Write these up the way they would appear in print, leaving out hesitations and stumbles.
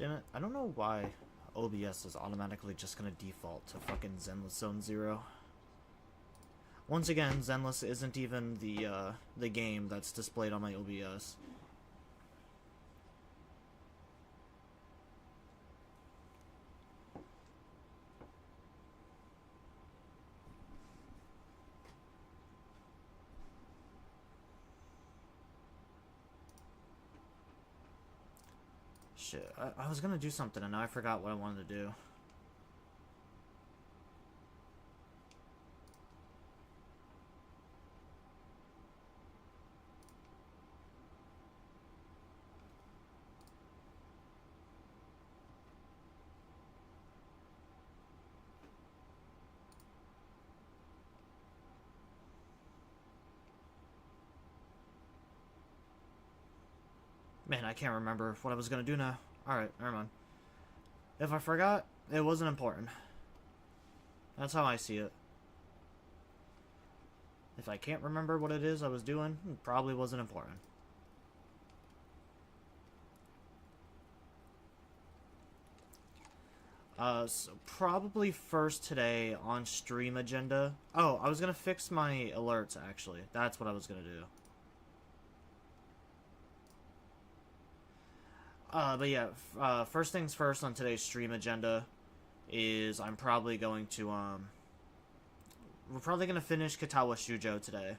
Damn it, I don't know why OBS is automatically just gonna default to fucking Zenless Zone Zero. Once again, Zenless isn't even the game that's displayed on my OBS. Shit, I was gonna do something and now I forgot what I wanted to do. Man, I can't remember what I was gonna do now. Alright, never mind. If I forgot, it wasn't important. That's how I see it. If I can't remember what it is I was doing, it probably wasn't important. So probably first today on stream agenda. Oh, I was gonna fix my alerts, actually. That's what I was gonna do. But yeah, first things first on today's stream agenda is I'm probably going to, we're probably gonna finish Katawa Shujo today.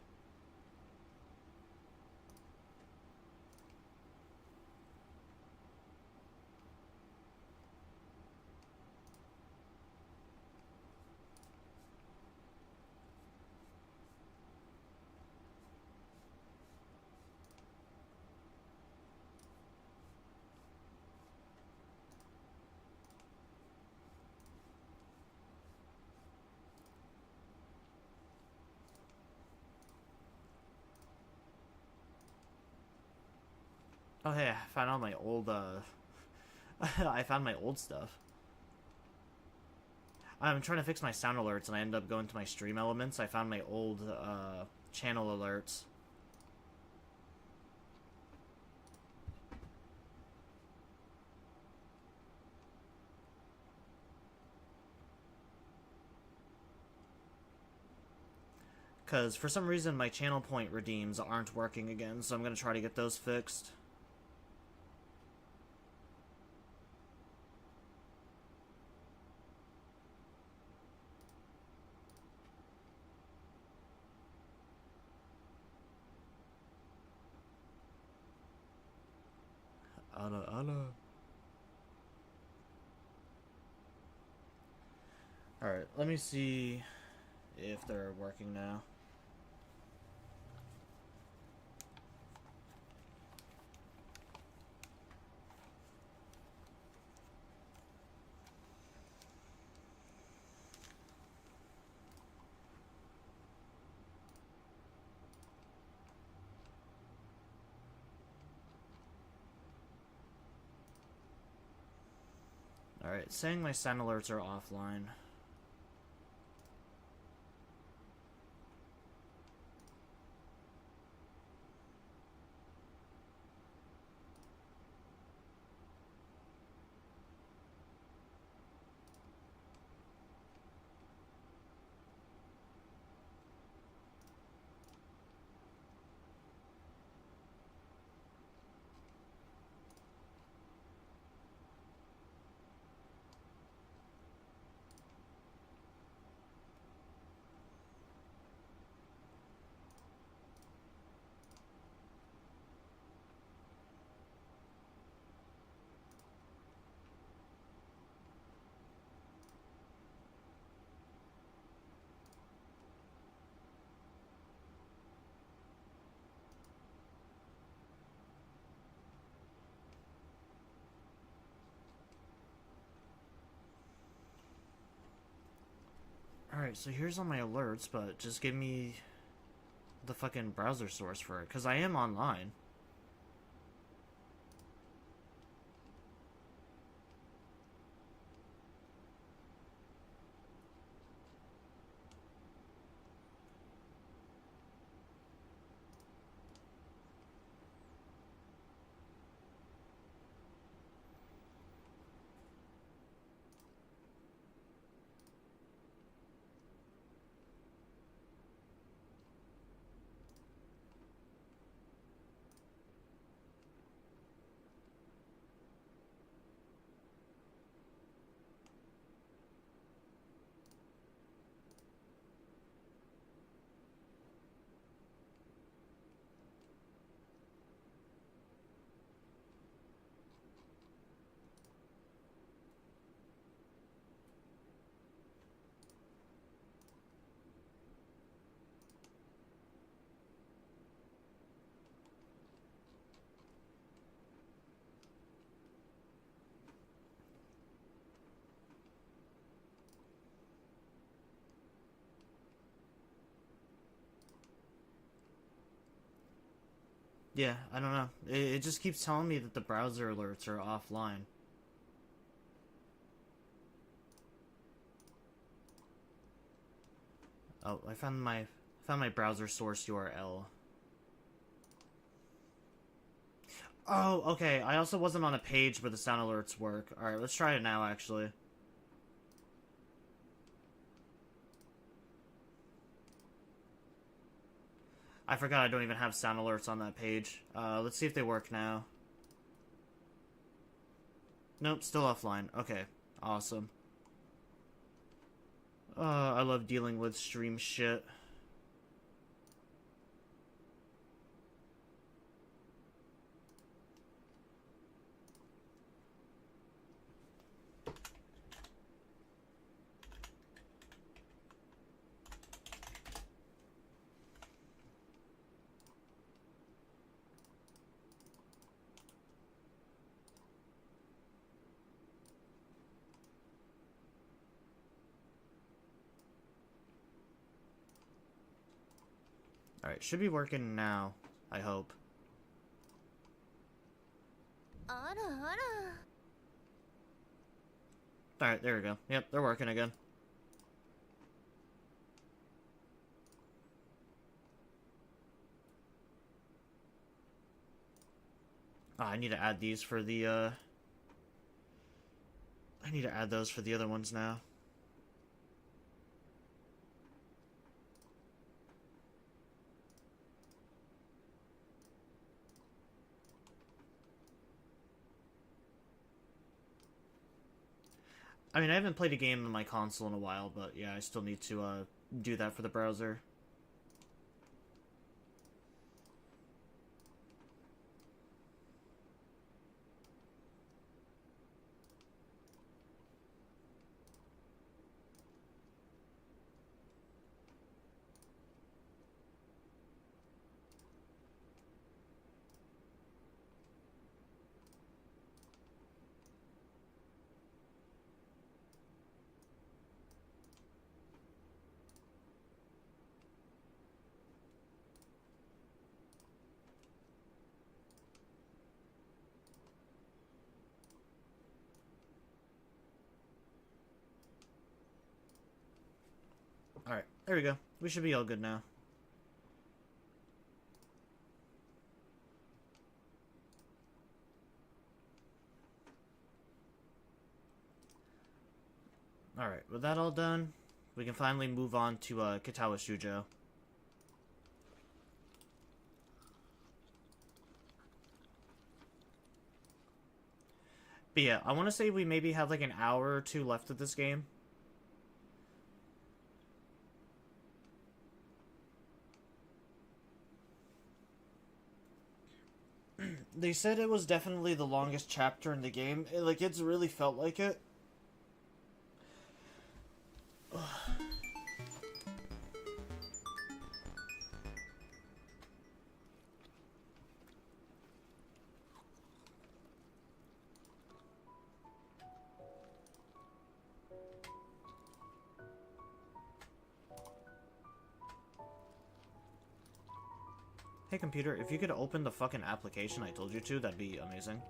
Oh hey, I found all my old, I found my old stuff. I'm trying to fix my sound alerts and I end up going to my stream elements. I found my old, channel alerts. Because for some reason my channel point redeems aren't working again, so I'm going to try to get those fixed. Anna. Alright, let me see if they're working now. Alright, saying my sound alerts are offline. Alright, so here's all my alerts, but just give me the fucking browser source for it, because I am online. Yeah, I don't know. It just keeps telling me that the browser alerts are offline. Oh, I found my browser source URL. Oh, okay. I also wasn't on a page where the sound alerts work. Alright, let's try it now, actually. I forgot I don't even have sound alerts on that page. Let's see if they work now. Nope, still offline. Okay, awesome. I love dealing with stream shit. Alright, should be working now. I hope. Alright, there we go. Yep, they're working again. Oh, I need to add these for the, I need to add those for the other ones now. I mean, I haven't played a game on my console in a while, but yeah, I still need to, do that for the browser. Alright, there we go. We should be all good now. Alright, with that all done, we can finally move on to, Katawa Shujo. But yeah, I want to say we maybe have like an hour or two left of this game. They said it was definitely the longest chapter in the game. It's really felt like it. Hey computer, if you could open the fucking application I told you to, that'd be amazing.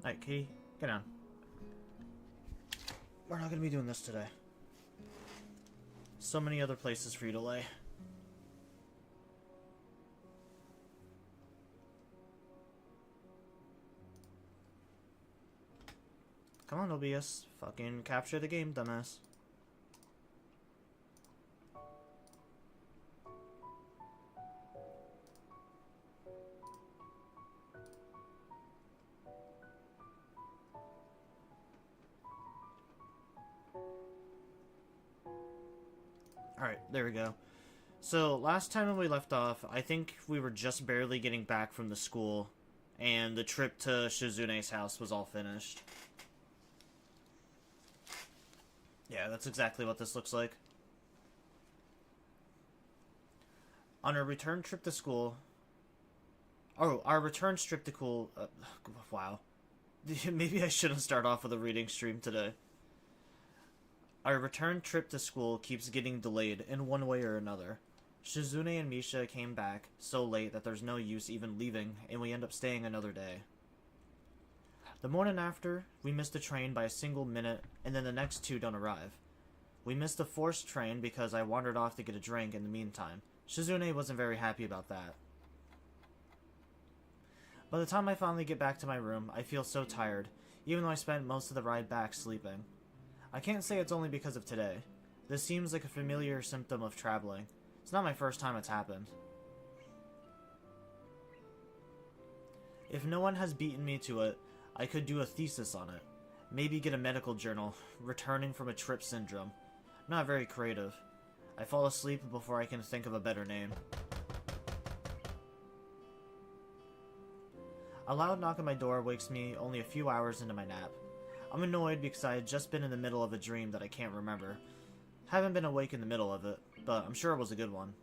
Alright, Kitty, get down. We're not gonna be doing this today. So many other places for you to lay. Come on, OBS. Fucking capture the game, dumbass. Alright, there we go. So, last time when we left off, I think we were just barely getting back from the school, and the trip to Shizune's house was all finished. Yeah, that's exactly what this looks like. On our return trip to school... Oh, our return trip to school... wow. Maybe I shouldn't start off with a reading stream today. Our return trip to school keeps getting delayed in one way or another. Shizune and Misha came back so late that there's no use even leaving, and we end up staying another day. The morning after, we missed the train by a single minute, and then the next two don't arrive. We missed the forced train because I wandered off to get a drink in the meantime. Shizune wasn't very happy about that. By the time I finally get back to my room, I feel so tired, even though I spent most of the ride back sleeping. I can't say it's only because of today. This seems like a familiar symptom of traveling. It's not my first time it's happened. If no one has beaten me to it, I could do a thesis on it. Maybe get a medical journal, returning from a trip syndrome. Not very creative. I fall asleep before I can think of a better name. A loud knock on my door wakes me only a few hours into my nap. I'm annoyed because I had just been in the middle of a dream that I can't remember. Haven't been awake in the middle of it, but I'm sure it was a good one.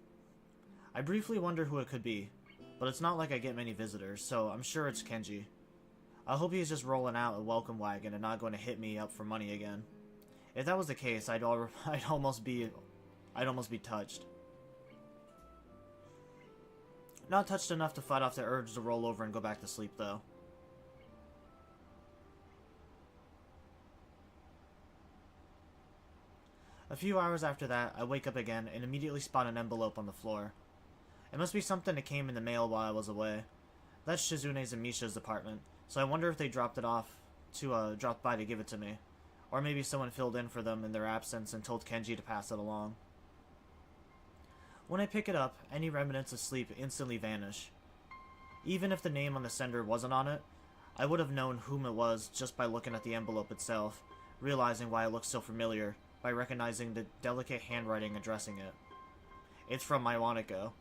I briefly wonder who it could be, but it's not like I get many visitors, so I'm sure it's Kenji. I hope he's just rolling out a welcome wagon and not going to hit me up for money again. If that was the case, I'd almost be touched. Not touched enough to fight off the urge to roll over and go back to sleep, though. A few hours after that, I wake up again and immediately spot an envelope on the floor. It must be something that came in the mail while I was away. That's Shizune's and Misha's apartment, so I wonder if they dropped by to give it to me. Or maybe someone filled in for them in their absence and told Kenji to pass it along. When I pick it up, any remnants of sleep instantly vanish. Even if the name on the sender wasn't on it, I would have known whom it was just by looking at the envelope itself, realizing why it looks so familiar, by recognizing the delicate handwriting addressing it. It's from Ioniko.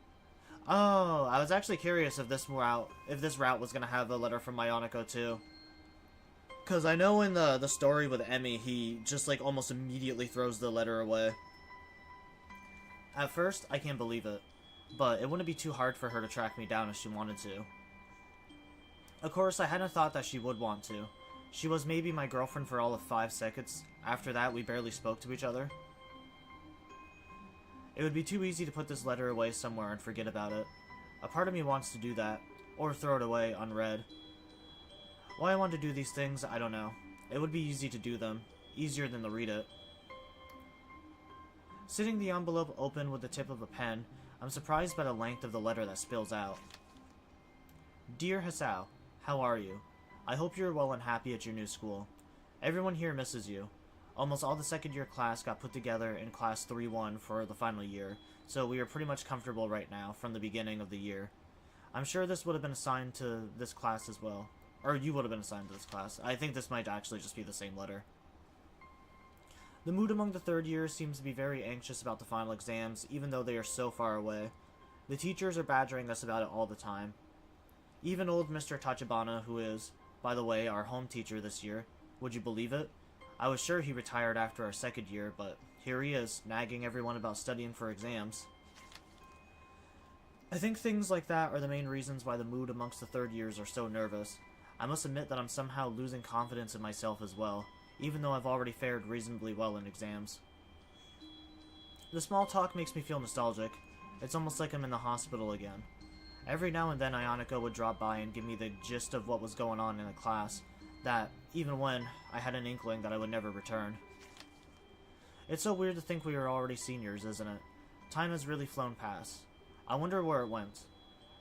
Oh, I was actually curious if this route was gonna have a letter from Ioniko too. Cause I know in the story with Emi, he just like almost immediately throws the letter away. At first, I can't believe it, but it wouldn't be too hard for her to track me down if she wanted to. Of course, I hadn't thought that she would want to. She was maybe my girlfriend for all of 5 seconds. After that, we barely spoke to each other. It would be too easy to put this letter away somewhere and forget about it. A part of me wants to do that, or throw it away unread. Why I want to do these things, I don't know. It would be easy to do them, easier than to read it. Sitting the envelope open with the tip of a pen, I'm surprised by the length of the letter that spills out. Dear Hisao, how are you? I hope you're well and happy at your new school. Everyone here misses you. Almost all the second-year class got put together in Class 3-1 for the final year, so we are pretty much comfortable right now from the beginning of the year. I'm sure this would have been assigned to this class as well. Or you would have been assigned to this class. I think this might actually just be the same letter. The mood among the third years seems to be very anxious about the final exams, even though they are so far away. The teachers are badgering us about it all the time. Even old Mr. Tachibana, who is, by the way, our home teacher this year, would you believe it? I was sure he retired after our second year, but here he is, nagging everyone about studying for exams. I think things like that are the main reasons why the mood amongst the third years are so nervous. I must admit that I'm somehow losing confidence in myself as well, even though I've already fared reasonably well in exams. The small talk makes me feel nostalgic. It's almost like I'm in the hospital again. Every now and then Ioniko would drop by and give me the gist of what was going on in the class, that, even when I had an inkling that I would never return. It's so weird to think we are already seniors, isn't it? Time has really flown past. I wonder where it went.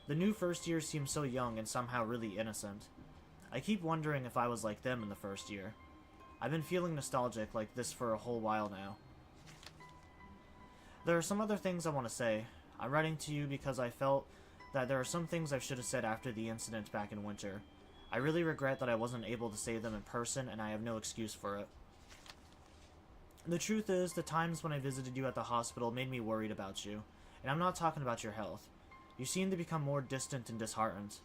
The new first year seems so young and somehow really innocent. I keep wondering if I was like them in the first year. I've been feeling nostalgic like this for a whole while now. There are some other things I want to say. I'm writing to you because I felt that there are some things I should have said after the incident back in winter. I really regret that I wasn't able to say them in person, and I have no excuse for it. The truth is, the times when I visited you at the hospital made me worried about you. And I'm not talking about your health. You seem to become more distant and disheartened.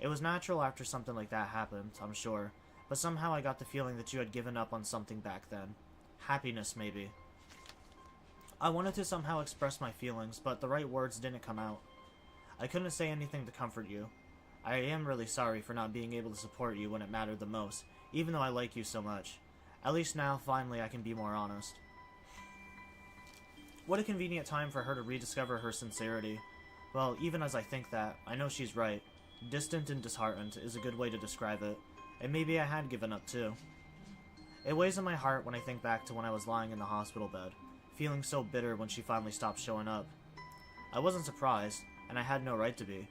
It was natural after something like that happened, I'm sure, but somehow I got the feeling that you had given up on something back then. Happiness, maybe. I wanted to somehow express my feelings, but the right words didn't come out. I couldn't say anything to comfort you. I am really sorry for not being able to support you when it mattered the most, even though I like you so much. At least now, finally, I can be more honest. What a convenient time for her to rediscover her sincerity. Well, even as I think that, I know she's right. Distant and disheartened is a good way to describe it, and maybe I had given up too. It weighs on my heart when I think back to when I was lying in the hospital bed, feeling so bitter when she finally stopped showing up. I wasn't surprised, and I had no right to be.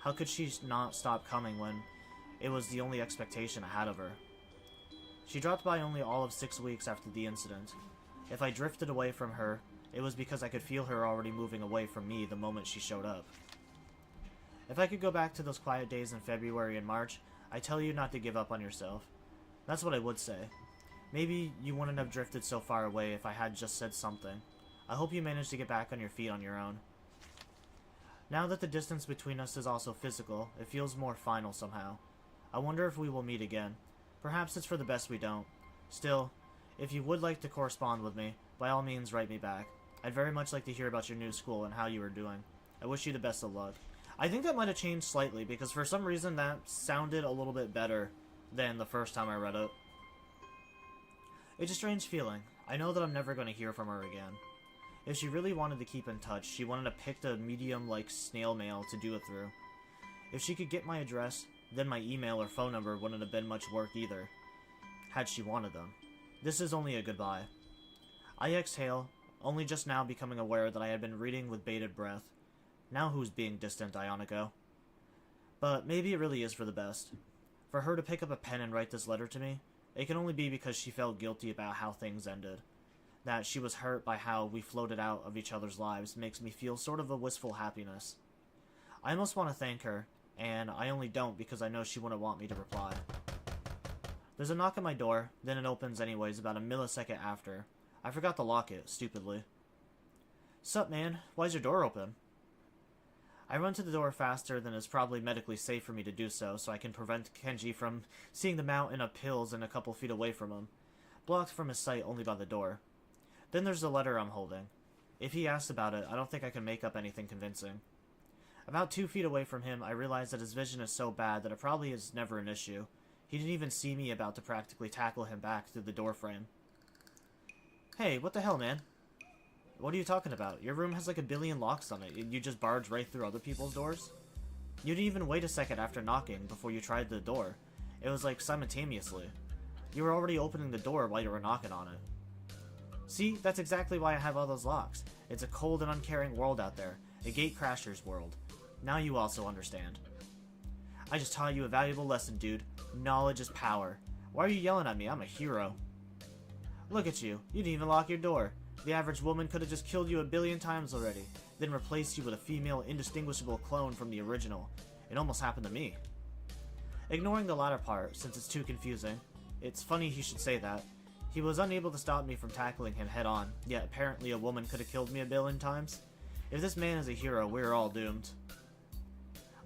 How could she not stop coming when it was the only expectation I had of her? She dropped by only all of 6 weeks after the incident. If I drifted away from her, it was because I could feel her already moving away from me the moment she showed up. If I could go back to those quiet days in February and March, I tell you not to give up on yourself. That's what I would say. Maybe you wouldn't have drifted so far away if I had just said something. I hope you managed to get back on your feet on your own. Now that the distance between us is also physical, it feels more final somehow. I wonder if we will meet again. Perhaps it's for the best we don't. Still, if you would like to correspond with me, by all means write me back. I'd very much like to hear about your new school and how you are doing. I wish you the best of luck. I think that might have changed slightly, because for some reason that sounded a little bit better than the first time I read it. It's a strange feeling. I know that I'm never going to hear from her again. If she really wanted to keep in touch, she wanted to pick a medium like snail mail to do it through. If she could get my address, then my email or phone number wouldn't have been much work either, had she wanted them. This is only a goodbye. I exhale, only just now becoming aware that I had been reading with bated breath. Now who's being distant, Ioniko? But maybe it really is for the best. For her to pick up a pen and write this letter to me, it can only be because she felt guilty about how things ended. That she was hurt by how we floated out of each other's lives makes me feel sort of a wistful happiness. I almost want to thank her, and I only don't because I know she wouldn't want me to reply. There's a knock at my door, then it opens anyways about a millisecond after. I forgot to lock it, stupidly. Sup, man? Why's your door open? I run to the door faster than is probably medically safe for me to do so I can prevent Kenji from seeing the mountain of pills and a couple feet away from him, blocked from his sight only by the door. Then there's the letter I'm holding. If he asks about it, I don't think I can make up anything convincing. About 2 feet away from him, I realize that his vision is so bad that it probably is never an issue. He didn't even see me about to practically tackle him back through the door frame. Hey, what the hell, man? What are you talking about? Your room has like a billion locks on it. You just barge right through other people's doors? You didn't even wait a second after knocking before you tried the door. It was like simultaneously. You were already opening the door while you were knocking on it. See, that's exactly why I have all those locks. It's a cold and uncaring world out there. A gatecrasher's world. Now you also understand. I just taught you a valuable lesson, dude. Knowledge is power. Why are you yelling at me? I'm a hero. Look at you. You didn't even lock your door. The average woman could have just killed you a billion times already, then replaced you with a female indistinguishable clone from the original. It almost happened to me. Ignoring the latter part, since it's too confusing, it's funny he should say that. He was unable to stop me from tackling him head on, yet apparently a woman could have killed me a billion times. If this man is a hero, we're all doomed.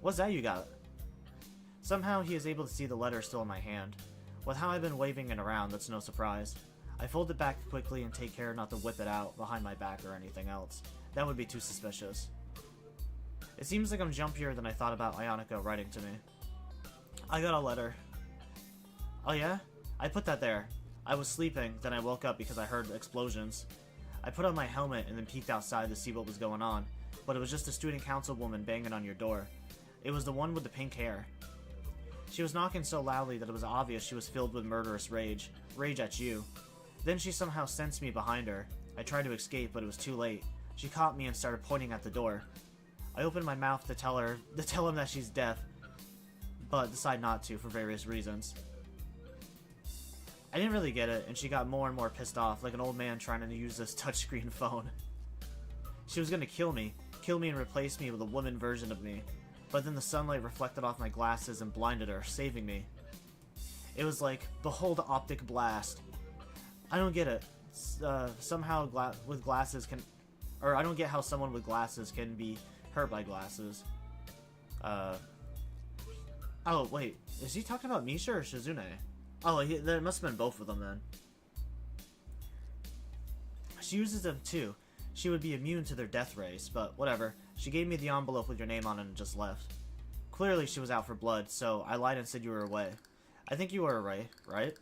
What's that you got? Somehow he is able to see the letter still in my hand. With how I've been waving it around, that's no surprise. I fold it back quickly and take care not to whip it out behind my back or anything else. That would be too suspicious. It seems like I'm jumpier than I thought about Ioniko writing to me. I got a letter. Oh yeah? I put that there. I was sleeping, then I woke up because I heard explosions. I put on my helmet and then peeked outside to see what was going on, but it was just a student council woman banging on your door. It was the one with the pink hair. She was knocking so loudly that it was obvious she was filled with murderous rage. Rage at you. Then she somehow sensed me behind her. I tried to escape, but it was too late. She caught me and started pointing at the door. I opened my mouth to tell him that she's deaf, but decide not to for various reasons. I didn't really get it, and she got more and more pissed off, like an old man trying to use this touchscreen phone. She was gonna kill me and replace me with a woman version of me, but then the sunlight reflected off my glasses and blinded her, saving me. It was like, behold optic blast. I don't get it. Somehow with glasses can... or I don't get how someone with glasses can be hurt by glasses. Oh, wait. Is he talking about Misha or Shizune? Oh, there must have been both of them then. She uses them too. She would be immune to their death rays, but whatever. She gave me the envelope with your name on it and just left. Clearly she was out for blood, so I lied and said you were away. I think you were away, right?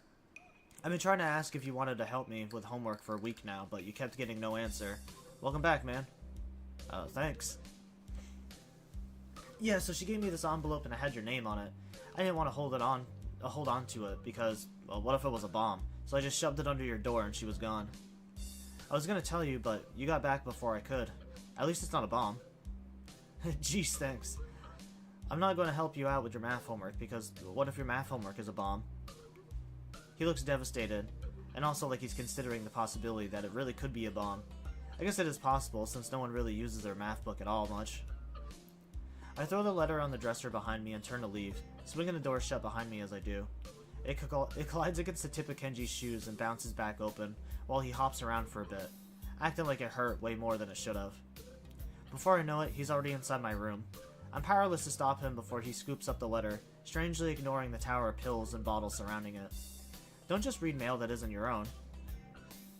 I've been trying to ask if you wanted to help me with homework for a week now, but you kept getting no answer. Welcome back, man. Thanks. Yeah, so she gave me this envelope and it had your name on it. I didn't want to hold on to it because, well, what if it was a bomb? So I just shoved it under your door and she was gone. I was gonna tell you, but you got back before I could. At least it's not a bomb. Jeez, thanks. I'm not going to help you out with your math homework because what if your math homework is a bomb? He looks devastated, and also like he's considering the possibility that it really could be a bomb. I guess it is possible since no one really uses their math book at all much. I throw the letter on the dresser behind me and turn to leave, swinging the door shut behind me as I do. It collides against the tip of Kenji's shoes and bounces back open, while he hops around for a bit, acting like it hurt way more than it should have. Before I know it, he's already inside my room. I'm powerless to stop him before he scoops up the letter, strangely ignoring the tower of pills and bottles surrounding it. Don't just read mail that isn't your own.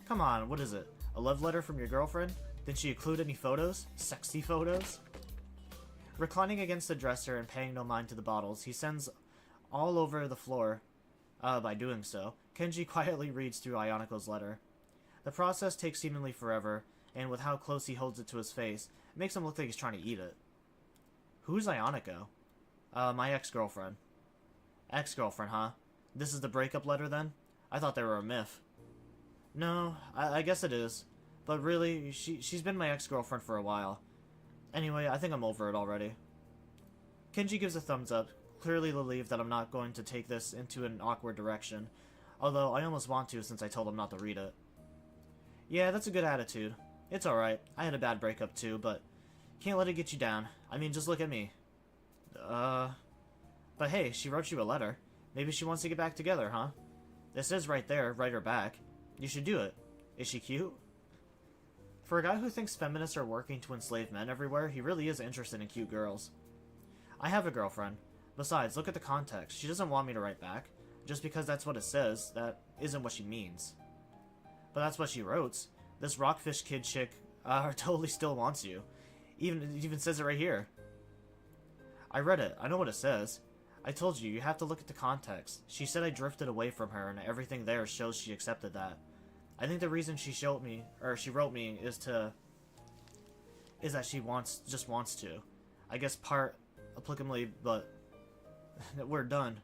Come on, what is it? A love letter from your girlfriend? Did she include any photos? Sexy photos? Reclining against the dresser and paying no mind to the bottles, he sends all over the floor. By doing so, Kenji quietly reads through Ayaneko's letter. The process takes seemingly forever, and with how close he holds it to his face, it makes him look like he's trying to eat it. Who's Ayaneko? My ex-girlfriend. Ex-girlfriend, huh? This is the breakup letter, then? I thought they were a myth. No, I guess it is. But really, she's been my ex-girlfriend for a while. Anyway, I think I'm over it already. Kenji gives a thumbs up, clearly relieved that I'm not going to take this into an awkward direction, although I almost want to since I told him not to read it. Yeah, that's a good attitude. It's alright. I had a bad breakup too, but can't let it get you down. I mean, just look at me. But hey, she wrote you a letter. Maybe she wants to get back together, huh? It says right there, write her back. You should do it. Is she cute? For a guy who thinks feminists are working to enslave men everywhere, he really is interested in cute girls. I have a girlfriend. Besides, look at the context. She doesn't want me to write back. Just because that's what it says, that isn't what she means. But that's what she wrote. This Rockfish Kid chick totally still wants you. It even says it right here. I read it. I know what it says. I told you, you have to look at the context. She said I drifted away from her, and everything there shows she accepted that. I think the reason she wrote me is that she just wants to. I guess part applicably, but we're done.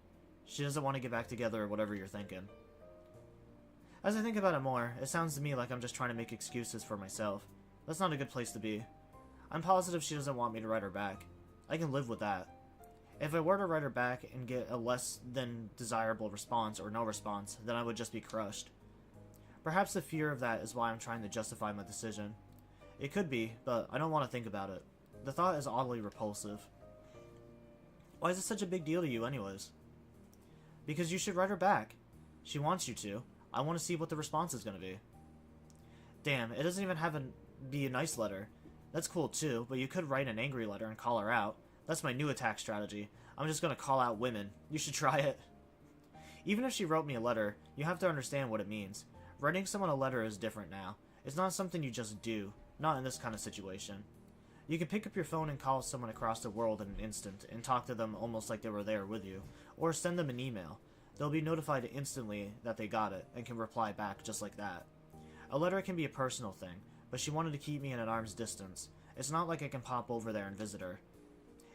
She doesn't want to get back together or whatever you're thinking. As I think about it more, it sounds to me like I'm just trying to make excuses for myself. That's not a good place to be. I'm positive she doesn't want me to write her back. I can live with that. If I were to write her back and get a less than desirable response or no response, then I would just be crushed. Perhaps the fear of that is why I'm trying to justify my decision. It could be, but I don't want to think about it. The thought is oddly repulsive. Why is it such a big deal to you anyways? Because you should write her back. She wants you to. I want to see what the response is going to be. Damn, it doesn't even have to be a nice letter. That's cool too, but you could write an angry letter and call her out. That's my new attack strategy. I'm just going to call out women. You should try it. Even if she wrote me a letter, you have to understand what it means. Writing someone a letter is different now. It's not something you just do. Not in this kind of situation. You can pick up your phone and call someone across the world in an instant and talk to them almost like they were there with you. Or send them an email. They'll be notified instantly that they got it and can reply back just like that. A letter can be a personal thing, but she wanted to keep me at an arm's distance. It's not like I can pop over there and visit her.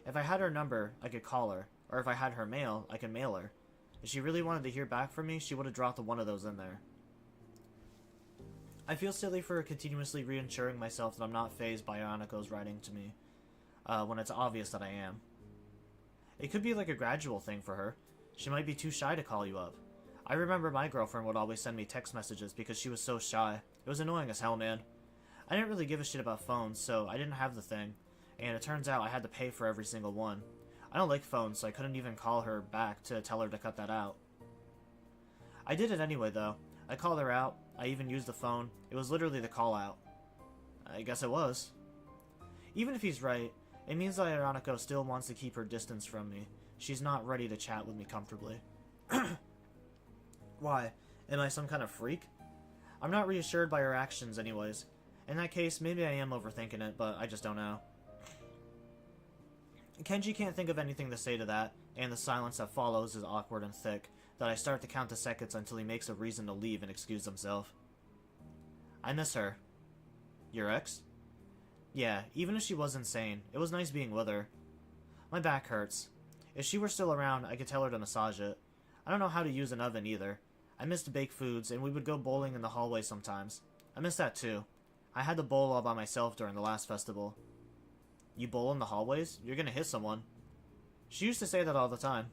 If I had her number, I could call her, or if I had her mail, I could mail her. If she really wanted to hear back from me, she would have dropped one of those in there. I feel silly for continuously reassuring myself that I'm not fazed by Ayaneko's writing to me, when it's obvious that I am. It could be like a gradual thing for her. She might be too shy to call you up. I remember my girlfriend would always send me text messages because she was so shy. It was annoying as hell, man. I didn't really give a shit about phones, so I didn't have the thing, and it turns out I had to pay for every single one. I don't like phones, so I couldn't even call her back to tell her to cut that out. I did it anyway, though. I called her out. I even used the phone. It was literally the call out. I guess it was. Even if he's right, it means that Aranako still wants to keep her distance from me. She's not ready to chat with me comfortably. Why? Am I some kind of freak? I'm not reassured by her actions anyways. In that case, maybe I am overthinking it, but I just don't know. Kenji can't think of anything to say to that, and the silence that follows is awkward and thick, that I start to count the seconds until he makes a reason to leave and excuse himself. I miss her. Your ex? Yeah, even if she was insane, it was nice being with her. My back hurts. If she were still around, I could tell her to massage it. I don't know how to use an oven either. I missed baked foods, and we would go bowling in the hallway sometimes. I miss that too. I had to bowl all by myself during the last festival. You bowl in the hallways? You're gonna hit someone. She used to say that all the time.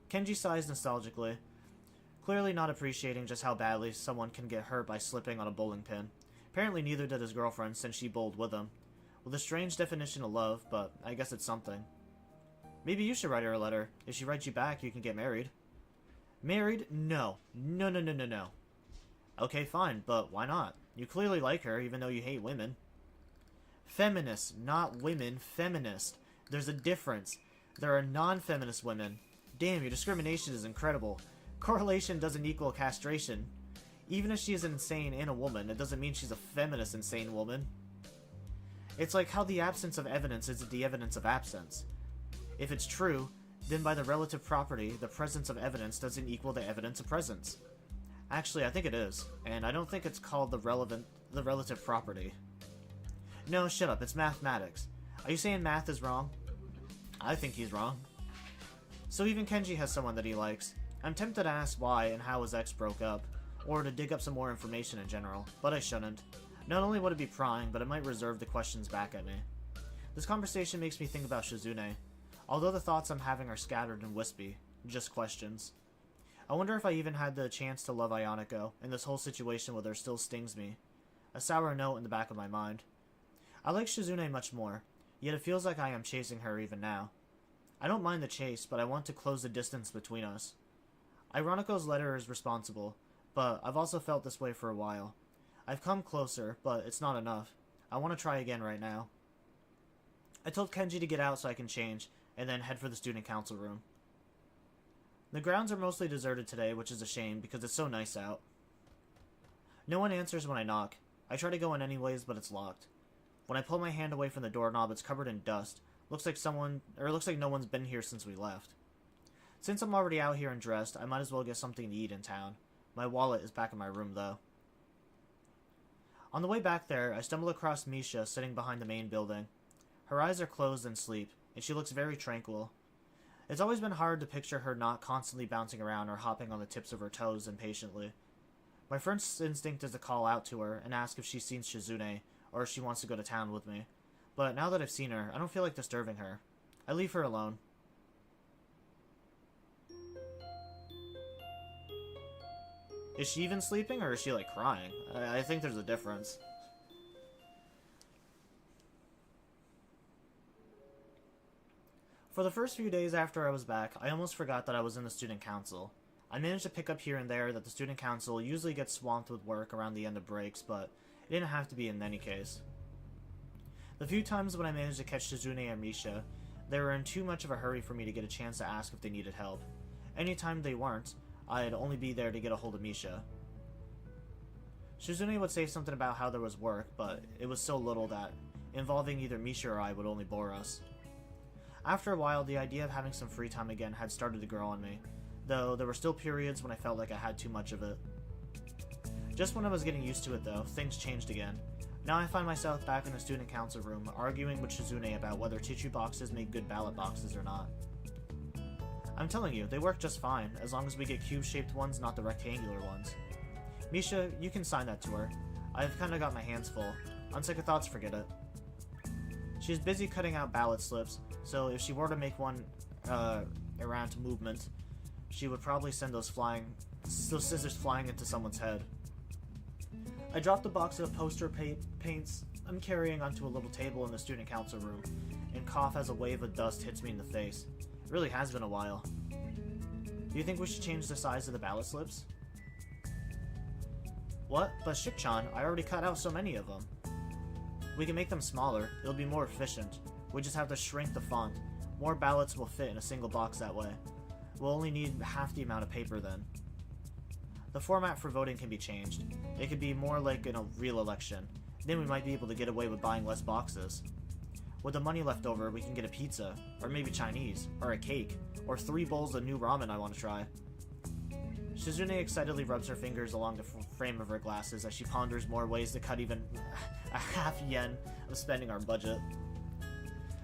Kenji sighs nostalgically, clearly not appreciating just how badly someone can get hurt by slipping on a bowling pin. Apparently neither did his girlfriend since she bowled with him. With a strange definition of love, but I guess it's something. Maybe you should write her a letter. If she writes you back, you can get married. Married? No. No. Okay, fine, but why not? You clearly like her, even though you hate women. Feminist, not women, feminist. There's a difference. There are non-feminist women. Damn, your discrimination is incredible. Correlation doesn't equal castration. Even if she is insane and a woman, it doesn't mean she's a feminist insane woman. It's like how the absence of evidence isn't the evidence of absence. If it's true, then by the relative property, the presence of evidence doesn't equal the evidence of presence. Actually, I think it is, and I don't think it's called the relative property. No, shut up, it's mathematics. Are you saying math is wrong? I think he's wrong. So even Kenji has someone that he likes. I'm tempted to ask why and how his ex broke up, or to dig up some more information in general, but I shouldn't. Not only would it be prying, but it might reserve the questions back at me. This conversation makes me think about Shizune, although the thoughts I'm having are scattered and wispy, just questions. I wonder if I even had the chance to love Ayanako, and this whole situation with her still stings me. A sour note in the back of my mind. I like Shizune much more, yet it feels like I am chasing her even now. I don't mind the chase, but I want to close the distance between us. Ironico's letter is responsible, but I've also felt this way for a while. I've come closer, but it's not enough. I want to try again right now. I told Kenji to get out so I can change, and then head for the student council room. The grounds are mostly deserted today, which is a shame because it's so nice out. No one answers when I knock. I try to go in anyways, but it's locked. When I pull my hand away from the doorknob, it's covered in dust. Looks like no one's been here since we left. Since I'm already out here and dressed, I might as well get something to eat in town. My wallet is back in my room, though. On the way back there, I stumble across Misha sitting behind the main building. Her eyes are closed in sleep, and she looks very tranquil. It's always been hard to picture her not constantly bouncing around or hopping on the tips of her toes impatiently. My first instinct is to call out to her and ask if she's seen Shizune, or if she wants to go to town with me. But now that I've seen her, I don't feel like disturbing her. I leave her alone. Is she even sleeping, or is she, like, crying? I think there's a difference. For the first few days after I was back, I almost forgot that I was in the student council. I managed to pick up here and there that the student council usually gets swamped with work around the end of breaks, but it didn't have to be in any case. The few times when I managed to catch Shizune and Misha, they were in too much of a hurry for me to get a chance to ask if they needed help. Anytime they weren't, I'd only be there to get a hold of Misha. Shizune would say something about how there was work, but it was so little that involving either Misha or I would only bore us. After a while, the idea of having some free time again had started to grow on me, though there were still periods when I felt like I had too much of it. Just when I was getting used to it, though, things changed again. Now I find myself back in the student council room, arguing with Shizune about whether tissue boxes make good ballot boxes or not. I'm telling you, they work just fine, as long as we get cube-shaped ones, not the rectangular ones. Misha, you can sign that to her. I've kinda got my hands full. On second thoughts, forget it. She's busy cutting out ballot slips, so if she were to make one, errant movement, she would probably send those scissors flying into someone's head. I dropped the box of poster paints I'm carrying onto a little table in the student council room, and cough as a wave of dust hits me in the face. It really has been a while. Do you think we should change the size of the ballot slips? What? But Shik-chan, I already cut out so many of them. We can make them smaller. It'll be more efficient. We just have to shrink the font. More ballots will fit in a single box that way. We'll only need half the amount of paper then. The format for voting can be changed. It could be more like in a real election. Then we might be able to get away with buying less boxes. With the money left over, we can get a pizza, or maybe Chinese, or a cake, or 3 bowls of new ramen I want to try. Shizune excitedly rubs her fingers along the frame of her glasses as she ponders more ways to cut even a half yen of spending our budget.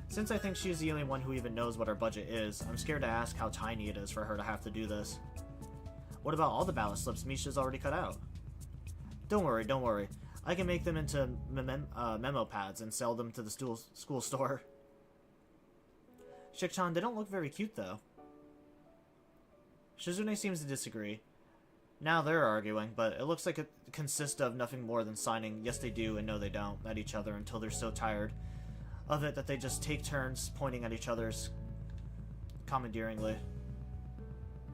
Since I think she's the only one who even knows what our budget is, I'm scared to ask how tiny it is for her to have to do this. What about all the ballot slips Misha's already cut out? Don't worry. I can make them into memo pads and sell them to the school store. Shik-chan, they don't look very cute though. Shizune seems to disagree. Now they're arguing, but it looks like it consists of nothing more than signing yes they do and no they don't at each other until they're so tired of it that they just take turns pointing at each other's commandeeringly.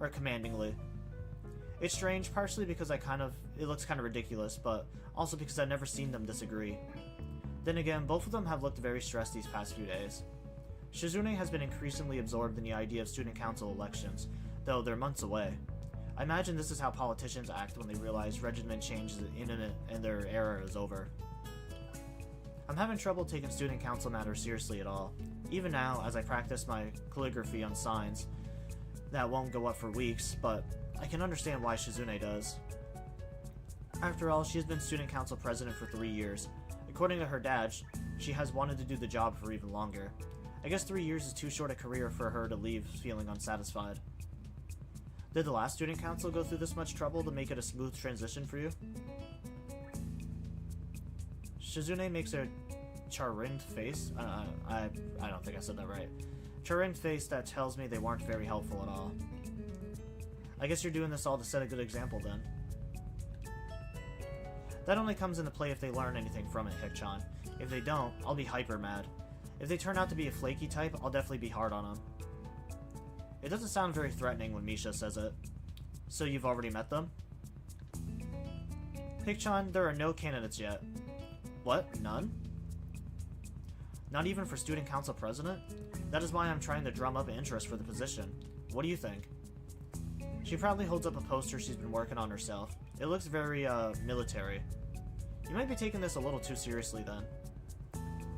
Or commandingly. It's strange, partially because it looks kind of ridiculous, but also because I've never seen them disagree. Then again, both of them have looked very stressed these past few days. Shizune has been increasingly absorbed in the idea of student council elections, though they're months away. I imagine this is how politicians act when they realize regiment change is imminent and their era is over. I'm having trouble taking student council matters seriously at all. Even now, as I practice my calligraphy on signs that won't go up for weeks, but I can understand why Shizune does. After all, she has been student council president for 3 years. According to her dad, she has wanted to do the job for even longer. I guess 3 years is too short a career for her to leave feeling unsatisfied. Did the last student council go through this much trouble to make it a smooth transition for you? Shizune makes a chagrined face. I don't think I said that right. Chagrined face that tells me they weren't very helpful at all. I guess you're doing this all to set a good example then. That only comes into play if they learn anything from it, Hik-chan. If they don't, I'll be hyper mad. If they turn out to be a flaky type, I'll definitely be hard on them. It doesn't sound very threatening when Misha says it. So you've already met them? Hik-chan, there are no candidates yet. What? None? Not even for student council president? That is why I'm trying to drum up interest for the position. What do you think? She proudly holds up a poster she's been working on herself. It looks very, military. You might be taking this a little too seriously then.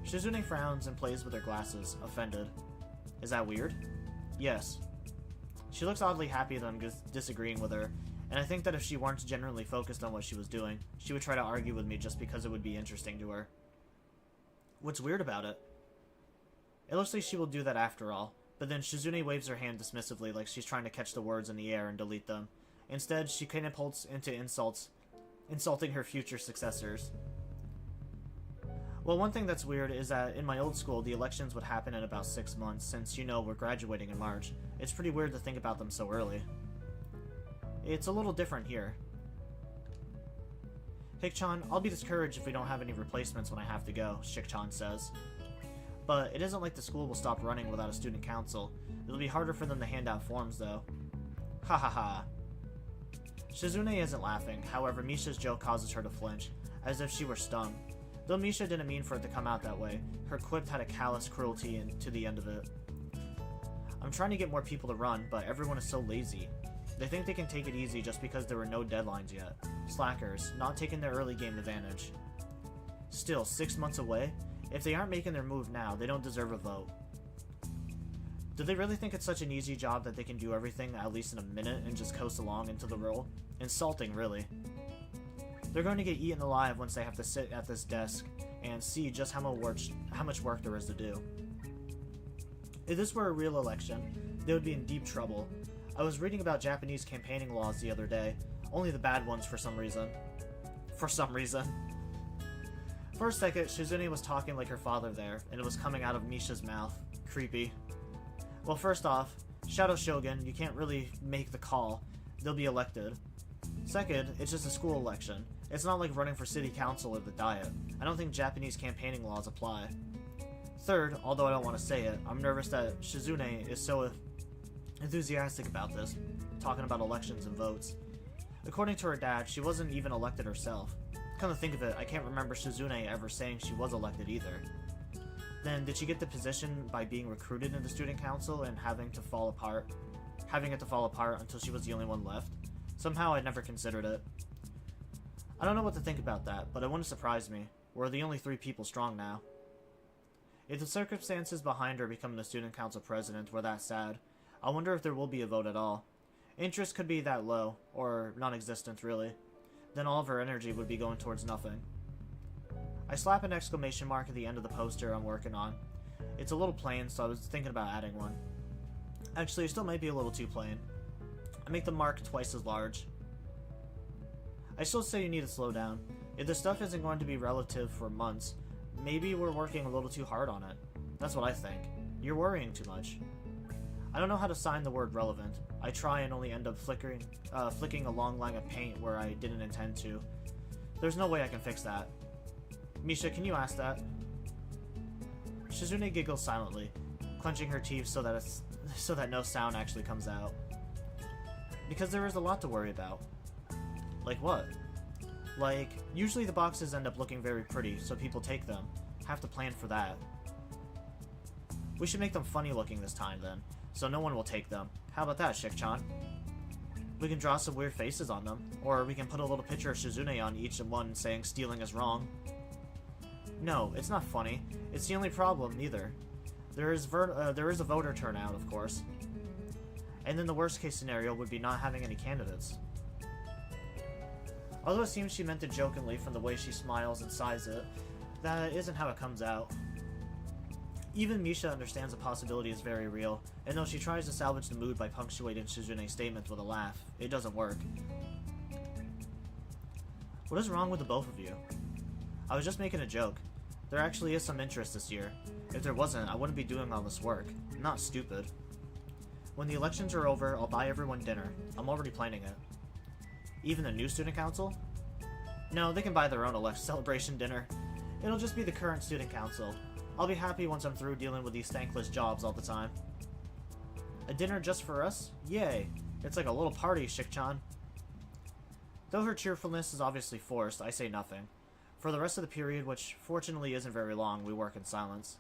Shizune frowns and plays with her glasses, offended. Is that weird? Yes. She looks oddly happy that I'm disagreeing with her, and I think that if she weren't genuinely focused on what she was doing, she would try to argue with me just because it would be interesting to her. What's weird about it? It looks like she will do that after all, but then Shizune waves her hand dismissively like she's trying to catch the words in the air and delete them. Instead, she catapults into insulting her future successors. Well, one thing that's weird is that in my old school, the elections would happen in about 6 months, since, you know, we're graduating in March. It's pretty weird to think about them so early. It's a little different here. Hik-chan, I'll be discouraged if we don't have any replacements when I have to go, Shik-chan says. But it isn't like the school will stop running without a student council. It'll be harder for them to hand out forms, though. Ha ha ha. Shizune isn't laughing, however Misha's joke causes her to flinch, as if she were stung. Though Misha didn't mean for it to come out that way, her quip had a callous cruelty to the end of it. I'm trying to get more people to run, but everyone is so lazy. They think they can take it easy just because there were no deadlines yet. Slackers, not taking their early game advantage. Still, 6 months away? If they aren't making their move now, they don't deserve a vote. Do they really think it's such an easy job that they can do everything at least in a minute and just coast along into the role? Insulting, really. They're going to get eaten alive once they have to sit at this desk and see just how much work there is to do. If this were a real election, they would be in deep trouble. I was reading about Japanese campaigning laws the other day, only the bad ones for some reason. For a second, Shizune was talking like her father there, and it was coming out of Misha's mouth. Creepy. Well, first off, Shadow Shogun, you can't really make the call. They'll be elected. Second, it's just a school election. It's not like running for city council or the Diet. I don't think Japanese campaigning laws apply. Third, although I don't want to say it, I'm nervous that Shizune is so enthusiastic about this, talking about elections and votes. According to her dad, she wasn't even elected herself. Come to think of it, I can't remember Shizune ever saying she was elected either. Then, did she get the position by being recruited into student council and having it to fall apart until she was the only one left? Somehow I'd never considered it. I don't know what to think about that, but it wouldn't surprise me. We're the only 3 people strong now. If the circumstances behind her becoming the student council president were that sad, I wonder if there will be a vote at all. Interest could be that low, or non-existent really. Then all of her energy would be going towards nothing. I slap an exclamation mark at the end of the poster I'm working on. It's a little plain, so I was thinking about adding one. Actually, it still might be a little too plain. I make the mark twice as large. I still say you need to slow down. If the stuff isn't going to be relative for months, maybe we're working a little too hard on it. That's what I think. You're worrying too much. I don't know how to sign the word relevant. I try and only end up flicking a long line of paint where I didn't intend to. There's no way I can fix that. Misha, can you ask that? Shizune giggles silently, clenching her teeth so that no sound actually comes out. Because there is a lot to worry about. Like what? Like, usually the boxes end up looking very pretty, so people take them. Have to plan for that. We should make them funny looking this time then, so no one will take them. How about that, Shik-chan? We can draw some weird faces on them, or we can put a little picture of Shizune on each one saying stealing is wrong. No, it's not funny. It's the only problem, either. There is a voter turnout, of course. And then the worst case scenario would be not having any candidates. Although it seems she meant it jokingly from the way she smiles and sighs it, that isn't how it comes out. Even Misha understands the possibility is very real, and though she tries to salvage the mood by punctuating Shizune's statements with a laugh, it doesn't work. What is wrong with the both of you? I was just making a joke. There actually is some interest this year. If there wasn't, I wouldn't be doing all this work. I'm not stupid. When the elections are over, I'll buy everyone dinner. I'm already planning it. Even the new student council? No, they can buy their own celebration dinner. It'll just be the current student council. I'll be happy once I'm through dealing with these thankless jobs all the time. A dinner just for us? Yay! It's like a little party, Shik-chan. Though her cheerfulness is obviously forced, I say nothing. For the rest of the period, which fortunately isn't very long, we work in silence.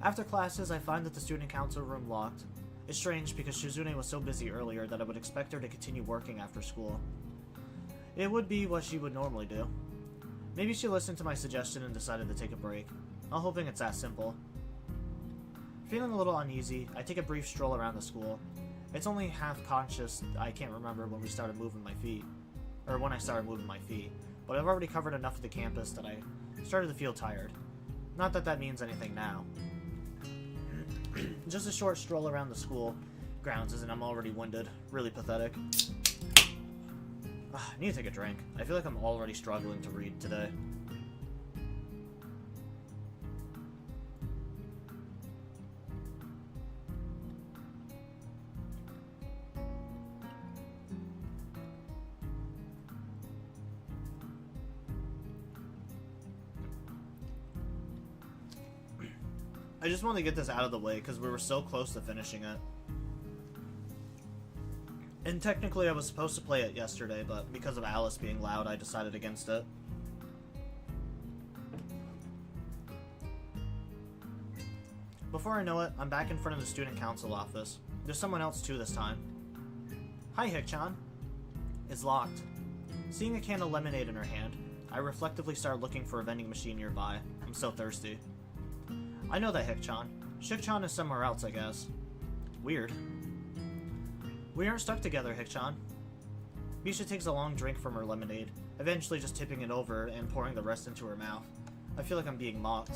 After classes, I find that the student council room locked. It's strange because Shizune was so busy earlier that I would expect her to continue working after school. It would be what she would normally do. Maybe she listened to my suggestion and decided to take a break. I'm hoping it's that simple. Feeling a little uneasy, I take a brief stroll around the school. It's only half conscious I can't remember when we started moving my feet. Or when I started moving my feet. But I've already covered enough of the campus that I started to feel tired. Not that that means anything now. Just a short stroll around the school grounds and I'm already winded. Really pathetic. I need to take a drink. I feel like I'm already struggling to read today. I just want to get this out of the way because we were so close to finishing it. And technically I was supposed to play it yesterday, but because of Alice being loud, I decided against it. Before I know it, I'm back in front of the student council office. There's someone else too this time. Hi, Hik-chan. It's locked. Seeing a can of lemonade in her hand, I reflectively start looking for a vending machine nearby. I'm so thirsty. I know that Hik-chan. Shik-chan is somewhere else, I guess. Weird. We aren't stuck together, Hik-chan. Misha takes a long drink from her lemonade, eventually just tipping it over and pouring the rest into her mouth. I feel like I'm being mocked.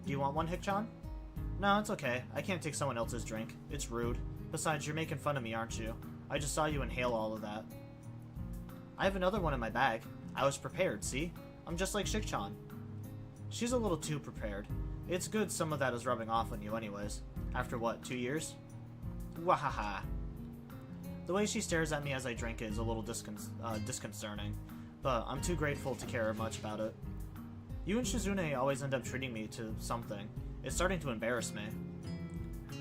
Do you want one, Hik-chan? No, it's okay. I can't take someone else's drink. It's rude. Besides, you're making fun of me, aren't you? I just saw you inhale all of that. I have another one in my bag. I was prepared, see? I'm just like Shik-chan. She's a little too prepared. It's good some of that is rubbing off on you anyways. After what, 2 years? Wahaha. The way she stares at me as I drink it is a little disconcerting, but I'm too grateful to care much about it. You and Shizune always end up treating me to something. It's starting to embarrass me.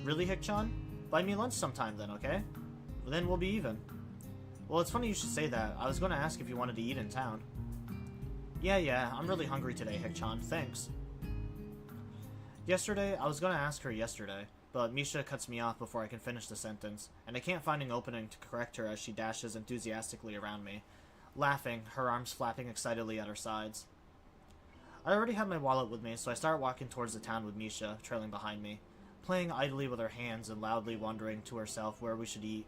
Really, Hik-chan? Buy me lunch sometime then, okay? Then we'll be even. Well, it's funny you should say that. I was going to ask if you wanted to eat in town. Yeah, I'm really hungry today, Hikchan. Thanks. I was going to ask her yesterday, but Misha cuts me off before I can finish the sentence, and I can't find an opening to correct her as she dashes enthusiastically around me, laughing, her arms flapping excitedly at her sides. I already had my wallet with me, so I start walking towards the town with Misha, trailing behind me, playing idly with her hands and loudly wondering to herself where we should eat.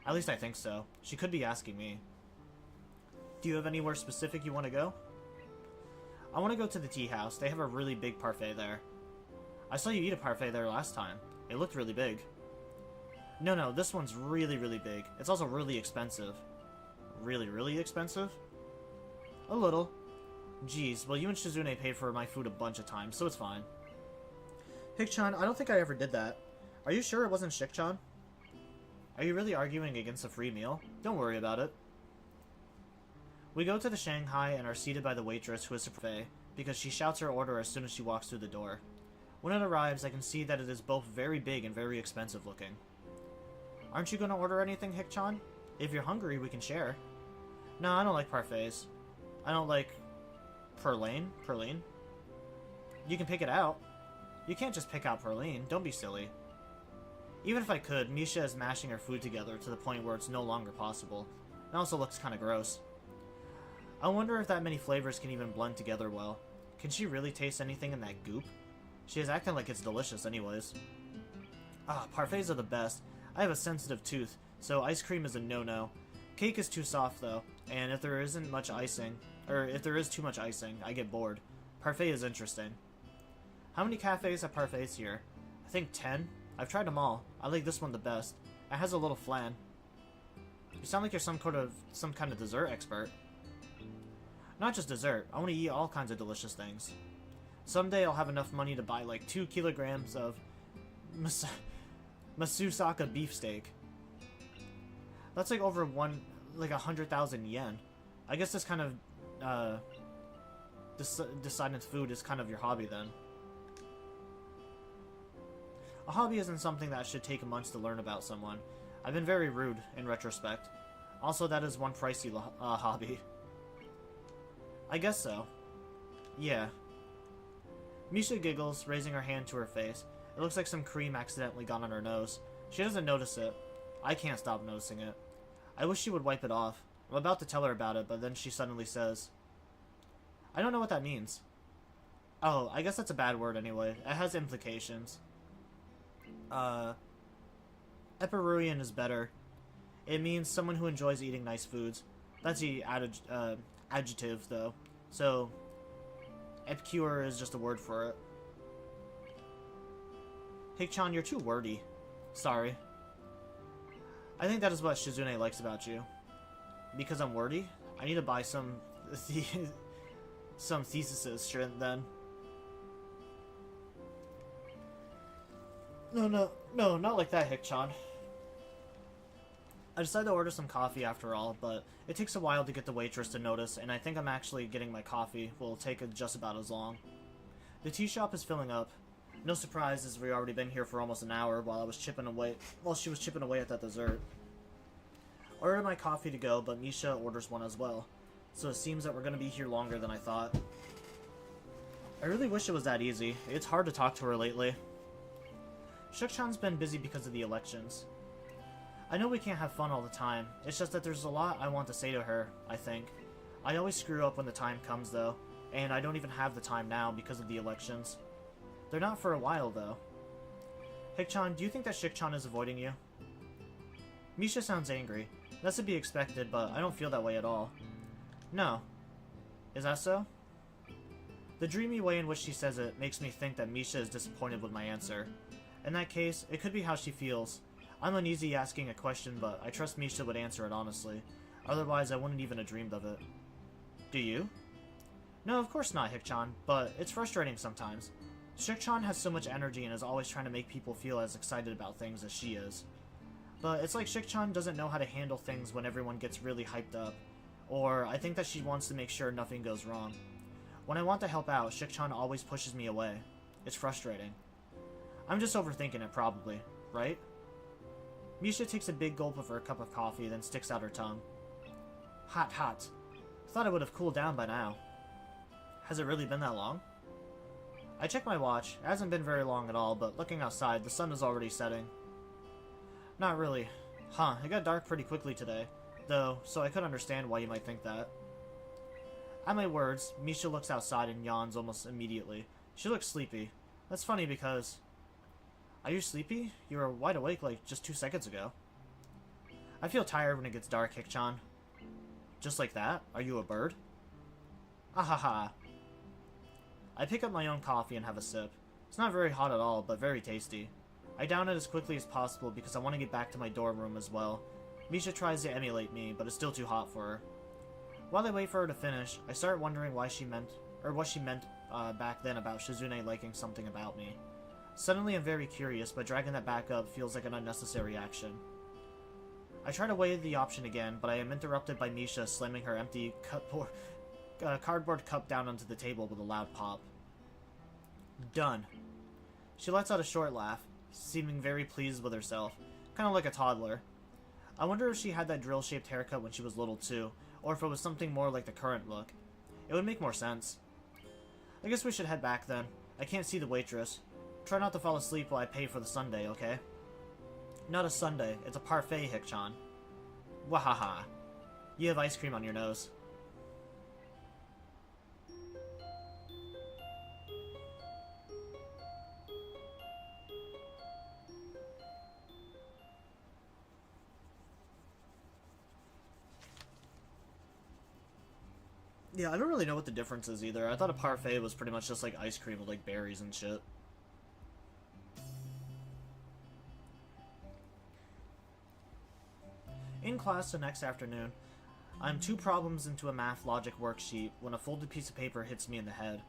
At least I think so. She could be asking me. Do you have anywhere specific you want to go? I want to go to the tea house. They have a really big parfait there. I saw you eat a parfait there last time. It looked really big. No, this one's really, really big. It's also really expensive. Really, really expensive? A little. Geez, well, you and Shizune paid for my food a bunch of times, so it's fine. Hikchan, I don't think I ever did that. Are you sure it wasn't Shikchan? Are you really arguing against a free meal? Don't worry about it. We go to the Shanghai and are seated by the waitress who is a buffet, because she shouts her order as soon as she walks through the door. When it arrives, I can see that it is both very big and very expensive looking. Aren't you going to order anything, Hikchan? If you're hungry, we can share. No, I don't like parfaits. I don't like... Perline? You can pick it out. You can't just pick out Perline. Don't be silly. Even if I could, Misha is mashing her food together to the point where it's no longer possible. It also looks kinda gross. I wonder if that many flavors can even blend together well. Can she really taste anything in that goop? She is acting like it's delicious anyways. Parfaits are the best. I have a sensitive tooth, so ice cream is a no-no. Cake is too soft though, and if there isn't much icing, or if there is too much icing, I get bored. Parfait is interesting. How many cafes have parfaits here? I think 10. I've tried them all. I like this one the best. It has a little flan. You sound like you're some kind of dessert expert. Not just dessert. I want to eat all kinds of delicious things. Someday I'll have enough money to buy like 2 kilograms of Masusaka beefsteak. That's like over 100,000 yen. I guess this kind of deciding food is kind of your hobby then. A hobby isn't something that should take months to learn about someone. I've been very rude in retrospect. Also, that is one pricey hobby. I guess so. Yeah. Misha giggles, raising her hand to her face. It looks like some cream accidentally got on her nose. She doesn't notice it. I can't stop noticing it. I wish she would wipe it off. I'm about to tell her about it, but then she suddenly says, I don't know what that means. Oh, I guess that's a bad word anyway. It has implications. Epicurean is better. It means someone who enjoys eating nice foods. That's the adjective, though. So, epicure is just a word for it. Hikchan, you're too wordy. Sorry. I think that is what Shizune likes about you. Because I'm wordy? I need to buy some theses then. No, not like that, Hikchan. I decided to order some coffee after all, but it takes a while to get the waitress to notice, and I think I'm actually getting my coffee will take just about as long. The tea shop is filling up. No surprise, as we've already been here for almost an hour while she was chipping away at that dessert. I ordered my coffee to go, but Misha orders one as well, so it seems that we're going to be here longer than I thought. I really wish it was that easy. It's hard to talk to her lately. Shikchan's been busy because of the elections. I know we can't have fun all the time. It's just that there's a lot I want to say to her, I think. I always screw up when the time comes, though, and I don't even have the time now because of the elections. They're not for a while, though. Hikchan, do you think that Shikchan is avoiding you? Misha sounds angry. That's to be expected, but I don't feel that way at all. No. Is that so? The dreamy way in which she says it makes me think that Misha is disappointed with my answer. In that case, it could be how she feels. I'm uneasy asking a question, but I trust Misha would answer it honestly. Otherwise, I wouldn't even have dreamed of it. Do you? No, of course not, Hikchan, but it's frustrating sometimes. Shikchan has so much energy and is always trying to make people feel as excited about things as she is. But it's like Shikchan doesn't know how to handle things when everyone gets really hyped up. Or I think that she wants to make sure nothing goes wrong. When I want to help out, Shikchan always pushes me away. It's frustrating. I'm just overthinking it, probably, right? Misha takes a big gulp of her cup of coffee, then sticks out her tongue. Hot, hot. Thought it would have cooled down by now. Has it really been that long? I checked my watch. It hasn't been very long at all, but looking outside, the sun is already setting. Not really. Huh, it got dark pretty quickly today, though, so I could understand why you might think that. At my words, Misha looks outside and yawns almost immediately. She looks sleepy. That's funny because... Are you sleepy? You were wide awake like just 2 seconds ago. I feel tired when it gets dark, Hikchan. Just like that? Are you a bird? Ahaha. I pick up my own coffee and have a sip. It's not very hot at all, but very tasty. I down it as quickly as possible because I want to get back to my dorm room as well. Misha tries to emulate me, but it's still too hot for her. While I wait for her to finish, I start wondering what she meant back then about Shizune liking something about me. Suddenly I'm very curious, but dragging that back up feels like an unnecessary action. I try to weigh the option again, but I am interrupted by Misha slamming her empty cardboard cup down onto the table with a loud pop. Done. She lets out a short laugh, seeming very pleased with herself, kind of like a toddler. I wonder if she had that drill-shaped haircut when she was little too, or if it was something more like the current look. It would make more sense. I guess we should head back then. I can't see the waitress. Try not to fall asleep while I pay for the sundae, okay? Not a sundae, it's a parfait, Hikchan. Wahaha. You have ice cream on your nose. Yeah, I don't really know what the difference is either. I thought a parfait was pretty much just like ice cream with like berries and shit. In class the next afternoon, I'm 2 problems into a math logic worksheet when a folded piece of paper hits me in the head.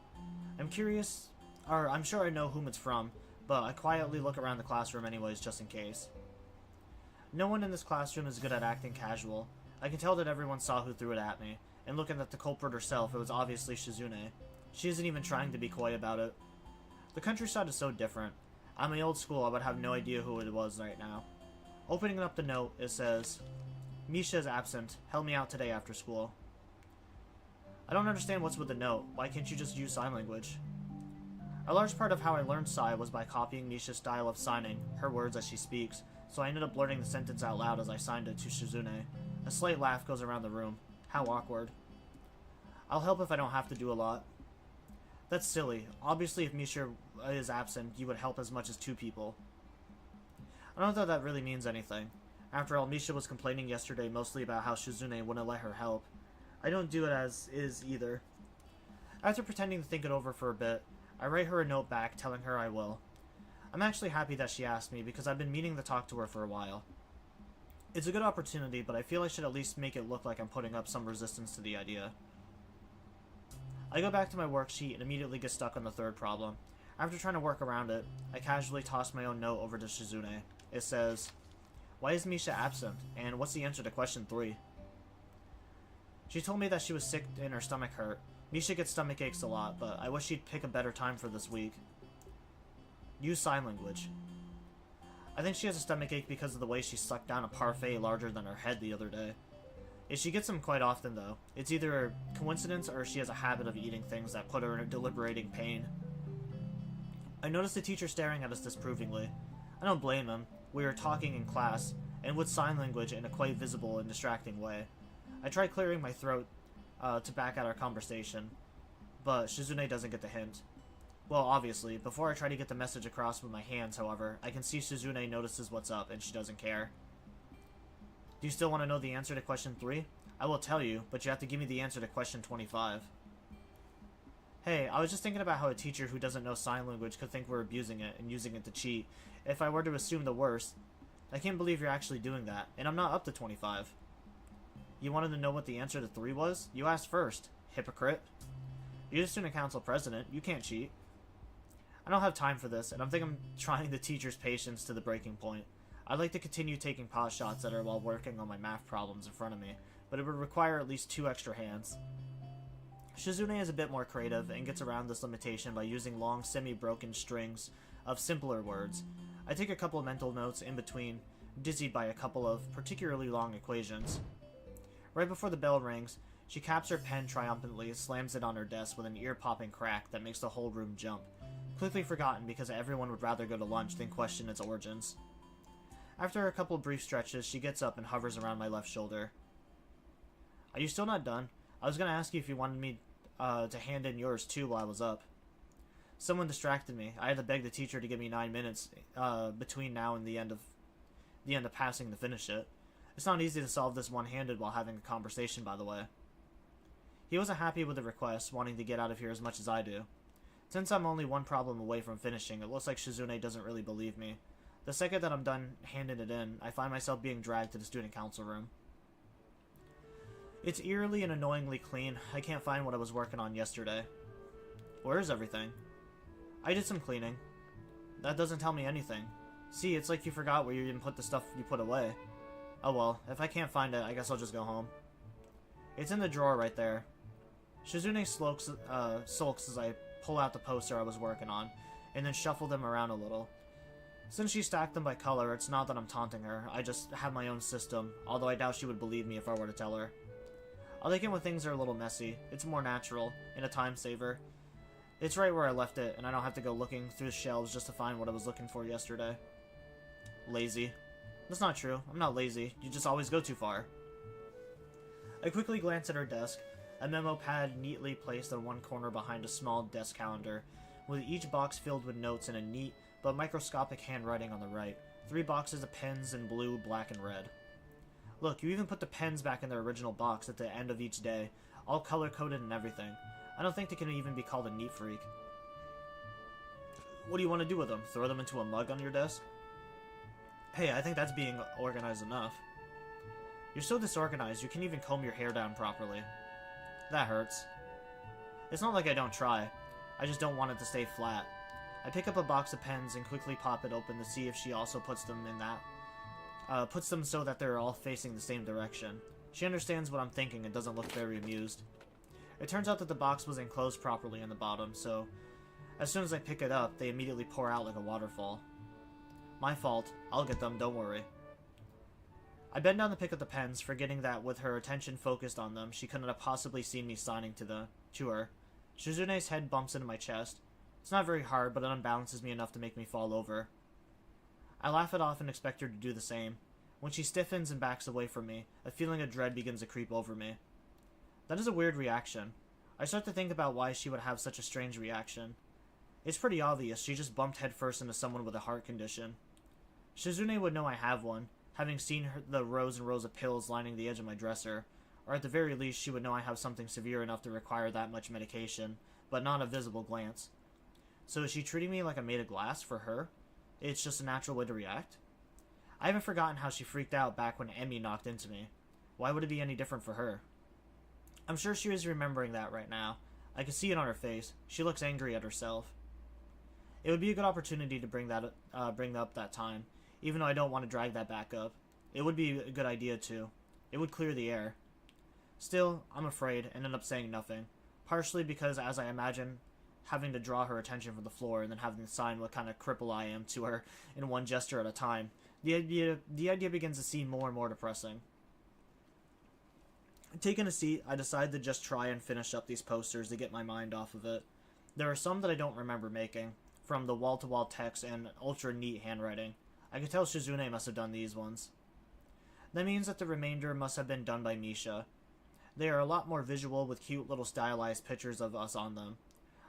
I'm sure I know whom it's from, but I quietly look around the classroom anyways just in case. No one in this classroom is good at acting casual. I can tell that everyone saw who threw it at me, and looking at the culprit herself, it was obviously Shizune. She isn't even trying to be coy about it. The countryside is so different. At my old school, I would have no idea who it was right now. Opening up the note, it says, Misha is absent. Help me out today after school. I don't understand what's with the note. Why can't you just use sign language? A large part of how I learned Psy was by copying Misha's style of signing, her words as she speaks, so I ended up blurting the sentence out loud as I signed it to Shizune. A slight laugh goes around the room. How awkward. I'll help if I don't have to do a lot. That's silly. Obviously, if Misha is absent, you would help as much as 2 people. I don't know that really means anything. After all, Misha was complaining yesterday mostly about how Shizune wouldn't let her help. I don't do it as is either. After pretending to think it over for a bit, I write her a note back telling her I will. I'm actually happy that she asked me because I've been meaning to talk to her for a while. It's a good opportunity, but I feel I should at least make it look like I'm putting up some resistance to the idea. I go back to my worksheet and immediately get stuck on the 3rd problem. After trying to work around it, I casually toss my own note over to Shizune. It says, why is Misha absent? And what's the answer to question 3? She told me that she was sick and her stomach hurt. Misha gets stomach aches a lot, but I wish she'd pick a better time for this week. Use sign language. I think she has a stomach ache because of the way she sucked down a parfait larger than her head the other day. If she gets them quite often, though, it's either a coincidence or she has a habit of eating things that put her in a deliberating pain. I noticed the teacher staring at us disapprovingly. I don't blame him. We were talking in class, and with sign language in a quite visible and distracting way. I try clearing my throat to back out our conversation, but Shizune doesn't get the hint. Well, obviously, before I try to get the message across with my hands, however, I can see Shizune notices what's up, and she doesn't care. Do you still want to know the answer to question 3? I will tell you, but you have to give me the answer to question 25. Hey, I was just thinking about how a teacher who doesn't know sign language could think we're abusing it and using it to cheat. If I were to assume the worst, I can't believe you're actually doing that, and I'm not up to 25. You wanted to know what the answer to 3 was? You asked first, hypocrite. You're the student council president, you can't cheat. I don't have time for this, and I think I'm trying the teacher's patience to the breaking point. I'd like to continue taking pot shots at her while working on my math problems in front of me, but it would require at least 2 extra hands. Shizune is a bit more creative and gets around this limitation by using long, semi-broken strings of simpler words. I take a couple of mental notes in between, dizzied by a couple of particularly long equations. Right before the bell rings, she caps her pen triumphantly and slams it on her desk with an ear-popping crack that makes the whole room jump. Quickly forgotten because everyone would rather go to lunch than question its origins. After a couple brief stretches, she gets up and hovers around my left shoulder. Are you still not done? I was going to ask you if you wanted me to hand in yours too while I was up. Someone distracted me. I had to beg the teacher to give me 9 minutes between now and the end of passing to finish it. It's not easy to solve this one-handed while having a conversation, by the way. He wasn't happy with the request, wanting to get out of here as much as I do. Since I'm only one problem away from finishing, it looks like Shizune doesn't really believe me. The second that I'm done handing it in, I find myself being dragged to the student council room. It's eerily and annoyingly clean. I can't find what I was working on yesterday. Where is everything? I did some cleaning. That doesn't tell me anything. See, it's like you forgot where you didn't put the stuff you put away. Oh well, if I can't find it, I guess I'll just go home. It's in the drawer right there. Shizune sulks as I pull out the poster I was working on, and then shuffle them around a little. Since she stacked them by color, it's not that I'm taunting her, I just have my own system, although I doubt she would believe me if I were to tell her. I like it when things are a little messy. It's more natural, and a time saver. It's right where I left it, and I don't have to go looking through the shelves just to find what I was looking for yesterday. Lazy. That's not true. I'm not lazy. You just always go too far. I quickly glance at her desk, a memo pad neatly placed in one corner behind a small desk calendar, with each box filled with notes in a neat but microscopic handwriting on the right. 3 boxes of pens in blue, black, and red. Look, you even put the pens back in their original box at the end of each day, all color-coded and everything. I don't think they can even be called a neat freak. What do you want to do with them? Throw them into a mug on your desk? Hey, I think that's being organized enough. You're so disorganized, you can't even comb your hair down properly. That hurts. It's not like I don't try. I just don't want it to stay flat. I pick up a box of pens and quickly pop it open to see if she also puts them in that. Puts them so that they're all facing the same direction. She understands what I'm thinking and doesn't look very amused. It turns out that the box was enclosed properly in the bottom, so as soon as I pick it up, they immediately pour out like a waterfall. My fault. I'll get them, don't worry. I bend down to pick up the pens, forgetting that with her attention focused on them, she couldn't have possibly seen me signing to her. Shizune's head bumps into my chest. It's not very hard, but it unbalances me enough to make me fall over. I laugh it off and expect her to do the same. When she stiffens and backs away from me, a feeling of dread begins to creep over me. That is a weird reaction. I start to think about why she would have such a strange reaction. It's pretty obvious, she just bumped headfirst into someone with a heart condition. Shizune would know I have one, having seen the rows and rows of pills lining the edge of my dresser, or at the very least she would know I have something severe enough to require that much medication, but not a visible glance. So is she treating me like I'm made of glass for her? It's just a natural way to react? I haven't forgotten how she freaked out back when Emmy knocked into me. Why would it be any different for her? I'm sure she is remembering that right now. I can see it on her face. She looks angry at herself. It would be a good opportunity to bring up that time, even though I don't want to drag that back up. It would be a good idea too. It would clear the air. Still, I'm afraid and end up saying nothing, partially because as I imagine having to draw her attention from the floor and then having to sign what kind of cripple I am to her in one gesture at a time, the idea begins to seem more and more depressing. Taking a seat, I decide to just try and finish up these posters to get my mind off of it. There are some that I don't remember making, from the wall-to-wall text and ultra-neat handwriting. I can tell Shizune must have done these ones. That means that the remainder must have been done by Misha. They are a lot more visual with cute little stylized pictures of us on them.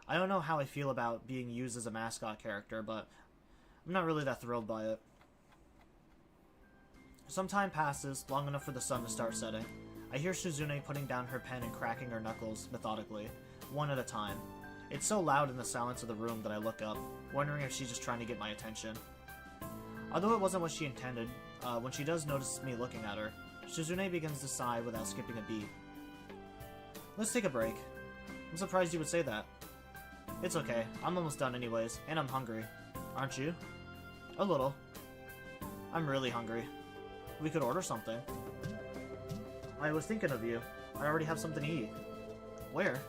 I don't know how I feel about being used as a mascot character, but I'm not really that thrilled by it. Some time passes, long enough for the sun to start setting. I hear Shizune putting down her pen and cracking her knuckles methodically, one at a time. It's so loud in the silence of the room that I look up, wondering if she's just trying to get my attention. Although it wasn't what she intended, when she does notice me looking at her, Shizune begins to sigh without skipping a beat. Let's take a break. I'm surprised you would say that. It's okay, I'm almost done anyways, and I'm hungry. Aren't you? A little. I'm really hungry. We could order something. I was thinking of you. I already have something to eat. Where?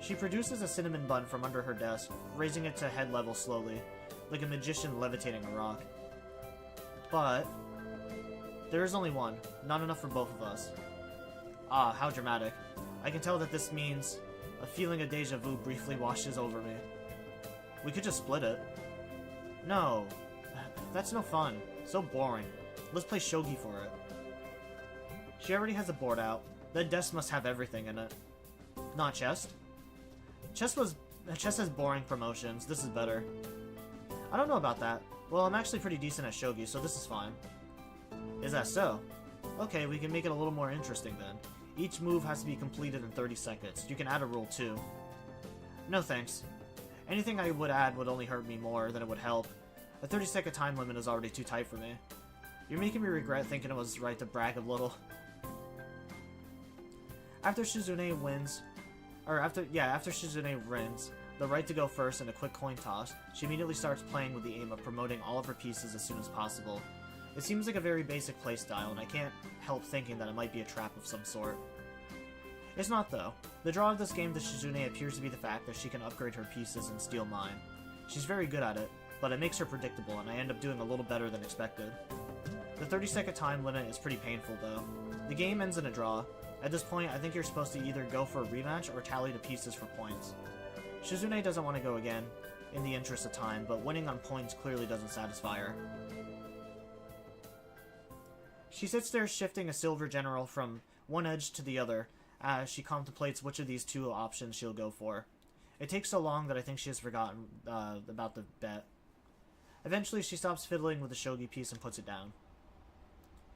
She produces a cinnamon bun from under her desk, raising it to head level slowly, like a magician levitating a rock. But there is only one, not enough for both of us. Ah, how dramatic. I can tell that this means a feeling of deja vu briefly washes over me. We could just split it. No. That's no fun. So boring. Let's play shogi for it. She already has a board out. The desk must have everything in it. Not chess? Chess has boring promotions. This is better. I don't know about that. Well, I'm actually pretty decent at shogi, so this is fine. Is that so? Okay, we can make it a little more interesting then. Each move has to be completed in 30 seconds. You can add a rule too. No thanks. Anything I would add would only hurt me more than it would help. A 30-second time limit is already too tight for me. You're making me regret thinking it was right to brag a little. After Shizune wins, after Shizune wins the right to go first in a quick coin toss, she immediately starts playing with the aim of promoting all of her pieces as soon as possible. It seems like a very basic playstyle, and I can't help thinking that it might be a trap of some sort. It's not, though. The draw of this game to Shizune appears to be the fact that she can upgrade her pieces and steal mine. She's very good at it, but it makes her predictable, and I end up doing a little better than expected. The 30-second time limit is pretty painful, though. The game ends in a draw. At this point, I think you're supposed to either go for a rematch or tally the pieces for points. Shizune doesn't want to go again, in the interest of time, but winning on points clearly doesn't satisfy her. She sits there shifting a silver general from one edge to the other as she contemplates which of these two options she'll go for. It takes so long that I think she has forgotten about the bet. Eventually, she stops fiddling with the shogi piece and puts it down.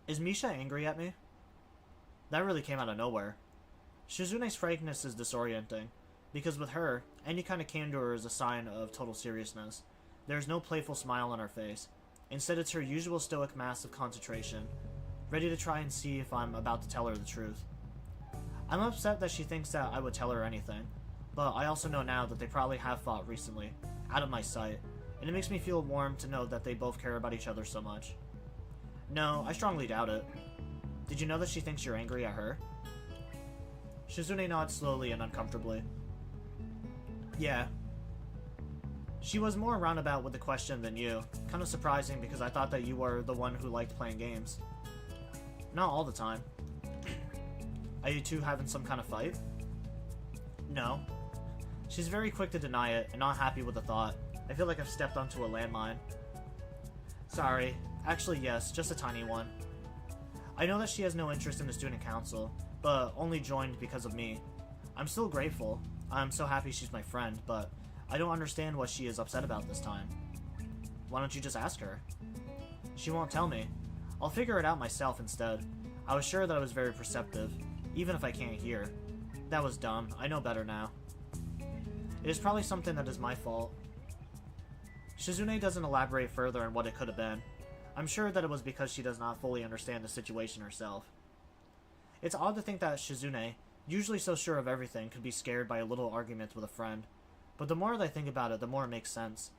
Is Misha angry at me? That really came out of nowhere. Shizune's frankness is disorienting, because with her, any kind of candor is a sign of total seriousness. There is no playful smile on her face. Instead, it's her usual stoic mask of concentration, ready to try and see if I'm about to tell her the truth. I'm upset that she thinks that I would tell her anything, but I also know now that they probably have fought recently, out of my sight, and it makes me feel warm to know that they both care about each other so much. No, I strongly doubt it. Did you know that she thinks you're angry at her? Shizune nods slowly and uncomfortably. Yeah. She was more roundabout with the question than you. Kind of surprising because I thought that you were the one who liked playing games. Not all the time. Are you two having some kind of fight? No. She's very quick to deny it and not happy with the thought. I feel like I've stepped onto a landmine. Sorry. Actually, yes, just a tiny one. I know that she has no interest in the student council, but only joined because of me. I'm still grateful. I'm so happy she's my friend, but I don't understand what she is upset about this time. Why don't you just ask her? She won't tell me. I'll figure it out myself instead. I was sure that I was very perceptive, even if I can't hear. That was dumb. I know better now. It is probably something that is my fault. Shizune doesn't elaborate further on what it could have been. I'm sure that it was because she does not fully understand the situation herself. It's odd to think that Shizune, usually so sure of everything, could be scared by a little argument with a friend. But the more that I think about it, the more it makes sense.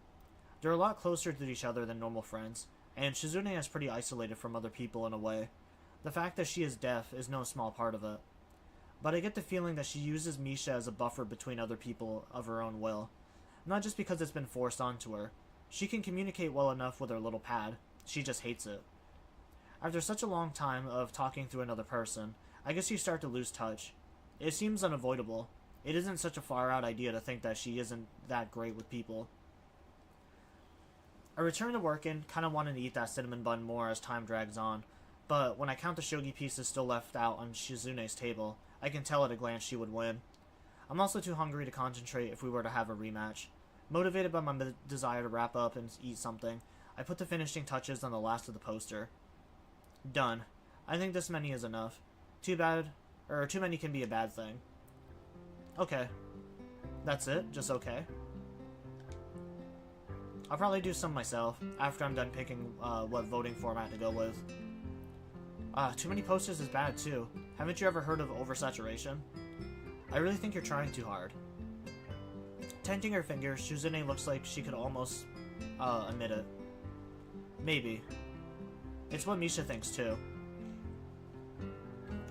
They're a lot closer to each other than normal friends, and Shizune is pretty isolated from other people in a way. The fact that she is deaf is no small part of it. But I get the feeling that she uses Misha as a buffer between other people of her own will. Not just because it's been forced onto her. She can communicate well enough with her little pad. She just hates it. After such a long time of talking through another person, I guess you start to lose touch. It seems unavoidable. It isn't such a far-out idea to think that she isn't that great with people. I return to working, kind of wanting to eat that cinnamon bun more as time drags on, but when I count the shogi pieces still left out on Shizune's table, I can tell at a glance she would win. I'm also too hungry to concentrate if we were to have a rematch. Motivated by my desire to wrap up and eat something, I put the finishing touches on the last of the poster. Done. I think this many is enough. Too many can be a bad thing. Okay. That's it? Just okay? I'll probably do some myself, after I'm done picking what voting format to go with. Too many posters is bad too. Haven't you ever heard of oversaturation? I really think you're trying too hard. Tenting her fingers, Shizune looks like she could almost admit it. Maybe. It's what Misha thinks too.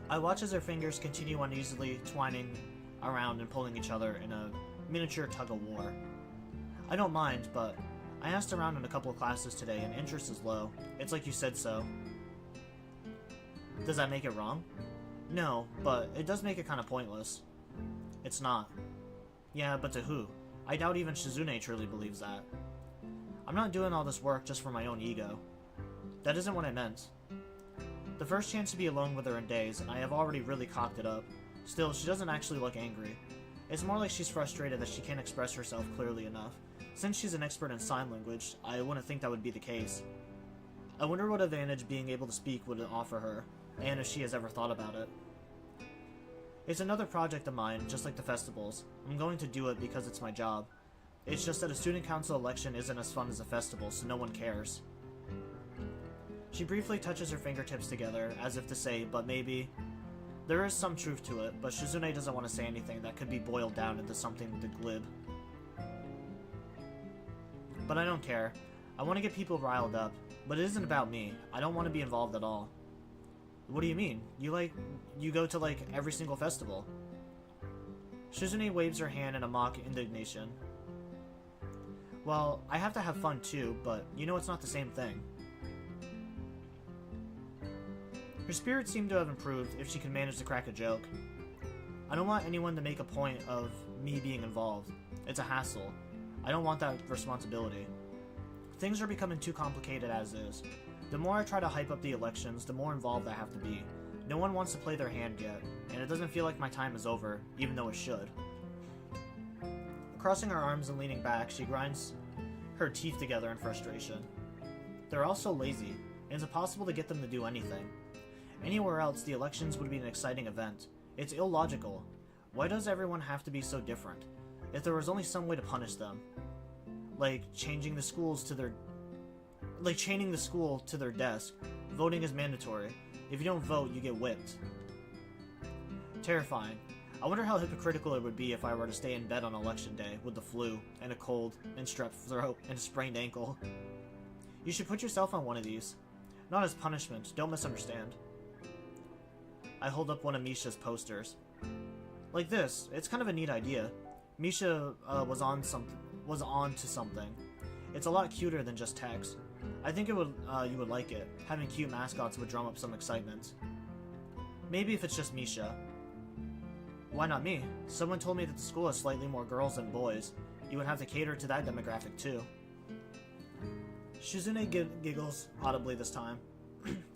I watch as her fingers continue uneasily twining around and pulling each other in a miniature tug-of-war. I don't mind, but I asked around in a couple of classes today and interest is low. It's like you said so. Does that make it wrong? No, but it does make it kind of pointless. It's not. Yeah, but to who? I doubt even Shizune truly believes that. I'm not doing all this work just for my own ego. That isn't what I meant. The first chance to be alone with her in days, and I have already really cocked it up. Still, she doesn't actually look angry. It's more like she's frustrated that she can't express herself clearly enough. Since she's an expert in sign language, I wouldn't think that would be the case. I wonder what advantage being able to speak would offer her, and if she has ever thought about it. It's another project of mine, just like the festivals. I'm going to do it because it's my job. It's just that a student council election isn't as fun as a festival, so no one cares. She briefly touches her fingertips together, as if to say, but maybe. There is some truth to it, but Shizune doesn't want to say anything that could be boiled down into something glib. But I don't care. I want to get people riled up, but it isn't about me. I don't want to be involved at all. What do you mean? You go to, like, every single festival. Shizune waves her hand in a mock indignation. Well, I have to have fun too, but you know it's not the same thing. Her spirits seem to have improved if she can manage to crack a joke. I don't want anyone to make a point of me being involved. It's a hassle. I don't want that responsibility. Things are becoming too complicated as is. The more I try to hype up the elections, the more involved I have to be. No one wants to play their hand yet, and it doesn't feel like my time is over, even though it should. Crossing her arms and leaning back, she grinds her teeth together in frustration. They're all so lazy, and it's impossible to get them to do anything. Anywhere else, the elections would be an exciting event. It's illogical. Why does everyone have to be so different? If there was only some way to punish them. Like chaining the school to their desk. Voting is mandatory. If you don't vote, you get whipped. Terrifying. I wonder how hypocritical it would be if I were to stay in bed on election day with the flu, and a cold, and strep throat, and a sprained ankle. You should put yourself on one of these. Not as punishment, don't misunderstand. I hold up one of Misha's posters. Like this, it's kind of a neat idea. Misha was on to something. It's a lot cuter than just text. I think you would like it. Having cute mascots would drum up some excitement. Maybe if it's just Misha. Why not me? Someone told me that the school has slightly more girls than boys. You would have to cater to that demographic too. Shizune giggles audibly this time.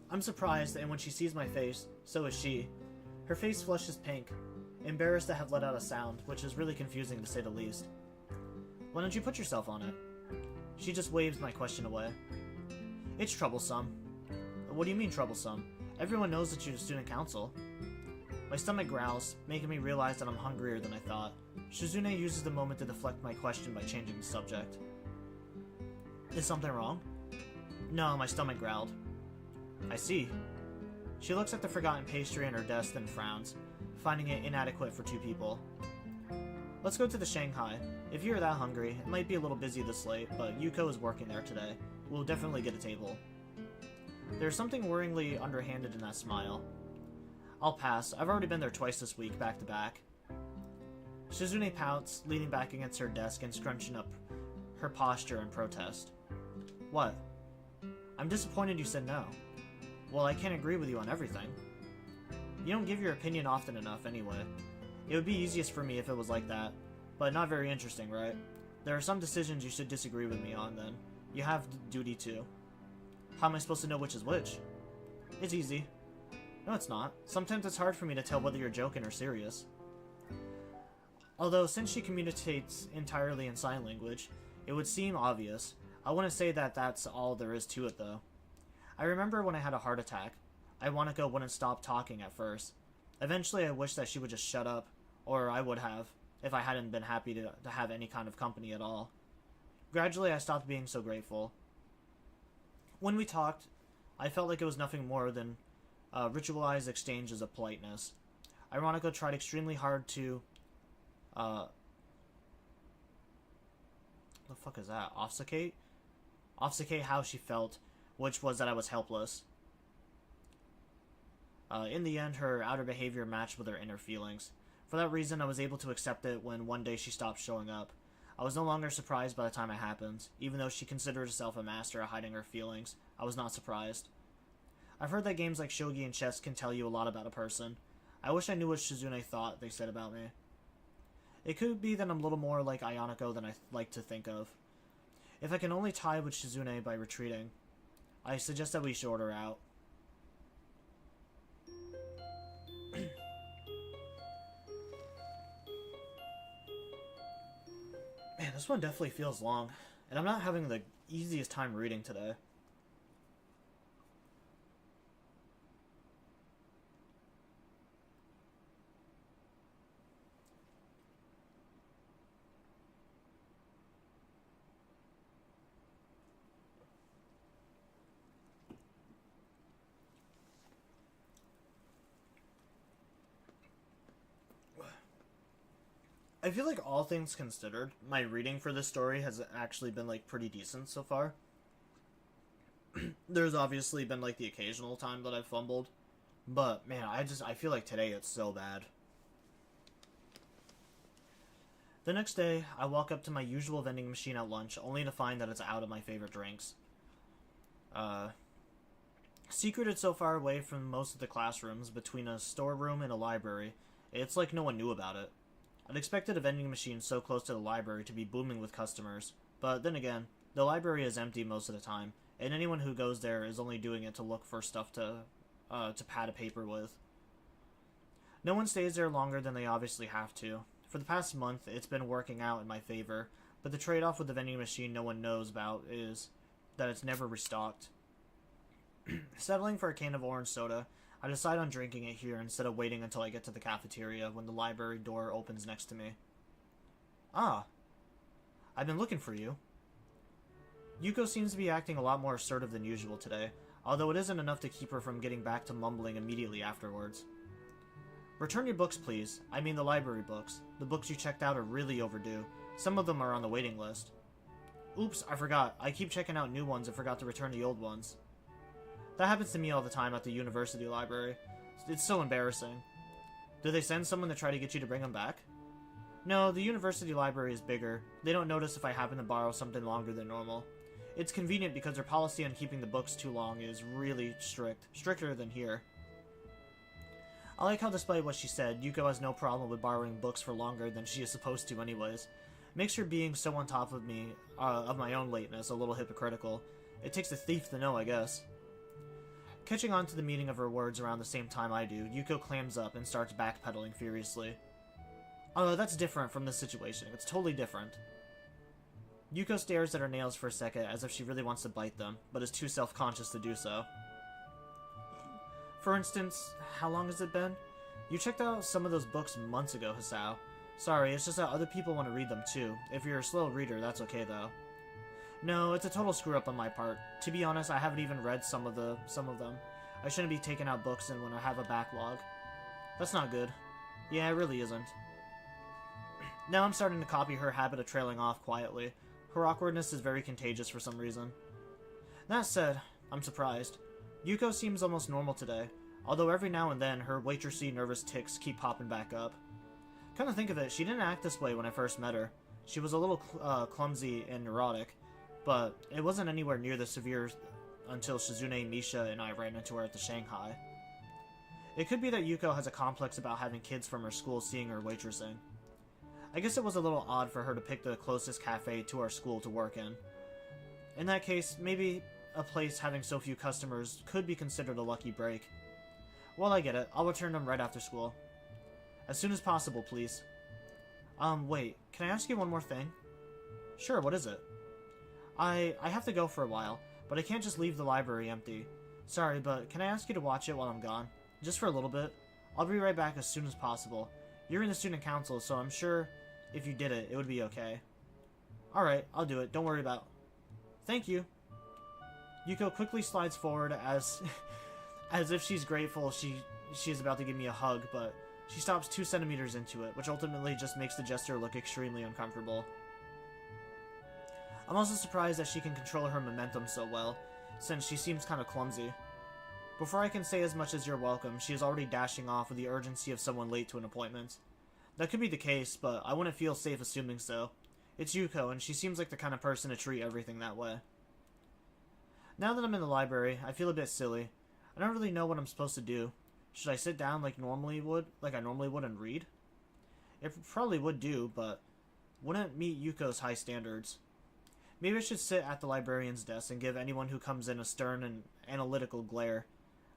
I'm surprised, and when she sees my face, so is she. Her face flushes pink, embarrassed to have let out a sound, which is really confusing to say the least. Why don't you put yourself on it? She just waves my question away. It's troublesome. What do you mean troublesome? Everyone knows that you're the student council. My stomach growls, making me realize that I'm hungrier than I thought. Shizune uses the moment to deflect my question by changing the subject. Is something wrong? No, my stomach growled. I see. She looks at the forgotten pastry on her desk and frowns, finding it inadequate for two people. Let's go to the Shanghai. If you're that hungry, it might be a little busy this late, but Yuko is working there today. We'll definitely get a table. There's something worryingly underhanded in that smile. I'll pass. I've already been there twice this week, back to back. Shizune pouts, leaning back against her desk and scrunching up her posture in protest. What? I'm disappointed you said no. Well, I can't agree with you on everything. You don't give your opinion often enough, anyway. It would be easiest for me if it was like that, but not very interesting, right? There are some decisions you should disagree with me on, then. You have duty to. How am I supposed to know which is which? It's easy. No, it's not. Sometimes it's hard for me to tell whether you're joking or serious. Although, since she communicates entirely in sign language, it would seem obvious. I wouldn't say that that's all there is to it, though. I remember when I had a heart attack. Iwanaka wouldn't stop talking at first. Eventually, I wished that she would just shut up, or I would have, if I hadn't been happy to have any kind of company at all. Gradually, I stopped being so grateful. When we talked, I felt like it was nothing more than ritualized exchanges of politeness. Iwanaka tried extremely hard to... the fuck is that? Obfuscate? Obfuscate how she felt, which was that I was helpless. In the end, her outer behavior matched with her inner feelings. For that reason, I was able to accept it when one day she stopped showing up. I was no longer surprised by the time it happened. Even though she considered herself a master at hiding her feelings, I was not surprised. I've heard that games like shogi and chess can tell you a lot about a person. I wish I knew what Shizune thought they said about me. It could be that I'm a little more like Ayoneko than I like to think of. If I can only tie with Shizune by retreating, I suggest that we short her out. Man, this one definitely feels long, and I'm not having the easiest time reading today. I feel like all things considered, my reading for this story has actually been like pretty decent so far. There's obviously been like the occasional time that I've fumbled, but man, I feel like today it's so bad. The next day, I walk up to my usual vending machine at lunch, only to find that it's out of my favorite drinks. Secreted so far away from most of the classrooms, between a storeroom and a library, it's like no one knew about it. I'd expected a vending machine so close to the library to be booming with customers, but then again, the library is empty most of the time, and anyone who goes there is only doing it to look for stuff to pad a paper with. No one stays there longer than they obviously have to. For the past month, it's been working out in my favor, but the trade-off with the vending machine no one knows about is that it's never restocked. Settling for a can of orange soda, I decide on drinking it here instead of waiting until I get to the cafeteria when the library door opens next to me. Ah, I've been looking for you. Yuko seems to be acting a lot more assertive than usual today, although it isn't enough to keep her from getting back to mumbling immediately afterwards. Return your books, please. I mean the library books. The books you checked out are really overdue. Some of them are on the waiting list. Oops, I forgot. I keep checking out new ones and forgot to return the old ones. That happens to me all the time at the university library. It's so embarrassing. Do they send someone to try to get you to bring them back? No, the university library is bigger. They don't notice if I happen to borrow something longer than normal. It's convenient because their policy on keeping the books too long is really strict. Stricter than here. I like how, despite what she said, Yuko has no problem with borrowing books for longer than she is supposed to anyways. Makes her being so on top of me, of my own lateness, a little hypocritical. It takes a thief to know, I guess. Catching on to the meaning of her words around the same time I do, Yuko clams up and starts backpedaling furiously. Oh, that's different from this situation. It's totally different. Yuko stares at her nails for a second as if she really wants to bite them, but is too self-conscious to do so. For instance, how long has it been? You checked out some of those books months ago, Hisao. Sorry, it's just that other people want to read them too. If you're a slow reader, that's okay though. No, it's a total screw-up on my part. To be honest, I haven't even read some of them. I shouldn't be taking out books when I have a backlog. That's not good. Yeah, it really isn't. Now I'm starting to copy her habit of trailing off quietly. Her awkwardness is very contagious for some reason. That said, I'm surprised. Yuko seems almost normal today, although every now and then her waitressy nervous tics keep popping back up. Come to think of it, she didn't act this way when I first met her. She was a little clumsy and neurotic, but it wasn't anywhere near the severe until Shizune, Misha, and I ran into her at the Shanghai. It could be that Yuko has a complex about having kids from her school seeing her waitressing. I guess it was a little odd for her to pick the closest cafe to our school to work in. In that case, maybe a place having so few customers could be considered a lucky break. Well, I get it. I'll return them right after school. As soon as possible, please. Wait, can I ask you one more thing? Sure, what is it? I have to go for a while, but I can't just leave the library empty. Sorry, but can I ask you to watch it while I'm gone? Just for a little bit? I'll be right back as soon as possible. You're in the student council, so I'm sure if you did it, it would be okay. Alright, I'll do it. Don't worry about it. Thank you. Yuko quickly slides forward as if she's grateful she is about to give me a hug, but she stops 2 centimeters into it, which ultimately just makes the gesture look extremely uncomfortable. I'm also surprised that she can control her momentum so well, since she seems kind of clumsy. Before I can say as much as you're welcome, she is already dashing off with the urgency of someone late to an appointment. That could be the case, but I wouldn't feel safe assuming so. It's Yuko, and she seems like the kind of person to treat everything that way. Now that I'm in the library, I feel a bit silly. I don't really know what I'm supposed to do. Should I sit down like I normally would and read? It probably would do, but wouldn't meet Yuko's high standards. Maybe I should sit at the librarian's desk and give anyone who comes in a stern and analytical glare.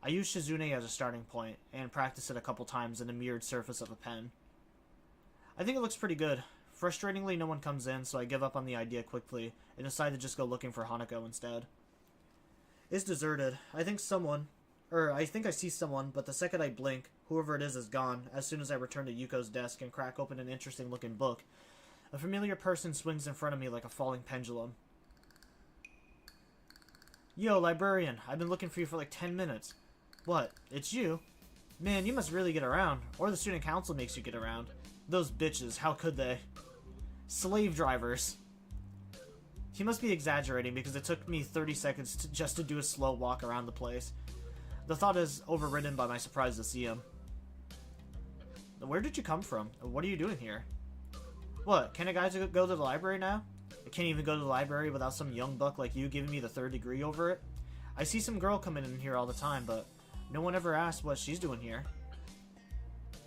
I use Shizune as a starting point, and practice it a couple times in the mirrored surface of a pen. I think it looks pretty good. Frustratingly, no one comes in, so I give up on the idea quickly, and decide to just go looking for Hanako instead. It's deserted. I think I see someone, but the second I blink, whoever it is gone, as soon as I return to Yuko's desk and crack open an interesting-looking book. A familiar person swings in front of me like a falling pendulum. Yo, librarian, I've been looking for you for like 10 minutes. What, it's you? Man, you must really get around, or the student council makes you get around. Those bitches, how could they? Slave drivers. He must be exaggerating because it took me 30 seconds just to do a slow walk around the place. The thought is overridden by my surprise to see him. Where did you come from? What are you doing here? What, can a guy go to the library now? I can't even go to the library without some young buck like you giving me the third degree over it? I see some girl coming in here all the time, but no one ever asks what she's doing here.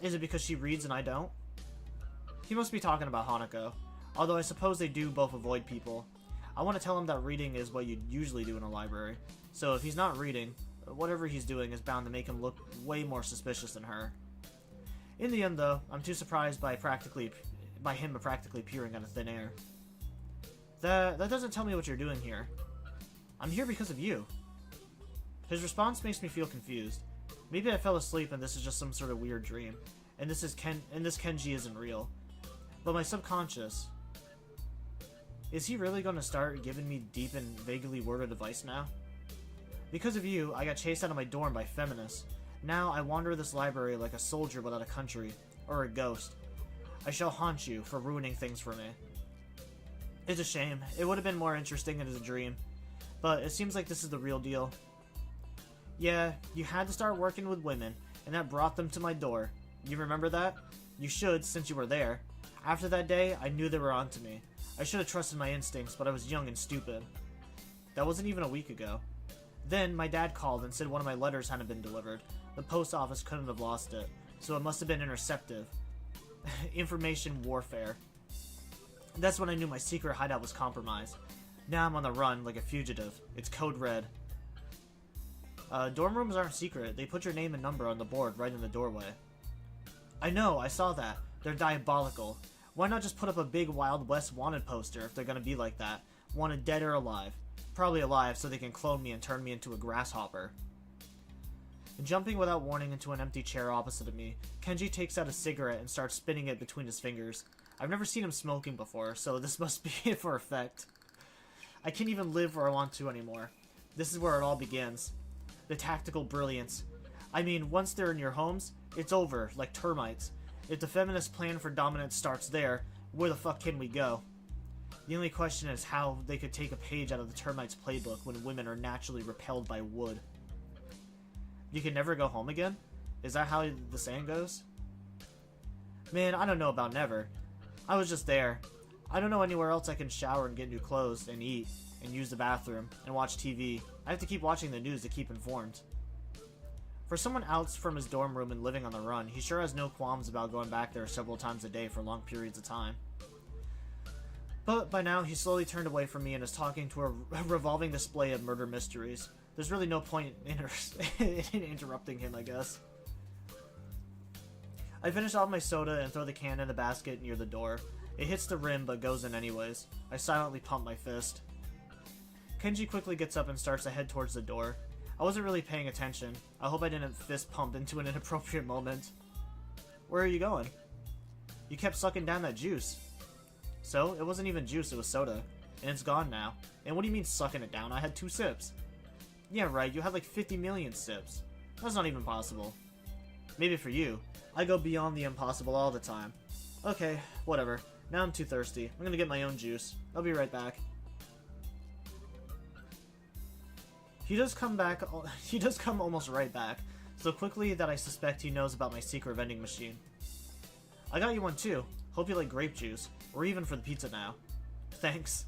Is it because she reads and I don't? He must be talking about Hanako, although I suppose they do both avoid people. I want to tell him that reading is what you'd usually do in a library, so if he's not reading, whatever he's doing is bound to make him look way more suspicious than her. In the end, though, I'm too surprised by him practically peering out of thin air. That doesn't tell me what you're doing here. I'm here because of you. His response makes me feel confused. Maybe I fell asleep and this is just some sort of weird dream, and this Kenji isn't real. But my subconscious... Is he really going to start giving me deep and vaguely worded advice now? Because of you, I got chased out of my dorm by feminists. Now I wander this library like a soldier without a country, or a ghost. I shall haunt you for ruining things for me. It's a shame. It would have been more interesting as a dream. But it seems like this is the real deal. Yeah, you had to start working with women, and that brought them to my door. You remember that? You should, since you were there. After that day, I knew they were onto me. I should have trusted my instincts, but I was young and stupid. That wasn't even a week ago. Then, my dad called and said one of my letters hadn't been delivered. The post office couldn't have lost it, so it must have been interceptive. Information warfare. That's when I knew my secret hideout was compromised. Now I'm on the run like a fugitive. It's code red. Dorm rooms aren't secret. They put your name and number on the board right in the doorway. I know, I saw that. They're diabolical. Why not just put up a big Wild West wanted poster if they're gonna be like that? Wanted dead or alive. Probably alive so they can clone me and turn me into a grasshopper. Jumping without warning into an empty chair opposite of me, Kenji takes out a cigarette and starts spinning it between his fingers. I've never seen him smoking before, so this must be it for effect. I can't even live where I want to anymore. This is where it all begins. The tactical brilliance. I mean, once they're in your homes, it's over, like termites. If the feminist plan for dominance starts there, where the fuck can we go? The only question is how they could take a page out of the termites' playbook when women are naturally repelled by wood. You can never go home again? Is that how the saying goes? Man, I don't know about never. I was just there. I don't know anywhere else I can shower and get new clothes and eat and use the bathroom and watch TV. I have to keep watching the news to keep informed. For someone out from his dorm room and living on the run, he sure has no qualms about going back there several times a day for long periods of time. But by now, he's slowly turned away from me and is talking to a revolving display of murder mysteries. There's really no point in interrupting him, I guess. I finish off my soda and throw the can in the basket near the door. It hits the rim, but goes in anyways. I silently pump my fist. Kenji quickly gets up and starts to head towards the door. I wasn't really paying attention. I hope I didn't fist pump into an inappropriate moment. Where are you going? You kept sucking down that juice. So, it wasn't even juice, it was soda. And it's gone now. And what do you mean sucking it down? I had 2 sips. Yeah, right, you had like 50 million sips. That's not even possible. Maybe for you. I go beyond the impossible all the time. Okay, whatever. Now I'm too thirsty. I'm gonna get my own juice. I'll be right back. He does come almost right back, so quickly that I suspect he knows about my secret vending machine. I got you one too. Hope you like grape juice. Or even for the pizza now. Thanks.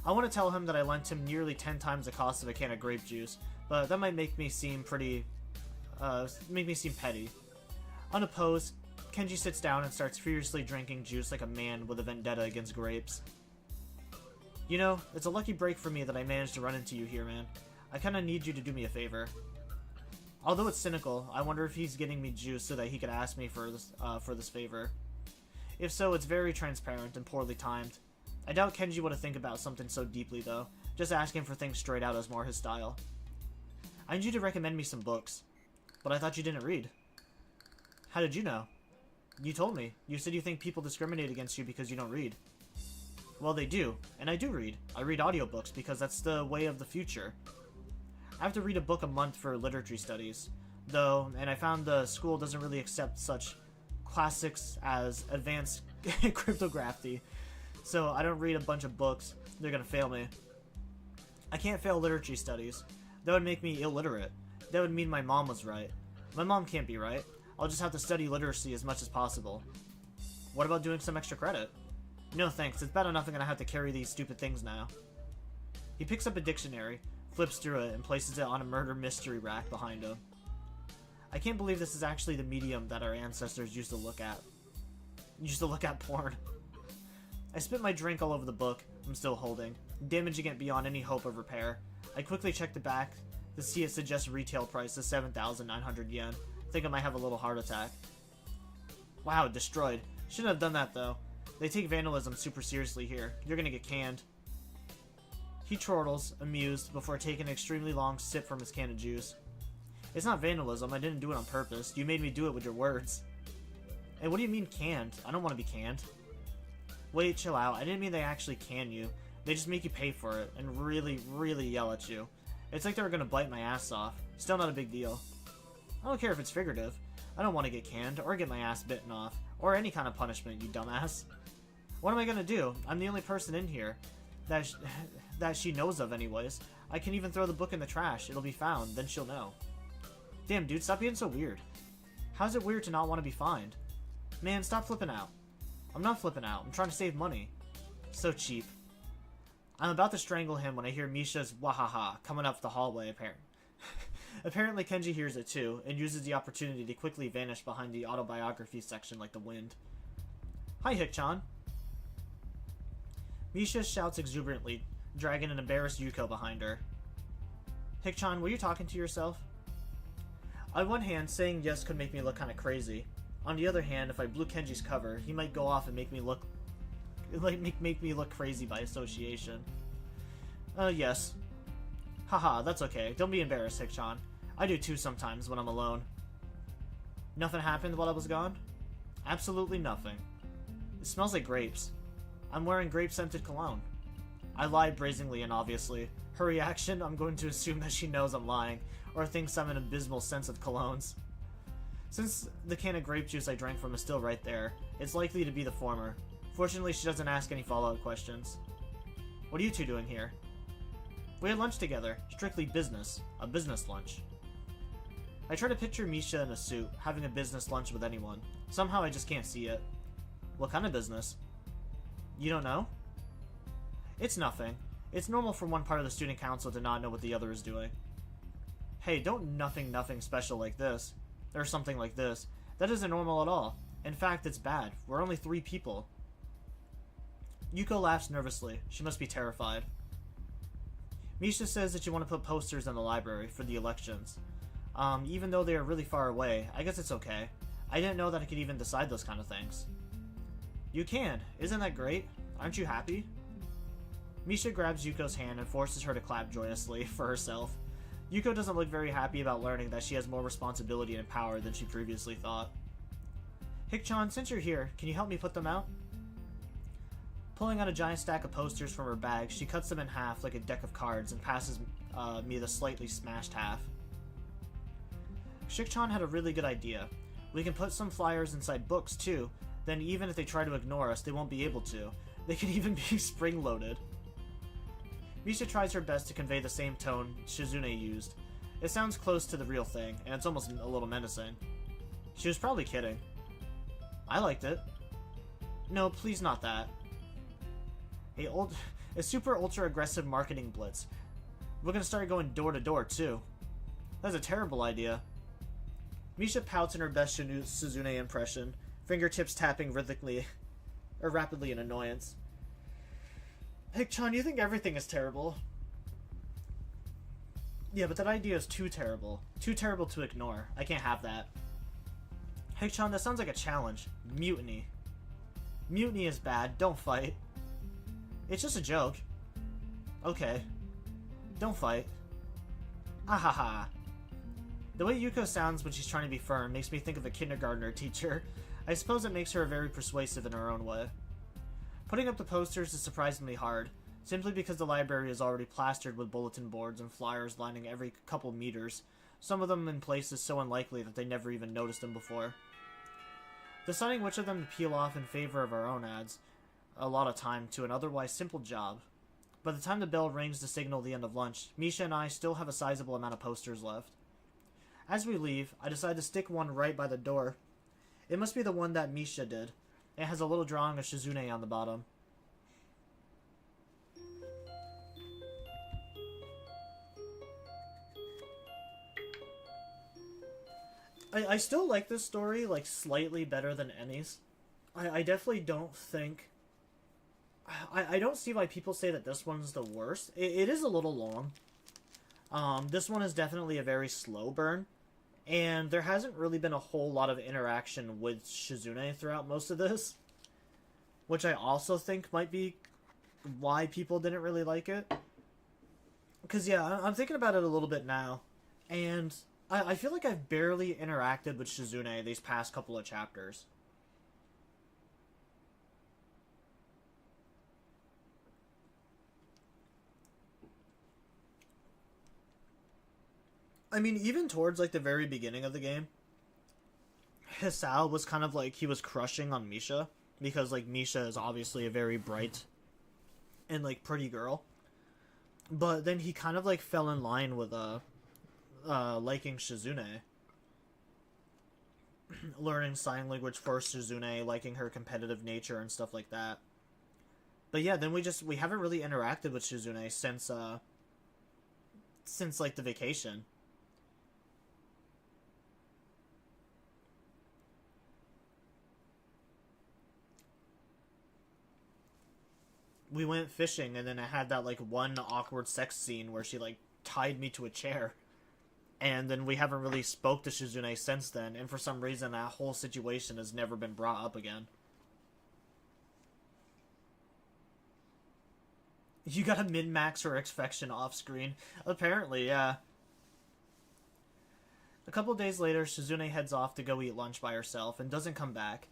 I want to tell him that I lent him nearly 10 times the cost of a can of grape juice, but that might make me seem pretty make me seem petty. Unopposed, Kenji sits down and starts furiously drinking juice like a man with a vendetta against grapes. You know, it's a lucky break for me that I managed to run into you here, man. I kinda need you to do me a favor. Although it's cynical, I wonder if he's getting me juice so that he could ask me for this favor. If so, it's very transparent and poorly timed. I doubt Kenji would have think about something so deeply, though. Just asking for things straight out is more his style. I need you to recommend me some books. But I thought you didn't read. How did you know? You told me. You said you think people discriminate against you because you don't read. Well, they do, and I do read. I read audiobooks because that's the way of the future. I have to read a book a month for literature studies, though, and I found the school doesn't really accept such classics as advanced cryptography, so I don't read a bunch of books. They're gonna fail me. I can't fail literature studies. That would make me illiterate. That would mean my mom was right. My mom can't be right. I'll just have to study literacy as much as possible. What about doing some extra credit? No thanks, it's bad enough I'm gonna have to carry these stupid things now. He picks up a dictionary, flips through it, and places it on a murder mystery rack behind him. I can't believe this is actually the medium that our ancestors used to look at. Used to look at porn. I spit my drink all over the book I'm still holding, damaging it beyond any hope of repair. I quickly check the back to see it suggests retail price is 7,900 yen. Think I might have a little heart attack. Wow, destroyed. Shouldn't have done that though. They take vandalism super seriously here. You're gonna get canned. He chortles, amused, before taking an extremely long sip from his can of juice. It's not vandalism, I didn't do it on purpose. You made me do it with your words. Hey, what do you mean canned? I don't want to be canned. Wait, chill out. I didn't mean they actually can you. They just make you pay for it, and really, really yell at you. It's like they were gonna bite my ass off. Still not a big deal. I don't care if it's figurative. I don't want to get canned, or get my ass bitten off, or any kind of punishment, you dumbass. What am I gonna do? I'm the only person in here that she knows of anyways. I can even throw the book in the trash. It'll be found, then she'll know. Damn, dude, stop being so weird. How's it weird to not want to be fined? Man, stop flipping out. I'm not flipping out. I'm trying to save money. So cheap. I'm about to strangle him when I hear Misha's wahaha coming up the hallway, Apparently Kenji hears it too, and uses the opportunity to quickly vanish behind the autobiography section like the wind. Hi, Hick-chan. Misha shouts exuberantly, dragging an embarrassed Yuko behind her. Hick-chan, were you talking to yourself? On one hand, saying yes could make me look kinda crazy. On the other hand, if I blew Kenji's cover, he might go off and make me look crazy by association. Yes. Haha, that's okay. Don't be embarrassed, Hick-chan. I do too sometimes when I'm alone. Nothing happened while I was gone? Absolutely nothing. It smells like grapes. I'm wearing grape-scented cologne. I lied brazenly and obviously. Her reaction, I'm going to assume that she knows I'm lying, or thinks I'm an abysmal sense of colognes. Since the can of grape juice I drank from is still right there, it's likely to be the former. Fortunately, she doesn't ask any follow-up questions. What are you two doing here? We had lunch together. Strictly business. A business lunch. I try to picture Misha in a suit, having a business lunch with anyone. Somehow I just can't see it. What kind of business? You don't know? It's nothing. It's normal for one part of the student council to not know what the other is doing. Hey, don't nothing special like this. Or something like this. That isn't normal at all. In fact, it's bad. We're only 3 people. Yuko laughs nervously. She must be terrified. Misha says that you want to put posters in the library for the elections. Even though they are really far away, I guess it's okay. I didn't know that I could even decide those kind of things. You can. Isn't that great? Aren't you happy? Misha grabs Yuko's hand and forces her to clap joyously for herself. Yuko doesn't look very happy about learning that she has more responsibility and power than she previously thought. Hick-chan, since you're here, can you help me put them out? Pulling out a giant stack of posters from her bag, she cuts them in half like a deck of cards and passes me the slightly smashed half. Hick-chan had a really good idea. We can put some flyers inside books too, then even if they try to ignore us, they won't be able to. They can even be spring-loaded. Misha tries her best to convey the same tone Shizune used. It sounds close to the real thing, and it's almost a little menacing. She was probably kidding. I liked it. No, please not that. A super ultra aggressive marketing blitz. We're gonna start going door to door too. That's a terrible idea. Misha pouts in her best Suzune impression, fingertips tapping rhythmically, or rapidly in annoyance. Hik-chan, you think everything is terrible. Yeah, but that idea is too terrible. Too terrible to ignore. I can't have that. Hik-chan, that sounds like a challenge. Mutiny. Mutiny is bad. Don't fight. It's just a joke. Okay. Don't fight. Ahaha. The way Yuko sounds when she's trying to be firm makes me think of a kindergartner teacher. I suppose it makes her very persuasive in her own way. Putting up the posters is surprisingly hard, simply because the library is already plastered with bulletin boards and flyers lining every couple meters, some of them in places so unlikely that they never even noticed them before. Deciding which of them to peel off in favor of our own adds a lot of time to an otherwise simple job. By the time the bell rings to signal the end of lunch, Misha and I still have a sizable amount of posters left. As we leave, I decide to stick one right by the door. It must be the one that Misha did. It has a little drawing of Shizune on the bottom. I still like this story, like, slightly better than Emi's. I definitely don't think... I don't see why people say that this one's the worst. It is a little long. This one is definitely a very slow burn. And there hasn't really been a whole lot of interaction with Shizune throughout most of this. Which I also think might be why people didn't really like it. Because, yeah, I'm thinking about it a little bit now. And I feel like I've barely interacted with Shizune these past couple of chapters. I mean, even towards, like, the very beginning of the game, Hisao was kind of like, he was crushing on Misha, because, like, Misha is obviously a very bright and, like, pretty girl. But then he kind of, like, fell in line with, liking Shizune. Learning sign language for Shizune, liking her competitive nature and stuff like that. But yeah, then we haven't really interacted with Shizune since, like, the vacation. We went fishing, and then I had that, like, one awkward sex scene where she, like, tied me to a chair. And then we haven't really spoke to Shizune since then, and for some reason that whole situation has never been brought up again. You gotta min-max her affection off-screen. Apparently, yeah. A couple days later, Shizune heads off to go eat lunch by herself, and doesn't come back.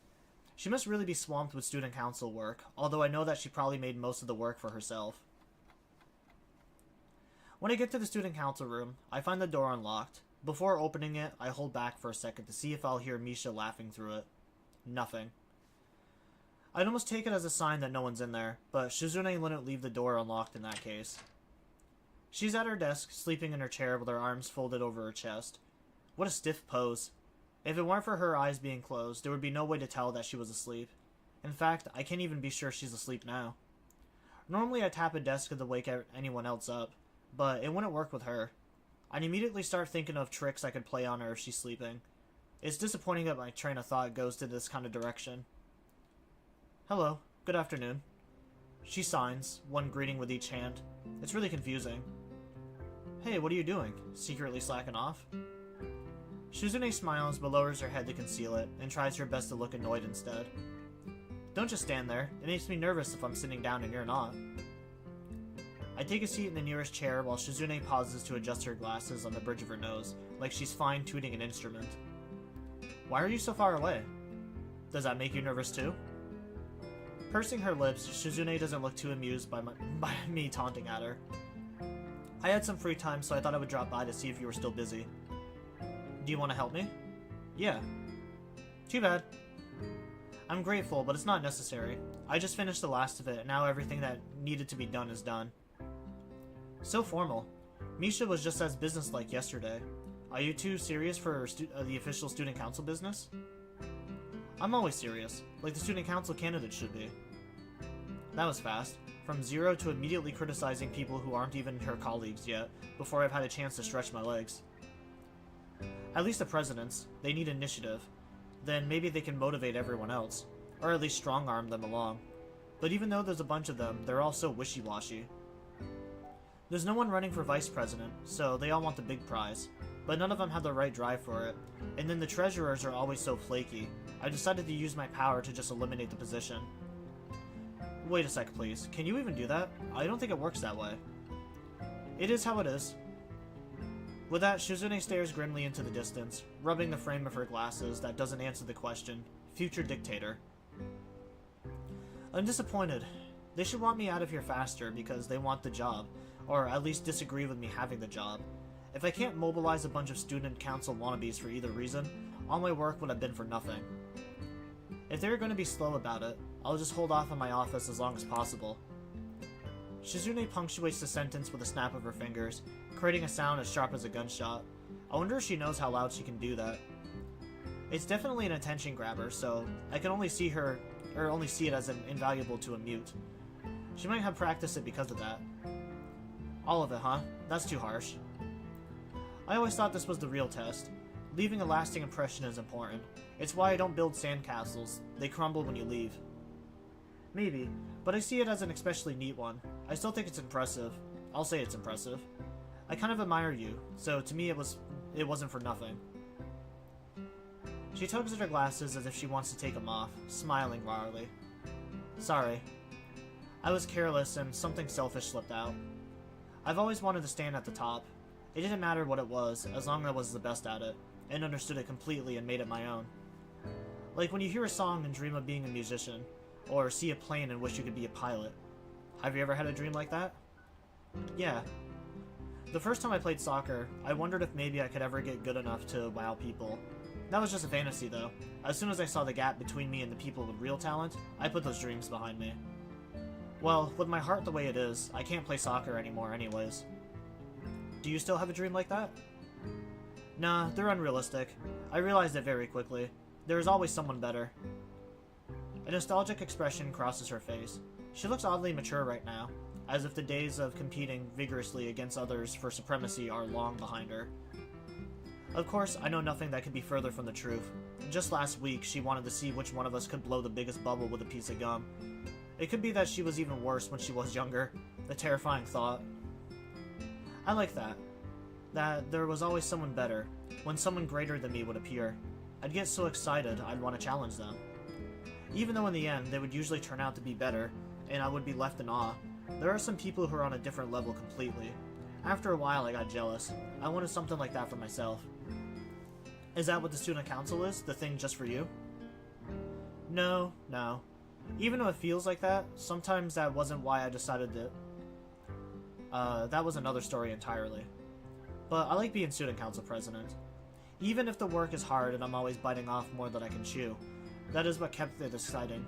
She must really be swamped with student council work, although I know that she probably made most of the work for herself. When I get to the student council room, I find the door unlocked. Before opening it, I hold back for a second to see if I'll hear Misha laughing through it. Nothing. I'd almost take it as a sign that no one's in there, but Shizune wouldn't leave the door unlocked in that case. She's at her desk, sleeping in her chair with her arms folded over her chest. What a stiff pose. If it weren't for her eyes being closed, there would be no way to tell that she was asleep. In fact, I can't even be sure she's asleep now. Normally I tap a desk to wake anyone else up, but it wouldn't work with her. I'd immediately start thinking of tricks I could play on her if she's sleeping. It's disappointing that my train of thought goes to this kind of direction. Hello, good afternoon. She signs, one greeting with each hand. It's really confusing. Hey, what are you doing? Secretly slacking off? Shizune smiles but lowers her head to conceal it, and tries her best to look annoyed instead. Don't just stand there. It makes me nervous if I'm sitting down and you're not. I take a seat in the nearest chair while Shizune pauses to adjust her glasses on the bridge of her nose, like she's fine-tuning an instrument. Why are you so far away? Does that make you nervous too? Pursing her lips, Shizune doesn't look too amused by me taunting at her. I had some free time, so I thought I would drop by to see if you were still busy. Do you want to help me? Yeah. Too bad. I'm grateful, but it's not necessary. I just finished the last of it, and now everything that needed to be done is done. So formal. Misha was just as businesslike yesterday. Are you too serious for the official student council business? I'm always serious, like the student council candidate should be. That was fast. From zero to immediately criticizing people who aren't even her colleagues yet, before I've had a chance to stretch my legs. At least the presidents. They need initiative. Then maybe they can motivate everyone else. Or at least strong-arm them along. But even though there's a bunch of them, they're all so wishy-washy. There's no one running for vice president, so they all want the big prize. But none of them have the right drive for it. And then the treasurers are always so flaky. I decided to use my power to just eliminate the position. Wait a sec, please. Can you even do that? I don't think it works that way. It is how it is. With that, Shizune stares grimly into the distance, rubbing the frame of her glasses that doesn't answer the question. Future dictator. I'm disappointed. They should want me out of here faster because they want the job, or at least disagree with me having the job. If I can't mobilize a bunch of student council wannabes for either reason, all my work would have been for nothing. If they're going to be slow about it, I'll just hold off on my office as long as possible. Shizune punctuates the sentence with a snap of her fingers, creating a sound as sharp as a gunshot. I wonder if she knows how loud she can do that. It's definitely an attention grabber, so I can only see it as an invaluable to a mute. She might have practiced it because of that. All of it, huh? That's too harsh. I always thought this was the real test. Leaving a lasting impression is important. It's why I don't build sandcastles. They crumble when you leave. Maybe, but I see it as an especially neat one. I still think it's impressive. I'll say it's impressive. I kind of admire you, so to me it wasn't for nothing. She tugs at her glasses as if she wants to take them off, smiling wryly. Sorry. I was careless and something selfish slipped out. I've always wanted to stand at the top. It didn't matter what it was, as long as I was the best at it, and understood it completely and made it my own. Like when you hear a song and dream of being a musician, or see a plane and wish you could be a pilot. Have you ever had a dream like that? Yeah. The first time I played soccer, I wondered if maybe I could ever get good enough to wow people. That was just a fantasy though. As soon as I saw the gap between me and the people with real talent, I put those dreams behind me. Well, with my heart the way it is, I can't play soccer anymore anyways. Do you still have a dream like that? Nah, they're unrealistic. I realized it very quickly. There is always someone better. A nostalgic expression crosses her face. She looks oddly mature right now, as if the days of competing vigorously against others for supremacy are long behind her. Of course, I know nothing that could be further from the truth. Just last week, she wanted to see which one of us could blow the biggest bubble with a piece of gum. It could be that she was even worse when she was younger. A terrifying thought. I like that. That there was always someone better, when someone greater than me would appear. I'd get so excited I'd want to challenge them. Even though in the end they would usually turn out to be better, and I would be left in awe, there are some people who are on a different level completely. After a while I got jealous. I wanted something like that for myself. Is that what the student council is? The thing just for you? No. Even though it feels like that, sometimes that wasn't why I decided that was another story entirely. But I like being student council president. Even if the work is hard and I'm always biting off more than I can chew, that is what kept it exciting.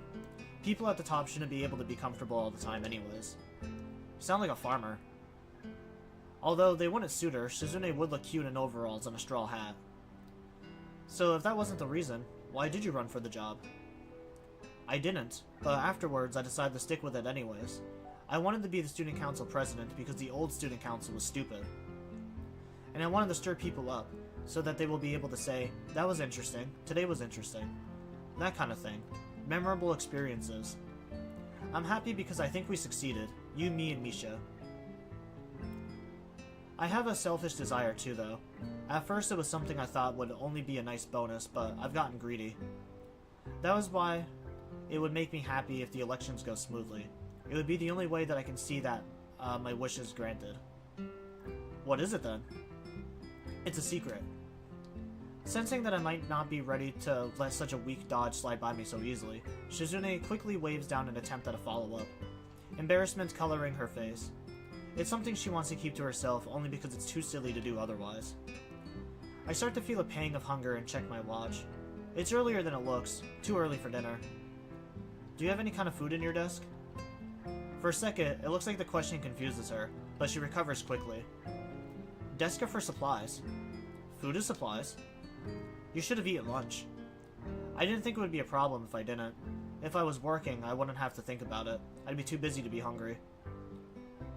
People at the top shouldn't be able to be comfortable all the time anyways. You sound like a farmer. Although they wouldn't suit her, Shizune would look cute in overalls and a straw hat. So if that wasn't the reason, why did you run for the job? I didn't, but afterwards I decided to stick with it anyways. I wanted to be the student council president because the old student council was stupid. And I wanted to stir people up, so that they will be able to say, that was interesting, today was interesting. That kind of thing. Memorable experiences. I'm happy because I think we succeeded. You, me, and Misha. I have a selfish desire too, though. At first it was something I thought would only be a nice bonus, but I've gotten greedy. That was why it would make me happy if the elections go smoothly. It would be the only way that I can see that my wish is granted. What is it then? It's a secret. Sensing that I might not be ready to let such a weak dodge slide by me so easily, Shizune quickly waves down an attempt at a follow-up, embarrassment coloring her face. It's something she wants to keep to herself only because it's too silly to do otherwise. I start to feel a pang of hunger and check my watch. It's earlier than it looks, too early for dinner. Do you have any kind of food in your desk? For a second, it looks like the question confuses her, but she recovers quickly. Deska for supplies. Food is supplies. You should have eaten lunch. I didn't think it would be a problem if I didn't. If I was working, I wouldn't have to think about it. I'd be too busy to be hungry.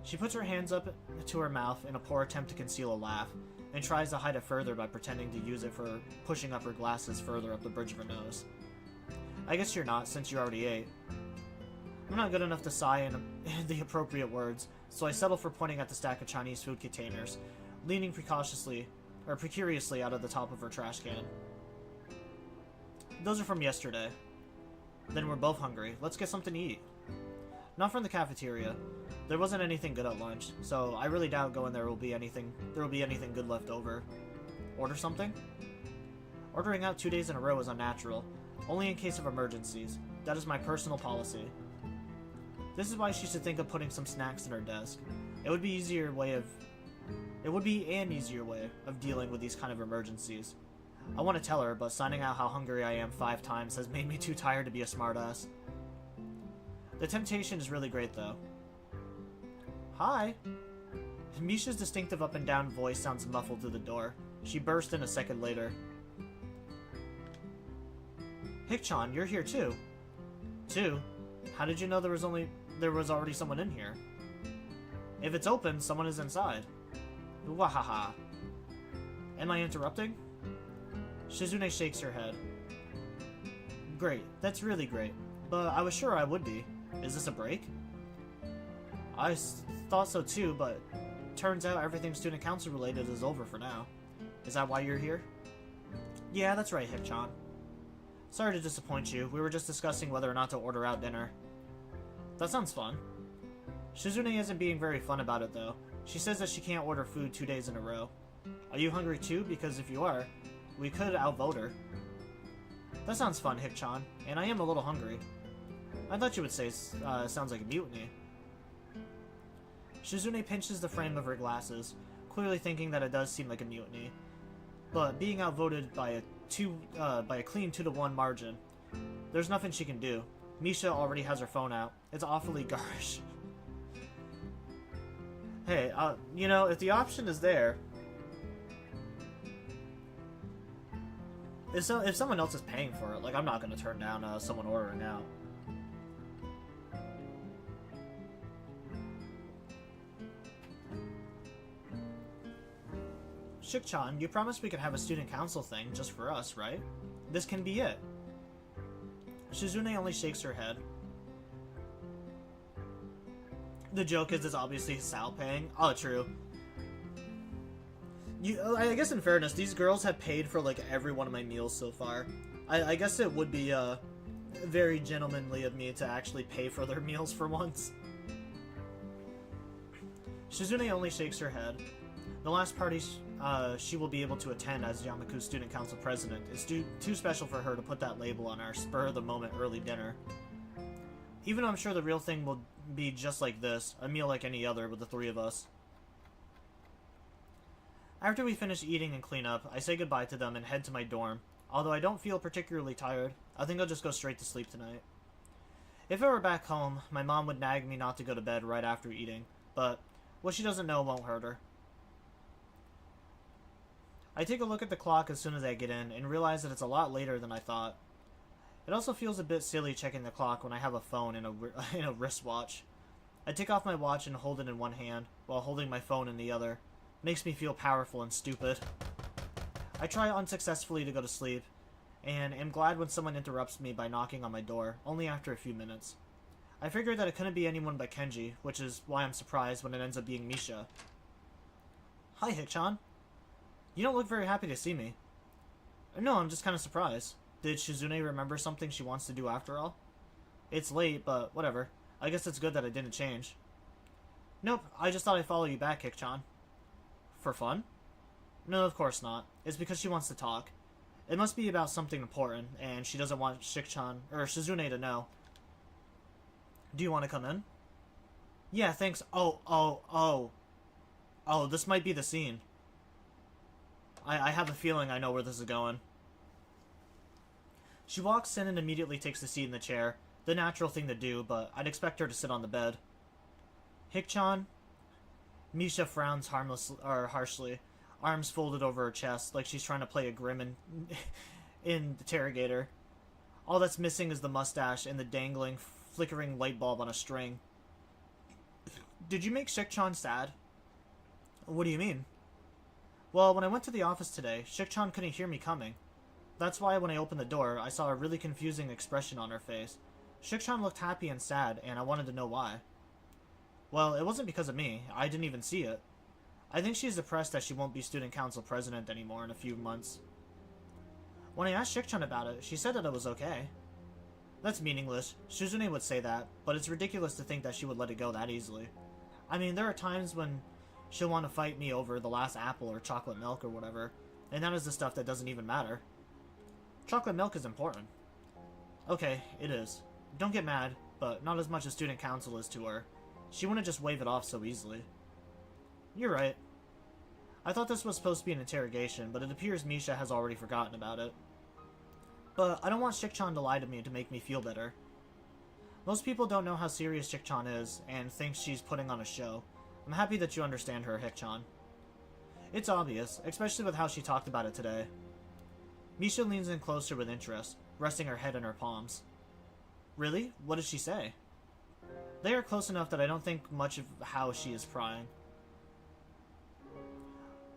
She puts her hands up to her mouth in a poor attempt to conceal a laugh, and tries to hide it further by pretending to use it for pushing up her glasses further up the bridge of her nose. I guess you're not, since you already ate. I'm not good enough to sigh in the appropriate words, so I settle for pointing at the stack of Chinese food containers, leaning precariously out of the top of her trash can. Those are from yesterday. Then we're both hungry. Let's get something to eat. Not from the cafeteria. There wasn't anything good at lunch, so I really doubt going there will be anything good left over. Order something? Ordering out 2 days in a row is unnatural, only in case of emergencies. That is my personal policy. This is why she should think of putting some snacks in her desk. It would be an easier way of dealing with these kind of emergencies. I want to tell her, but signing out how hungry I am 5 times has made me too tired to be a smartass. The temptation is really great, though. Hi! Misha's distinctive up and down voice sounds muffled through the door. She burst in a second later. Hick-chan, you're here too. Too? How did you know there was already someone in here? If it's open, someone is inside. Wahaha. Am I interrupting? Shizune shakes her head. Great, that's really great. But I was sure I would be. Is this a break? I thought so too, but turns out everything student council related is over for now. Is that why you're here? Yeah, that's right, Hick-chan. Sorry to disappoint you. We were just discussing whether or not to order out dinner. That sounds fun. Shizune isn't being very fun about it, though. She says that she can't order food 2 days in a row. Are you hungry too? Because if you are, we could outvote her. That sounds fun, Hick-chan, and I am a little hungry. I thought you would say sounds like a mutiny. Shizune pinches the frame of her glasses, clearly thinking that it does seem like a mutiny. But being outvoted by a clean 2-to-1 margin, there's nothing she can do. Misha already has her phone out. It's awfully garish. Hey, you know, if the option is there, if someone else is paying for it, like, I'm not gonna turn down someone ordering out. Shik-chan, you promised we could have a student council thing just for us, right? This can be it. Shizune only shakes her head. The joke is it's obviously Sal paying. Oh, true. I guess in fairness, these girls have paid for like every one of my meals so far. I guess it would be very gentlemanly of me to actually pay for their meals for once. Shizune only shakes her head. The last party she will be able to attend as Yamaku's student council president is too special for her to put that label on our spur-of-the-moment early dinner. Even though I'm sure the real thing will be just like this, a meal like any other with the 3 of us. After we finish eating and clean up, I say goodbye to them and head to my dorm. Although I don't feel particularly tired, I think I'll just go straight to sleep tonight. If I were back home, my mom would nag me not to go to bed right after eating, but what she doesn't know won't hurt her. I take a look at the clock as soon as I get in and realize that it's a lot later than I thought. It also feels a bit silly checking the clock when I have a phone and a wristwatch. I take off my watch and hold it in one hand, while holding my phone in the other. Makes me feel powerful and stupid. I try unsuccessfully to go to sleep, and am glad when someone interrupts me by knocking on my door, only after a few minutes. I figured that it couldn't be anyone but Kenji, which is why I'm surprised when it ends up being Misha. Hi, Hick-chan. You don't look very happy to see me. No, I'm just kind of surprised. Did Shizune remember something she wants to do after all? It's late, but whatever. I guess it's good that it didn't change. Nope, I just thought I'd follow you back, Hick-chan. For fun? No, of course not. It's because she wants to talk. It must be about something important, and she doesn't want Shizune to know. Do you want to come in? Yeah, thanks. Oh, this might be the scene. I have a feeling I know where this is going. She walks in and immediately takes a seat in the chair. The natural thing to do, but I'd expect her to sit on the bed. Hick-chan? Misha frowns harshly, arms folded over her chest, like she's trying to play a grim interrogator. All that's missing is the mustache and the dangling, flickering light bulb on a string. Did you make Shik-chan sad? What do you mean? Well, when I went to the office today, Shik-chan couldn't hear me coming. That's why when I opened the door, I saw a really confusing expression on her face. Shik-chan looked happy and sad, and I wanted to know why. Well, it wasn't because of me. I didn't even see it. I think she's depressed that she won't be student council president anymore in a few months. When I asked Shik-chan about it, she said that it was okay. That's meaningless. Shizune would say that, but it's ridiculous to think that she would let it go that easily. I mean, there are times when she'll want to fight me over the last apple or chocolate milk or whatever, and that is the stuff that doesn't even matter. Chocolate milk is important. Okay, it is. Don't get mad, but not as much as student council is to her. She wouldn't just wave it off so easily. You're right. I thought this was supposed to be an interrogation, but it appears Misha has already forgotten about it. But I don't want Shik-chan to lie to me to make me feel better. Most people don't know how serious Shik-chan is, and think she's putting on a show. I'm happy that you understand her, Hik-chan. It's obvious, especially with how she talked about it today. Misha leans in closer with interest, resting her head in her palms. Really? What did she say? They are close enough that I don't think much of how she is prying.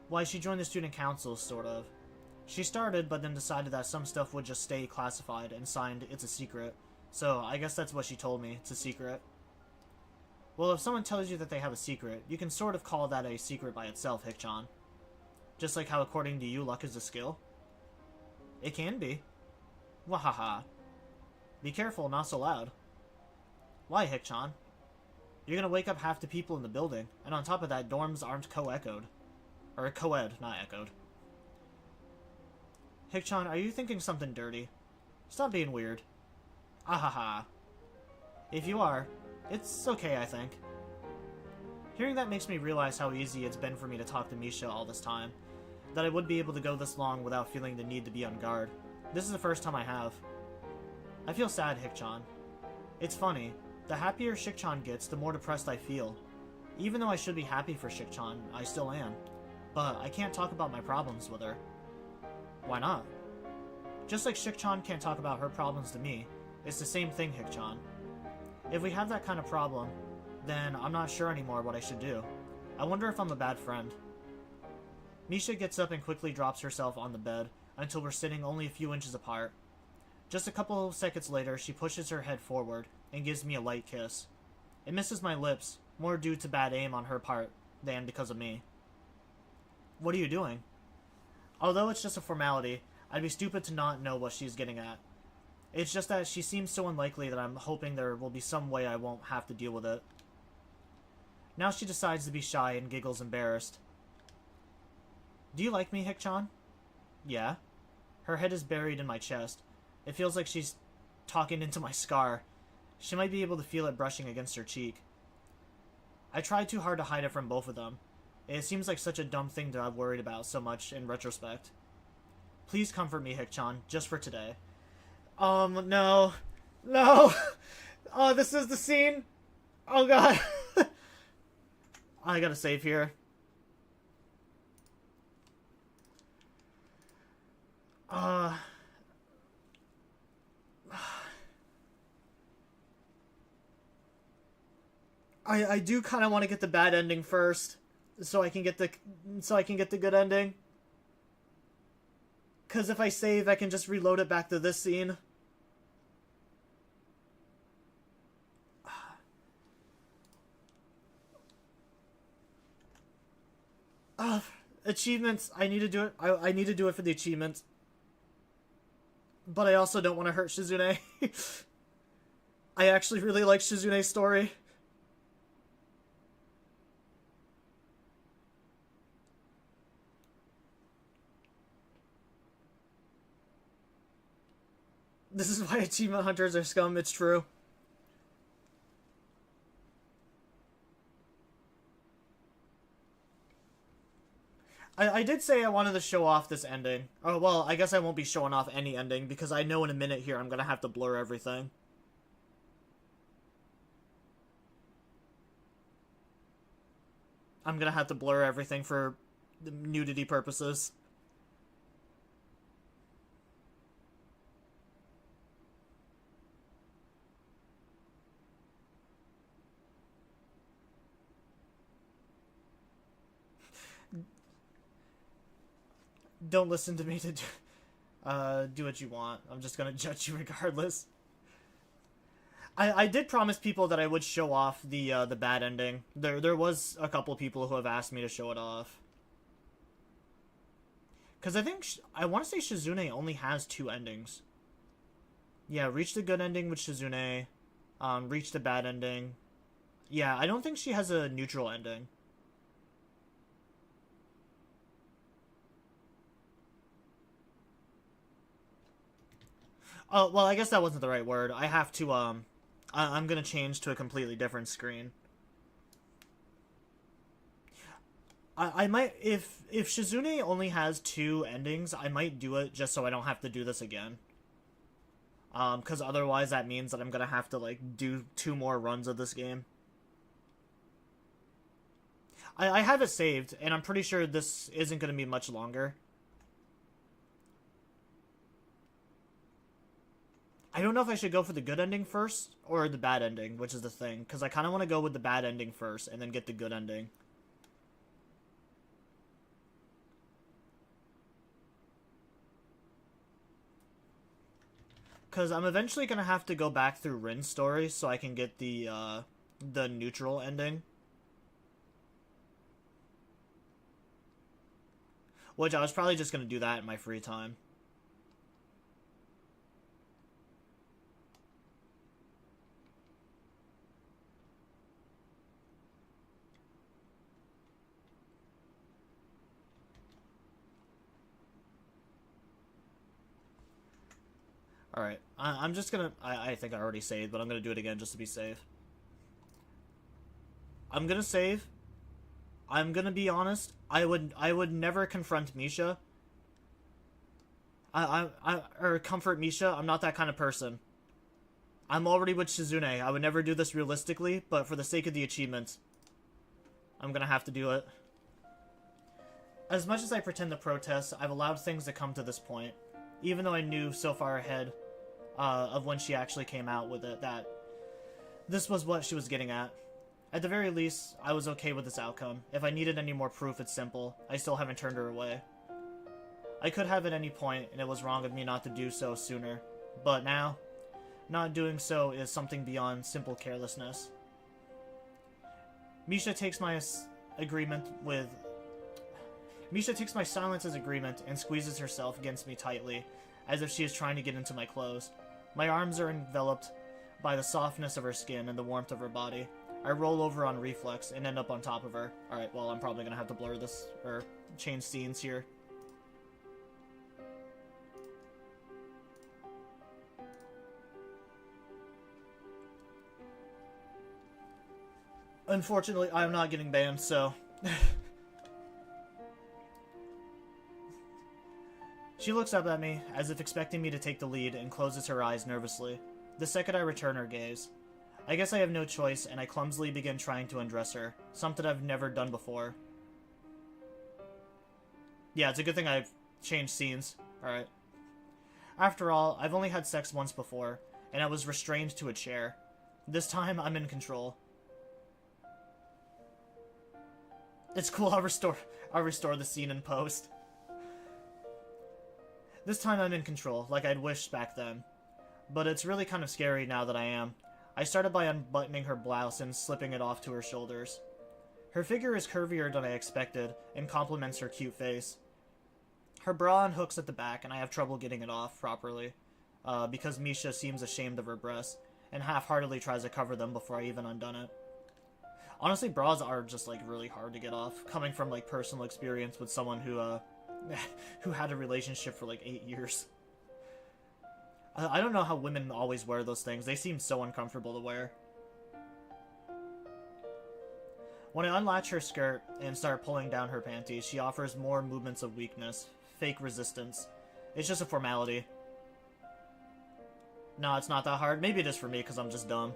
Why, she joined the student council, sort of. She started, but then decided that some stuff would just stay classified and signed "It's a secret." So, I guess that's what she told me, it's a secret. Well, if someone tells you that they have a secret, you can sort of call that a secret by itself, Hik-chan. Just like how according to you, luck is a skill. It can be. Wahaha. Be careful, not so loud. Why, Hik-chan? You're gonna wake up half the people in the building, and on top of that, dorms aren't co-echoed. Or co-ed, not echoed. Hik-chan, are you thinking something dirty? Stop being weird. Ahaha. If you are, it's okay, I think. Hearing that makes me realize how easy it's been for me to talk to Misha all this time. That I would be able to go this long without feeling the need to be on guard. This is the first time I have. I feel sad, Hik-chan. It's funny. The happier Shik-chan gets, the more depressed I feel. Even though I should be happy for Shik-chan, I still am. But I can't talk about my problems with her. Why not? Just like Shik-chan can't talk about her problems to me, it's the same thing, Hik-chan. If we have that kind of problem, then I'm not sure anymore what I should do. I wonder if I'm a bad friend. Misha gets up and quickly drops herself on the bed until we're sitting only a few inches apart. Just a couple of seconds later, she pushes her head forward and gives me a light kiss. It misses my lips, more due to bad aim on her part than because of me. What are you doing? Although it's just a formality, I'd be stupid to not know what she's getting at. It's just that she seems so unlikely that I'm hoping there will be some way I won't have to deal with it. Now she decides to be shy and giggles embarrassed. Do you like me, Hik-chan? Yeah. Her head is buried in my chest. It feels like she's talking into my scar. She might be able to feel it brushing against her cheek. I tried too hard to hide it from both of them. It seems like such a dumb thing to have worried about so much in retrospect. Please comfort me, Hik-chan, just for today. No. No! Oh, this is the scene? Oh god. I gotta save here. I do kind of want to get the bad ending first, so I can get the good ending. Cause if I save, I can just reload it back to this scene. Achievements. I need to do it. I need to do it for the achievements. But I also don't want to hurt Shizune. I actually really like Shizune's story. This is why achievement hunters are scum, it's true. I did say I wanted to show off this ending. Oh, well, I guess I won't be showing off any ending, because I know in a minute here I'm gonna have to blur everything. I'm gonna have to blur everything for nudity purposes. Don't listen to me to do what you want. I'm just gonna judge you regardless. I did promise people that I would show off the bad ending. There was a couple people who have asked me to show it off. Because I think, I want to say Shizune only has 2 endings. Yeah, reach the good ending with Shizune. Reach the bad ending. Yeah, I don't think she has a neutral ending. Oh, well, I guess that wasn't the right word. I have to, I'm gonna change to a completely different screen. I might, if Shizune only has 2 endings, I might do it just so I don't have to do this again. Because otherwise that means that I'm gonna have to, like, do 2 more runs of this game. I have it saved, and I'm pretty sure this isn't gonna be much longer. I don't know if I should go for the good ending first, or the bad ending, which is the thing. Because I kind of want to go with the bad ending first, and then get the good ending. Because I'm eventually going to have to go back through Rin's story, so I can get the neutral ending. Which I was probably just going to do that in my free time. Alright, I'm just gonna... I think I already saved, but I'm gonna do it again just to be safe. I'm gonna save. I'm gonna be honest. I would never confront Misha. Or comfort Misha. I'm not that kind of person. I'm already with Shizune. I would never do this realistically, but for the sake of the achievement, I'm gonna have to do it. As much as I pretend to protest, I've allowed things to come to this point. Even though I knew so far ahead of when she actually came out with it that this was what she was getting at. At the very least, I was okay with this outcome. If I needed any more proof, it's simple. I still haven't turned her away. I could have at any point, and it was wrong of me not to do so sooner. But now, not doing so is something beyond simple carelessness. Misha takes my silence as agreement and squeezes herself against me tightly, as if she is trying to get into my clothes. My arms are enveloped by the softness of her skin and the warmth of her body. I roll over on reflex and end up on top of her. Alright, well, I'm probably gonna have to blur this, or change scenes here. Unfortunately, I'm not getting banned, so... She looks up at me, as if expecting me to take the lead, and closes her eyes nervously. The second I return her gaze. I guess I have no choice, and I clumsily begin trying to undress her, something I've never done before. Yeah, it's a good thing I've changed scenes. Alright. After all, I've only had sex once before, and I was restrained to a chair. This time, I'm in control. It's cool, I'll restore the scene in post. This time I'm in control, like I'd wished back then. But it's really kind of scary now that I am. I started by unbuttoning her blouse and slipping it off to her shoulders. Her figure is curvier than I expected, and complements her cute face. Her bra unhooks at the back, and I have trouble getting it off properly, because Misha seems ashamed of her breasts, and half-heartedly tries to cover them before I even undone it. Honestly, bras are just, like, really hard to get off, coming from, like, personal experience with someone who had a relationship for like 8 years. I don't know how women always wear those things. They seem so uncomfortable to wear. When I unlatch her skirt and start pulling down her panties, she offers more movements of weakness. Fake resistance. It's just a formality. No, it's not that hard. Maybe it is for me because I'm just dumb.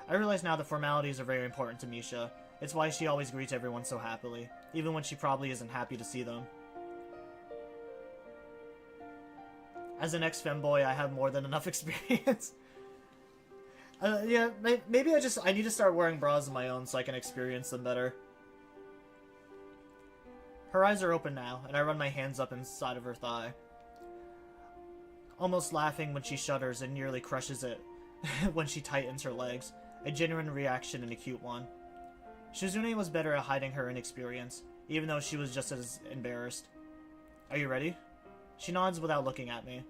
I realize now that formalities are very important to Misha. It's why she always greets everyone so happily, even when she probably isn't happy to see them. As an ex-femboy, I have more than enough experience. Yeah, maybe I need to start wearing bras of my own so I can experience them better. Her eyes are open now, and I run my hands up inside of her thigh, almost laughing when she shudders and nearly crushes it when she tightens her legs, a genuine reaction and a cute one. Shizune was better at hiding her inexperience, even though she was just as embarrassed. Are you ready? She nods without looking at me.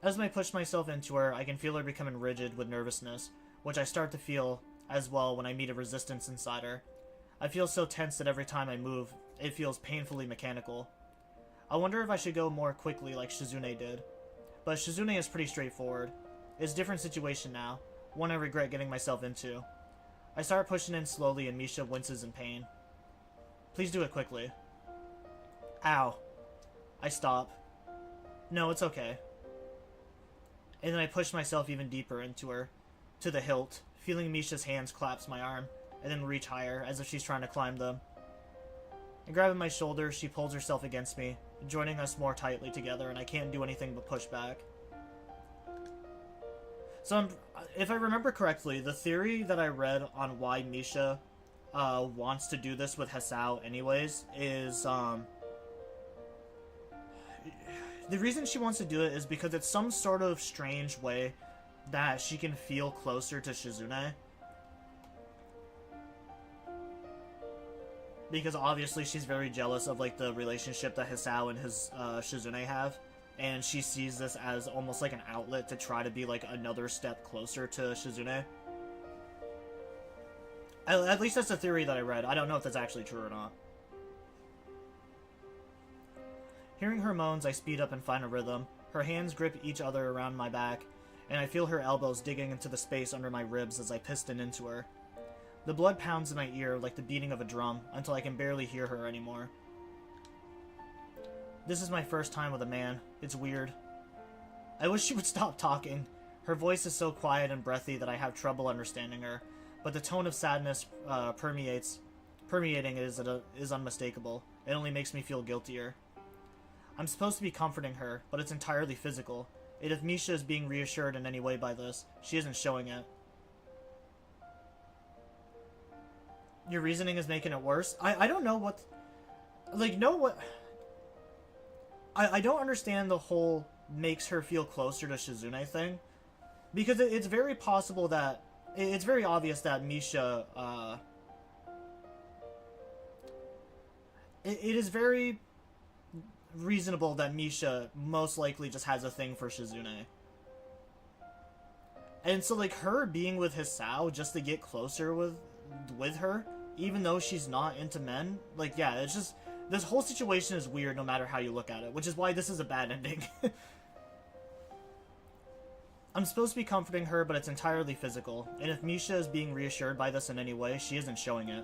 As I push myself into her, I can feel her becoming rigid with nervousness, which I start to feel as well when I meet a resistance inside her. I feel so tense that every time I move, it feels painfully mechanical. I wonder if I should go more quickly like Shizune did. But Shizune is pretty straightforward. It's a different situation now, one I regret getting myself into. I start pushing in slowly and Misha winces in pain. Please do it quickly. Ow. I stop. No, it's okay. And then I push myself even deeper into her, to the hilt, feeling Misha's hands clasp my arm, and then reach higher, as if she's trying to climb them. And grabbing my shoulder, she pulls herself against me, joining us more tightly together, and I can't do anything but push back. So, if I remember correctly, the theory that I read on why Misha wants to do this with Hisao anyways is, the reason she wants to do it is because it's some sort of strange way that she can feel closer to Shizune. Because obviously she's very jealous of like the relationship that Hisao and his Shizune have. And she sees this as almost like an outlet to try to be like another step closer to Shizune. At least that's the theory that I read. I don't know if that's actually true or not. Hearing her moans, I speed up and find a rhythm. Her hands grip each other around my back, and I feel her elbows digging into the space under my ribs as I piston into her. The blood pounds in my ear like the beating of a drum until I can barely hear her anymore. This is my first time with a man. It's weird. I wish she would stop talking. Her voice is so quiet and breathy that I have trouble understanding her, but the tone of sadness permeating it is unmistakable. It only makes me feel guiltier. I'm supposed to be comforting her, but it's entirely physical. And if Misha is being reassured in any way by this, she isn't showing it. Your reasoning is making it worse? I don't know what... Like, no what... I don't understand the whole makes her feel closer to Shizune thing. Because it's very possible that... It's very obvious that Misha, It is very reasonable that Misha most likely just has a thing for Shizune. And so, like, her being with Hisao just to get closer with her, even though she's not into men, like, yeah, it's just... This whole situation is weird no matter how you look at it, which is why this is a bad ending. I'm supposed to be comforting her, but it's entirely physical, and if Misha is being reassured by this in any way, she isn't showing it.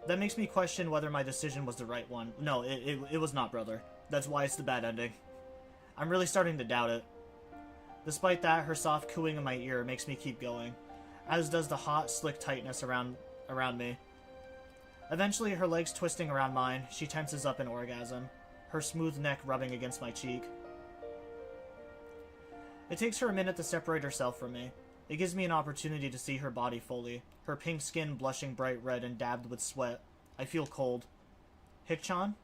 That makes me question whether my decision was the right one. No, it was not, brother. That's why it's the bad ending. I'm really starting to doubt it. Despite that, her soft cooing in my ear makes me keep going, as does the hot, slick tightness around me. Eventually, her legs twisting around mine, she tenses up in orgasm, her smooth neck rubbing against my cheek. It takes her a minute to separate herself from me. It gives me an opportunity to see her body fully, her pink skin blushing bright red and dabbed with sweat. I feel cold. Hikchan?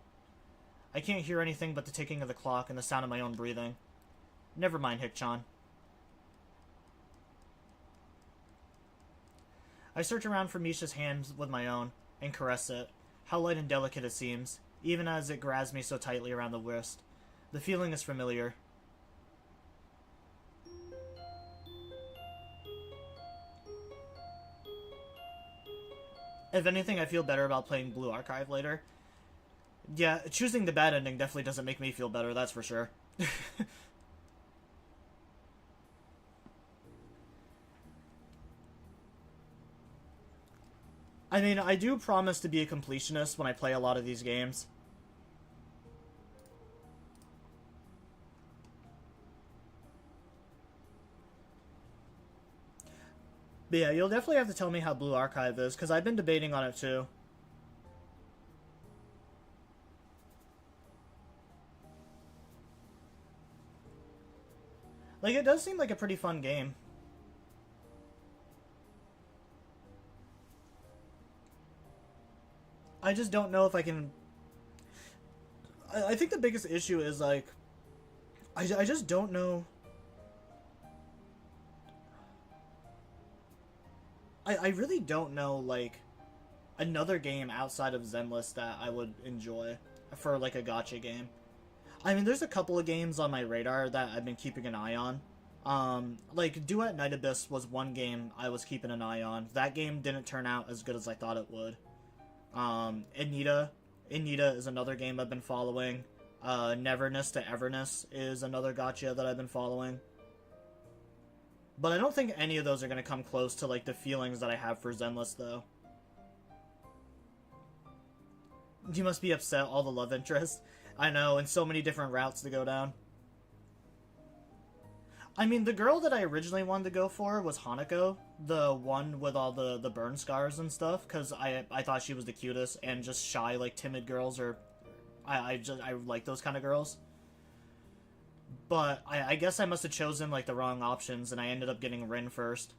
I can't hear anything but the ticking of the clock and the sound of my own breathing. Never mind, Hikchan. I search around for Misha's hands with my own, and caress it. How light and delicate it seems, even as it grabs me so tightly around the wrist. The feeling is familiar. If anything, I feel better about playing Blue Archive later. Yeah, choosing the bad ending definitely doesn't make me feel better, that's for sure. I mean, I do promise to be a completionist when I play a lot of these games. But yeah, you'll definitely have to tell me how Blue Archive is, because I've been debating on it too. Like, it does seem like a pretty fun game. I just don't know if I can. I think the biggest issue is like, I just don't know. I really don't know like another game outside of Zenless that I would enjoy for like a gacha game. I mean, there's a couple of games on my radar that I've been keeping an eye on. Like Duet Night Abyss was one game I was keeping an eye on. That game didn't turn out as good as I thought it would. Anita is another game I've been following. Neverness to Everness is another gacha that I've been following. But I don't think any of those are going to come close to like the feelings that I have for Zenless though. You must be upset, all the love interest. I know, and so many different routes to go down. I mean, the girl that I originally wanted to go for was Hanako, the one with all the burn scars and stuff, because I thought she was the cutest, and just shy, like, timid girls, or I like those kind of girls. But I guess I must have chosen, like, the wrong options, and I ended up getting Rin first.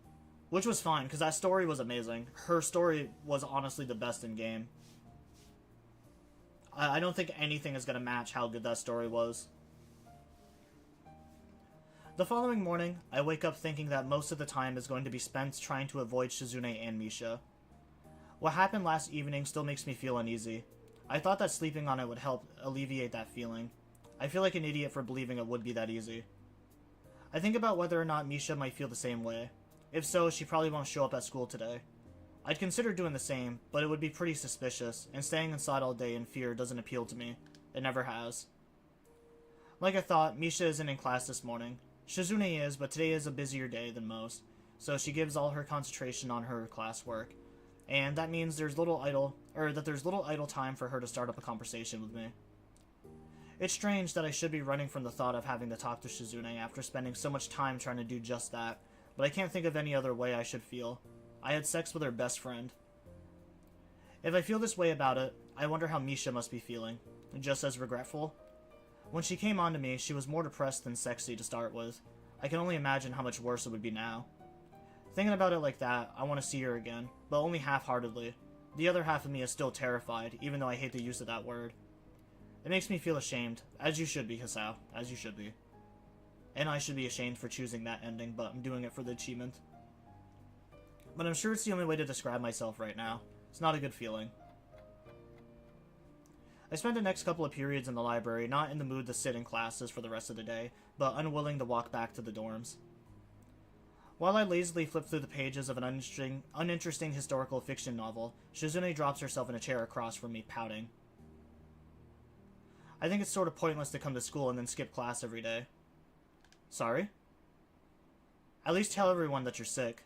Which was fine, because that story was amazing. Her story was honestly the best in-game. I don't think anything is going to match how good that story was. The following morning, I wake up thinking that most of the time is going to be spent trying to avoid Shizune and Misha. What happened last evening still makes me feel uneasy. I thought that sleeping on it would help alleviate that feeling. I feel like an idiot for believing it would be that easy. I think about whether or not Misha might feel the same way. If so, she probably won't show up at school today. I'd consider doing the same, but it would be pretty suspicious, and staying inside all day in fear doesn't appeal to me. It never has. Like I thought, Misha isn't in class this morning. Shizune is, but today is a busier day than most, so she gives all her concentration on her classwork. And that means there's little idle time for her to start up a conversation with me. It's strange that I should be running from the thought of having to talk to Shizune after spending so much time trying to do just that, but I can't think of any other way I should feel. I had sex with her best friend. If I feel this way about it, I wonder how Misha must be feeling. Just as regretful? When she came on to me, she was more depressed than sexy to start with. I can only imagine how much worse it would be now. Thinking about it like that, I want to see her again, but only half-heartedly. The other half of me is still terrified, even though I hate the use of that word. It makes me feel ashamed, as you should be, Hisao, as you should be. And I should be ashamed for choosing that ending, but I'm doing it for the achievement. But I'm sure it's the only way to describe myself right now. It's not a good feeling. I spent the next couple of periods in the library not in the mood to sit in classes for the rest of the day, but unwilling to walk back to the dorms. While I lazily flip through the pages of an uninteresting historical fiction novel, Shizune drops herself in a chair across from me, pouting. I think it's sort of pointless to come to school and then skip class every day. Sorry? At least tell everyone that you're sick.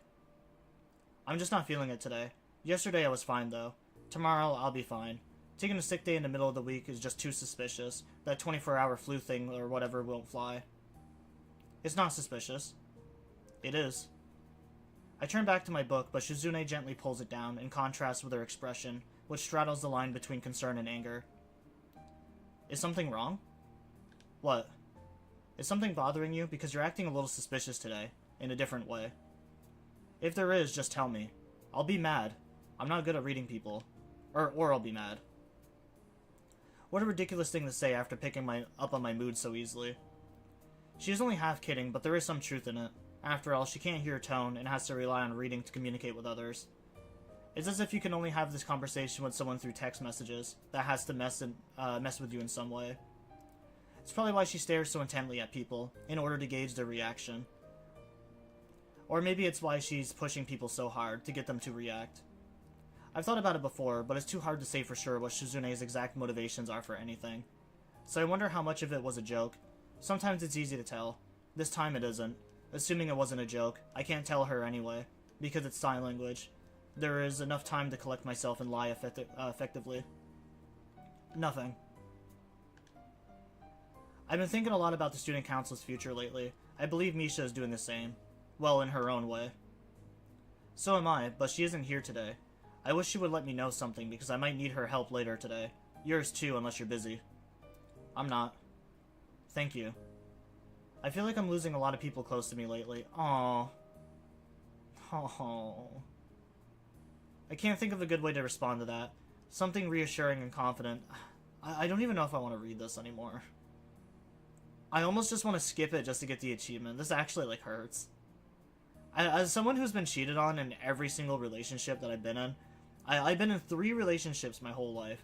I'm just not feeling it today. Yesterday I was fine, though. Tomorrow I'll be fine. Taking a sick day in the middle of the week is just too suspicious. That 24-hour flu thing or whatever won't fly. It's not suspicious. It is. I turn back to my book, but Shizune gently pulls it down, in contrast with her expression, which straddles the line between concern and anger. Is something wrong? What? Is something bothering you? Because you're acting a little suspicious today, in a different way. If there is, just tell me. I'll be mad. I'm not good at reading people. Or I'll be mad. What a ridiculous thing to say after picking up on my mood so easily. She is only half kidding, but there is some truth in it. After all, she can't hear tone and has to rely on reading to communicate with others. It's as if you can only have this conversation with someone through text messages that has to mess with you in some way. It's probably why she stares so intently at people, in order to gauge their reaction. Or maybe it's why she's pushing people so hard, to get them to react. I've thought about it before, but it's too hard to say for sure what Shizune's exact motivations are for anything. So I wonder how much of it was a joke. Sometimes it's easy to tell. This time it isn't. Assuming it wasn't a joke, I can't tell her anyway, because it's sign language. There is enough time to collect myself and lie effectively. Nothing. I've been thinking a lot about the student council's future lately. I believe Misha is doing the same. Well, in her own way. So am I, but she isn't here today. I wish she would let me know something, because I might need her help later today. Yours too, unless you're busy. I'm not. Thank you. I feel like I'm losing a lot of people close to me lately. Aww. Aww. I can't think of a good way to respond to that. Something reassuring and confident. I don't even know if I want to read this anymore. I almost just want to skip it just to get the achievement. This actually, like, hurts. As someone who's been cheated on in every single relationship that I've been in, I've been in 3 relationships my whole life.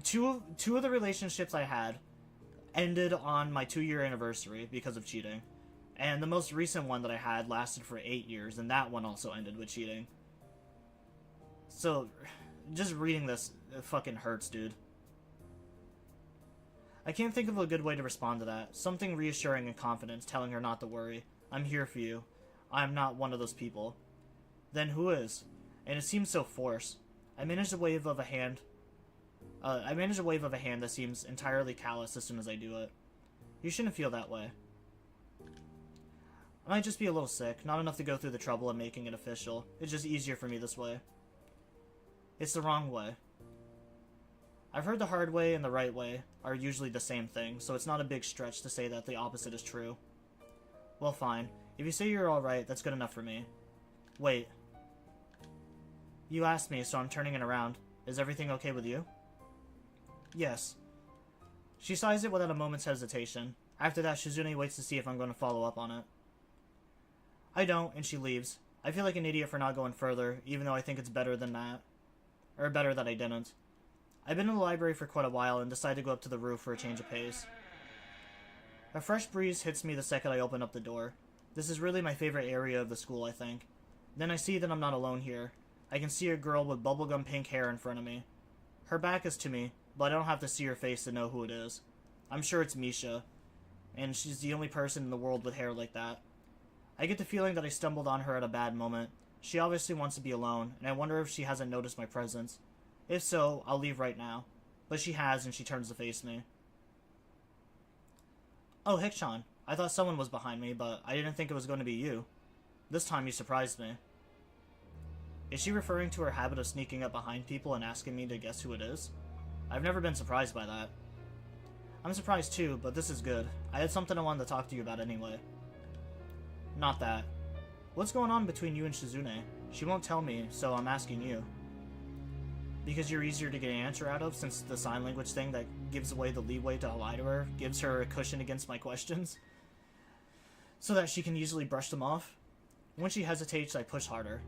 Two of the relationships I had ended on my 2-year anniversary because of cheating. And the most recent one that I had lasted for 8 years, and that one also ended with cheating. So, just reading this, it fucking hurts, dude. I can't think of a good way to respond to that. Something reassuring and confident, telling her not to worry. I'm here for you. I'm not one of those people. Then who is? And it seems so forced. I manage a wave of a hand that seems entirely callous as soon as I do it. You shouldn't feel that way. I might just be a little sick, not enough to go through the trouble of making it official. It's just easier for me this way. It's the wrong way. I've heard the hard way and the right way are usually the same thing, so it's not a big stretch to say that the opposite is true. Well, fine. If you say you're alright, that's good enough for me. Wait. You asked me, so I'm turning it around. Is everything okay with you? Yes. She sighs it without a moment's hesitation. After that, Shizune waits to see if I'm going to follow up on it. I don't, and she leaves. I feel like an idiot for not going further, even though I think it's better than that. Or better that I didn't. I've been in the library for quite a while and decided to go up to the roof for a change of pace. A fresh breeze hits me the second I open up the door. This is really my favorite area of the school, I think. Then I see that I'm not alone here. I can see a girl with bubblegum pink hair in front of me. Her back is to me, but I don't have to see her face to know who it is. I'm sure it's Misha, and she's the only person in the world with hair like that. I get the feeling that I stumbled on her at a bad moment. She obviously wants to be alone, and I wonder if she hasn't noticed my presence. If so, I'll leave right now. But she has, and she turns to face me. Oh, Hikchan. I thought someone was behind me, but I didn't think it was going to be you. This time you surprised me. Is she referring to her habit of sneaking up behind people and asking me to guess who it is? I've never been surprised by that. I'm surprised too, but this is good. I had something I wanted to talk to you about anyway. Not that. What's going on between you and Shizune? She won't tell me, so I'm asking you. Because you're easier to get an answer out of, since the sign language thing that gives away the leeway to lie to her gives her a cushion against my questions, so that she can easily brush them off. When she hesitates, I push harder.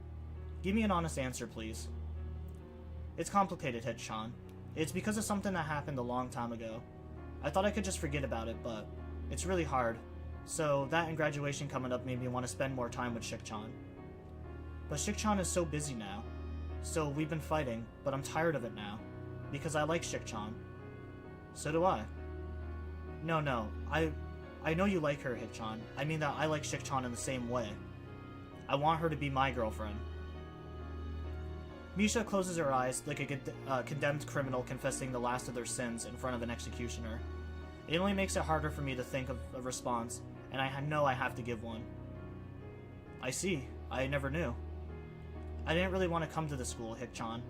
Give me an honest answer, please. It's complicated, Hikchan. It's because of something that happened a long time ago. I thought I could just forget about it, but it's really hard. So that and graduation coming up made me want to spend more time with Shikchan. But Shikchan is so busy now. So we've been fighting, but I'm tired of it now. Because I like Shikchan. So do I. No. I know you like her, Hikchan. I mean that I like Shikchan in the same way. I want her to be my girlfriend. Misha closes her eyes like a condemned criminal confessing the last of their sins in front of an executioner. It only makes it harder for me to think of a response, and I know I have to give one. I see. I never knew. I didn't really want to come to the school, Hikchan,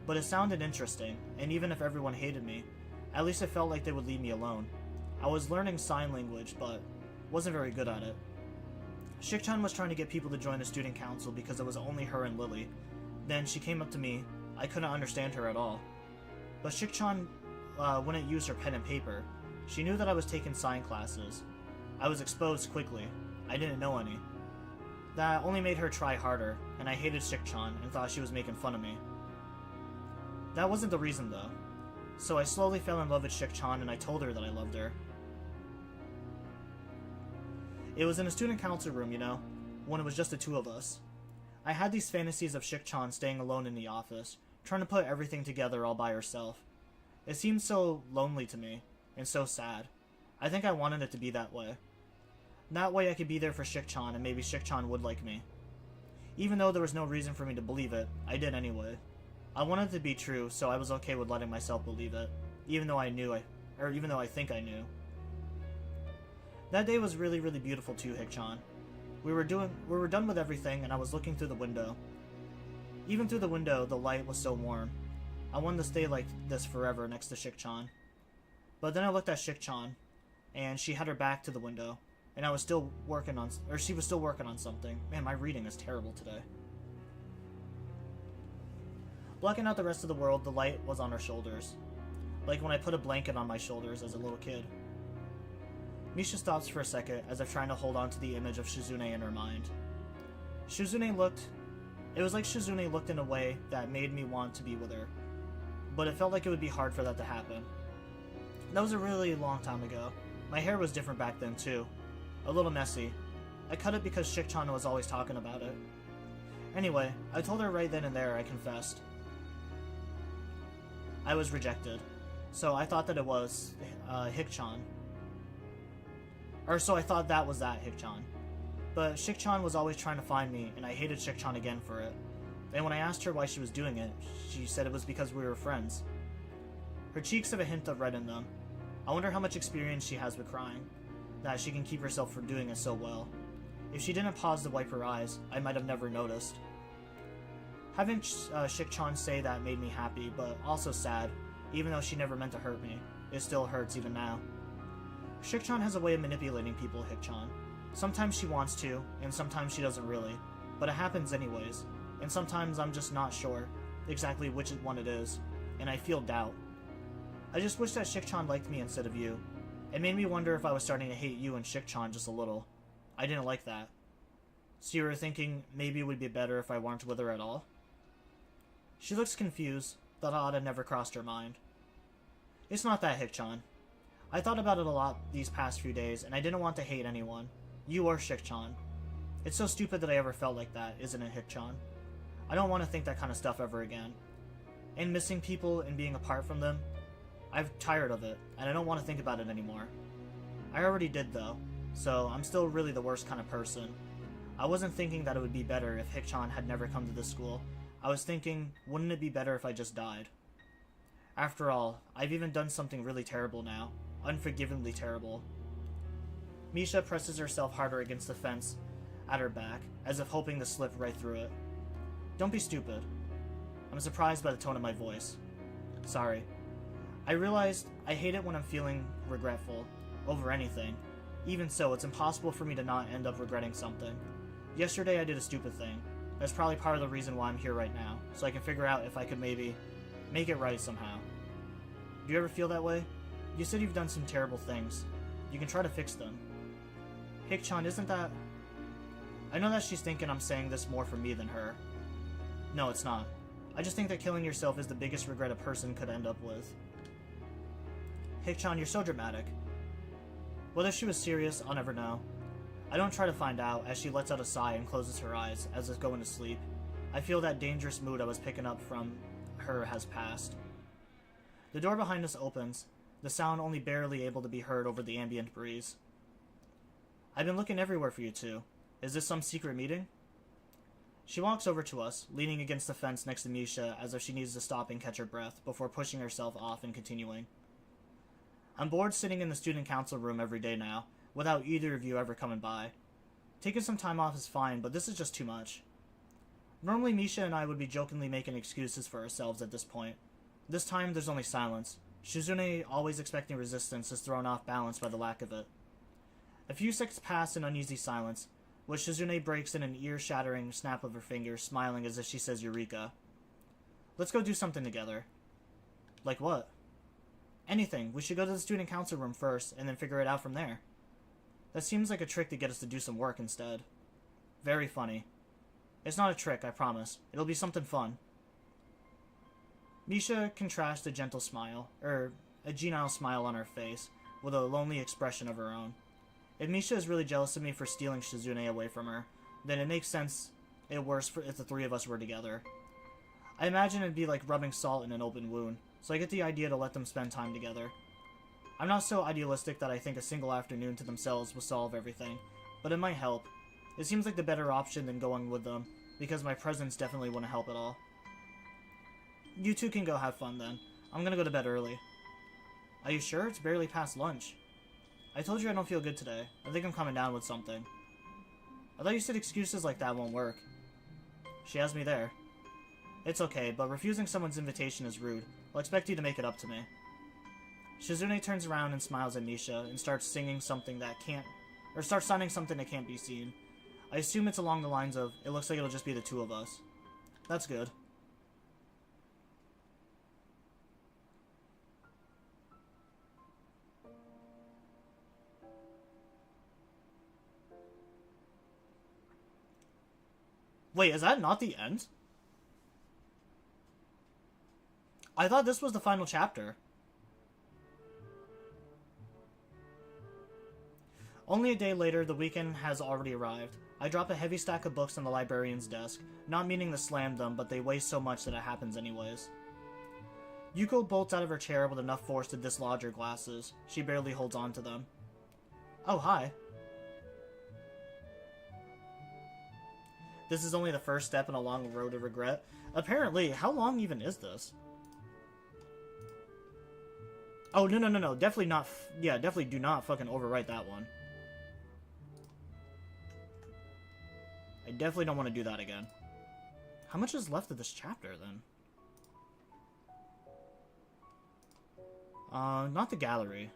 but it sounded interesting, and even if everyone hated me, at least it felt like they would leave me alone. I was learning sign language, but wasn't very good at it. Shikchan was trying to get people to join the student council because it was only her and Lily. Then she came up to me. I couldn't understand her at all. But Shikchan wouldn't use her pen and paper. She knew that I was taking sign classes. I was exposed quickly. I didn't know any. That only made her try harder, and I hated Shikchan and thought she was making fun of me. That wasn't the reason, though. So I slowly fell in love with Shikchan, and I told her that I loved her. It was in a student council room, you know, when it was just the two of us. I had these fantasies of Shikchan staying alone in the office, trying to put everything together all by herself. It seemed so lonely to me, and so sad. I think I wanted it to be that way. That way I could be there for Shikchan, and maybe Shikchan would like me. Even though there was no reason for me to believe it, I did anyway. I wanted it to be true, so I was okay with letting myself believe it, even though I think I knew. That day was really, really beautiful too, Hikchan. We were done with everything, and I was looking through the window. Even through the window, the light was so warm. I wanted to stay like this forever next to Shikchan. But then I looked at Shikchan, and she had her back to the window, and she was still working on something. Man, my reading is terrible today. Blocking out the rest of the world, the light was on her shoulders. Like when I put a blanket on my shoulders as a little kid. Misha stops for a second as if trying to hold on to the image of Shizune in her mind. It was like Shizune looked in a way that made me want to be with her. But it felt like it would be hard for that to happen. That was a really long time ago. My hair was different back then too. A little messy. I cut it because Shik-chan was always talking about it. Anyway, I told her right then and there, I confessed. I was rejected. So I thought that it was Hik-chan. Or so I thought that was that Hik-chan. But Shik-chan was always trying to find me, and I hated Shik-chan again for it. And when I asked her why she was doing it, she said it was because we were friends. Her cheeks have a hint of red in them. I wonder how much experience she has with crying, that she can keep herself from doing it so well. If she didn't pause to wipe her eyes, I might have never noticed. Having Shik-chan say that made me happy, but also sad, even though she never meant to hurt me. It still hurts even now. Shik-chan has a way of manipulating people, Hik-chan. Sometimes she wants to, and sometimes she doesn't really, but it happens anyways, and sometimes I'm just not sure exactly which one it is, and I feel doubt. I just wish that Shik-chan liked me instead of you. It made me wonder if I was starting to hate you and Shik-chan just a little. I didn't like that. So you were thinking maybe it would be better if I weren't with her at all? She looks confused. That thought had never crossed her mind. It's not that, Hik-chan. I thought about it a lot these past few days, and I didn't want to hate anyone. You or Shik-chan. It's so stupid that I ever felt like that, isn't it, Hik-chan? I don't want to think that kind of stuff ever again. And missing people and being apart from them, I'm tired of it, and I don't want to think about it anymore. I already did, though, so I'm still really the worst kind of person. I wasn't thinking that it would be better if Hik-chan had never come to this school. I was thinking, wouldn't it be better if I just died? After all, I've even done something really terrible now. Unforgivably terrible. Misha presses herself harder against the fence at her back, as if hoping to slip right through it. Don't be stupid. I'm surprised by the tone of my voice. Sorry. I realized I hate it when I'm feeling regretful over anything. Even so, it's impossible for me to not end up regretting something. Yesterday I did a stupid thing. That's probably part of the reason why I'm here right now, so I can figure out if I could maybe make it right somehow. Do you ever feel that way? You said you've done some terrible things. You can try to fix them. Hik-chan, isn't that... I know that she's thinking I'm saying this more for me than her. No, it's not. I just think that killing yourself is the biggest regret a person could end up with. Hik-chan, you're so dramatic. Whether she was serious, I'll never know. I don't try to find out, as she lets out a sigh and closes her eyes, as if going to sleep. I feel that dangerous mood I was picking up from her has passed. The door behind us opens, the sound only barely able to be heard over the ambient breeze. I've been looking everywhere for you two. Is this some secret meeting? She walks over to us, leaning against the fence next to Misha as if she needs to stop and catch her breath before pushing herself off and continuing. I'm bored sitting in the student council room every day now, without either of you ever coming by. Taking some time off is fine, but this is just too much. Normally Misha and I would be jokingly making excuses for ourselves at this point. This time there's only silence. Shizune, always expecting resistance, is thrown off balance by the lack of it. A few seconds pass in uneasy silence, which Shizune breaks in an ear-shattering snap of her fingers, smiling as if she says Eureka. Let's go do something together. Like what? Anything. We should go to the student council room first, and then figure it out from there. That seems like a trick to get us to do some work instead. Very funny. It's not a trick, I promise. It'll be something fun. Misha contrasts a gentle smile, a genial smile on her face, with a lonely expression of her own. If Misha is really jealous of me for stealing Shizune away from her, then it makes sense worse if the three of us were together. I imagine it'd be like rubbing salt in an open wound, so I get the idea to let them spend time together. I'm not so idealistic that I think a single afternoon to themselves will solve everything, but it might help. It seems like the better option than going with them, because my presence definitely wouldn't help at all. You two can go have fun then. I'm gonna go to bed early. Are you sure? It's barely past lunch. I told you I don't feel good today. I think I'm coming down with something. I thought you said excuses like that won't work. She has me there. It's okay, but refusing someone's invitation is rude. I'll expect you to make it up to me. Shizune turns around and smiles at Misha and starts singing something that starts sounding something that can't be seen. I assume it's along the lines of, it looks like it'll just be the two of us. That's good. Wait, is that not the end? I thought this was the final chapter. Only a day later, the weekend has already arrived. I drop a heavy stack of books on the librarian's desk, not meaning to slam them, but they weigh so much that it happens anyways. Yuko bolts out of her chair with enough force to dislodge her glasses. She barely holds on to them. Oh, hi. This is only the first step in a long road of regret. Apparently, how long even is this? Oh, no. Definitely not. Yeah, definitely do not fucking overwrite that one. I definitely don't want to do that again. How much is left of this chapter, then? Not the gallery.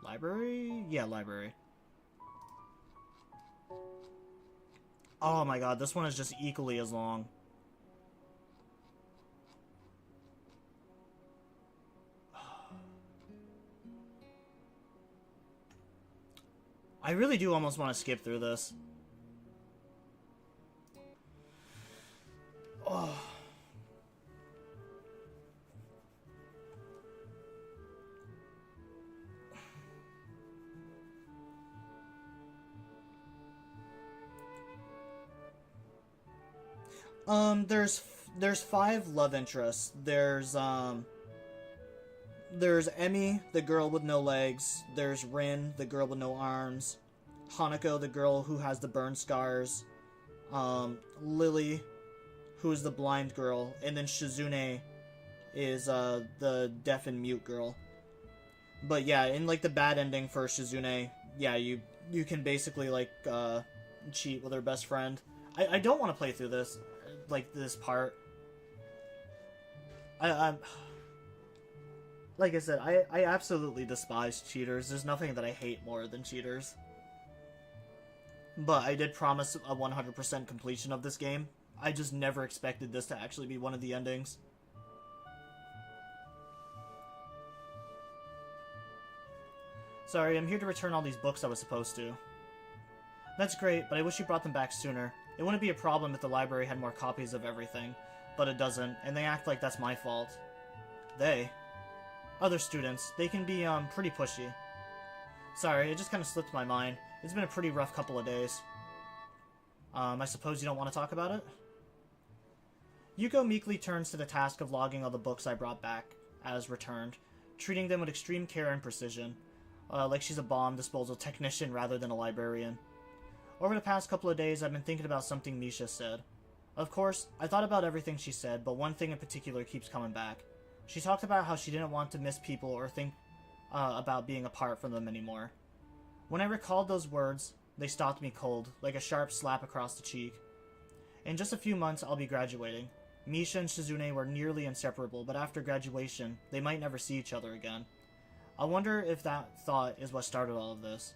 Library? Yeah, library. Oh my god, this one is just equally as long. I really do almost want to skip through this. Oh. There's 5 love interests. There's Emmy, the girl with no legs. There's Rin, the girl with no arms. Hanako, the girl who has the burn scars. Lily, who is the blind girl. And then Shizune is, the deaf and mute girl. But yeah, in, like, the bad ending for Shizune, yeah, you can basically, like, cheat with her best friend. I don't want to play through this, like, this part. I'm... Like I said, I absolutely despise cheaters. There's nothing that I hate more than cheaters. But I did promise a 100% completion of this game. I just never expected this to actually be one of the endings. Sorry, I'm here to return all these books I was supposed to. That's great, but I wish you brought them back sooner. It wouldn't be a problem if the library had more copies of everything, but it doesn't, and they act like that's my fault. They? Other students. They can be, pretty pushy. Sorry, it just kind of slipped my mind. It's been a pretty rough couple of days. I suppose you don't want to talk about it? Yuko meekly turns to the task of logging all the books I brought back as returned, treating them with extreme care and precision, like she's a bomb disposal technician rather than a librarian. Over the past couple of days, I've been thinking about something Misha said. Of course, I thought about everything she said, but one thing in particular keeps coming back. She talked about how she didn't want to miss people or think about being apart from them anymore. When I recalled those words, they stopped me cold, like a sharp slap across the cheek. In just a few months, I'll be graduating. Misha and Shizune were nearly inseparable, but after graduation, they might never see each other again. I wonder if that thought is what started all of this.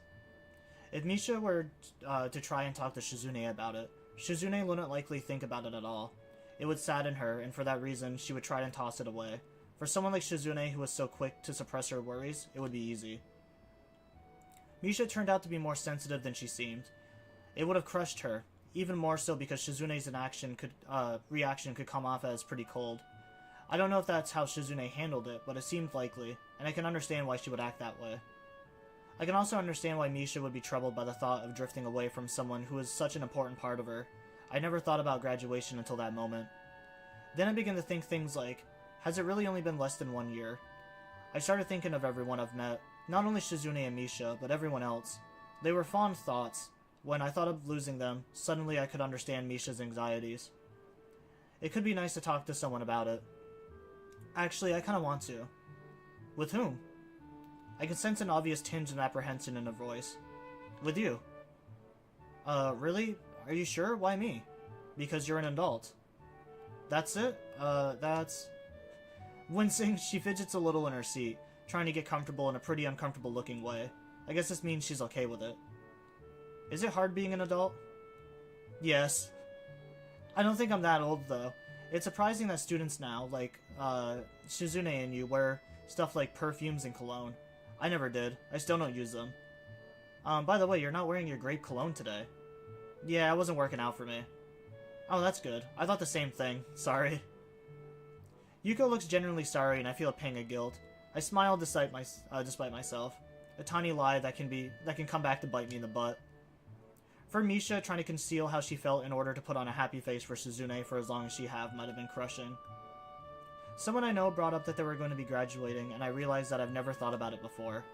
If Misha were to try and talk to Shizune about it, Shizune wouldn't likely think about it at all. It would sadden her, and for that reason, she would try and toss it away. For someone like Shizune who was so quick to suppress her worries, it would be easy. Misha turned out to be more sensitive than she seemed. It would have crushed her, even more so because Shizune's reaction could come off as pretty cold. I don't know if that's how Shizune handled it, but it seemed likely, and I can understand why she would act that way. I can also understand why Misha would be troubled by the thought of drifting away from someone who is such an important part of her. I never thought about graduation until that moment. Then I began to think things like, has it really only been less than 1 year? I started thinking of everyone I've met, not only Shizune and Misha, but everyone else. They were fond thoughts. When I thought of losing them, suddenly I could understand Misha's anxieties. It could be nice to talk to someone about it. Actually, I kinda want to. With whom? I could sense an obvious tinge of apprehension in her voice. With you. Really? Are you sure? Why me? Because you're an adult. That's it? That's... Wincing, she fidgets a little in her seat, trying to get comfortable in a pretty uncomfortable looking way. I guess this means she's okay with it. Is it hard being an adult? Yes. I don't think I'm that old, though. It's surprising that students now, like, Shizune and you, wear stuff like perfumes and cologne. I never did. I still don't use them. By the way, you're not wearing your grape cologne today. Yeah, it wasn't working out for me. Oh, that's good. I thought the same thing. Sorry. Yuko looks genuinely sorry, and I feel a pang of guilt. I smile despite myself. A tiny lie that can come back to bite me in the butt. For Misha, trying to conceal how she felt in order to put on a happy face for Shizune for as long as she might have been crushing. Someone I know brought up that they were going to be graduating, and I realized that I've never thought about it before.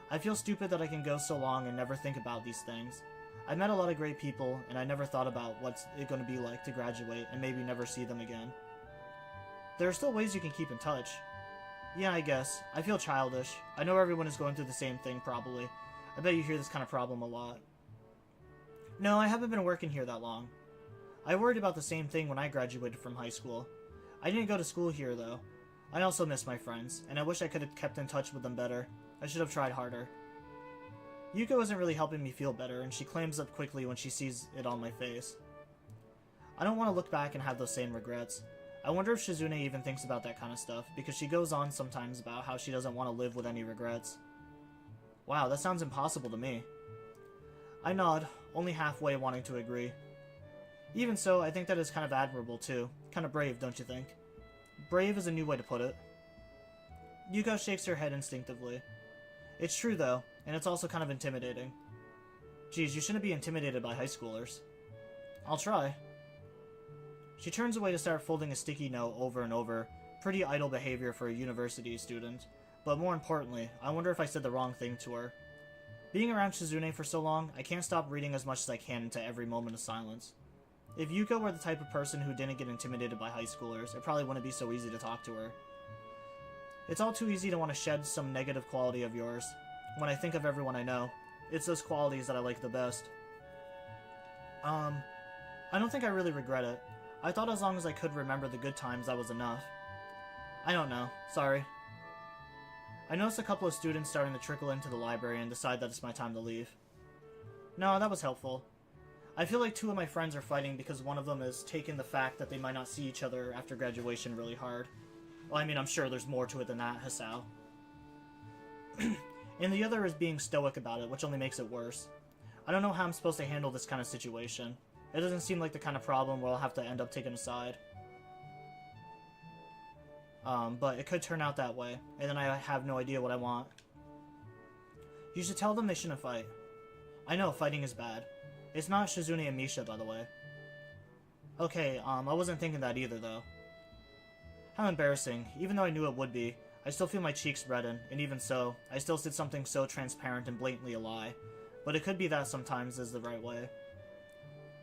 I feel stupid that I can go so long and never think about these things. I've met a lot of great people, and I never thought about what's it going to be like to graduate and maybe never see them again. There are still ways you can keep in touch. Yeah, I guess. I feel childish. I know everyone is going through the same thing, probably. I bet you hear this kind of problem a lot. No, I haven't been working here that long. I worried about the same thing when I graduated from high school. I didn't go to school here, though. I also miss my friends, and I wish I could have kept in touch with them better. I should have tried harder. Yuko isn't really helping me feel better, and she clams up quickly when she sees it on my face. I don't want to look back and have those same regrets. I wonder if Shizune even thinks about that kind of stuff, because she goes on sometimes about how she doesn't want to live with any regrets. Wow, that sounds impossible to me. I nod, only halfway wanting to agree. Even so, I think that is kind of admirable too. Kind of brave, don't you think? Brave is a new way to put it. Yuko shakes her head instinctively. It's true though, and it's also kind of intimidating. Geez, you shouldn't be intimidated by high schoolers. I'll try. She turns away to start folding a sticky note over and over. Pretty idle behavior for a university student. But more importantly, I wonder if I said the wrong thing to her. Being around Shizune for so long, I can't stop reading as much as I can into every moment of silence. If Yuko were the type of person who didn't get intimidated by high schoolers, it probably wouldn't be so easy to talk to her. It's all too easy to want to shed some negative quality of yours. When I think of everyone I know, it's those qualities that I like the best. I don't think I really regret it. I thought as long as I could remember the good times, that was enough. I don't know. Sorry. I noticed a couple of students starting to trickle into the library and decide that it's my time to leave. No, that was helpful. I feel like two of my friends are fighting because one of them is taking the fact that they might not see each other after graduation really hard. Well, I mean, I'm sure there's more to it than that, Hisao. And the other is being stoic about it, which only makes it worse. I don't know how I'm supposed to handle this kind of situation. It doesn't seem like the kind of problem where I'll have to end up taking a side. But it could turn out that way, and then I have no idea what I want. You should tell them they shouldn't fight. I know, fighting is bad. It's not Shizune and Misha, by the way. Okay, I wasn't thinking that either, though. How embarrassing. Even though I knew it would be, I still feel my cheeks redden, and even so, I still said something so transparent and blatantly a lie. But it could be that sometimes is the right way.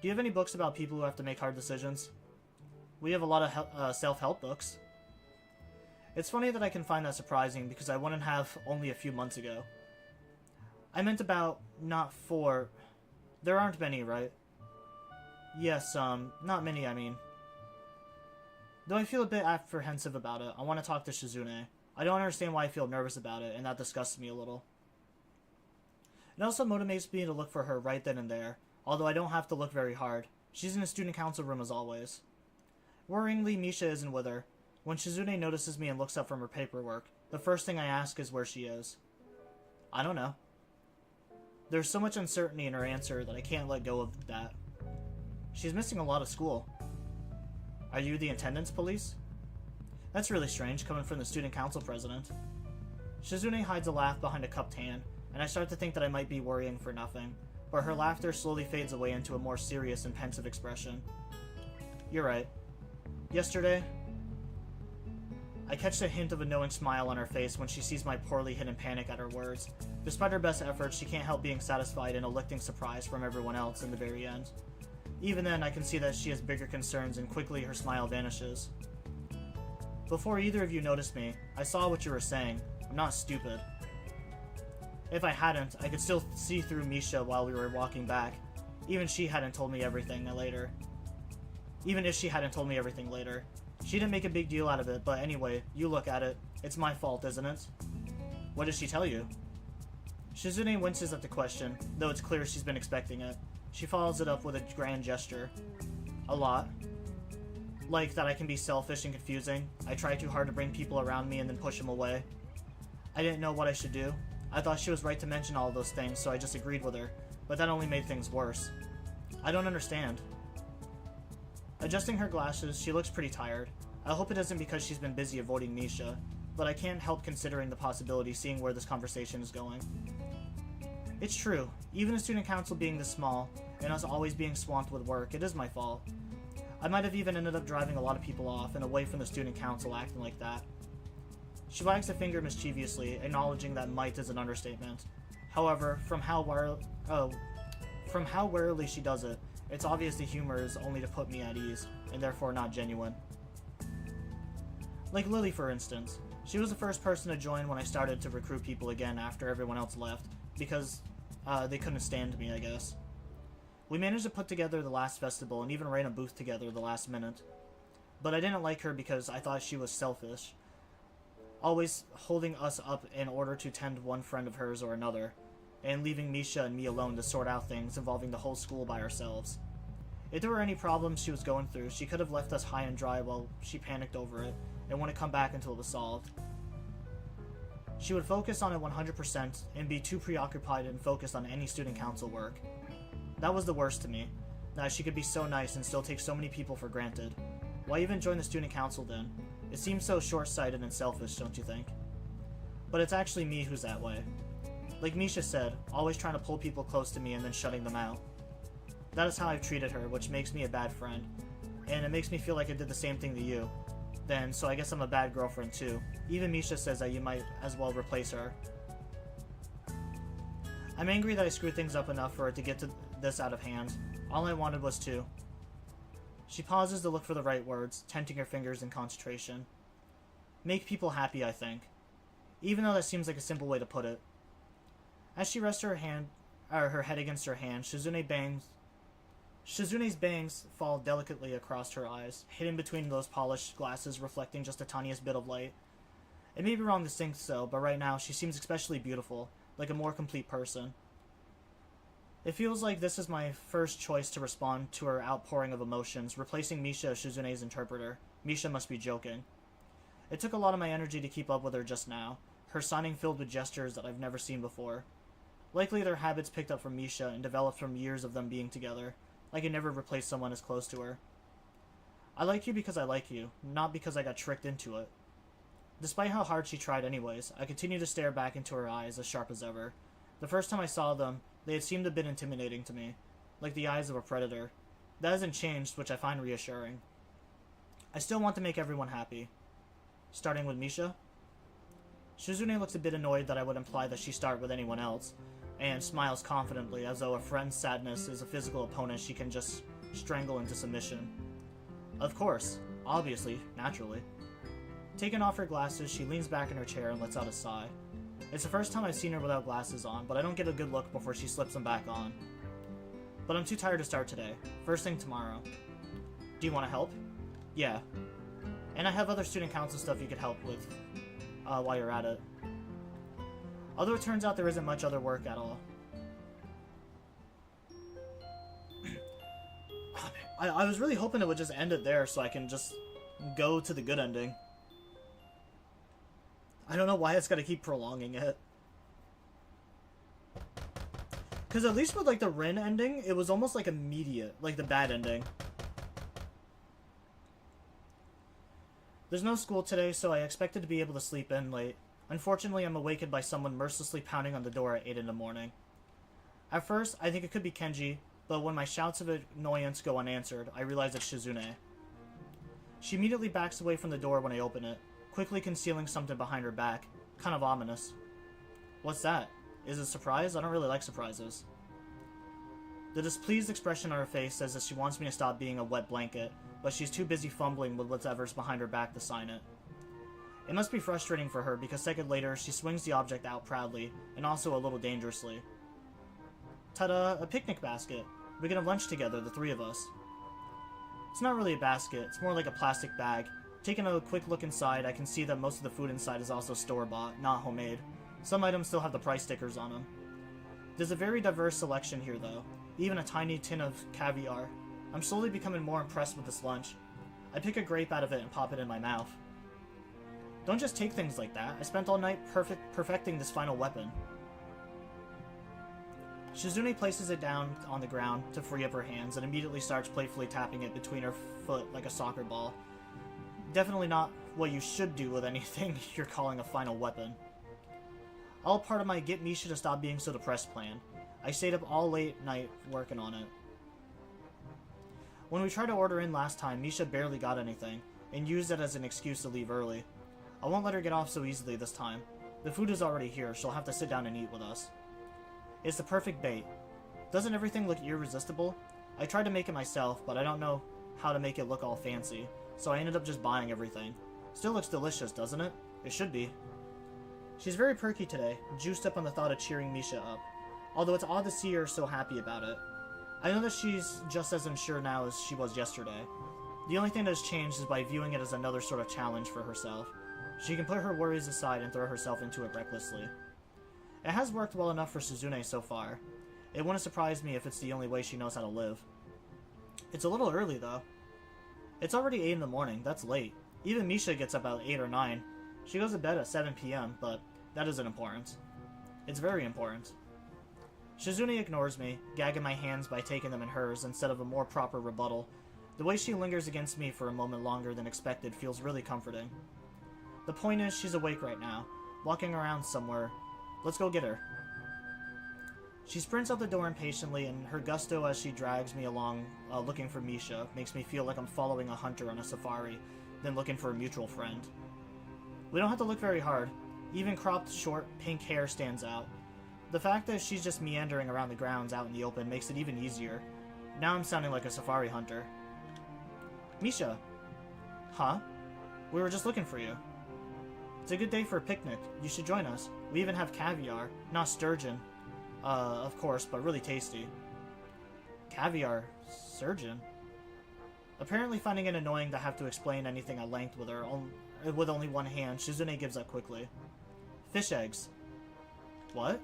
Do you have any books about people who have to make hard decisions? We have a lot of self-help books. It's funny that I can find that surprising because I wouldn't have only a few months ago. I meant about, not for... There aren't many, right? Yes, not many, I mean. Though I feel a bit apprehensive about it, I want to talk to Shizune. I don't understand why I feel nervous about it, and that disgusts me a little. It also motivates me to look for her right then and there, although I don't have to look very hard. She's in the student council room as always. Worryingly, Misha isn't with her. When Shizune notices me and looks up from her paperwork, the first thing I ask is where she is. I don't know. There's so much uncertainty in her answer that I can't let go of that. She's missing a lot of school. Are you the attendance police? That's really strange, coming from the student council president. Shizune hides a laugh behind a cupped hand, and I start to think that I might be worrying for nothing, but her laughter slowly fades away into a more serious and pensive expression. You're right. Yesterday... I catch a hint of a knowing smile on her face when she sees my poorly hidden panic at her words. Despite her best efforts, she can't help being satisfied and electing surprise from everyone else in the very end. Even then, I can see that she has bigger concerns, and quickly her smile vanishes. Before either of you noticed me, I saw what you were saying. I'm not stupid. If I hadn't, I could still see through Misha while we were walking back. Even if she hadn't told me everything later. She didn't make a big deal out of it, but anyway, you look at it. It's my fault, isn't it? What did she tell you? Shizune winces at the question, though it's clear she's been expecting it. She follows it up with a grand gesture. A lot. Like that I can be selfish and confusing. I try too hard to bring people around me and then push them away. I didn't know what I should do. I thought she was right to mention all of those things, so I just agreed with her, but that only made things worse. I don't understand. Adjusting her glasses, she looks pretty tired. I hope it isn't because she's been busy avoiding Misha, but I can't help considering the possibility seeing where this conversation is going. It's true, even a student council being this small, and us always being swamped with work, it is my fault. I might have even ended up driving a lot of people off and away from the student council acting like that. She wags a finger mischievously, acknowledging that might is an understatement. However, from how warily she does it, it's obvious the humor is only to put me at ease, and therefore not genuine. Like Lily, for instance. She was the first person to join when I started to recruit people again after everyone else left, because they couldn't stand me, I guess. We managed to put together the last festival and even ran a booth together the last minute. But I didn't like her because I thought she was selfish, always holding us up in order to tend one friend of hers or another, and leaving Misha and me alone to sort out things involving the whole school by ourselves. If there were any problems she was going through, she could have left us high and dry while she panicked over it, and wouldn't come back until it was solved. She would focus on it 100% and be too preoccupied and focused on any student council work. That was the worst to me, that she could be so nice and still take so many people for granted. Why even join the student council then? It seems so short-sighted and selfish, don't you think? But it's actually me who's that way. Like Misha said, always trying to pull people close to me and then shutting them out. That is how I've treated her, which makes me a bad friend. And it makes me feel like I did the same thing to you. Then, so I guess I'm a bad girlfriend too. Even Misha says that you might as well replace her. I'm angry that I screwed things up enough for it to get to this out of hand. All I wanted was to. She pauses to look for the right words, tenting her fingers in concentration. Make people happy, I think. Even though that seems like a simple way to put it. As she rests her head against her hand, Shizune's bangs fall delicately across her eyes, hidden between those polished glasses reflecting just the tiniest bit of light. It may be wrong to think so, but right now she seems especially beautiful, like a more complete person. It feels like this is my first choice to respond to her outpouring of emotions, replacing Misha as Shizune's interpreter. Misha must be joking. It took a lot of my energy to keep up with her just now, her signing filled with gestures that I've never seen before. Likely their habits picked up from Misha and developed from years of them being together. I could never replace someone as close to her. I like you because I like you, not because I got tricked into it. Despite how hard she tried anyways, I continued to stare back into her eyes as sharp as ever. The first time I saw them, they had seemed a bit intimidating to me, like the eyes of a predator. That hasn't changed, which I find reassuring. I still want to make everyone happy. Starting with Misha? Shizune looks a bit annoyed that I would imply that she start with anyone else, and smiles confidently as though a friend's sadness is a physical opponent she can just strangle into submission. Of course. Obviously. Naturally. Taking off her glasses, she leans back in her chair and lets out a sigh. It's the first time I've seen her without glasses on, but I don't get a good look before she slips them back on. But I'm too tired to start today. First thing tomorrow. Do you want to help? Yeah. And I have other student council stuff you could help with while you're at it. Although it turns out there isn't much other work at all. I was really hoping it would just end it there so I can just go to the good ending. I don't know why it's gotta keep prolonging it. Because at least with like the Rin ending, it was almost like immediate, like the bad ending. There's no school today, so I expected to be able to sleep in late. Unfortunately, I'm awakened by someone mercilessly pounding on the door at 8 in the morning. At first, I think it could be Kenji, but when my shouts of annoyance go unanswered, I realize it's Shizune. She immediately backs away from the door when I open it, quickly concealing something behind her back. Kind of ominous. What's that? Is it a surprise? I don't really like surprises. The displeased expression on her face says that she wants me to stop being a wet blanket, but she's too busy fumbling with whatever's behind her back to sign it. It must be frustrating for her because a second later, she swings the object out proudly, and also a little dangerously. Ta-da, a picnic basket. We can have lunch together, the three of us. It's not really a basket, it's more like a plastic bag. Taking a quick look inside, I can see that most of the food inside is also store-bought, not homemade. Some items still have the price stickers on them. There's a very diverse selection here though, even a tiny tin of caviar. I'm slowly becoming more impressed with this lunch. I pick a grape out of it and pop it in my mouth. Don't just take things like that. I spent all night perfecting this final weapon. Shizune places it down on the ground to free up her hands and immediately starts playfully tapping it between her foot like a soccer ball. Definitely not what you should do with anything you're calling a final weapon. All part of my get Misha to stop being so depressed plan. I stayed up all late night working on it. When we tried to order in last time, Misha barely got anything, and used it as an excuse to leave early. I won't let her get off so easily this time. The food is already here, she'll have to sit down and eat with us. It's the perfect bait. Doesn't everything look irresistible? I tried to make it myself, but I don't know how to make it look all fancy, so I ended up just buying everything. Still looks delicious, doesn't it? It should be. She's very perky today, juiced up on the thought of cheering Misha up, although it's odd to see her so happy about it. I know that she's just as unsure now as she was yesterday. The only thing that has changed is by viewing it as another sort of challenge for herself. She can put her worries aside and throw herself into it recklessly. It has worked well enough for Suzune so far. It wouldn't surprise me if it's the only way she knows how to live. It's a little early, though. It's already 8 in the morning, that's late. Even Misha gets up about 8 or 9. She goes to bed at 7 p.m., but that isn't important. It's very important. Shizune ignores me, gagging my hands by taking them in hers instead of a more proper rebuttal. The way she lingers against me for a moment longer than expected feels really comforting. The point is, she's awake right now, walking around somewhere. Let's go get her. She sprints out the door impatiently, and her gusto as she drags me along looking for Misha makes me feel like I'm following a hunter on a safari, then looking for a mutual friend. We don't have to look very hard. Even cropped, short, pink hair stands out. The fact that she's just meandering around the grounds out in the open makes it even easier. Now I'm sounding like a safari hunter. Misha. Huh? We were just looking for you. It's a good day for a picnic. You should join us. We even have caviar. Not sturgeon. Of course, but really tasty. Caviar? Sturgeon? Apparently finding it annoying to have to explain anything at length with her with only one hand, Shizune gives up quickly. Fish eggs. What?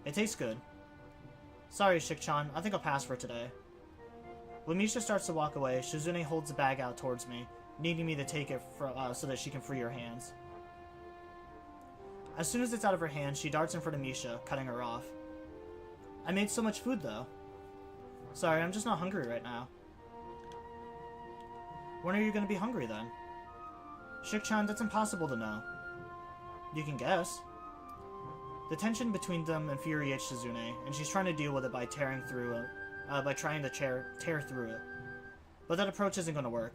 It tastes good. Sorry, Shik-chan. I think I'll pass for today. When Misha starts to walk away, Shizune holds the bag out towards me, needing me to take it so that she can free her hands. As soon as it's out of her hand, she darts in front of Misha, cutting her off. I made so much food, though. Sorry, I'm just not hungry right now. When are you going to be hungry, then? Shik-chan, that's impossible to know. You can guess. The tension between them infuriates Shizune, and she's trying to deal with it by tearing through it, tear through it. But that approach isn't going to work.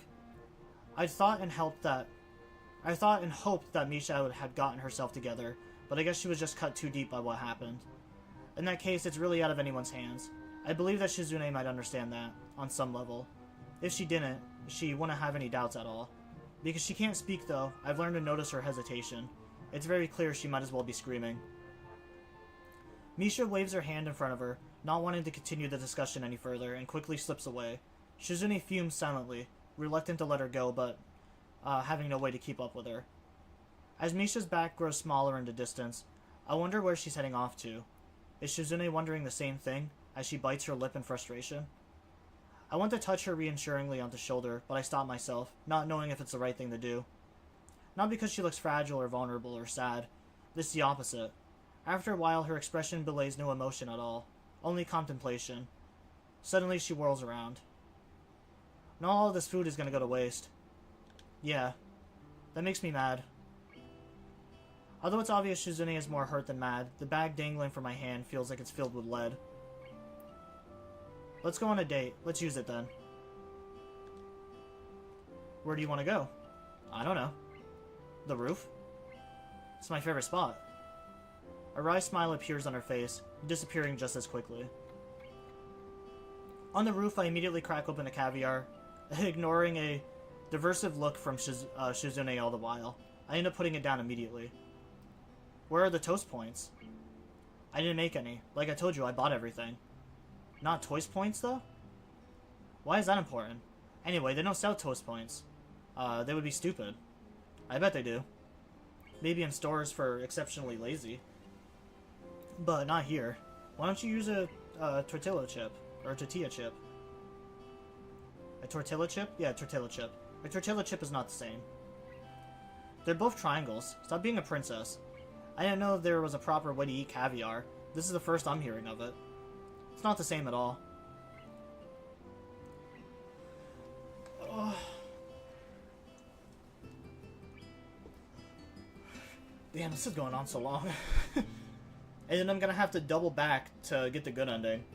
I thought and hoped that Misha had gotten herself together, but I guess she was just cut too deep by what happened. In that case, it's really out of anyone's hands. I believe that Shizune might understand that, on some level. If she didn't, she wouldn't have any doubts at all. Because she can't speak, though, I've learned to notice her hesitation. It's very clear she might as well be screaming. Misha waves her hand in front of her, not wanting to continue the discussion any further, and quickly slips away. Shizune fumes silently, reluctant to let her go, but having no way to keep up with her. As Misha's back grows smaller in the distance, I wonder where she's heading off to. Is Shizune wondering the same thing, as she bites her lip in frustration? I want to touch her reassuringly on the shoulder, but I stop myself, not knowing if it's the right thing to do. Not because she looks fragile or vulnerable or sad. This is the opposite. After a while, her expression belays no emotion at all, only contemplation. Suddenly, she whirls around. Not all of this food is going to go to waste. Yeah, that makes me mad. Although it's obvious Shizune is more hurt than mad, the bag dangling from my hand feels like it's filled with lead. Let's go on a date. Let's use it then. Where do you want to go? I don't know. The roof? It's my favorite spot. A wry smile appears on her face, disappearing just as quickly. On the roof, I immediately crack open a caviar, ignoring a diversive look from Shizune all the while. I end up putting it down immediately. Where are the toast points? I didn't make any. Like I told you, I bought everything. Not toast points, though? Why is that important? Anyway, they don't sell toast points. They would be stupid. I bet they do. Maybe in stores for exceptionally lazy. But not here. Why don't you use a tortilla chip? Or a tortilla chip? A tortilla chip? Yeah, a tortilla chip. A tortilla chip is not the same. They're both triangles. Stop being a princess. I didn't know there was a proper way to eat caviar. This is the first I'm hearing of it. It's not the same at all. Oh. Damn, this is going on so long. And then I'm gonna have to double back to get the good ending.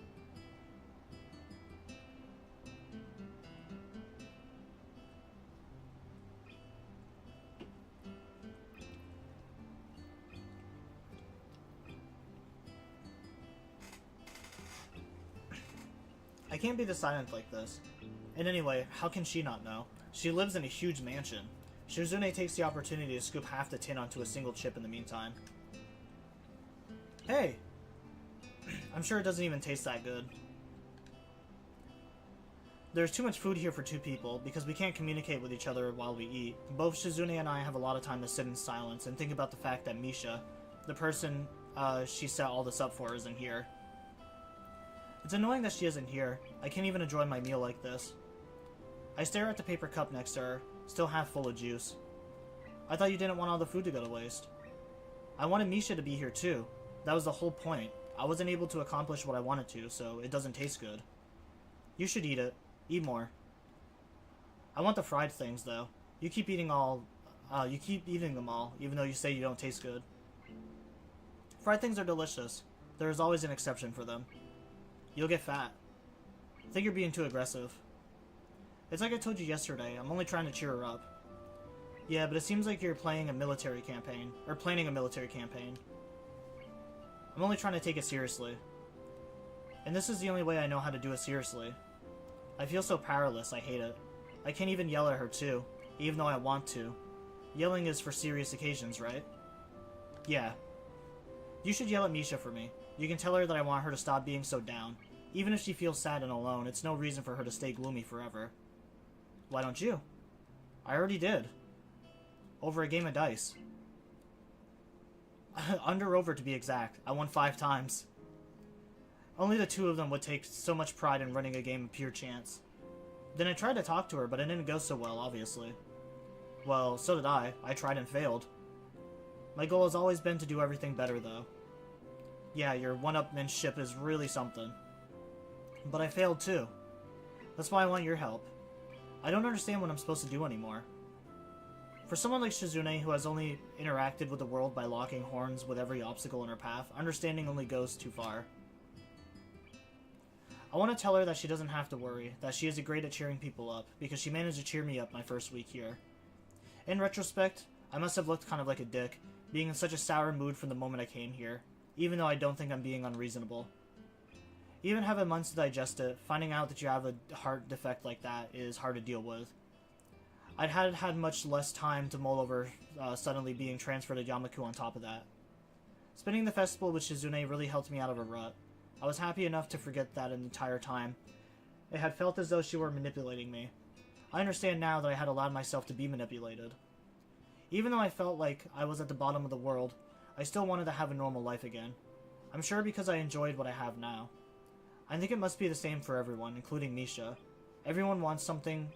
I can't be this silent like this. And anyway, how can she not know? She lives in a huge mansion. Shizune takes the opportunity to scoop half the tin onto a single chip in the meantime. Hey! I'm sure it doesn't even taste that good. There's too much food here for 2 people, because we can't communicate with each other while we eat. Both Shizune and I have a lot of time to sit in silence and think about the fact that Misha, the person she set all this up for, isn't here. It's annoying that she isn't here. I can't even enjoy my meal like this. I stare at the paper cup next to her, still half full of juice. I thought you didn't want all the food to go to waste. I wanted Misha to be here too. That was the whole point. I wasn't able to accomplish what I wanted to, so it doesn't taste good. You should eat it. Eat more. I want the fried things, though. You keep eating them all, even though you say you don't taste good. Fried things are delicious. There is always an exception for them. You'll get fat. I think you're being too aggressive. It's like I told you yesterday, I'm only trying to cheer her up. Yeah, but it seems like you're playing a military campaign. Or planning a military campaign. I'm only trying to take it seriously. And this is the only way I know how to do it seriously. I feel so powerless, I hate it. I can't even yell at her too, even though I want to. Yelling is for serious occasions, right? Yeah. You should yell at Misha for me. You can tell her that I want her to stop being so down. Even if she feels sad and alone, it's no reason for her to stay gloomy forever. Why don't you? I already did. Over a game of dice. Under over to be exact. I won 5 times. Only the 2 of them would take so much pride in running a game of pure chance. Then I tried to talk to her, but it didn't go so well, obviously. Well, so did I. I tried and failed. My goal has always been to do everything better, though. Yeah, your one-upmanship is really something. But I failed too. That's why I want your help. I don't understand what I'm supposed to do anymore. For someone like Shizune, who has only interacted with the world by locking horns with every obstacle in her path, understanding only goes too far. I want to tell her that she doesn't have to worry, that she is great at cheering people up, because she managed to cheer me up my first week here. In retrospect, I must have looked kind of like a dick, being in such a sour mood from the moment I came here, even though I don't think I'm being unreasonable. Even having months to digest it, finding out that you have a heart defect like that is hard to deal with. I'd had much less time to mull over suddenly being transferred to Yamaku on top of that. Spending the festival with Shizune really helped me out of a rut. I was happy enough to forget that an entire time. It had felt as though she were manipulating me. I understand now that I had allowed myself to be manipulated. Even though I felt like I was at the bottom of the world, I still wanted to have a normal life again. I'm sure because I enjoyed what I have now. I think it must be the same for everyone, including Misha. Everyone wants something,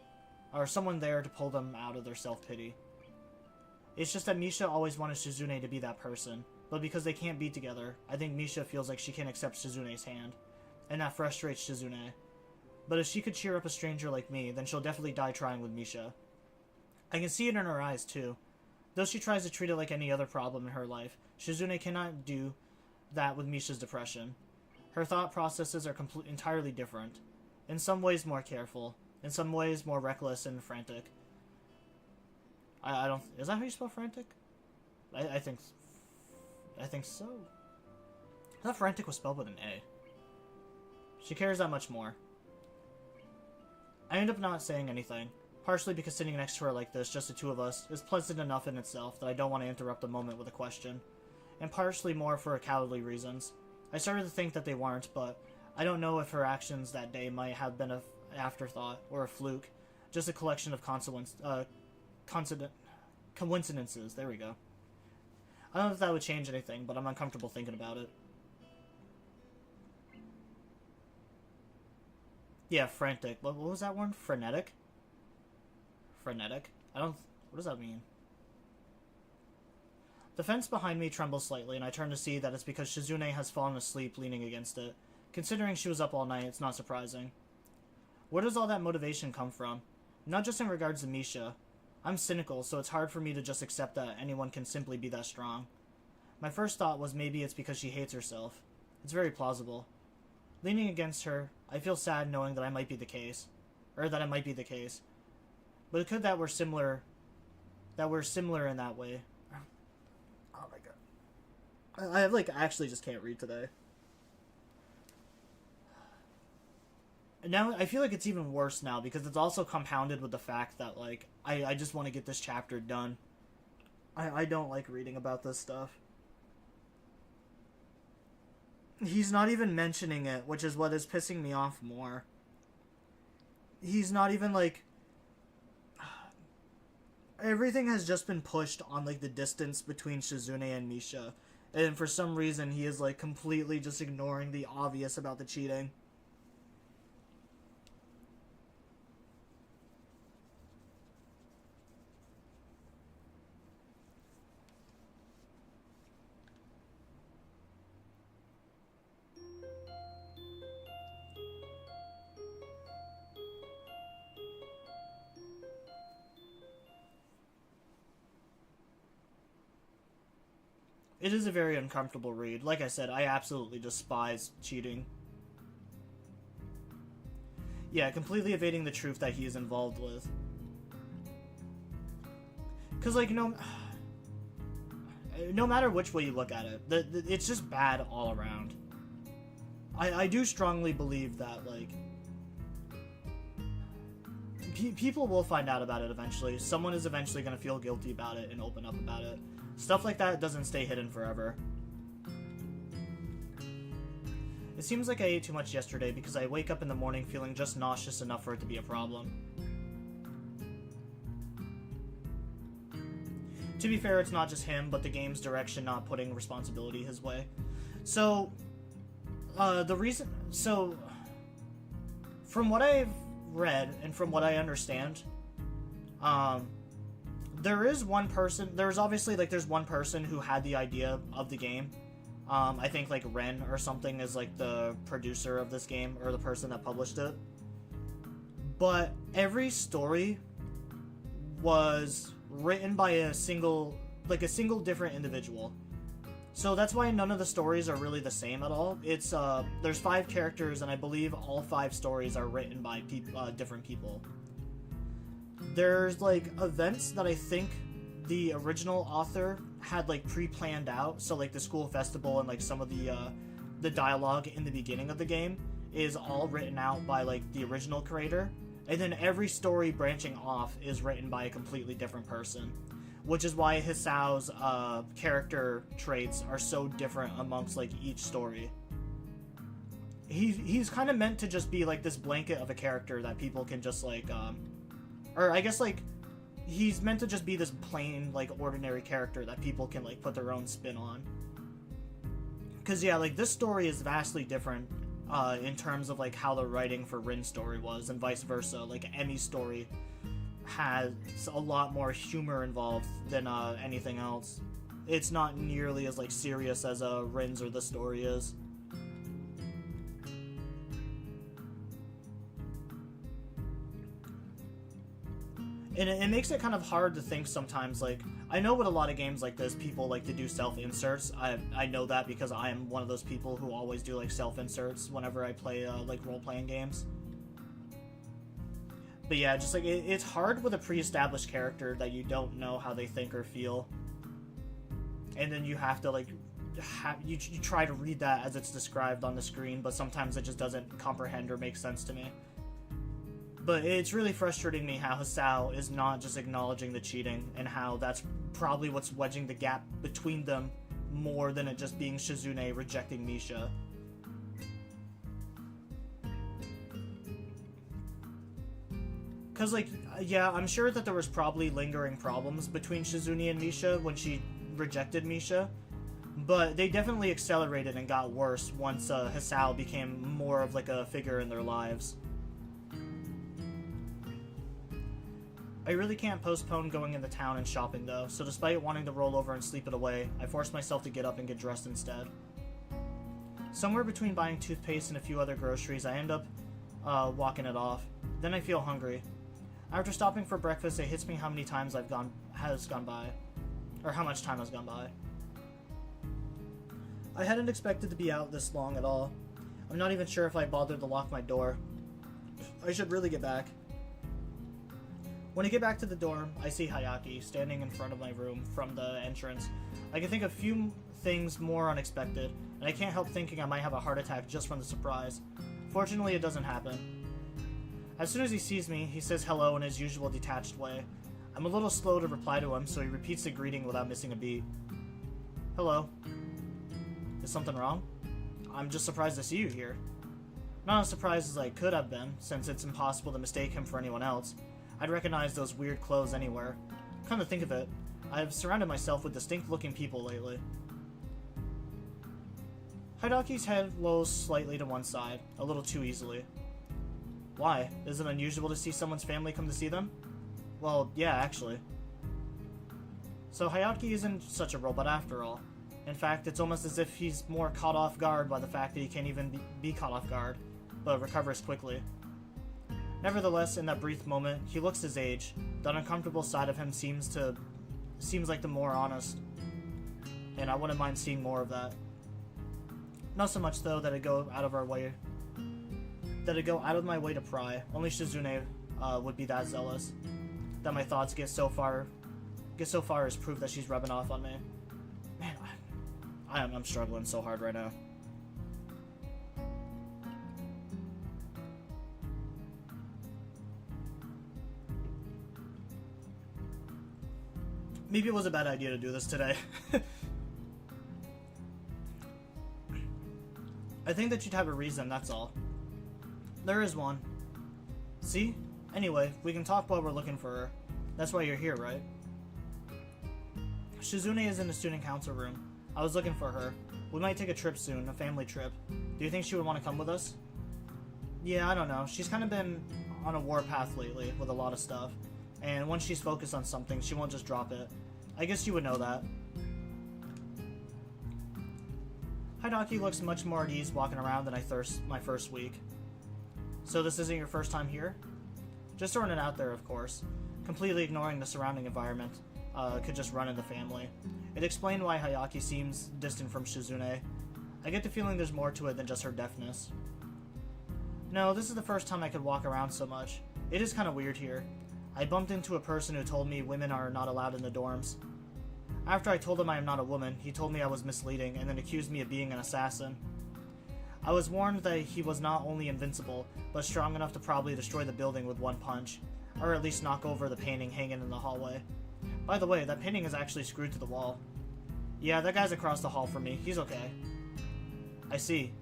or someone there to pull them out of their self-pity. It's just that Misha always wanted Shizune to be that person, but because they can't be together, I think Misha feels like she can't accept Shizune's hand, and that frustrates Shizune. But if she could cheer up a stranger like me, then she'll definitely die trying with Misha. I can see it in her eyes, too. Though she tries to treat it like any other problem in her life, Shizune cannot do that with Misha's depression. Her thought processes are entirely different. In some ways more careful, in some ways more reckless and frantic. I don't... Is that how you spell frantic? I think so. I thought frantic was spelled with an A. She cares that much more. I end up not saying anything, partially because sitting next to her like this, just the 2 of us, is pleasant enough in itself that I don't want to interrupt the moment with a question, and partially more for cowardly reasons. I started to think that they weren't, but I don't know if her actions that day might have been an afterthought, or a fluke, just a collection of coincidences, there we go. I don't know if that would change anything, but I'm uncomfortable thinking about it. Yeah, frantic. What was that word? Frenetic? Frenetic? what does that mean? The fence behind me trembles slightly, and I turn to see that it's because Shizune has fallen asleep leaning against it. Considering she was up all night, it's not surprising. Where does all that motivation come from? Not just in regards to Misha. I'm cynical, so it's hard for me to just accept that anyone can simply be that strong. My first thought was maybe it's because she hates herself. It's very plausible. Leaning against her, I feel sad knowing that I might be the case. Or that it might be the case. But it could that we're similar in that way. Oh my god. I actually just can't read today. Now, I feel like it's even worse now because it's also compounded with the fact that, like, I just want to get this chapter done. I don't like reading about this stuff. He's not even mentioning it, which is what is pissing me off more. He's not even, like... Everything has just been pushed on, like, the distance between Shizune and Misha. And for some reason, he is, like, completely just ignoring the obvious about the cheating. It is a very uncomfortable read. Like I said, I absolutely despise cheating. Yeah, completely evading the truth that he is involved with. Because, like, no matter which way you look at it, it's just bad all around. I do strongly believe that, like, people will find out about it eventually. Someone is eventually going to feel guilty about it and open up about it. Stuff like that doesn't stay hidden forever. It seems like I ate too much yesterday because I wake up in the morning feeling just nauseous enough for it to be a problem. To be fair, it's not just him, but the game's direction not putting responsibility his way. So, from what I've read and from what I understand, there's one person who had the idea of the game. I think, like, Ren or something is, like, the producer of this game, or the person that published it. But every story was written by a single different individual. So that's why none of the stories are really the same at all. It's, there's 5 characters, and I believe all 5 stories are written by different people. There's, like, events that I think the original author had, like, pre-planned out. So, like, the school festival and, like, some of the dialogue in the beginning of the game is all written out by, like, the original creator. And then every story branching off is written by a completely different person. Which is why Hisao's character traits are so different amongst, like, each story. He's kind of meant to just be, like, this blanket of a character that people can just, like, or I guess, like, he's meant to just be this plain, like, ordinary character that people can, like, put their own spin on. Because, yeah, like, this story is vastly different in terms of, like, how the writing for Rin's story was, and vice versa. Like, Emi's story has a lot more humor involved than anything else. It's not nearly as, like, serious as Rin's or the story is. And it makes it kind of hard to think sometimes, like, I know with a lot of games like this, people like to do self-inserts. I know that because I am one of those people who always do, like, self-inserts whenever I play, like, role-playing games. But yeah, just, like, it's hard with a pre-established character that you don't know how they think or feel. And then you have to, like, you try to read that as it's described on the screen, but sometimes it just doesn't comprehend or make sense to me. But it's really frustrating me how Hisao is not just acknowledging the cheating, and how that's probably what's wedging the gap between them more than it just being Shizune rejecting Misha. Because, like, yeah, I'm sure that there was probably lingering problems between Shizune and Misha when she rejected Misha, but they definitely accelerated and got worse once Hisao became more of, like, a figure in their lives. I really can't postpone going into town and shopping, though, so despite wanting to roll over and sleep it away, I forced myself to get up and get dressed instead. Somewhere between buying toothpaste and a few other groceries, I end up walking it off. Then I feel hungry. After stopping for breakfast, it hits me how many times has gone by. Or how much time has gone by. I hadn't expected to be out this long at all. I'm not even sure if I bothered to lock my door. I should really get back. When I get back to the dorm, I see Hayaki standing in front of my room from the entrance. I can think of few things more unexpected, and I can't help thinking I might have a heart attack just from the surprise. Fortunately, it doesn't happen. As soon as he sees me, he says hello in his usual detached way. I'm a little slow to reply to him, so he repeats the greeting without missing a beat. Hello. Is something wrong? I'm just surprised to see you here. Not as surprised as I could have been, since it's impossible to mistake him for anyone else. I'd recognize those weird clothes anywhere. Come to think of it, I've surrounded myself with distinct-looking people lately. Hidaki's head lolls slightly to one side, a little too easily. Why? Is it unusual to see someone's family come to see them? Well, yeah, actually. So Hayaki isn't such a robot after all. In fact, it's almost as if he's more caught off guard by the fact that he can't even be caught off guard, but recovers quickly. Nevertheless, in that brief moment, he looks his age. The uncomfortable side of him seems like the more honest, and I wouldn't mind seeing more of that. Not so much though that I go out of my way to pry. Only Shizune would be that zealous. That my thoughts get so far as proof that she's rubbing off on me. Man, I'm struggling so hard right now. Maybe it was a bad idea to do this today. I think that you'd have a reason, that's all. There is one. See? Anyway, we can talk while we're looking for her. That's why you're here, right? Shizune is in the student council room. I was looking for her. We might take a trip soon, a family trip. Do you think she would want to come with us? Yeah, I don't know. She's kind of been on a warpath lately with a lot of stuff. And once she's focused on something, she won't just drop it. I guess you would know that. Hidaki looks much more at ease walking around than my first week. So this isn't your first time here? Just throwing it out there, of course. Completely ignoring the surrounding environment. Could just run in the family. It explained why Hayaki seems distant from Shizune. I get the feeling there's more to it than just her deafness. No, this is the first time I could walk around so much. It is kind of weird here. I bumped into a person who told me women are not allowed in the dorms. After I told him I am not a woman, he told me I was misleading and then accused me of being an assassin. I was warned that he was not only invincible, but strong enough to probably destroy the building with one punch, or at least knock over the painting hanging in the hallway. By the way, that painting is actually screwed to the wall. Yeah, that guy's across the hall from me. He's okay. I see.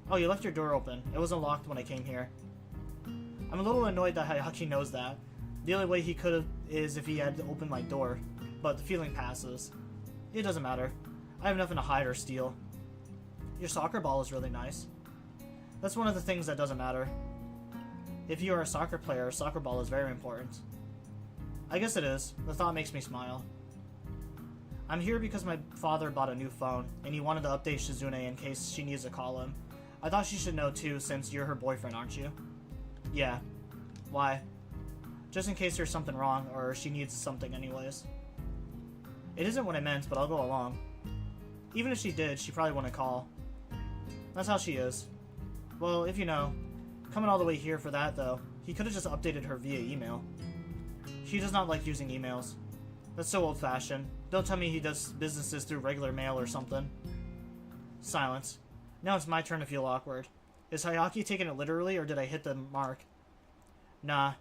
Oh, you left your door open. It wasn't locked when I came here. I'm a little annoyed that Hayaki knows that. The only way he could have is if he had opened my door, but the feeling passes. It doesn't matter. I have nothing to hide or steal. Your soccer ball is really nice. That's one of the things that doesn't matter. If you are a soccer player, a soccer ball is very important. I guess it is. The thought makes me smile. I'm here because my father bought a new phone, and he wanted to update Shizune in case she needs to call him. I thought she should know too, since you're her boyfriend, aren't you? Yeah. Why? Just in case there's something wrong, or she needs something anyways. It isn't what I meant, but I'll go along. Even if she did, she probably wouldn't call. That's how she is. Well, if you know. Coming all the way here for that, though. He could have just updated her via email. She does not like using emails. That's so old-fashioned. Don't tell me he does businesses through regular mail or something. Silence. Now it's my turn to feel awkward. Is Hayaki taking it literally, or did I hit the mark? Nah.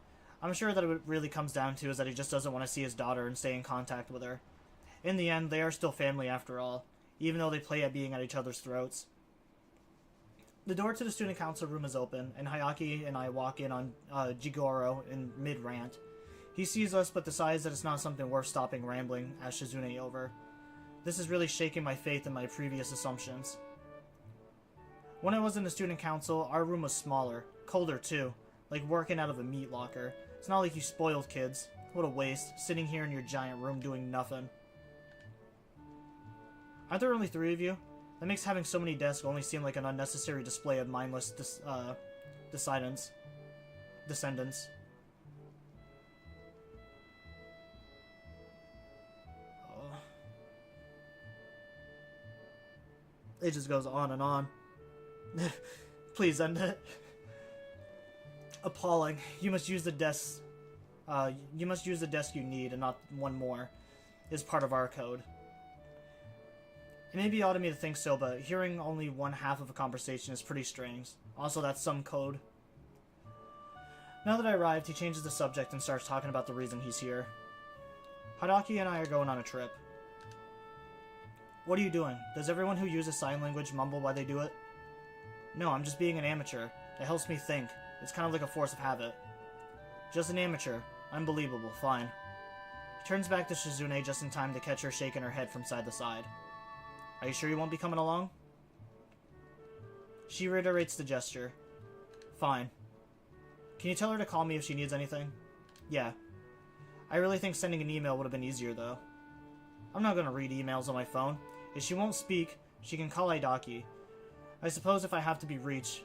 I'm sure that what it really comes down to is that he just doesn't want to see his daughter and stay in contact with her. In the end, they are still family after all, even though they play at being at each other's throats. The door to the student council room is open, and Hayaki and I walk in on Jigoro in mid-rant. He sees us, but decides that it's not something worth stopping rambling at Shizune over. This is really shaking my faith in my previous assumptions. When I was in the student council, our room was smaller, colder too, like working out of a meat locker. It's not like you spoiled kids. What a waste, sitting here in your giant room doing nothing. Aren't there only 3 of you? That makes having so many desks only seem like an unnecessary display of mindless descendants. Oh. It just goes on and on. Please end it. Appalling. You must use the desk. You must use the desk you need and not one more. Is part of our code. It may be odd of me to think so, but hearing only one half of a conversation is pretty strange. Also, that's some code. Now that I arrived, he changes the subject and starts talking about the reason he's here. Hadaki and I are going on a trip. What are you doing? Does everyone who uses sign language mumble while they do it? No, I'm just being an amateur. It helps me think. It's kind of like a force of habit. Just an amateur. Unbelievable. Fine. He turns back to Shizune just in time to catch her shaking her head from side to side. Are you sure you won't be coming along? She reiterates the gesture. Fine. Can you tell her to call me if she needs anything? Yeah. I really think sending an email would have been easier, though. I'm not going to read emails on my phone. If she won't speak, she can call Hidaki. I suppose if I have to be reached,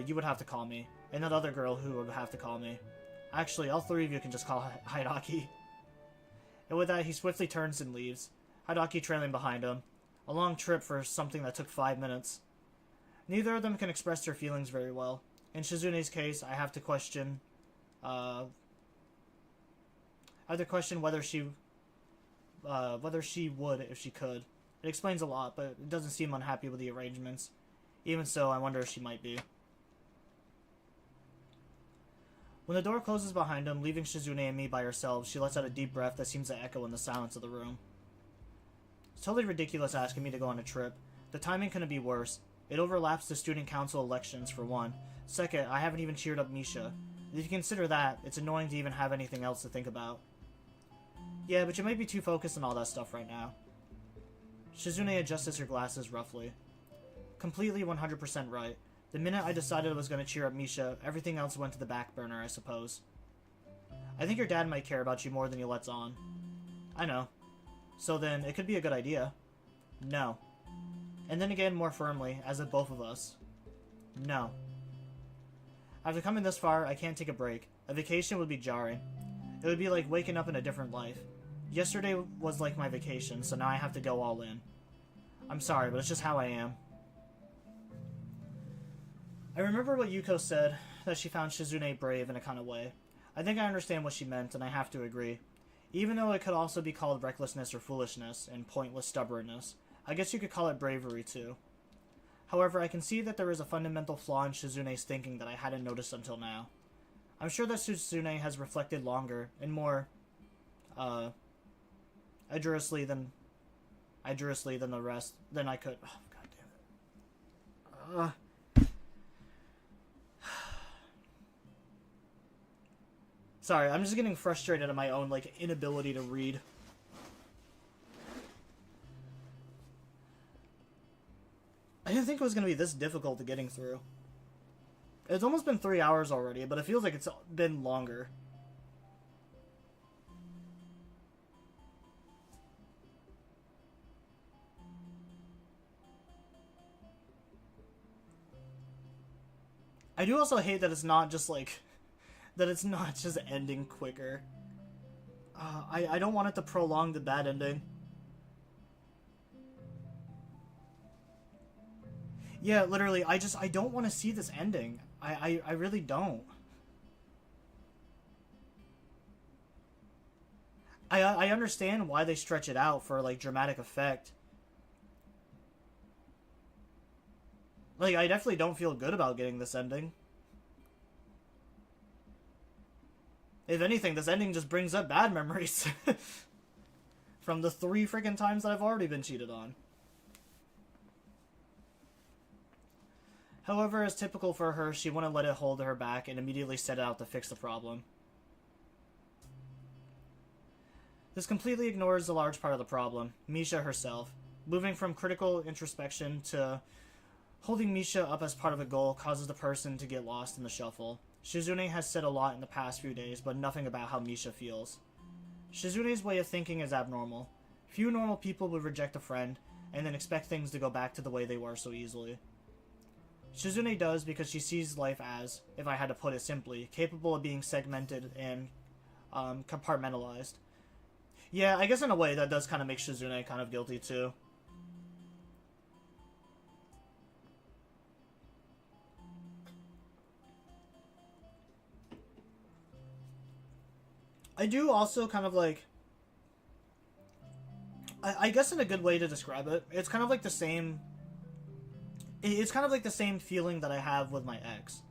you would have to call me. And that other girl who would have to call me. Actually, all three of you can just call Hidaki. And with that, he swiftly turns and leaves, Hidaki trailing behind him. A long trip for something that took 5 minutes. Neither of them can express their feelings very well. In Shizune's case, I have to question... whether she would if she could. It explains a lot, but it doesn't seem unhappy with the arrangements. Even so, I wonder if she might be. When the door closes behind him, leaving Shizune and me by ourselves, she lets out a deep breath that seems to echo in the silence of the room. It's totally ridiculous asking me to go on a trip. The timing couldn't be worse. It overlaps the student council elections, for one. Second, I haven't even cheered up Misha. If you consider that, it's annoying to even have anything else to think about. Yeah, but you might be too focused on all that stuff right now. Shizune adjusts her glasses roughly. Completely 100% right. The minute I decided I was going to cheer up Misha, everything else went to the back burner, I suppose. I think your dad might care about you more than he lets on. I know. So then, it could be a good idea. No. And then again, more firmly, as if both of us. No. After coming this far, I can't take a break. A vacation would be jarring. It would be like waking up in a different life. Yesterday was like my vacation, so now I have to go all in. I'm sorry, but it's just how I am. I remember what Yuko said, that she found Shizune brave in a kind of way. I think I understand what she meant, and I have to agree. Even though it could also be called recklessness or foolishness, and pointless stubbornness, I guess you could call it bravery too. However, I can see that there is a fundamental flaw in Shizune's thinking that I hadn't noticed until now. I'm sure that Shizune has reflected longer, and more, arduously than the rest, than I could. Oh, god damn it. Sorry, I'm just getting frustrated at my own, like, inability to read. I didn't think it was going to be this difficult to getting through. It's almost been 3 hours already, but it feels like it's been longer. I do also hate that it's not just, like... that it's not just ending quicker. I don't want it to prolong the bad ending. Yeah, literally, I don't want to see this ending. I really don't. I understand why they stretch it out for, like, dramatic effect. Like, I definitely don't feel good about getting this ending. If anything, this ending just brings up bad memories. From the 3 freaking times that I've already been cheated on. However, as typical for her, she wouldn't let it hold her back and immediately set out to fix the problem. This completely ignores a large part of the problem, Misha herself. Moving from critical introspection to holding Misha up as part of a goal causes the person to get lost in the shuffle. Shizune has said a lot in the past few days, but nothing about how Misha feels. Shizune's way of thinking is abnormal. Few normal people would reject a friend, and then expect things to go back to the way they were so easily. Shizune does because she sees life as, if I had to put it simply, capable of being segmented and compartmentalized. Yeah, I guess in a way that does kind of make Shizune kind of guilty too. I do also kind of like... I guess in a good way to describe it, it's kind of like the same... It's kind of like the same feeling that I have with my ex.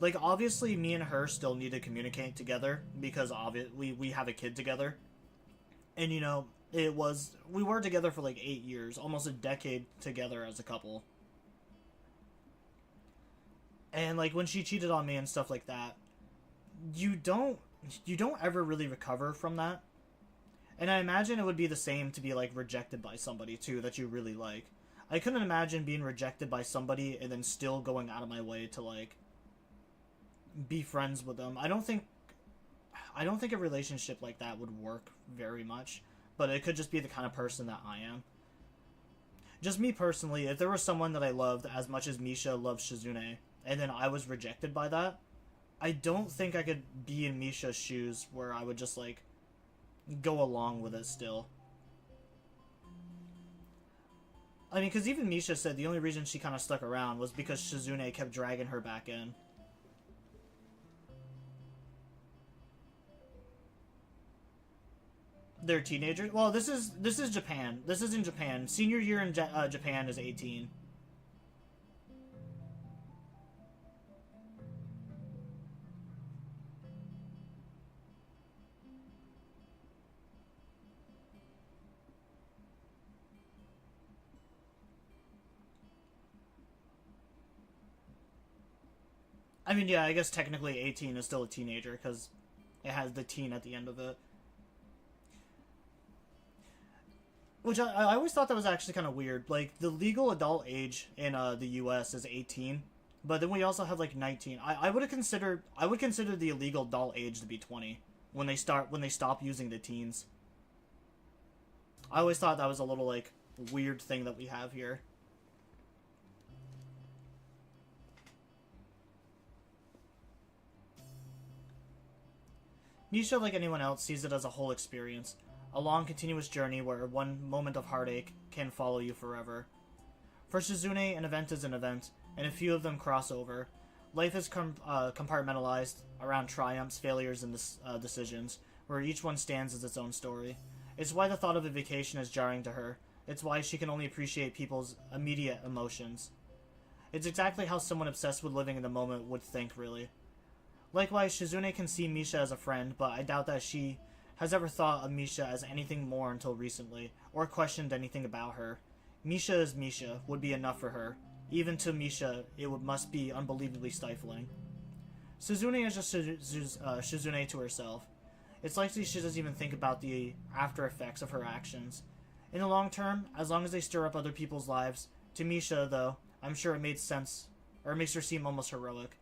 Like, obviously, me and her still need to communicate together, because we have a kid together. And, you know, we were together for like 8 years, almost a decade together as a couple. And, like, when she cheated on me and stuff like that, you don't ever really recover from that. And I imagine it would be the same to be, like, rejected by somebody, too, that you really like. I couldn't imagine being rejected by somebody and then still going out of my way to, like, be friends with them. I don't think a relationship like that would work very much, but it could just be the kind of person that I am. Just me personally, if there was someone that I loved as much as Misha loves Shizune, and then I was rejected by that, I don't think I could be in Misha's shoes where I would just, like, go along with it still. I mean, because even Misha said the only reason she kind of stuck around was because Shizune kept dragging her back in. They're teenagers? Well, this is Japan. This is in Japan. Senior year in Japan is 18. I mean, yeah, I guess technically 18 is still a teenager because it has the teen at the end of it. Which I always thought that was actually kind of weird. Like, the legal adult age in the U.S. is 18, but then we also have like 19. I would consider the illegal adult age to be 20 when they stop using the teens. I always thought that was a little like weird thing that we have here. Misha, like anyone else, sees it as a whole experience. A long, continuous journey where one moment of heartache can follow you forever. For Shizune, an event is an event, and a few of them cross over. Life is compartmentalized around triumphs, failures, and decisions, where each one stands as its own story. It's why the thought of a vacation is jarring to her. It's why she can only appreciate people's immediate emotions. It's exactly how someone obsessed with living in the moment would think, really. Likewise, Shizune can see Misha as a friend, but I doubt that she has ever thought of Misha as anything more until recently, or questioned anything about her. Misha is Misha would be enough for her. Even to Misha, must be unbelievably stifling. Suzune is just Shizune to herself. It's likely she doesn't even think about the after effects of her actions. In the long term, as long as they stir up other people's lives, to Misha, though, I'm sure it made sense, or it makes her seem almost heroic.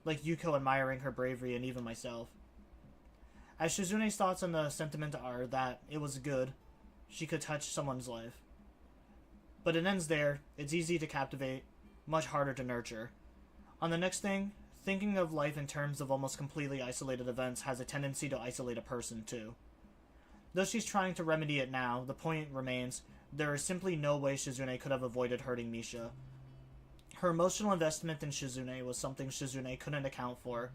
Like Yuko admiring her bravery and even myself. As Shizune's thoughts on the sentiment are that it was good, she could touch someone's life. But it ends there. It's easy to captivate, much harder to nurture. On the next thing, thinking of life in terms of almost completely isolated events has a tendency to isolate a person too. Though she's trying to remedy it now, the point remains, there is simply no way Shizune could have avoided hurting Misha. Her emotional investment in Shizune was something Shizune couldn't account for,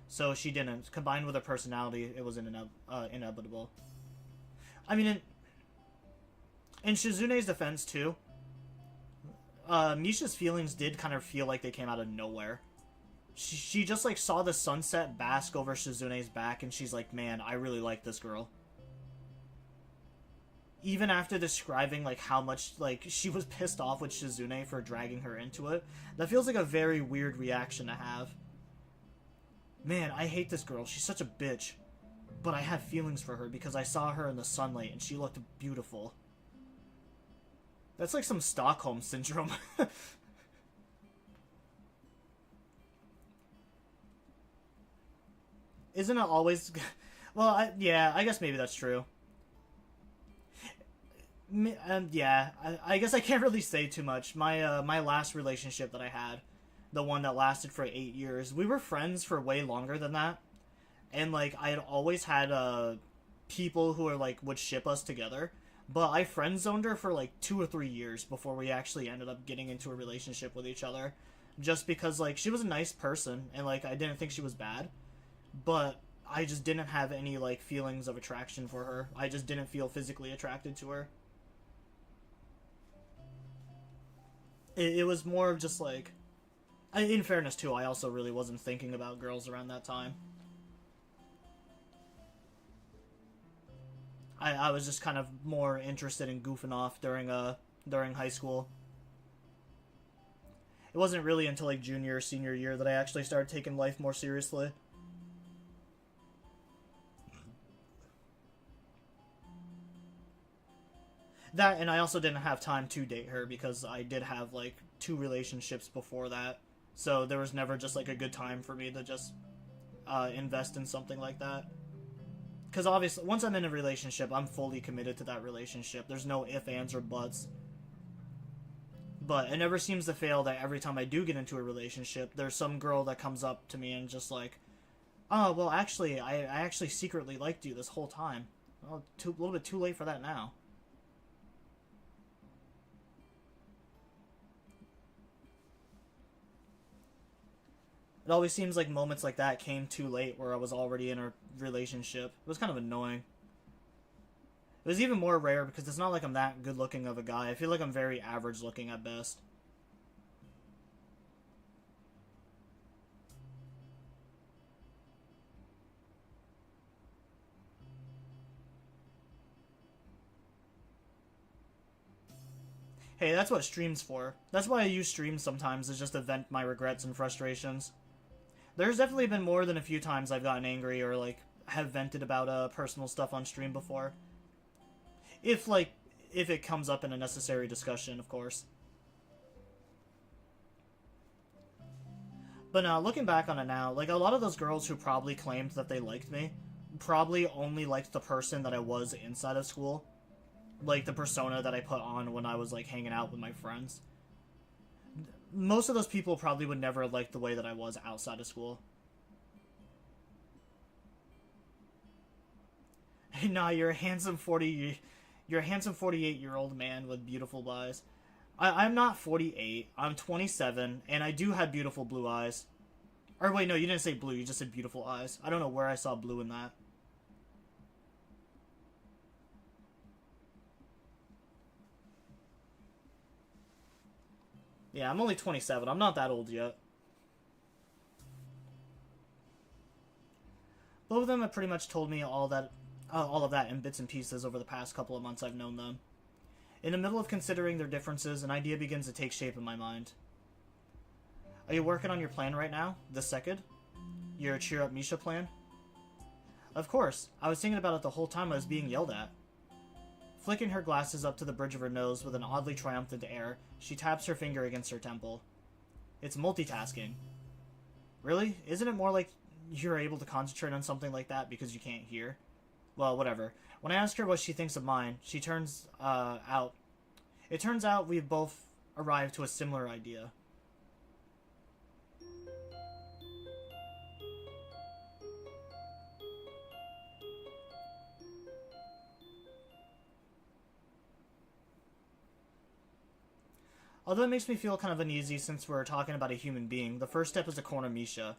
so she didn't. Combined with her personality, it was inevitable. I mean, in Shizune's defense, too, Misha's feelings did kind of feel like they came out of nowhere. She just, like, saw the sunset bask over Shizune's back, and she's like, man, I really like this girl. Even after describing, like, how much, like, she was pissed off with Shizune for dragging her into it, that feels like a very weird reaction to have. Man, I hate this girl. She's such a bitch. But I have feelings for her because I saw her in the sunlight and she looked beautiful. That's like some Stockholm syndrome. Isn't it always... Well, yeah, I guess maybe that's true. Yeah, I guess I can't really say too much. My last relationship that I had, the one that lasted for 8 years, we were friends for way longer than that, and like I had always had people who are like would ship us together, but I friend zoned her for like 2 or 3 years before we actually ended up getting into a relationship with each other, just because like she was a nice person and like I didn't think she was bad, but I just didn't have any like feelings of attraction for her. I just didn't feel physically attracted to her. It was more of just like, in fairness too, I also really wasn't thinking about girls around that time. I was just kind of more interested in goofing off during high school. It wasn't really until like junior or senior year that I actually started taking life more seriously. That, and I also didn't have time to date her because I did have like 2 relationships before that, so there was never just like a good time for me to just invest in something like that. Because obviously, once I'm in a relationship, I'm fully committed to that relationship. There's no ifs, ands, or buts. But it never seems to fail that every time I do get into a relationship, there's some girl that comes up to me and just like, oh, well, actually, I actually secretly liked you this whole time. Well, a little bit too late for that now. It always seems like moments like that came too late where I was already in a relationship. It was kind of annoying. It was even more rare because it's not like I'm that good looking of a guy. I feel like I'm very average looking at best. Hey, that's what stream's for. That's why I use streams sometimes, is just to vent my regrets and frustrations. There's definitely been more than a few times I've gotten angry or like have vented about personal stuff on stream before. If it comes up in a necessary discussion, of course. But now, looking back on it now, like a lot of those girls who probably claimed that they liked me probably only liked the person that I was inside of school. Like the persona that I put on when I was like hanging out with my friends. Most of those people probably would never like the way that I was outside of school. Hey, nah, you're a handsome 48-year-old man with beautiful eyes. I'm not 48. I'm 27, and I do have beautiful blue eyes. Or wait, no, you didn't say blue. You just said beautiful eyes. I don't know where I saw blue in that. Yeah, I'm only 27. I'm not that old yet. Both of them have pretty much told me all of that in bits and pieces over the past couple of months I've known them. In the middle of considering their differences, an idea begins to take shape in my mind. Are you working on your plan right now? The second? Your cheer up Misha plan? Of course. I was thinking about it the whole time I was being yelled at. Flicking her glasses up to the bridge of her nose with an oddly triumphant air, she taps her finger against her temple. It's multitasking. Really? Isn't it more like you're able to concentrate on something like that because you can't hear? Well, whatever. When I ask her what she thinks of mine, she turns out. It turns out we've both arrived to a similar idea. Although it makes me feel kind of uneasy since we're talking about a human being, the first step is to corner Misha.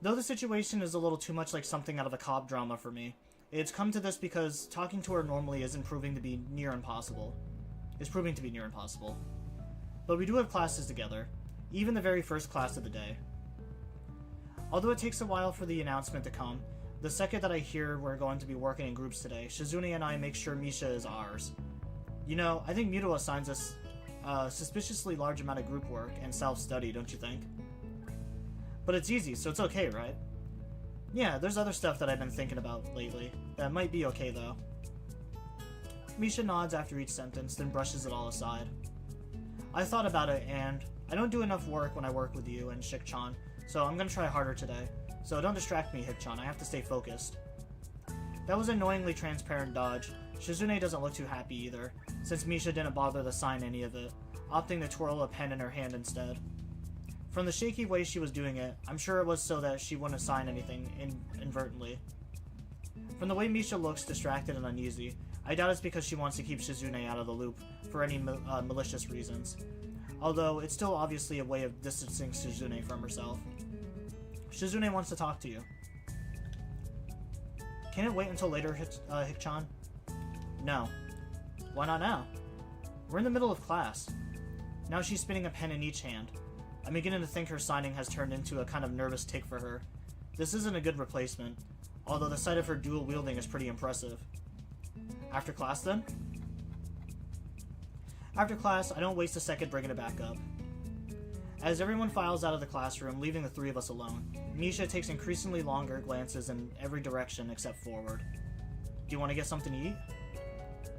Though the situation is a little too much like something out of a cop drama for me, it's come to this because talking to her normally isn't proving to be near impossible. It's proving to be near impossible. But we do have classes together, even the very first class of the day. Although it takes a while for the announcement to come, the second that I hear we're going to be working in groups today, Shizune and I make sure Misha is ours. You know, I think Muto assigns us a suspiciously large amount of group work and self-study, don't you think? But it's easy, so it's okay, right? Yeah, there's other stuff that I've been thinking about lately that might be okay, though. Misha nods after each sentence, then brushes it all aside. I thought about it, and I don't do enough work when I work with you and Shik-chan, so I'm gonna try harder today. So don't distract me, Hik-chan, I have to stay focused. That was an annoyingly transparent dodge. Shizune doesn't look too happy either, since Misha didn't bother to sign any of it, opting to twirl a pen in her hand instead. From the shaky way she was doing it, I'm sure it was so that she wouldn't sign anything inadvertently. From the way Misha looks distracted and uneasy, I doubt it's because she wants to keep Shizune out of the loop for any malicious reasons, although it's still obviously a way of distancing Shizune from herself. Shizune wants to talk to you. Can it wait until later, Hikchan? No. Why not now? We're in the middle of class. Now she's spinning a pen in each hand. I'm beginning to think her signing has turned into a kind of nervous tic for her. This isn't a good replacement, although the sight of her dual wielding is pretty impressive. After class, then? After class, I don't waste a second bringing it back up. As everyone files out of the classroom, leaving the three of us alone, Misha takes increasingly longer glances in every direction except forward. Do you want to get something to eat?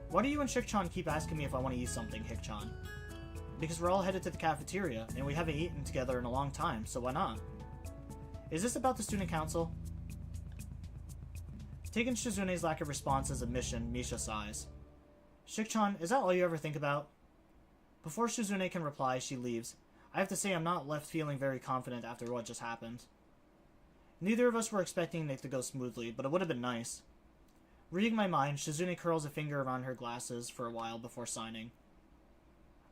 Why do you and Shikchan keep asking me if I want to eat something, Hikchan? Because we're all headed to the cafeteria, and we haven't eaten together in a long time, so why not? Is this about the student council? Taking Shizune's lack of response as a mission, Misha sighs. Shikchan, is that all you ever think about? Before Shizune can reply, she leaves. I have to say I'm not left feeling very confident after what just happened. Neither of us were expecting it to go smoothly, but it would have been nice. Reading my mind, Shizune curls a finger around her glasses for a while before signing.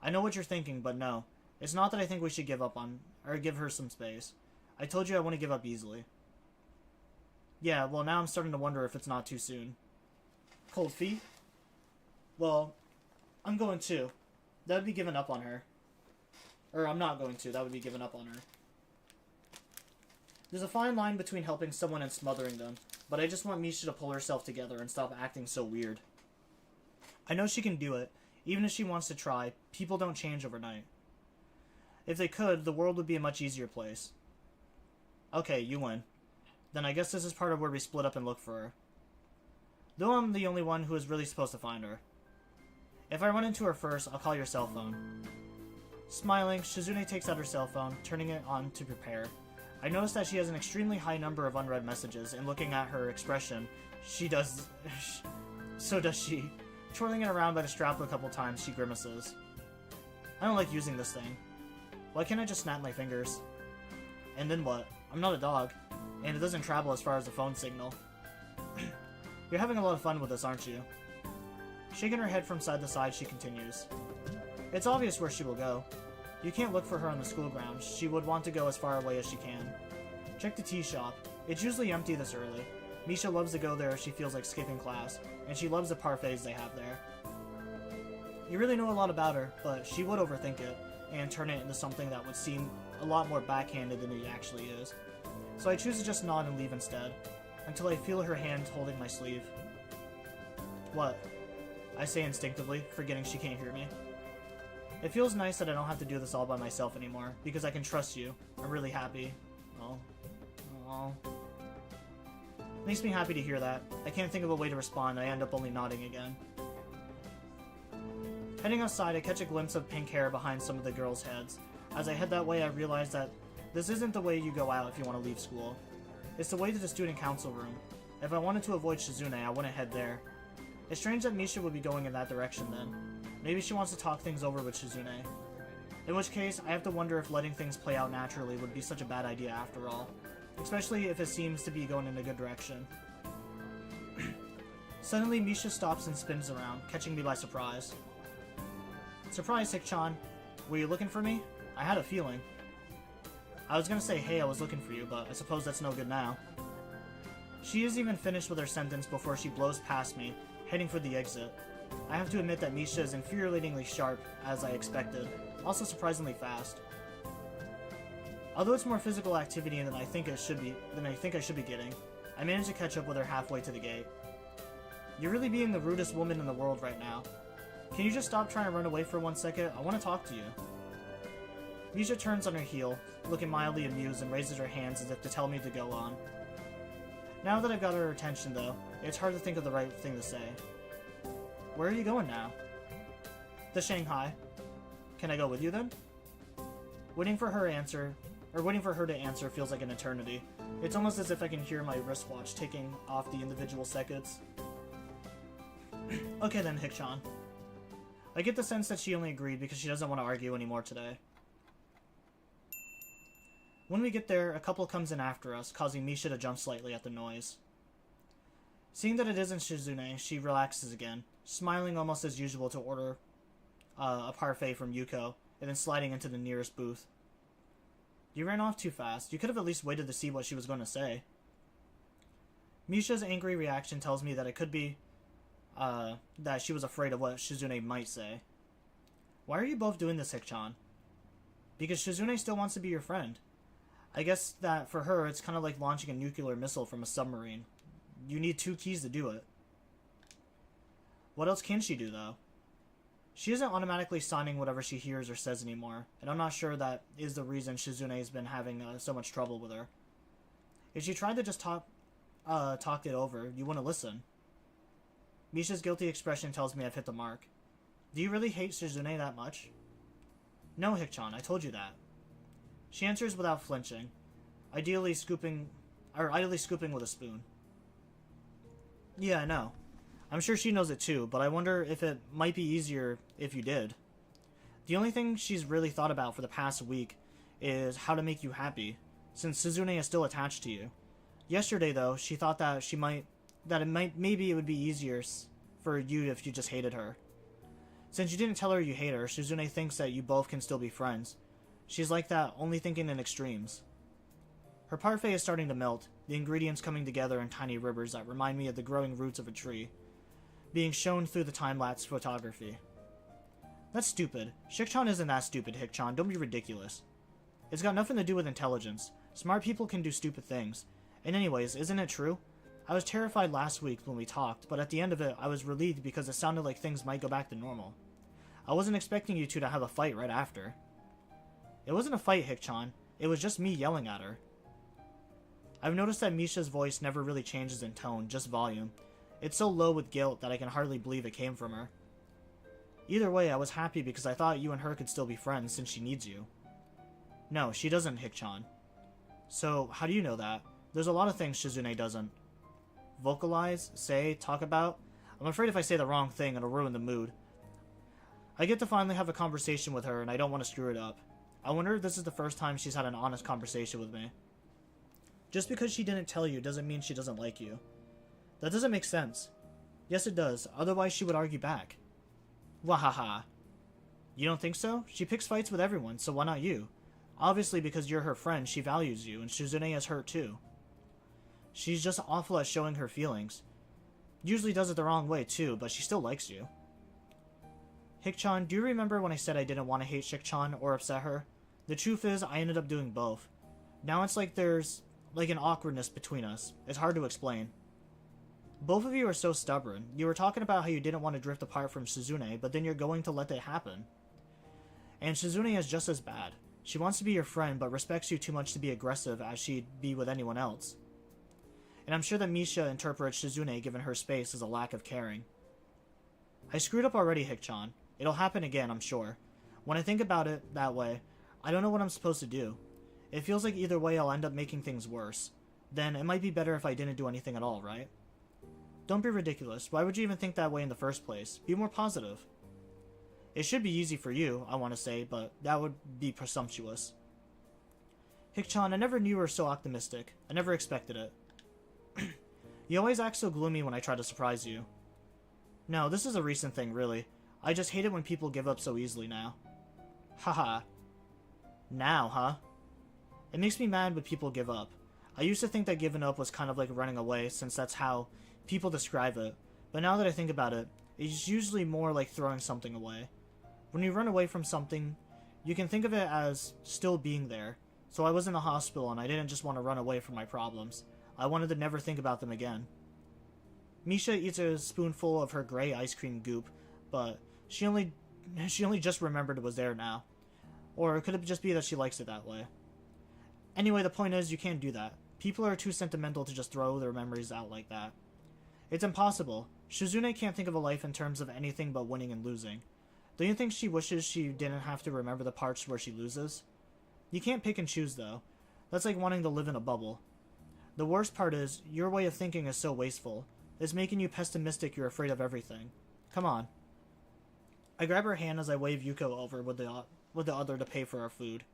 I know what you're thinking, but no. It's not that I think we should give up on, or give her some space. I told you I wouldn't give up easily. Yeah, well now I'm starting to wonder if it's not too soon. Cold feet? Well, I'm going to. That would be giving up on her. Or I'm not going to, that would be giving up on her. There's a fine line between helping someone and smothering them, but I just want Misha to pull herself together and stop acting so weird. I know she can do it. Even if she wants to try, people don't change overnight. If they could, the world would be a much easier place. Okay, you win. Then I guess this is part of where we split up and look for her. Though I'm the only one who is really supposed to find her. If I run into her first, I'll call your cell phone. Smiling, Shizune takes out her cell phone, turning it on to prepare. I notice that she has an extremely high number of unread messages, and looking at her expression, so does she. Twirling it around by the strap a couple times, she grimaces. I don't like using this thing. Why can't I just snap my fingers? And then what? I'm not a dog, and it doesn't travel as far as the phone signal. You're having a lot of fun with this, aren't you? Shaking her head from side to side, she continues. It's obvious where she will go. You can't look for her on the school grounds. She would want to go as far away as she can. Check the tea shop. It's usually empty this early. Misha loves to go there if she feels like skipping class, and she loves the parfaits they have there. You really know a lot about her, but she would overthink it, and turn it into something that would seem a lot more backhanded than it actually is. So I choose to just nod and leave instead, until I feel her hand holding my sleeve. What? I say instinctively, forgetting she can't hear me. It feels nice that I don't have to do this all by myself anymore, because I can trust you. I'm really happy. Oh. Makes me happy to hear that. I can't think of a way to respond, I end up only nodding again. Heading outside, I catch a glimpse of pink hair behind some of the girls' heads. As I head that way, I realize that this isn't the way you go out if you want to leave school. It's the way to the student council room. If I wanted to avoid Shizune, I wouldn't head there. It's strange that Misha would be going in that direction then. Maybe she wants to talk things over with Shizune. In which case, I have to wonder if letting things play out naturally would be such a bad idea after all. Especially if it seems to be going in a good direction. Suddenly, Misha stops and spins around, catching me by surprise. Surprise, Hikchan. Were you looking for me? I had a feeling. I was gonna say, hey, I was looking for you, but I suppose that's no good now. She isn't even finished with her sentence before she blows past me, heading for the exit. I have to admit that Misha is infuriatingly sharp, as I expected, also surprisingly fast. Although it's more physical activity than I think I should be getting, I managed to catch up with her halfway to the gate. You're really being the rudest woman in the world right now. Can you just stop trying to run away for 1 second? I want to talk to you. Misha turns on her heel, looking mildly amused, and raises her hands as if to tell me to go on. Now that I've got her attention, though, it's hard to think of the right thing to say. Where are you going now? To Shanghai. Can I go with you then? Waiting for her to answer feels like an eternity. It's almost as if I can hear my wristwatch ticking off the individual seconds. Okay then, Hikchan. I get the sense that she only agreed because she doesn't want to argue anymore today. When we get there, a couple comes in after us, causing Misha to jump slightly at the noise. Seeing that it isn't Shizune, she relaxes again, smiling almost as usual to order a parfait from Yuko, and then sliding into the nearest booth. You ran off too fast. You could have at least waited to see what she was going to say. Misha's angry reaction tells me that it could be that she was afraid of what Shizune might say. Why are you both doing this, Hikchan? Because Shizune still wants to be your friend. I guess that for her, it's kind of like launching a nuclear missile from a submarine. You need 2 keys to do it. What else can she do, though? She isn't automatically signing whatever she hears or says anymore, and I'm not sure that is the reason Shizune has been having so much trouble with her. If she tried to just talk it over, you wouldn't listen. Misha's guilty expression tells me I've hit the mark. Do you really hate Shizune that much? No, Hikchan, I told you that. She answers without flinching, idly scooping with a spoon. Yeah, I know. I'm sure she knows it too, but I wonder if it might be easier if you did. The only thing she's really thought about for the past week is how to make you happy, since Shizune is still attached to you. Yesterday, though, she thought that maybe it would be easier for you if you just hated her. Since you didn't tell her you hate her, Shizune thinks that you both can still be friends. She's like that, only thinking in extremes. Her parfait is starting to melt, the ingredients coming together in tiny rivers that remind me of the growing roots of a tree, being shown through the time-lapse photography. That's stupid. Shikchan isn't that stupid, Hikchan. Don't be ridiculous. It's got nothing to do with intelligence. Smart people can do stupid things. And anyways, isn't it true? I was terrified last week when we talked, but at the end of it, I was relieved because it sounded like things might go back to normal. I wasn't expecting you two to have a fight right after. It wasn't a fight, Hikchan. It was just me yelling at her. I've noticed that Misha's voice never really changes in tone, just volume. It's so low with guilt that I can hardly believe it came from her. Either way, I was happy because I thought you and her could still be friends since she needs you. No, she doesn't, Hikchan. So, how do you know that? There's a lot of things Shizune doesn't. Vocalize, say, talk about. I'm afraid if I say the wrong thing, it'll ruin the mood. I get to finally have a conversation with her, and I don't want to screw it up. I wonder if this is the first time she's had an honest conversation with me. Just because she didn't tell you doesn't mean she doesn't like you. That doesn't make sense. Yes, it does. Otherwise, she would argue back. Wahaha. You don't think so? She picks fights with everyone, so why not you? Obviously, because you're her friend, she values you, and Shizune is hurt too. She's just awful at showing her feelings. Usually does it the wrong way too, but she still likes you. Hikchan, do you remember when I said I didn't want to hate Shikchan or upset her? The truth is, I ended up doing both. Now it's like there's an awkwardness between us. It's hard to explain. Both of you are so stubborn. You were talking about how you didn't want to drift apart from Shizune, but then you're going to let that happen. And Shizune is just as bad. She wants to be your friend, but respects you too much to be aggressive as she'd be with anyone else. And I'm sure that Misha interprets Shizune given her space as a lack of caring. I screwed up already, Hikchan. It'll happen again, I'm sure. When I think about it that way, I don't know what I'm supposed to do. It feels like either way I'll end up making things worse. Then it might be better if I didn't do anything at all, right? Don't be ridiculous. Why would you even think that way in the first place? Be more positive. It should be easy for you, I want to say, but that would be presumptuous. Hikchan, I never knew you were so optimistic. I never expected it. You always act so gloomy when I try to surprise you. No, this is a recent thing, really. I just hate it when people give up so easily now. Haha. Now, huh? It makes me mad when people give up. I used to think that giving up was kind of like running away, since that's how people describe it. But now that I think about it, it's usually more like throwing something away. When you run away from something, you can think of it as still being there. So I was in the hospital and I didn't just want to run away from my problems. I wanted to never think about them again. Misha eats a spoonful of her gray ice cream goop, but she only just remembered it was there now. Or could it just be that she likes it that way? Anyway, the point is, you can't do that. People are too sentimental to just throw their memories out like that. It's impossible. Shizune can't think of a life in terms of anything but winning and losing. Don't you think she wishes she didn't have to remember the parts where she loses? You can't pick and choose, though. That's like wanting to live in a bubble. The worst part is, your way of thinking is so wasteful. It's making you pessimistic you're afraid of everything. Come on. I grab her hand as I wave Yuko over with the other to pay for our food.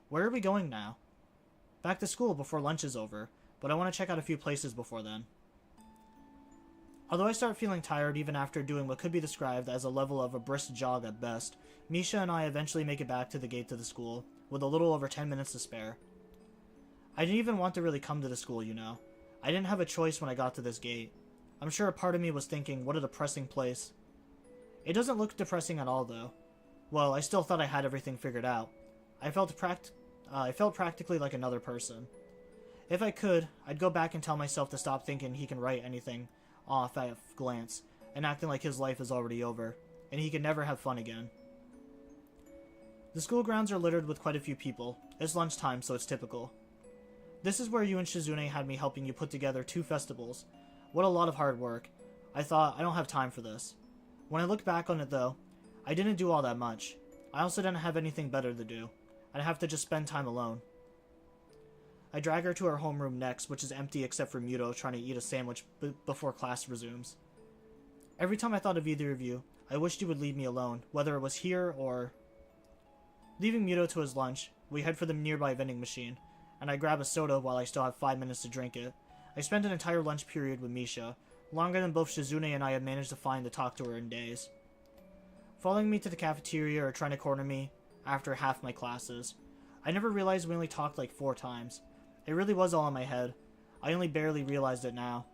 Where are we going now? Back to school before lunch is over, but I want to check out a few places before then. Although I start feeling tired even after doing what could be described as a level of a brisk jog at best, Misha and I eventually make it back to the gate to the school, with a little over 10 minutes to spare. I didn't even want to really come to the school, you know. I didn't have a choice when I got to this gate. I'm sure a part of me was thinking, what a depressing place. It doesn't look depressing at all, though. Well, I still thought I had everything figured out. I felt practically like another person. If I could, I'd go back and tell myself to stop thinking he can write anything off at a glance, and acting like his life is already over, and he can never have fun again. The school grounds are littered with quite a few people. It's lunchtime, so it's typical. This is where you and Shizune had me helping you put together 2 festivals. What a lot of hard work. I thought, I don't have time for this. When I look back on it though, I didn't do all that much. I also didn't have anything better to do. I'd have to just spend time alone. I drag her to her homeroom next, which is empty except for Muto trying to eat a sandwich before class resumes. Every time I thought of either of you, I wished you would leave me alone, whether it was here or... Leaving Muto to his lunch, we head for the nearby vending machine, and I grab a soda while I still have 5 minutes to drink it. I spent an entire lunch period with Misha, longer than both Shizune and I had managed to find to talk to her in days. Following me to the cafeteria or trying to corner me after half my classes. I never realized we only talked like 4 times. It really was all in my head. I only barely realized it now.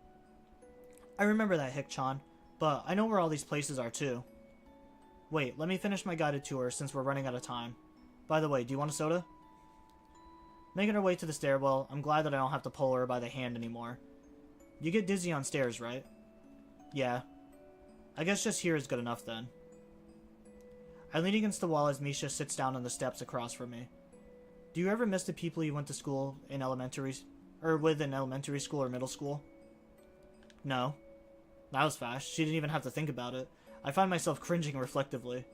I remember that, Hick-chan, but I know where all these places are too. Wait, let me finish my guided tour since we're running out of time. By the way, do you want a soda? Making her way to the stairwell, I'm glad that I don't have to pull her by the hand anymore. You get dizzy on stairs, right? Yeah. I guess just here is good enough then. I lean against the wall as Misha sits down on the steps across from me. Do you ever miss the people you went to school in elementary school or middle school? No. That was fast. She didn't even have to think about it. I find myself cringing reflectively.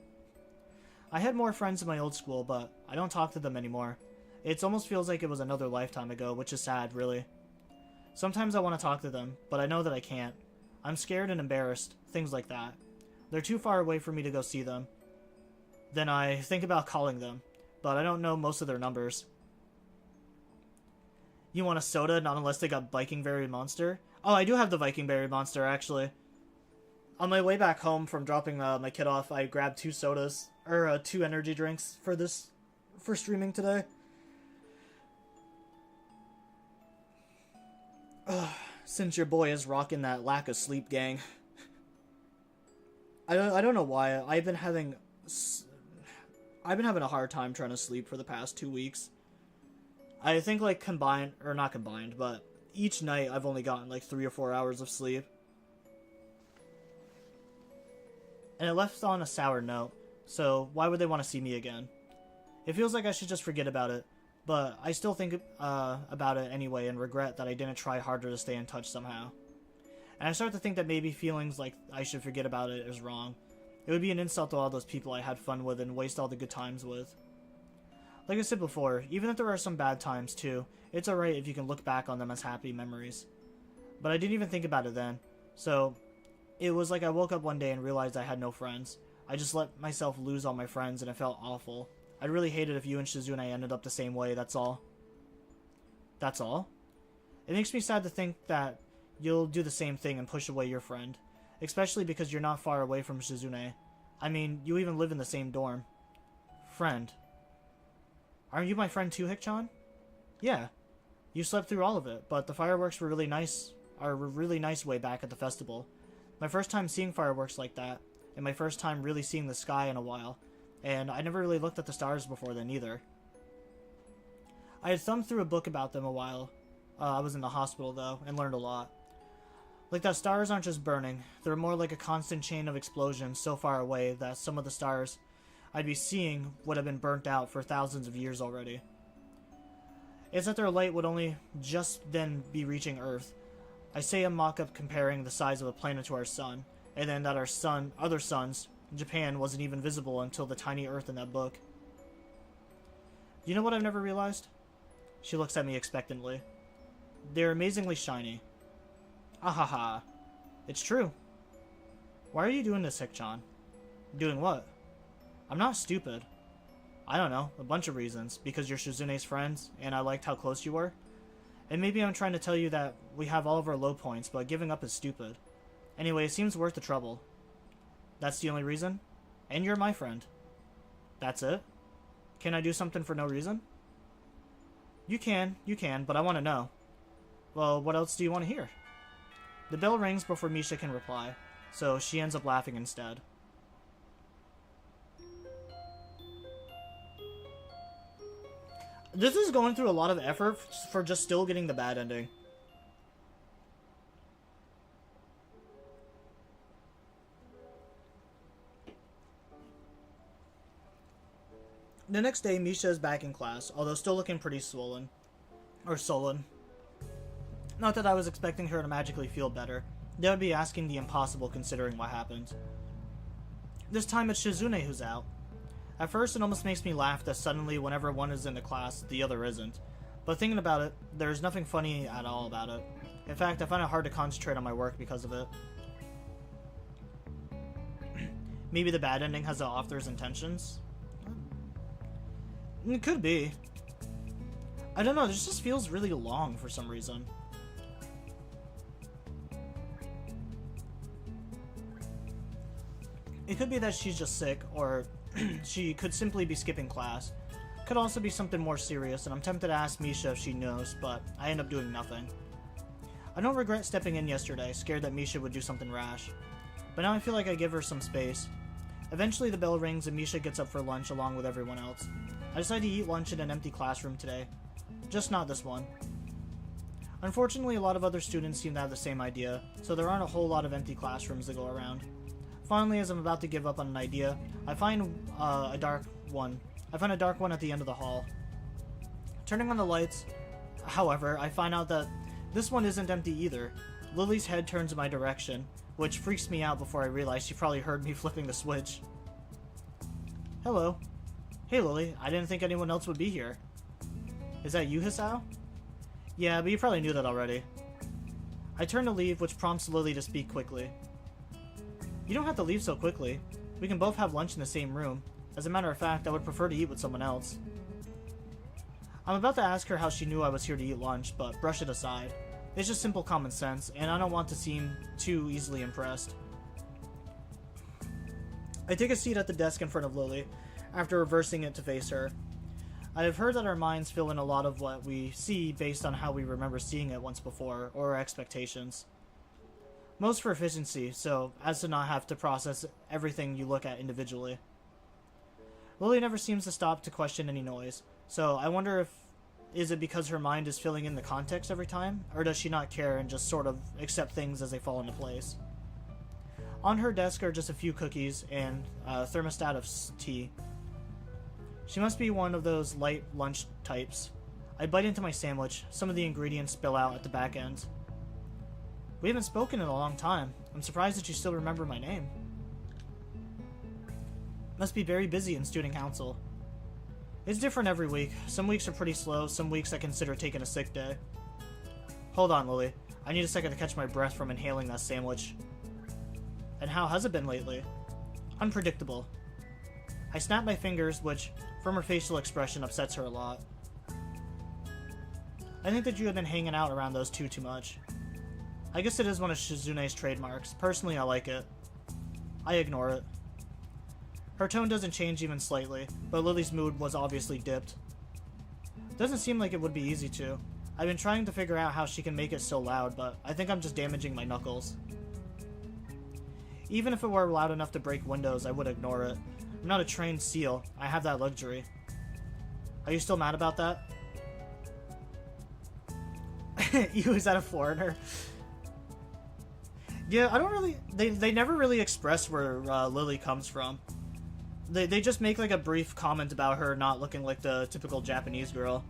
I had more friends in my old school, but I don't talk to them anymore. It almost feels like it was another lifetime ago, which is sad, really. Sometimes I want to talk to them, but I know that I can't. I'm scared and embarrassed, things like that. They're too far away for me to go see them. Then I think about calling them, but I don't know most of their numbers. You want a soda? Not unless they got Viking Berry Monster? Oh, I do have the Viking Berry Monster, actually. On my way back home from dropping my kid off, I grabbed 2 sodas, or 2 energy drinks for streaming today. Since your boy is rocking that lack of sleep, gang. I don't know why. I've been having a hard time trying to sleep for the past 2 weeks. I think like not combined, but each night I've only gotten like 3 or 4 hours of sleep. And it left on a sour note, so why would they want to see me again? It feels like I should just forget about it, but I still think about it anyway and regret that I didn't try harder to stay in touch somehow. And I start to think that maybe feelings like I should forget about it is wrong. It would be an insult to all those people I had fun with and waste all the good times with. Like I said before, even if there are some bad times too, it's alright if you can look back on them as happy memories. But I didn't even think about it then, so it was like I woke up one day and realized I had no friends. I just let myself lose all my friends and it felt awful. I'd really hate it if you and Shizune ended up the same way, that's all. That's all? It makes me sad to think that you'll do the same thing and push away your friend. Especially because you're not far away from Shizune. I mean, you even live in the same dorm. Friend. Aren't you my friend too, Hick-chan? Yeah. You slept through all of it, but the fireworks were really nice way back at the festival. My first time seeing fireworks like that, and my first time really seeing the sky in a while, and I never really looked at the stars before then either. I had thumbed through a book about them a while. I was in the hospital though, and learned a lot. Like that stars aren't just burning, they're more like a constant chain of explosions so far away that some of the stars I'd be seeing would have been burnt out for thousands of years already. It's that their light would only just then be reaching Earth. I say a mock-up comparing the size of a planet to our sun, and then that our other suns, in Japan, wasn't even visible until the tiny Earth in that book. You know what I've never realized? She looks at me expectantly. They're amazingly shiny. Ahaha. It's true. Why are you doing this, Hikchan? Doing what? I'm not stupid. I don't know, a bunch of reasons. Because you're Shizune's friends, and I liked how close you were. And maybe I'm trying to tell you that we have all of our low points, but giving up is stupid. Anyway, it seems worth the trouble. That's the only reason? And you're my friend. That's it? Can I do something for no reason? You can, but I want to know. Well, what else do you want to hear? The bell rings before Misha can reply, so she ends up laughing instead. This is going through a lot of effort for just still getting the bad ending. The next day, Misha is back in class, although still looking pretty swollen. Or sullen. Not that I was expecting her to magically feel better. That would be asking the impossible considering what happened. This time it's Shizune who's out. At first, it almost makes me laugh that suddenly, whenever one is in the class, the other isn't. But thinking about it, there's nothing funny at all about it. In fact, I find it hard to concentrate on my work because of it. Maybe the bad ending has the author's intentions? It could be. I don't know, this just feels really long for some reason. It could be that she's just sick, or she could simply be skipping class. Could also be something more serious, and I'm tempted to ask Misha if she knows, but I end up doing nothing. I don't regret stepping in yesterday, scared that Misha would do something rash. But now I feel like I give her some space. Eventually the bell rings and Misha gets up for lunch along with everyone else. I decide to eat lunch in an empty classroom today. Just not this one. Unfortunately, a lot of other students seem to have the same idea, so there aren't a whole lot of empty classrooms to go around. Finally, as I'm about to give up on an idea, I find a dark one. I find a dark one at the end of the hall. Turning on the lights, however, I find out that this one isn't empty either. Lily's head turns in my direction, which freaks me out before I realize she probably heard me flipping the switch. Hello. Hey Lily, I didn't think anyone else would be here. Is that you, Hisao? Yeah, but you probably knew that already. I turn to leave, which prompts Lily to speak quickly. You don't have to leave so quickly. We can both have lunch in the same room. As a matter of fact, I would prefer to eat with someone else. I'm about to ask her how she knew I was here to eat lunch, but brush it aside. It's just simple common sense, and I don't want to seem too easily impressed. I take a seat at the desk in front of Lily, after reversing it to face her. I have heard that our minds fill in a lot of what we see based on how we remember seeing it once before, or our expectations. Most for efficiency, so as to not have to process everything you look at individually. Lily never seems to stop to question any noise, so I wonder if is it because her mind is filling in the context every time, or does she not care and just sort of accept things as they fall into place? On her desk are just a few cookies and a thermostat of tea. She must be one of those light lunch types. I bite into my sandwich. Some of the ingredients spill out at the back end. We haven't spoken in a long time. I'm surprised that you still remember my name. Must be very busy in student council. It's different every week. Some weeks are pretty slow, some weeks I consider taking a sick day. Hold on, Lily. I need a second to catch my breath from inhaling that sandwich. And how has it been lately? Unpredictable. I snap my fingers, which, from her facial expression, upsets her a lot. I think that you have been hanging out around those two too much. I guess it is one of Shizune's trademarks. Personally, I like it. I ignore it. Her tone doesn't change even slightly, but Lily's mood was obviously dipped. Doesn't seem like it would be easy to. I've been trying to figure out how she can make it so loud, but I think I'm just damaging my knuckles. Even if it were loud enough to break windows, I would ignore it. I'm not a trained SEAL. I have that luxury. Are you still mad about that? You, is that a foreigner? Yeah, I don't really... They never really express where Lily comes from. They just make like a brief comment about her not looking like the typical Japanese girl.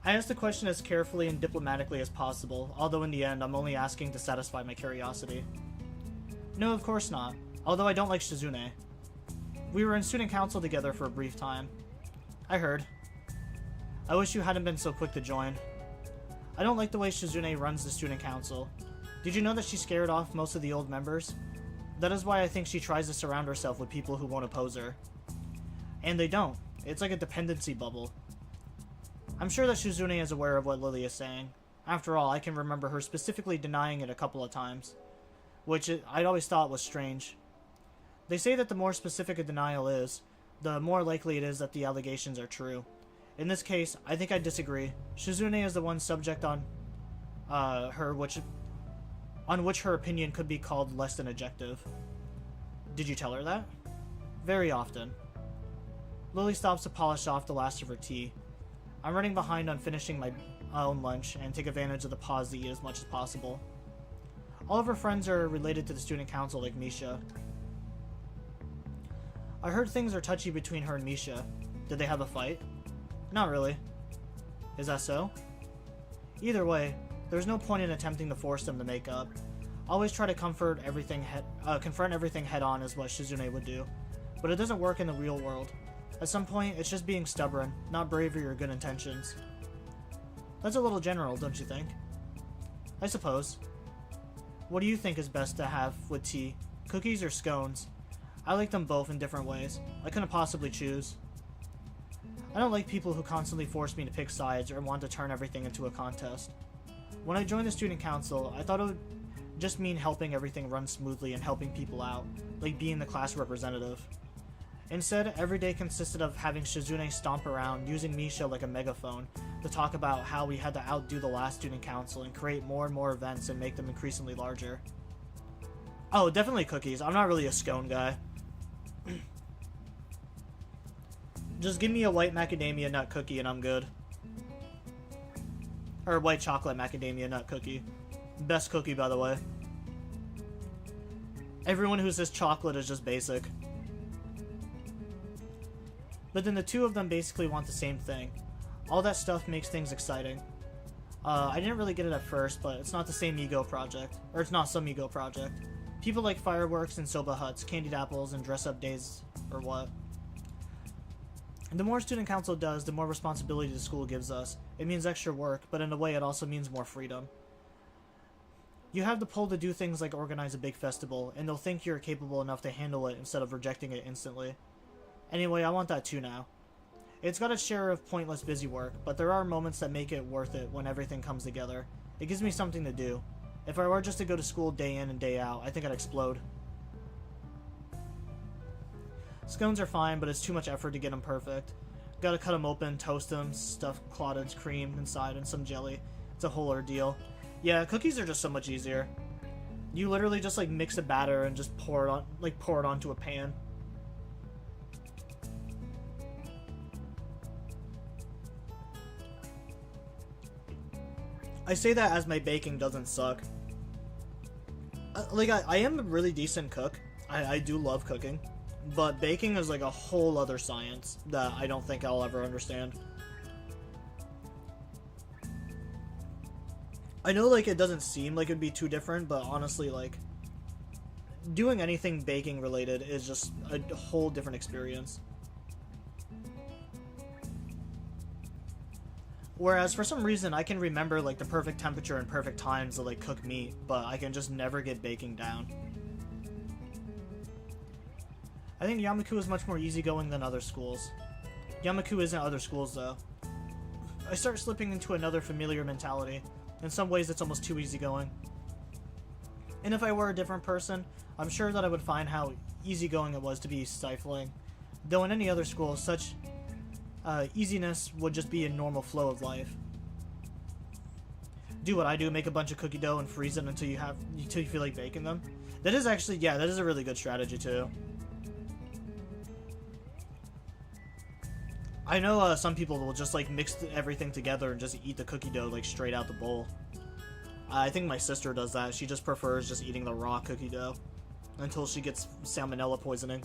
I asked the question as carefully and diplomatically as possible, although in the end I'm only asking to satisfy my curiosity. No, of course not, although I don't like Shizune. We were in student council together for a brief time. I heard. I wish you hadn't been so quick to join. I don't like the way Shizune runs the student council. Did you know that she scared off most of the old members? That is why I think she tries to surround herself with people who won't oppose her. And they don't. It's like a dependency bubble. I'm sure that Shizune is aware of what Lily is saying. After all, I can remember her specifically denying it a couple of times, which I'd always thought was strange. They say that the more specific a denial is, the more likely it is that the allegations are true. In this case, I think I disagree. Shizune is the one subject on which her opinion could be called less than objective. Did you tell her that? Very often. Lily stops to polish off the last of her tea. I'm running behind on finishing my own lunch and take advantage of the pause to eat as much as possible. All of her friends are related to the student council like Misha. I heard things are touchy between her and Misha. Did they have a fight? Not really. Is that so? Either way, there's no point in attempting to force them to make up. Always try to confront everything head on is what Shizune would do. But it doesn't work in the real world. At some point, it's just being stubborn, not bravery or good intentions. That's a little general, don't you think? I suppose. What do you think is best to have with tea? Cookies or scones? I like them both in different ways. I couldn't possibly choose. I don't like people who constantly force me to pick sides or want to turn everything into a contest. When I joined the student council, I thought it would just mean helping everything run smoothly and helping people out, like being the class representative. Instead, every day consisted of having Shizune stomp around, using Misha like a megaphone, to talk about how we had to outdo the last student council and create more and more events and make them increasingly larger. Oh, definitely cookies. I'm not really a scone guy. Just give me a white macadamia nut cookie and I'm good. Or white chocolate macadamia nut cookie. Best cookie, by the way. Everyone who says chocolate is just basic. But then the two of them basically want the same thing. All that stuff makes things exciting. I didn't really get it at first, but it's not the same ego project. Or it's not some ego project. People like fireworks and soba huts, candied apples, and dress-up days, or what. The more student council does, the more responsibility the school gives us. It means extra work, but in a way it also means more freedom. You have the pull to do things like organize a big festival, and they'll think you're capable enough to handle it instead of rejecting it instantly. Anyway, I want that too now. It's got its share of pointless busy work, but there are moments that make it worth it when everything comes together. It gives me something to do. If I were just to go to school day in and day out, I think I'd explode. Scones are fine, but it's too much effort to get them perfect. Gotta cut them open, toast them, stuff clotted cream inside and some jelly. It's a whole ordeal. Yeah, cookies are just so much easier. You literally just like mix a batter and just pour it onto a pan. I say that as my baking doesn't suck. I am a really decent cook. I do love cooking. But baking is like a whole other science that I don't think I'll ever understand. I know like it doesn't seem like it'd be too different, but honestly like doing anything baking related is just a whole different experience. Whereas for some reason I can remember like the perfect temperature and perfect times to like cook meat, but I can just never get baking down. I think Yamaku is much more easygoing than other schools. Yamaku isn't other schools though. I start slipping into another familiar mentality. In some ways it's almost too easygoing. And if I were a different person, I'm sure that I would find how easygoing it was to be stifling. Though in any other school, such easiness would just be a normal flow of life. Do what I do, make a bunch of cookie dough and freeze it until you feel like baking them. That is actually, yeah, that is a really good strategy too. I know some people will just like mix everything together and just eat the cookie dough like straight out the bowl. I think my sister does that. She just prefers just eating the raw cookie dough until she gets salmonella poisoning.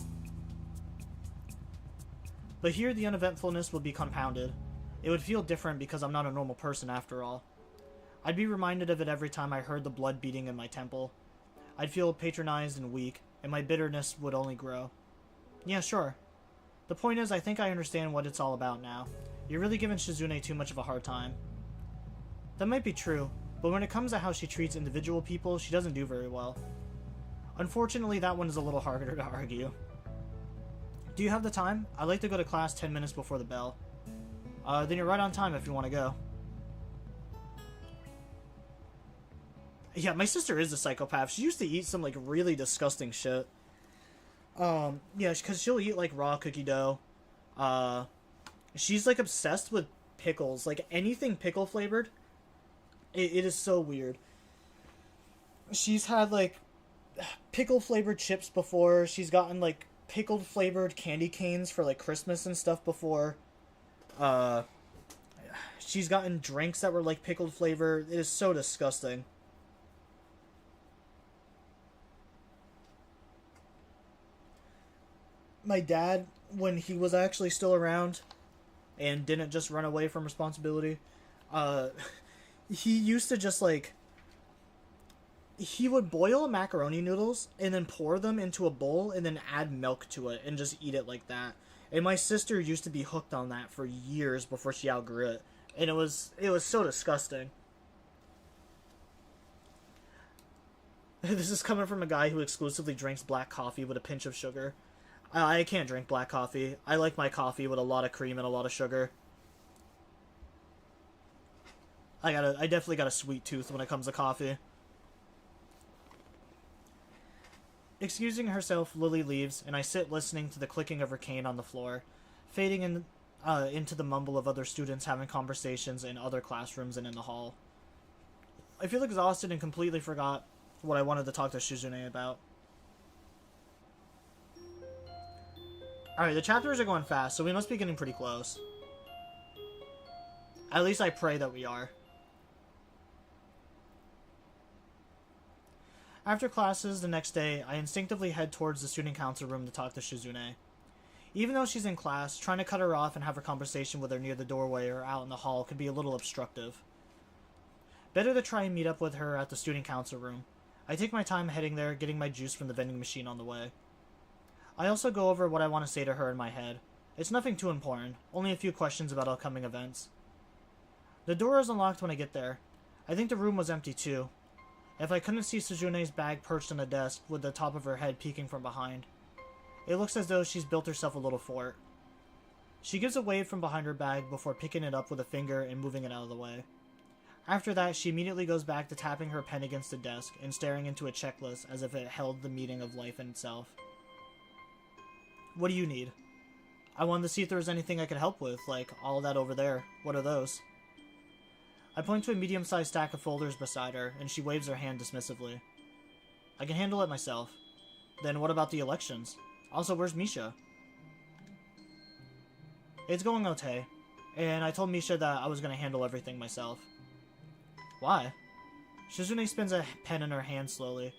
But here the uneventfulness will be compounded. It would feel different because I'm not a normal person after all. I'd be reminded of it every time I heard the blood beating in my temple. I'd feel patronized and weak, and my bitterness would only grow. Yeah, sure. The point is, I think I understand what it's all about now. You're really giving Shizune too much of a hard time. That might be true, but when it comes to how she treats individual people, she doesn't do very well. Unfortunately, that one is a little harder to argue. Do you have the time? I'd like to go to class 10 minutes before the bell. Then you're right on time if you want to go. Yeah, my sister is a psychopath. She used to eat some, like, really disgusting shit. Yeah, because she'll eat, like, raw cookie dough. She's, like, obsessed with pickles. Like, anything pickle flavored. It is so weird. She's had, like, pickle flavored chips before. She's gotten, like, pickled flavored candy canes for, like, Christmas and stuff before. She's gotten drinks that were, like, pickled flavor. It is so disgusting. My dad, when he was actually still around and didn't just run away from responsibility, he used to just, like, he would boil macaroni noodles and then pour them into a bowl and then add milk to it and just eat it like that. And my sister used to be hooked on that for years before she outgrew it. And it was so disgusting. This is coming from a guy who exclusively drinks black coffee with a pinch of sugar. I can't drink black coffee. I like my coffee with a lot of cream and a lot of sugar. I definitely got a sweet tooth when it comes to coffee. Excusing herself, Lily leaves, and I sit listening to the clicking of her cane on the floor, fading into the mumble of other students having conversations in other classrooms and in the hall. I feel exhausted and completely forgot what I wanted to talk to Shizune about. Alright, the chapters are going fast, so we must be getting pretty close. At least I pray that we are. After classes the next day, I instinctively head towards the student council room to talk to Shizune. Even though she's in class, trying to cut her off and have a conversation with her near the doorway or out in the hall could be a little obstructive. Better to try and meet up with her at the student council room. I take my time heading there, getting my juice from the vending machine on the way. I also go over what I want to say to her in my head. It's nothing too important, only a few questions about upcoming events. The door is unlocked when I get there. I think the room was empty too. If I couldn't see Suzune's bag perched on the desk with the top of her head peeking from behind. It looks as though she's built herself a little fort. She gives a wave from behind her bag before picking it up with a finger and moving it out of the way. After that, she immediately goes back to tapping her pen against the desk and staring into a checklist as if it held the meaning of life in itself. What do you need? I wanted to see if there was anything I could help with, like all that over there. What are those? I point to a medium-sized stack of folders beside her, and she waves her hand dismissively. I can handle it myself. Then what about the elections? Also, where's Misha? It's going okay, and I told Misha that I was going to handle everything myself. Why? Shizune spins a pen in her hand slowly,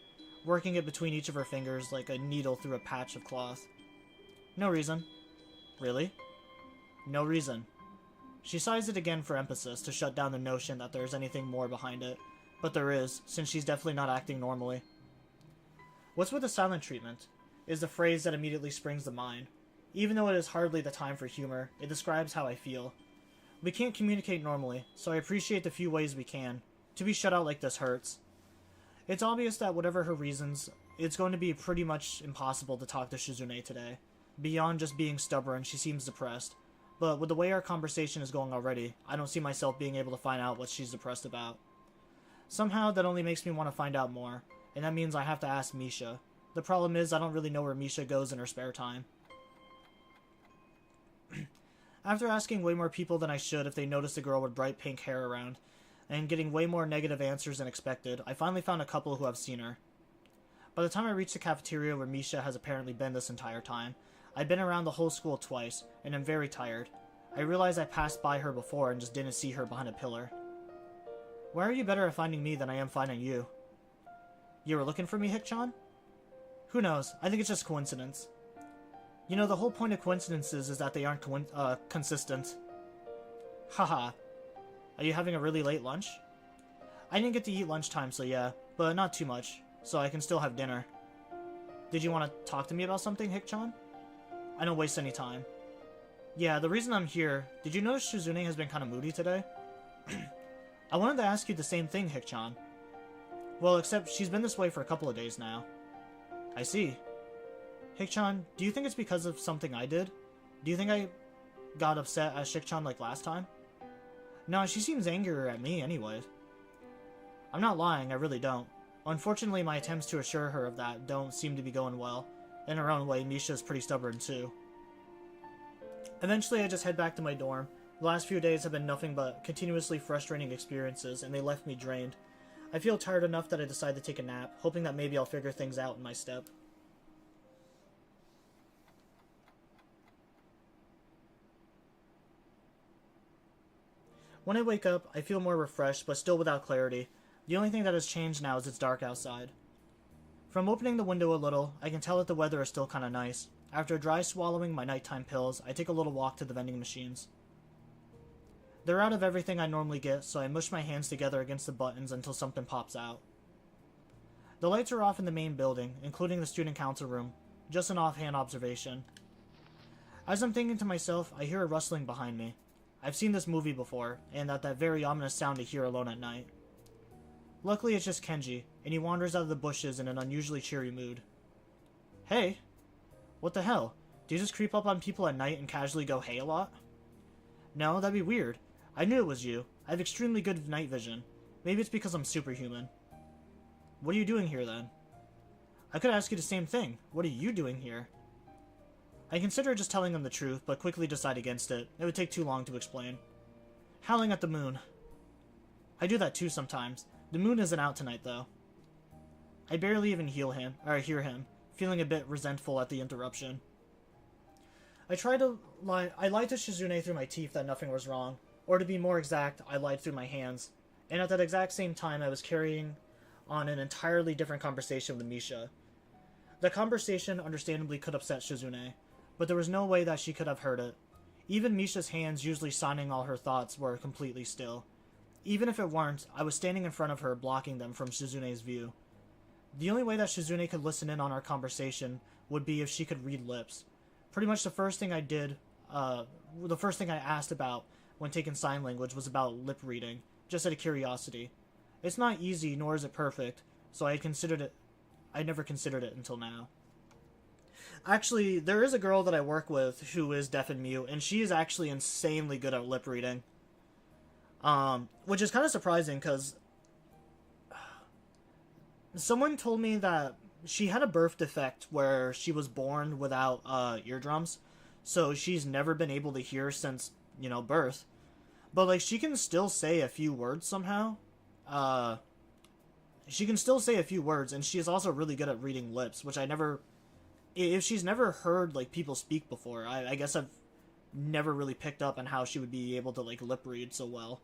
working it between each of her fingers like a needle through a patch of cloth. No reason. Really? No reason. She sighs it again for emphasis to shut down the notion that there's anything more behind it, but there is, since she's definitely not acting normally. What's with the silent treatment? Is the phrase that immediately springs to mind. Even though it is hardly the time for humor, it describes how I feel. We can't communicate normally, so I appreciate the few ways we can. To be shut out like this hurts. It's obvious that whatever her reasons, it's going to be pretty much impossible to talk to Shizune today. Beyond just being stubborn, she seems depressed. But with the way our conversation is going already, I don't see myself being able to find out what she's depressed about. Somehow, that only makes me want to find out more, and that means I have to ask Misha. The problem is, I don't really know where Misha goes in her spare time. After asking way more people than I should if they noticed a girl with bright pink hair around, and getting way more negative answers than expected, I finally found a couple who have seen her. By the time I reached the cafeteria where Misha has apparently been this entire time, I'd been around the whole school twice, and I'm very tired. I realized I passed by her before and just didn't see her behind a pillar. Why are you better at finding me than I am finding you? You were looking for me, Hikchan? Who knows, I think it's just coincidence. You know, the whole point of coincidences is that they aren't consistent. Haha. Are you having a really late lunch? I didn't get to eat lunchtime, so yeah, but not too much, so I can still have dinner. Did you want to talk to me about something, Hikchan? I don't waste any time. Yeah, the reason I'm here, did you notice Shizune has been kind of moody today? I wanted to ask you the same thing, Hikchan. Well, except she's been this way for a couple of days now. I see. Hikchan, do you think it's because of something I did? Do you think I got upset at Shikchan like last time? No, she seems angrier at me anyways. I'm not lying, I really don't. Unfortunately, my attempts to assure her of that don't seem to be going well. In her own way, Misha's pretty stubborn too. Eventually, I just head back to my dorm. The last few days have been nothing but continuously frustrating experiences, and they left me drained. I feel tired enough that I decide to take a nap, hoping that maybe I'll figure things out in my step. When I wake up, I feel more refreshed, but still without clarity. The only thing that has changed now is it's dark outside. From opening the window a little, I can tell that the weather is still kinda nice. After dry swallowing my nighttime pills, I take a little walk to the vending machines. They're out of everything I normally get, so I mush my hands together against the buttons until something pops out. The lights are off in the main building, including the student council room. Just an offhand observation. As I'm thinking to myself, I hear a rustling behind me. I've seen this movie before, and that very ominous sound to hear alone at night. Luckily, it's just Kenji, and he wanders out of the bushes in an unusually cheery mood. Hey! What the hell? Do you just creep up on people at night and casually go hey a lot? No, that'd be weird. I knew it was you. I have extremely good night vision. Maybe it's because I'm superhuman. What are you doing here, then? I could ask you the same thing. What are you doing here? I consider just telling him the truth, but quickly decide against it. It would take too long to explain. Howling at the moon. I do that too sometimes. The moon isn't out tonight, though. I barely even hear him, feeling a bit resentful at the interruption. I lied to Shizune through my teeth that nothing was wrong. Or to be more exact, I lied through my hands. And at that exact same time, I was carrying on an entirely different conversation with Misha. The conversation understandably could upset Shizune, but there was no way that she could have heard it. Even Misha's hands, usually signing all her thoughts, were completely still. Even if it weren't, I was standing in front of her, blocking them from Shizune's view. The only way that Shizune could listen in on our conversation would be if she could read lips. Pretty much the first thing I asked about when taking sign language was about lip reading, just out of curiosity. It's not easy, nor is it perfect, so I never considered it until now. Actually, there is a girl that I work with who is deaf and mute, and she is actually insanely good at lip reading. Which is kind of surprising, because someone told me that she had a birth defect where she was born without eardrums, so she's never been able to hear since, birth. But, like, she can still say a few words somehow. She can still say a few words, and she is also really good at reading lips, which if she's never heard, like, people speak before, I guess I've never really picked up on how she would be able to, like, lip read so well.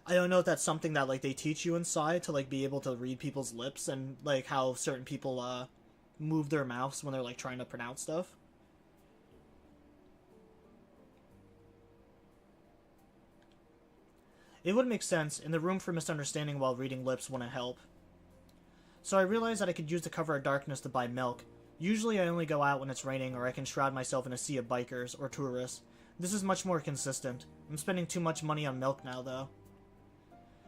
I don't know if that's something that, like, they teach you inside to, like, be able to read people's lips and, like, how certain people, move their mouths when they're, like, trying to pronounce stuff. It would make sense, and the room for misunderstanding while reading lips wouldn't help. So I realized that I could use the cover of darkness to buy milk. Usually I only go out when it's raining, or I can shroud myself in a sea of bikers or tourists. This is much more consistent. I'm spending too much money on milk now, though.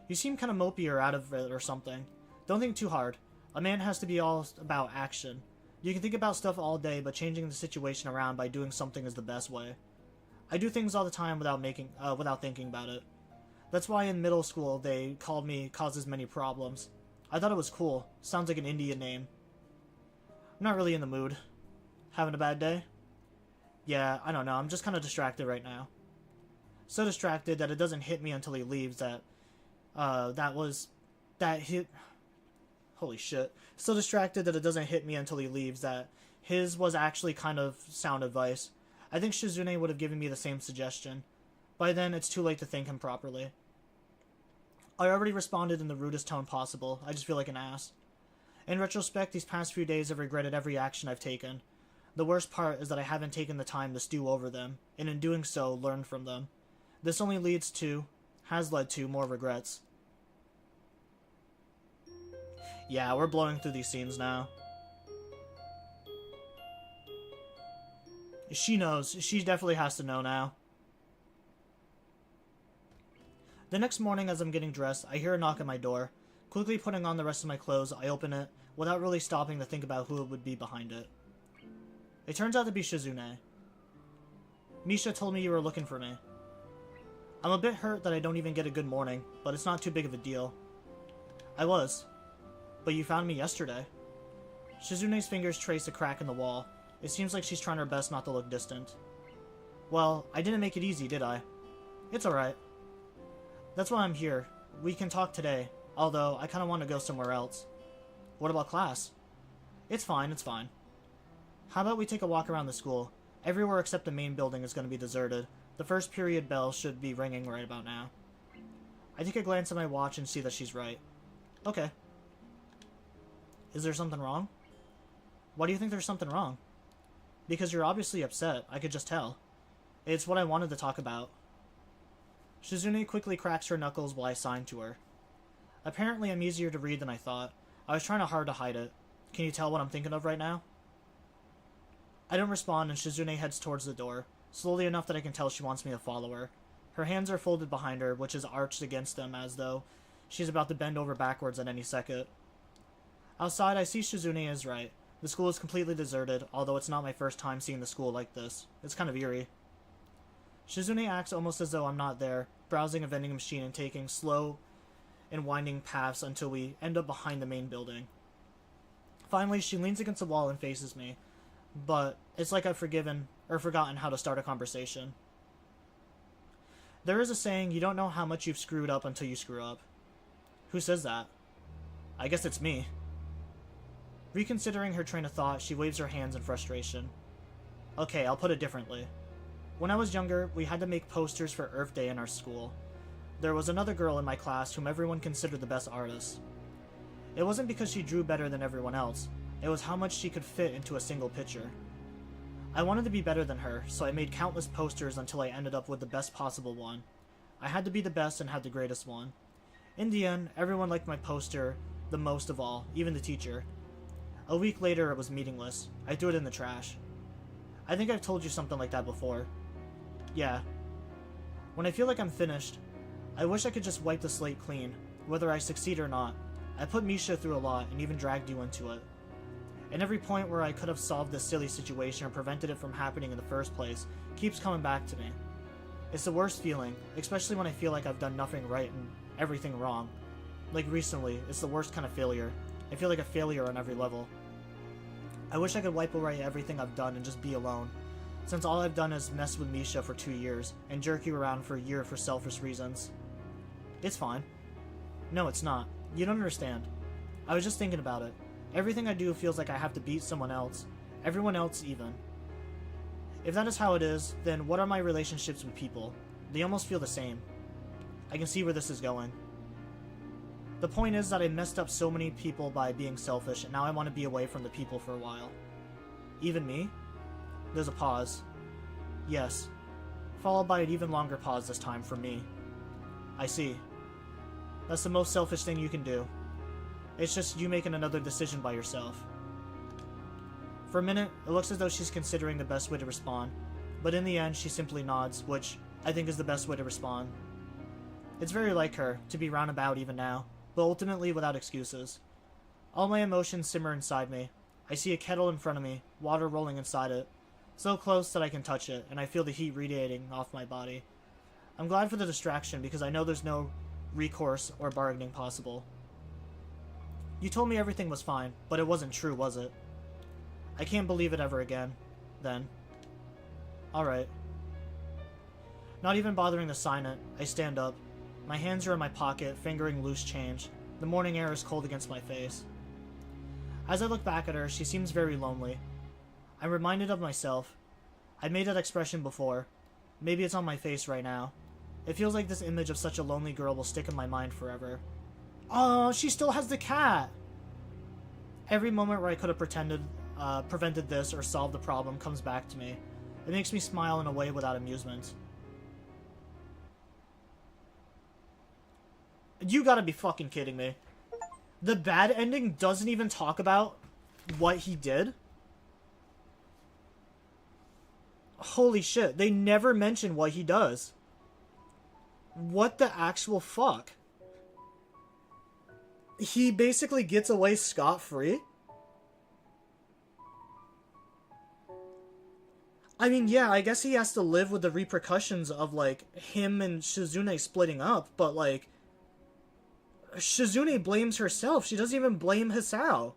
You seem kind of mopey or out of it or something. Don't think too hard. A man has to be all about action. You can think about stuff all day, but changing the situation around by doing something is the best way. I do things all the time without thinking about it. That's why in middle school they called me Causes Many Problems. I thought it was cool. Sounds like an Indian name. I'm not really in the mood. Having a bad day? Yeah, I don't know. I'm just kind of distracted right now. So distracted that it doesn't hit me until he leaves that holy shit. So distracted that it doesn't hit me until he leaves that his was actually kind of sound advice. I think Shizune would have given me the same suggestion. By then, it's too late to thank him properly. I already responded in the rudest tone possible. I just feel like an ass. In retrospect, these past few days I've regretted every action I've taken. The worst part is that I haven't taken the time to stew over them, and in doing so, learn from them. This only has led to more regrets. Yeah, we're blowing through these scenes now. She knows. She definitely has to know now. The next morning, as I'm getting dressed, I hear a knock at my door. Quickly putting on the rest of my clothes, I open it, without really stopping to think about who it would be behind it. It turns out to be Shizune. Misha told me you were looking for me. I'm a bit hurt that I don't even get a good morning, but it's not too big of a deal. I was. But you found me yesterday. Shizune's fingers trace a crack in the wall. It seems like she's trying her best not to look distant. Well, I didn't make it easy, did I? It's alright. That's why I'm here. We can talk today, although I kinda want to go somewhere else. What about class? It's fine, it's fine. How about we take a walk around the school? Everywhere except the main building is going to be deserted. The first period bell should be ringing right about now. I take a glance at my watch and see that she's right. Okay. Is there something wrong? Why do you think there's something wrong? Because you're obviously upset, I could just tell. It's what I wanted to talk about. Shizune quickly cracks her knuckles while I sign to her. Apparently I'm easier to read than I thought. I was trying hard to hide it. Can you tell what I'm thinking of right now? I don't respond and Shizune heads towards the door, slowly enough that I can tell she wants me to follow her. Her hands are folded behind her, which is arched against them as though she's about to bend over backwards at any second. Outside, I see Shizune is right. The school is completely deserted, although it's not my first time seeing the school like this. It's kind of eerie. Shizune acts almost as though I'm not there, browsing a vending machine and taking slow and winding paths until we end up behind the main building. Finally, she leans against the wall and faces me, but it's like I've forgotten how to start a conversation. There is a saying, you don't know how much you've screwed up until you screw up. Who says that? I guess it's me. Reconsidering her train of thought, she waves her hands in frustration. Okay, I'll put it differently. When I was younger, we had to make posters for Earth Day in our school. There was another girl in my class whom everyone considered the best artist. It wasn't because she drew better than everyone else, it was how much she could fit into a single picture. I wanted to be better than her, so I made countless posters until I ended up with the best possible one. I had to be the best and have the greatest one. In the end, everyone liked my poster the most of all, even the teacher. A week later, it was meaningless. I threw it in the trash. I think I've told you something like that before. Yeah. When I feel like I'm finished, I wish I could just wipe the slate clean, whether I succeed or not. I put Misha through a lot and even dragged you into it. And every point where I could have solved this silly situation or prevented it from happening in the first place keeps coming back to me. It's the worst feeling, especially when I feel like I've done nothing right and everything wrong. Like recently, it's the worst kind of failure. I feel like a failure on every level. I wish I could wipe away everything I've done and just be alone, since all I've done is mess with Misha for 2 years and jerk you around for a year for selfish reasons. It's fine. No, it's not. You don't understand. I was just thinking about it. Everything I do feels like I have to beat someone else. Everyone else even. If that is how it is, then what are my relationships with people? They almost feel the same. I can see where this is going. The point is that I messed up so many people by being selfish, and now I want to be away from the people for a while. Even me? There's a pause. Yes. Followed by an even longer pause this time for me. I see. That's the most selfish thing you can do. It's just you making another decision by yourself. For a minute, it looks as though she's considering the best way to respond, but in the end, she simply nods, which I think is the best way to respond. It's very like her, to be roundabout even now, but ultimately without excuses. All my emotions simmer inside me. I see a kettle in front of me, water rolling inside it, so close that I can touch it, and I feel the heat radiating off my body. I'm glad for the distraction because I know there's no recourse or bargaining possible. You told me everything was fine, but it wasn't true, was it? I can't believe it ever again, then. Alright. Not even bothering to sign it, I stand up. My hands are in my pocket, fingering loose change. The morning air is cold against my face. As I look back at her, she seems very lonely. I'm reminded of myself. I've made that expression before. Maybe it's on my face right now. It feels like this image of such a lonely girl will stick in my mind forever. Oh, she still has the cat! Every moment where I could have prevented this or solved the problem comes back to me. It makes me smile in a way without amusement. You gotta be fucking kidding me. The bad ending doesn't even talk about what he did? Holy shit, they never mention what he does. What the actual fuck? He basically gets away scot-free? I mean, yeah, I guess he has to live with the repercussions of, like, him and Shizune splitting up, but, like, Shizune blames herself. She doesn't even blame Hisao.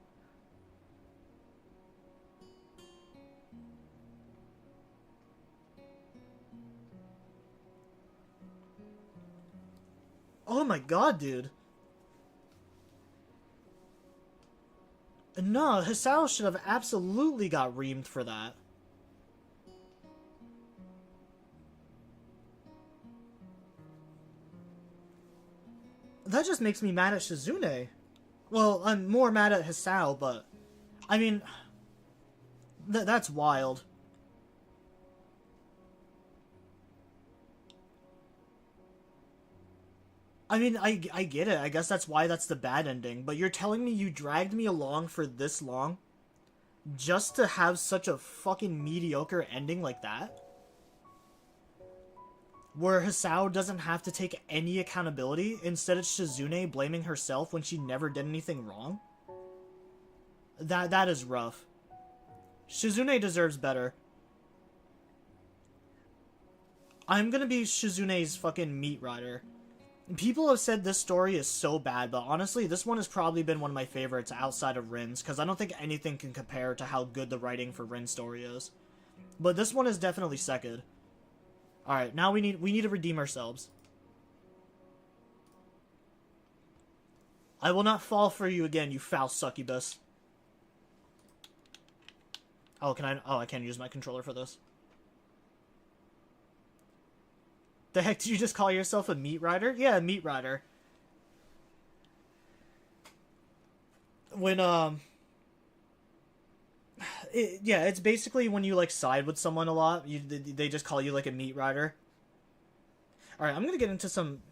Oh my god, dude. No, Hisao should have absolutely got reamed for that. That just makes me mad at Shizune. Well, I'm more mad at Hisao, but... I mean... that's wild. I mean, I get it. I guess that's why that's the bad ending. But you're telling me you dragged me along for this long? Just to have such a fucking mediocre ending like that? Where Hisao doesn't have to take any accountability, instead it's Shizune blaming herself when she never did anything wrong? That is rough. Shizune deserves better. I'm gonna be Shizune's fucking meat rider. People have said this story is so bad, but honestly, this one has probably been one of my favorites outside of Rin's, because I don't think anything can compare to how good the writing for Rin's story is. But this one is definitely second. Alright, now we need to redeem ourselves. I will not fall for you again, you foul succubus. Oh, I can't use my controller for this. The heck, did you just call yourself a meat rider? Yeah, a meat rider. When, it's basically when you, like, side with someone a lot, they just call you, like, a meat rider. Alright, I'm gonna get into some...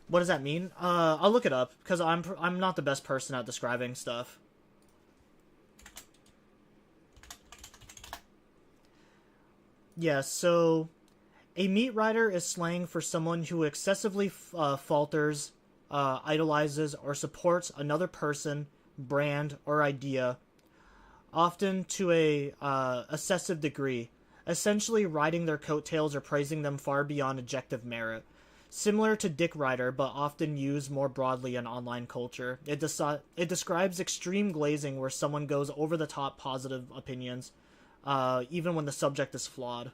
What does that mean? I'll look it up, because I'm not the best person at describing stuff. Yeah, so... A meat rider is slang for someone who excessively falters, idolizes, or supports another person, brand, or idea, often to a excessive degree, essentially riding their coattails or praising them far beyond objective merit. Similar to Dick Rider, but often used more broadly in online culture. It describes extreme glazing where someone goes over the top positive opinions, even when the subject is flawed.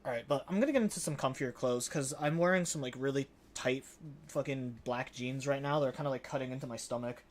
Alright, but I'm gonna get into some comfier clothes, because I'm wearing some, like, really tight fucking black jeans right now. They're kind of, like, cutting into my stomach.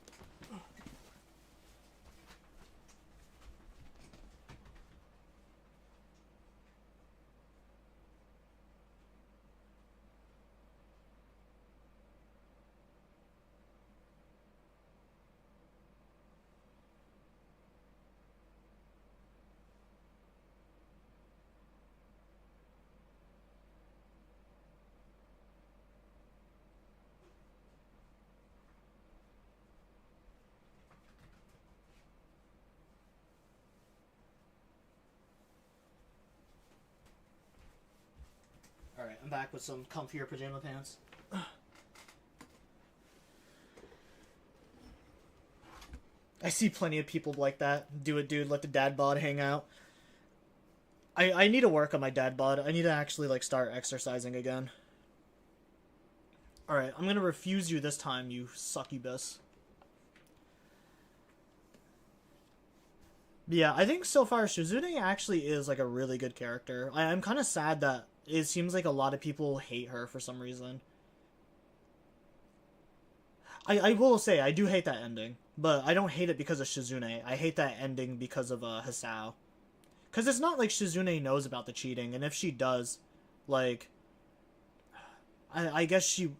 Alright, I'm back with some comfier pajama pants. I see plenty of people like that. Do it, dude. Let the dad bod hang out. I need to work on my dad bod. I need to actually, like, start exercising again. Alright, I'm gonna refuse you this time, you succubus. Yeah, I think so far Shizune actually is, like, a really good character. I'm kind of sad that it seems like a lot of people hate her for some reason. I will say, I do hate that ending. But I don't hate it because of Shizune. I hate that ending because of Hisao. Because it's not like Shizune knows about the cheating. And if she does, like... I guess she...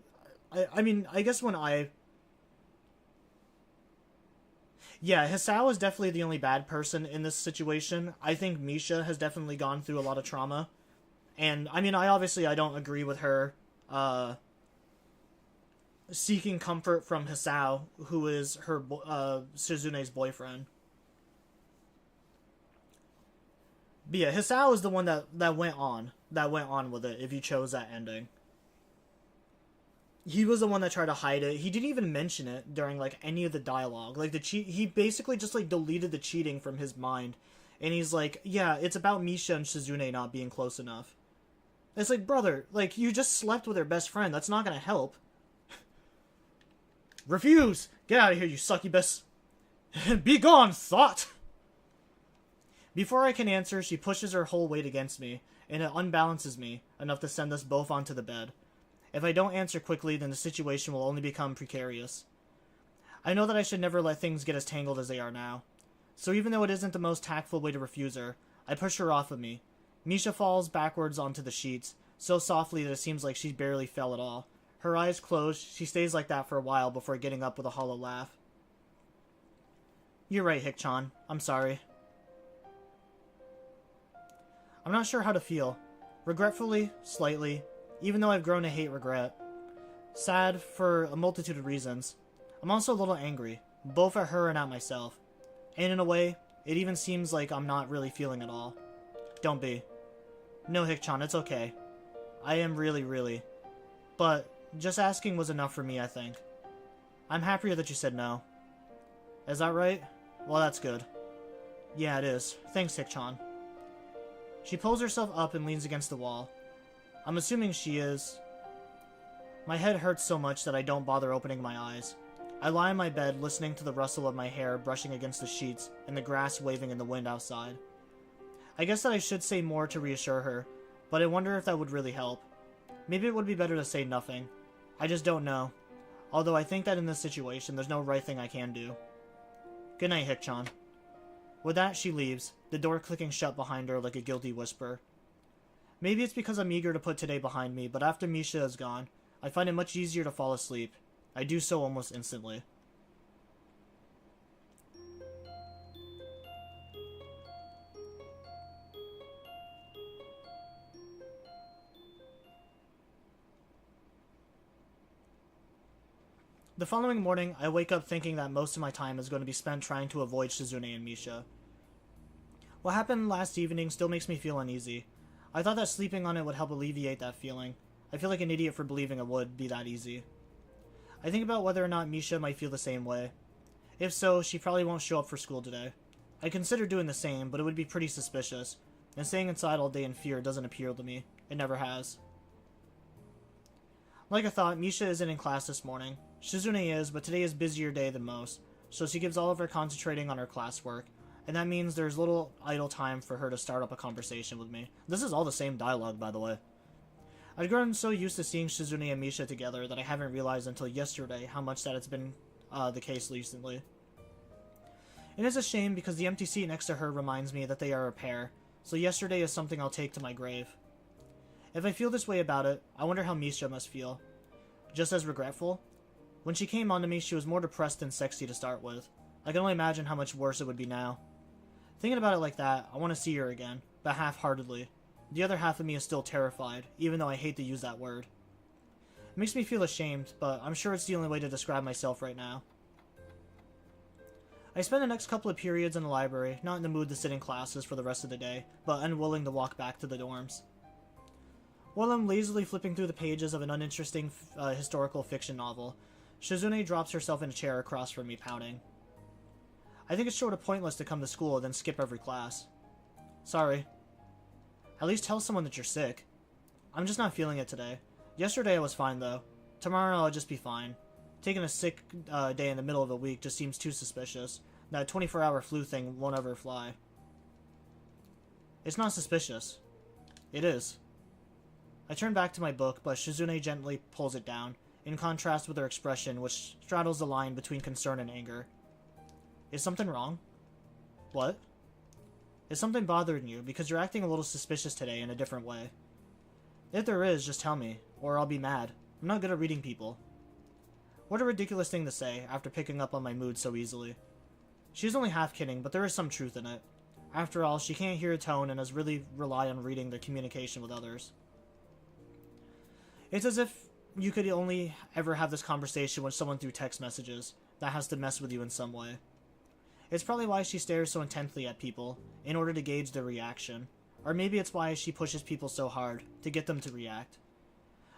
I mean, I guess when I... Yeah, Hisao is definitely the only bad person in this situation. I think Misha has definitely gone through a lot of trauma. And, I mean, I don't agree with her, seeking comfort from Hisao, who is her Shizune's boyfriend. But yeah, Hisao is the one that went on with it. If you chose that ending, he was the one that tried to hide it. He didn't even mention it during like any of the dialogue. Like he basically just like deleted the cheating from his mind, and he's like, yeah, it's about Misha and Shizune not being close enough. It's like, brother, like you just slept with her best friend. That's not gonna help. Refuse! Get out of here, you succubus! Be gone, thought! Before I can answer, she pushes her whole weight against me, and it unbalances me enough to send us both onto the bed. If I don't answer quickly, then the situation will only become precarious. I know that I should never let things get as tangled as they are now. So even though it isn't the most tactful way to refuse her, I push her off of me. Misha falls backwards onto the sheets, so softly that it seems like she barely fell at all. Her eyes closed, she stays like that for a while before getting up with a hollow laugh. You're right, Hikchan. I'm sorry. I'm not sure how to feel. Regretfully, slightly, even though I've grown to hate regret. Sad for a multitude of reasons. I'm also a little angry, both at her and at myself. And in a way, it even seems like I'm not really feeling at all. Don't be. No, Hikchan, it's okay. I am really. But just asking was enough for me, I think. I'm happier that you said no. Is that right? Well, that's good. Yeah, it is. Thanks, Hikchan. She pulls herself up and leans against the wall. I'm assuming she is. My head hurts so much that I don't bother opening my eyes. I lie in my bed, listening to the rustle of my hair brushing against the sheets and the grass waving in the wind outside. I guess that I should say more to reassure her, but I wonder if that would really help. Maybe it would be better to say nothing. I just don't know. Although I think that in this situation, there's no right thing I can do. Good night, Hikchan. With that, she leaves, the door clicking shut behind her like a guilty whisper. Maybe it's because I'm eager to put today behind me, but after Misha is gone, I find it much easier to fall asleep. I do so almost instantly. The following morning, I wake up thinking that most of my time is going to be spent trying to avoid Shizune and Misha. What happened last evening still makes me feel uneasy. I thought that sleeping on it would help alleviate that feeling. I feel like an idiot for believing it would be that easy. I think about whether or not Misha might feel the same way. If so, she probably won't show up for school today. I consider doing the same, but it would be pretty suspicious, and staying inside all day in fear doesn't appeal to me. It never has. Like I thought, Misha isn't in class this morning. Shizune is, but today is a busier day than most, so she gives all of her concentrating on her classwork, and that means there's little idle time for her to start up a conversation with me. This is all the same dialogue, by the way. I've grown so used to seeing Shizune and Misha together that I haven't realized until yesterday how much that it's been the case recently. It is a shame because the empty seat next to her reminds me that they are a pair, so yesterday is something I'll take to my grave. If I feel this way about it, I wonder how Misha must feel. Just as regretful? When she came onto me, she was more depressed than sexy to start with. I can only imagine how much worse it would be now. Thinking about it like that, I want to see her again, but half-heartedly. The other half of me is still terrified, even though I hate to use that word. It makes me feel ashamed, but I'm sure it's the only way to describe myself right now. I spend the next couple of periods in the library, not in the mood to sit in classes for the rest of the day, but unwilling to walk back to the dorms. While I'm lazily flipping through the pages of an uninteresting historical fiction novel, Shizune drops herself in a chair across from me, pouting. I think it's sort of pointless to come to school and then skip every class. Sorry. At least tell someone that you're sick. I'm just not feeling it today. Yesterday I was fine, though. Tomorrow I'll just be fine. Taking a sick day in the middle of a week just seems too suspicious. That 24-hour flu thing won't ever fly. It's not suspicious. It is. I turn back to my book, but Shizune gently pulls it down, in contrast with her expression, which straddles the line between concern and anger. Is something wrong? What? Is something bothering you, because you're acting a little suspicious today in a different way? If there is, just tell me, or I'll be mad. I'm not good at reading people. What a ridiculous thing to say, after picking up on my mood so easily. She's only half kidding, but there is some truth in it. After all, she can't hear a tone and has really relied on reading their communication with others. It's as if you could only ever have this conversation with someone through text messages that has to mess with you in some way. It's probably why she stares so intently at people, in order to gauge their reaction. Or maybe it's why she pushes people so hard, to get them to react.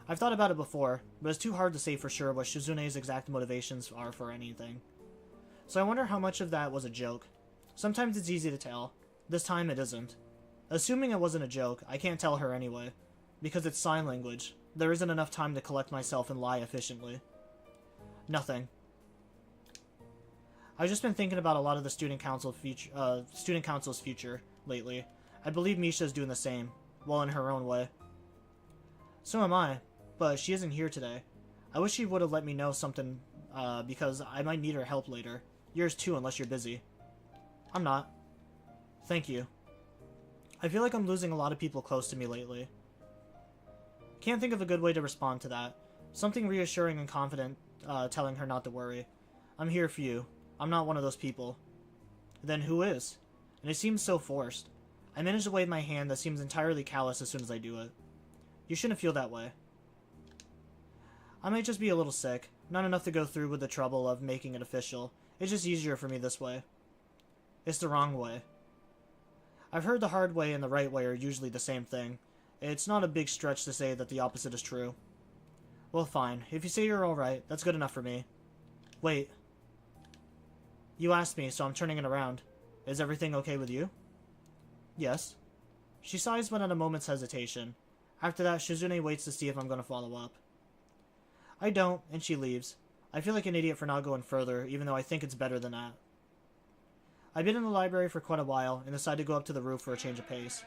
I've thought about it before, but it's too hard to say for sure what Shizune's exact motivations are for anything. So I wonder how much of that was a joke. Sometimes it's easy to tell. This time it isn't. Assuming it wasn't a joke, I can't tell her anyway. Because it's sign language. There isn't enough time to collect myself and lie efficiently. Nothing. I've just been thinking about a lot of the student council's future lately. I believe Misha's doing the same, well, in her own way. So am I, but she isn't here today. I wish she would have let me know something, because I might need her help later. Yours too, unless you're busy. I'm not. Thank you. I feel like I'm losing a lot of people close to me lately. Can't think of a good way to respond to that. Something reassuring and confident, telling her not to worry. I'm here for you. I'm not one of those people. Then who is? And it seems so forced. I manage to wave my hand that seems entirely callous as soon as I do it. You shouldn't feel that way. I might just be a little sick. Not enough to go through with the trouble of making it official. It's just easier for me this way. It's the wrong way. I've heard the hard way and the right way are usually the same thing. It's not a big stretch to say that the opposite is true. Well, fine. If you say you're alright, that's good enough for me. Wait. You asked me, so I'm turning it around. Is everything okay with you? Yes. She sighs but at a moment's hesitation. After that, Shizune waits to see if I'm going to follow up. I don't, and she leaves. I feel like an idiot for not going further, even though I think it's better than that. I've been in the library for quite a while, and decide to go up to the roof for a change of pace.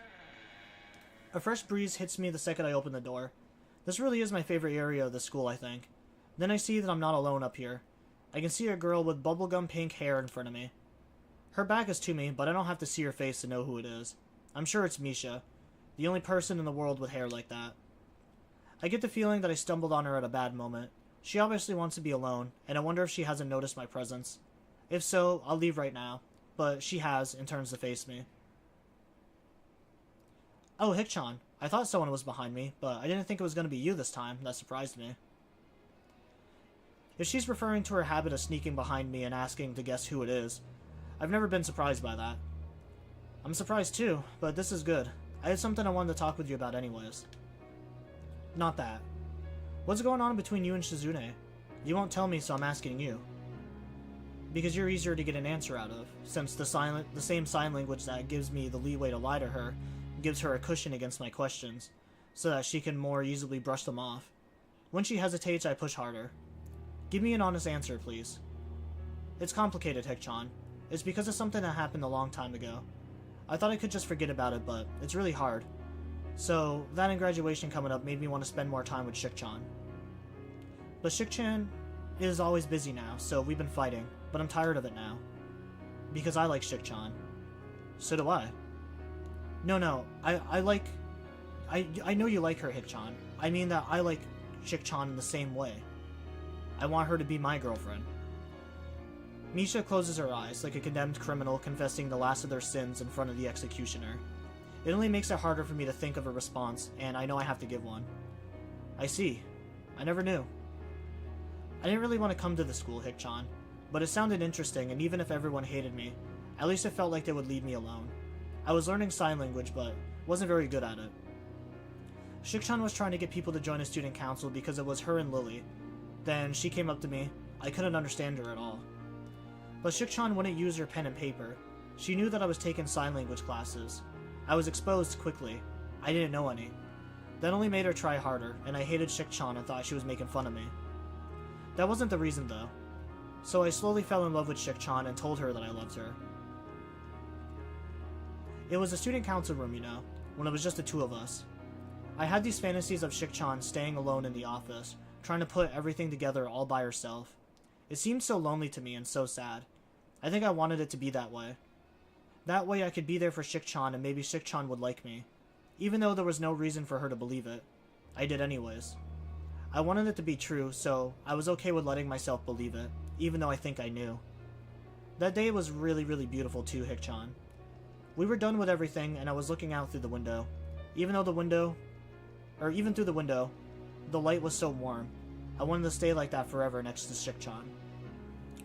A fresh breeze hits me the second I open the door. This really is my favorite area of the school, I think. Then I see that I'm not alone up here. I can see a girl with bubblegum pink hair in front of me. Her back is to me, but I don't have to see her face to know who it is. I'm sure it's Misha, the only person in the world with hair like that. I get the feeling that I stumbled on her at a bad moment. She obviously wants to be alone, and I wonder if she hasn't noticed my presence. If so, I'll leave right now, but she has, and turns to face me. Oh, Hikchan. I thought someone was behind me, but I didn't think it was going to be you this time. That surprised me. If she's referring to her habit of sneaking behind me and asking to guess who it is, I've never been surprised by that. I'm surprised too, but this is good. I had something I wanted to talk with you about anyways. Not that. What's going on between you and Shizune? You won't tell me, so I'm asking you. Because you're easier to get an answer out of, since the same sign language that gives me the leeway to lie to her gives her a cushion against my questions, so that she can more easily brush them off. When she hesitates, I push harder. Give me an honest answer, please. It's complicated, Hikchan. It's because of something that happened a long time ago. I thought I could just forget about it, but it's really hard. So, that and graduation coming up made me want to spend more time with Shikchan. But Shikchan is always busy now, so we've been fighting, but I'm tired of it now. Because I like Shikchan. So do I. No, I know you like her, Hikchan. I mean that I like Shikchan in the same way. I want her to be my girlfriend. Misha closes her eyes, like a condemned criminal confessing the last of their sins in front of the executioner. It only makes it harder for me to think of a response, and I know I have to give one. I see. I never knew. I didn't really want to come to the school, Hikchan, but it sounded interesting, and even if everyone hated me, at least it felt like they would leave me alone. I was learning sign language, but wasn't very good at it. Shikchan was trying to get people to join a student council because it was her and Lily. Then she came up to me. I couldn't understand her at all. But Shikchan wouldn't use her pen and paper. She knew that I was taking sign language classes. I was exposed quickly. I didn't know any. That only made her try harder, and I hated Shikchan and thought she was making fun of me. That wasn't the reason, though. So I slowly fell in love with Shikchan and told her that I loved her. It was a student council room, you know, when it was just the two of us. I had these fantasies of Shikchan staying alone in the office, trying to put everything together all by herself. It seemed so lonely to me and so sad. I think I wanted it to be that way. That way I could be there for Shikchan and maybe Shikchan would like me. Even though there was no reason for her to believe it. I did anyways. I wanted it to be true, so I was okay with letting myself believe it, even though I think I knew. That day was really, really beautiful too, Hikchan. We were done with everything and I was looking out through the window. Even through the window, the light was so warm. I wanted to stay like that forever next to Shik-chan.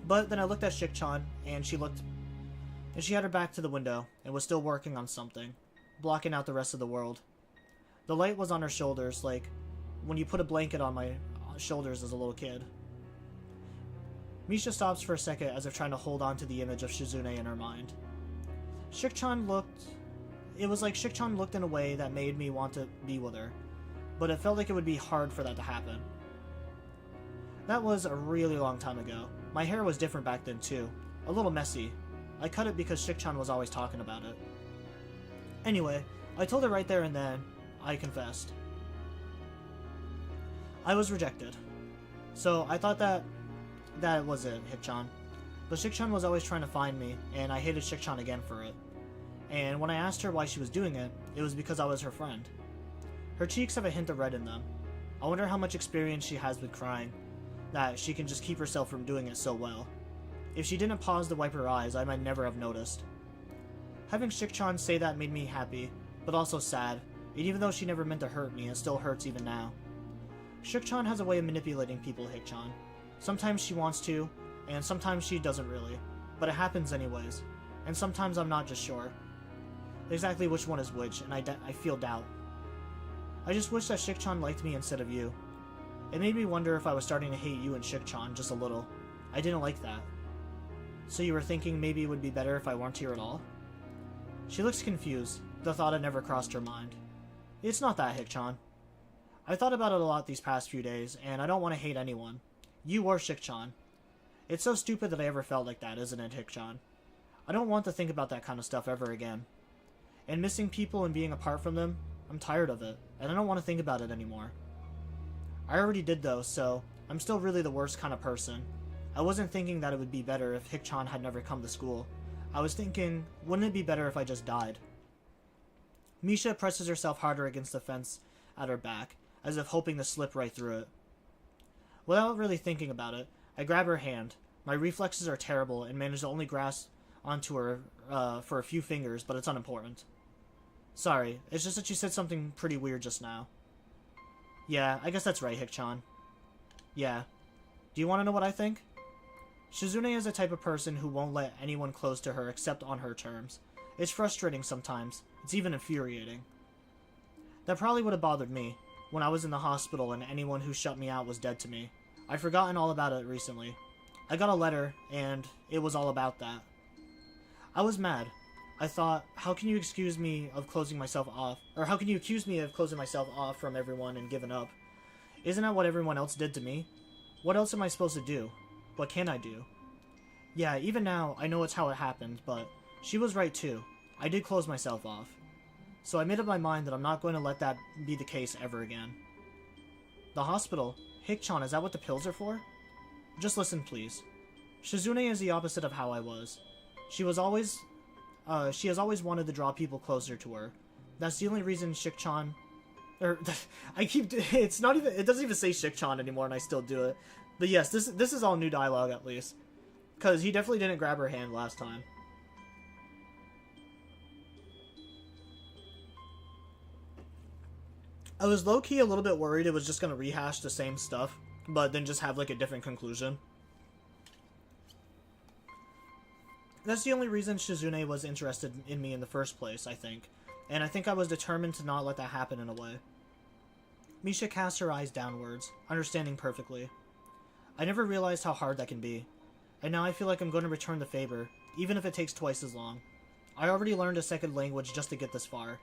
But then I looked at Shik-chan, and she had her back to the window, and was still working on something, blocking out the rest of the world. The light was on her shoulders, like when you put a blanket on my shoulders as a little kid. Misha stops for a second as if trying to hold on to the image of Shizune in her mind. It was like Shik-chan looked in a way that made me want to be with her, but it felt like it would be hard for that to happen. That was a really long time ago. My hair was different back then too, a little messy. I cut it because Shik-chan was always talking about it. Anyway, I told her right there and then, I confessed. I was rejected. So I thought that was it, Hik-chan. But Shik-chan was always trying to find me, and I hated Shik-chan again for it. And when I asked her why she was doing it, it was because I was her friend. Her cheeks have a hint of red in them. I wonder how much experience she has with crying, that she can just keep herself from doing it so well. If she didn't pause to wipe her eyes, I might never have noticed. Having Shik-chan say that made me happy, but also sad, and even though she never meant to hurt me, it still hurts even now. Shik-chan has a way of manipulating people, Hik-chan. Sometimes she wants to, and sometimes she doesn't really, but it happens anyways, and sometimes I'm not just sure exactly which one is which, and I feel doubt. I just wish that Shik-chan liked me instead of you. It made me wonder if I was starting to hate you and Shik-chan just a little. I didn't like that. So you were thinking maybe it would be better if I weren't here at all? She looks confused. The thought had never crossed her mind. It's not that, Hik-chan. I thought about it a lot these past few days, and I don't want to hate anyone. You or Shik-chan. It's so stupid that I ever felt like that, isn't it, Hik-chan? I don't want to think about that kind of stuff ever again. And missing people and being apart from them, I'm tired of it, and I don't want to think about it anymore. I already did though, so I'm still really the worst kind of person. I wasn't thinking that it would be better if Hik-chan had never come to school. I was thinking, wouldn't it be better if I just died? Misha presses herself harder against the fence at her back, as if hoping to slip right through it. Without really thinking about it, I grab her hand. My reflexes are terrible and manage to only grasp onto her for a few fingers, but it's unimportant. Sorry, it's just that you said something pretty weird just now. Yeah, I guess that's right, Hik-chan. Yeah. Do you want to know what I think? Shizune is the type of person who won't let anyone close to her except on her terms. It's frustrating sometimes. It's even infuriating. That probably would have bothered me when I was in the hospital and anyone who shut me out was dead to me. I've forgotten all about it recently. I got a letter, and it was all about that. I was mad. I thought, how can you accuse me of closing myself off? Or how can you accuse me of closing myself off from everyone and giving up? Isn't that what everyone else did to me? What else am I supposed to do? What can I do? Yeah, even now, I know it's how it happened, but she was right too. I did close myself off. So I made up my mind that I'm not going to let that be the case ever again. The hospital? Hik-chan, is that what the pills are for? Just listen, please. Shizune is the opposite of how I was. She has always wanted to draw people closer to her. That's the only reason Shik-chan... it doesn't even say Shik-chan anymore and I still do it. But yes, this is all new dialogue at least. Because he definitely didn't grab her hand last time. I was low-key a little bit worried it was just going to rehash the same stuff, but then just have like a different conclusion. That's the only reason Shizune was interested in me in the first place, I think. And I think I was determined to not let that happen in a way. Misha cast her eyes downwards, understanding perfectly. I never realized how hard that can be. And now I feel like I'm going to return the favor, even if it takes twice as long. I already learned a second language just to get this far.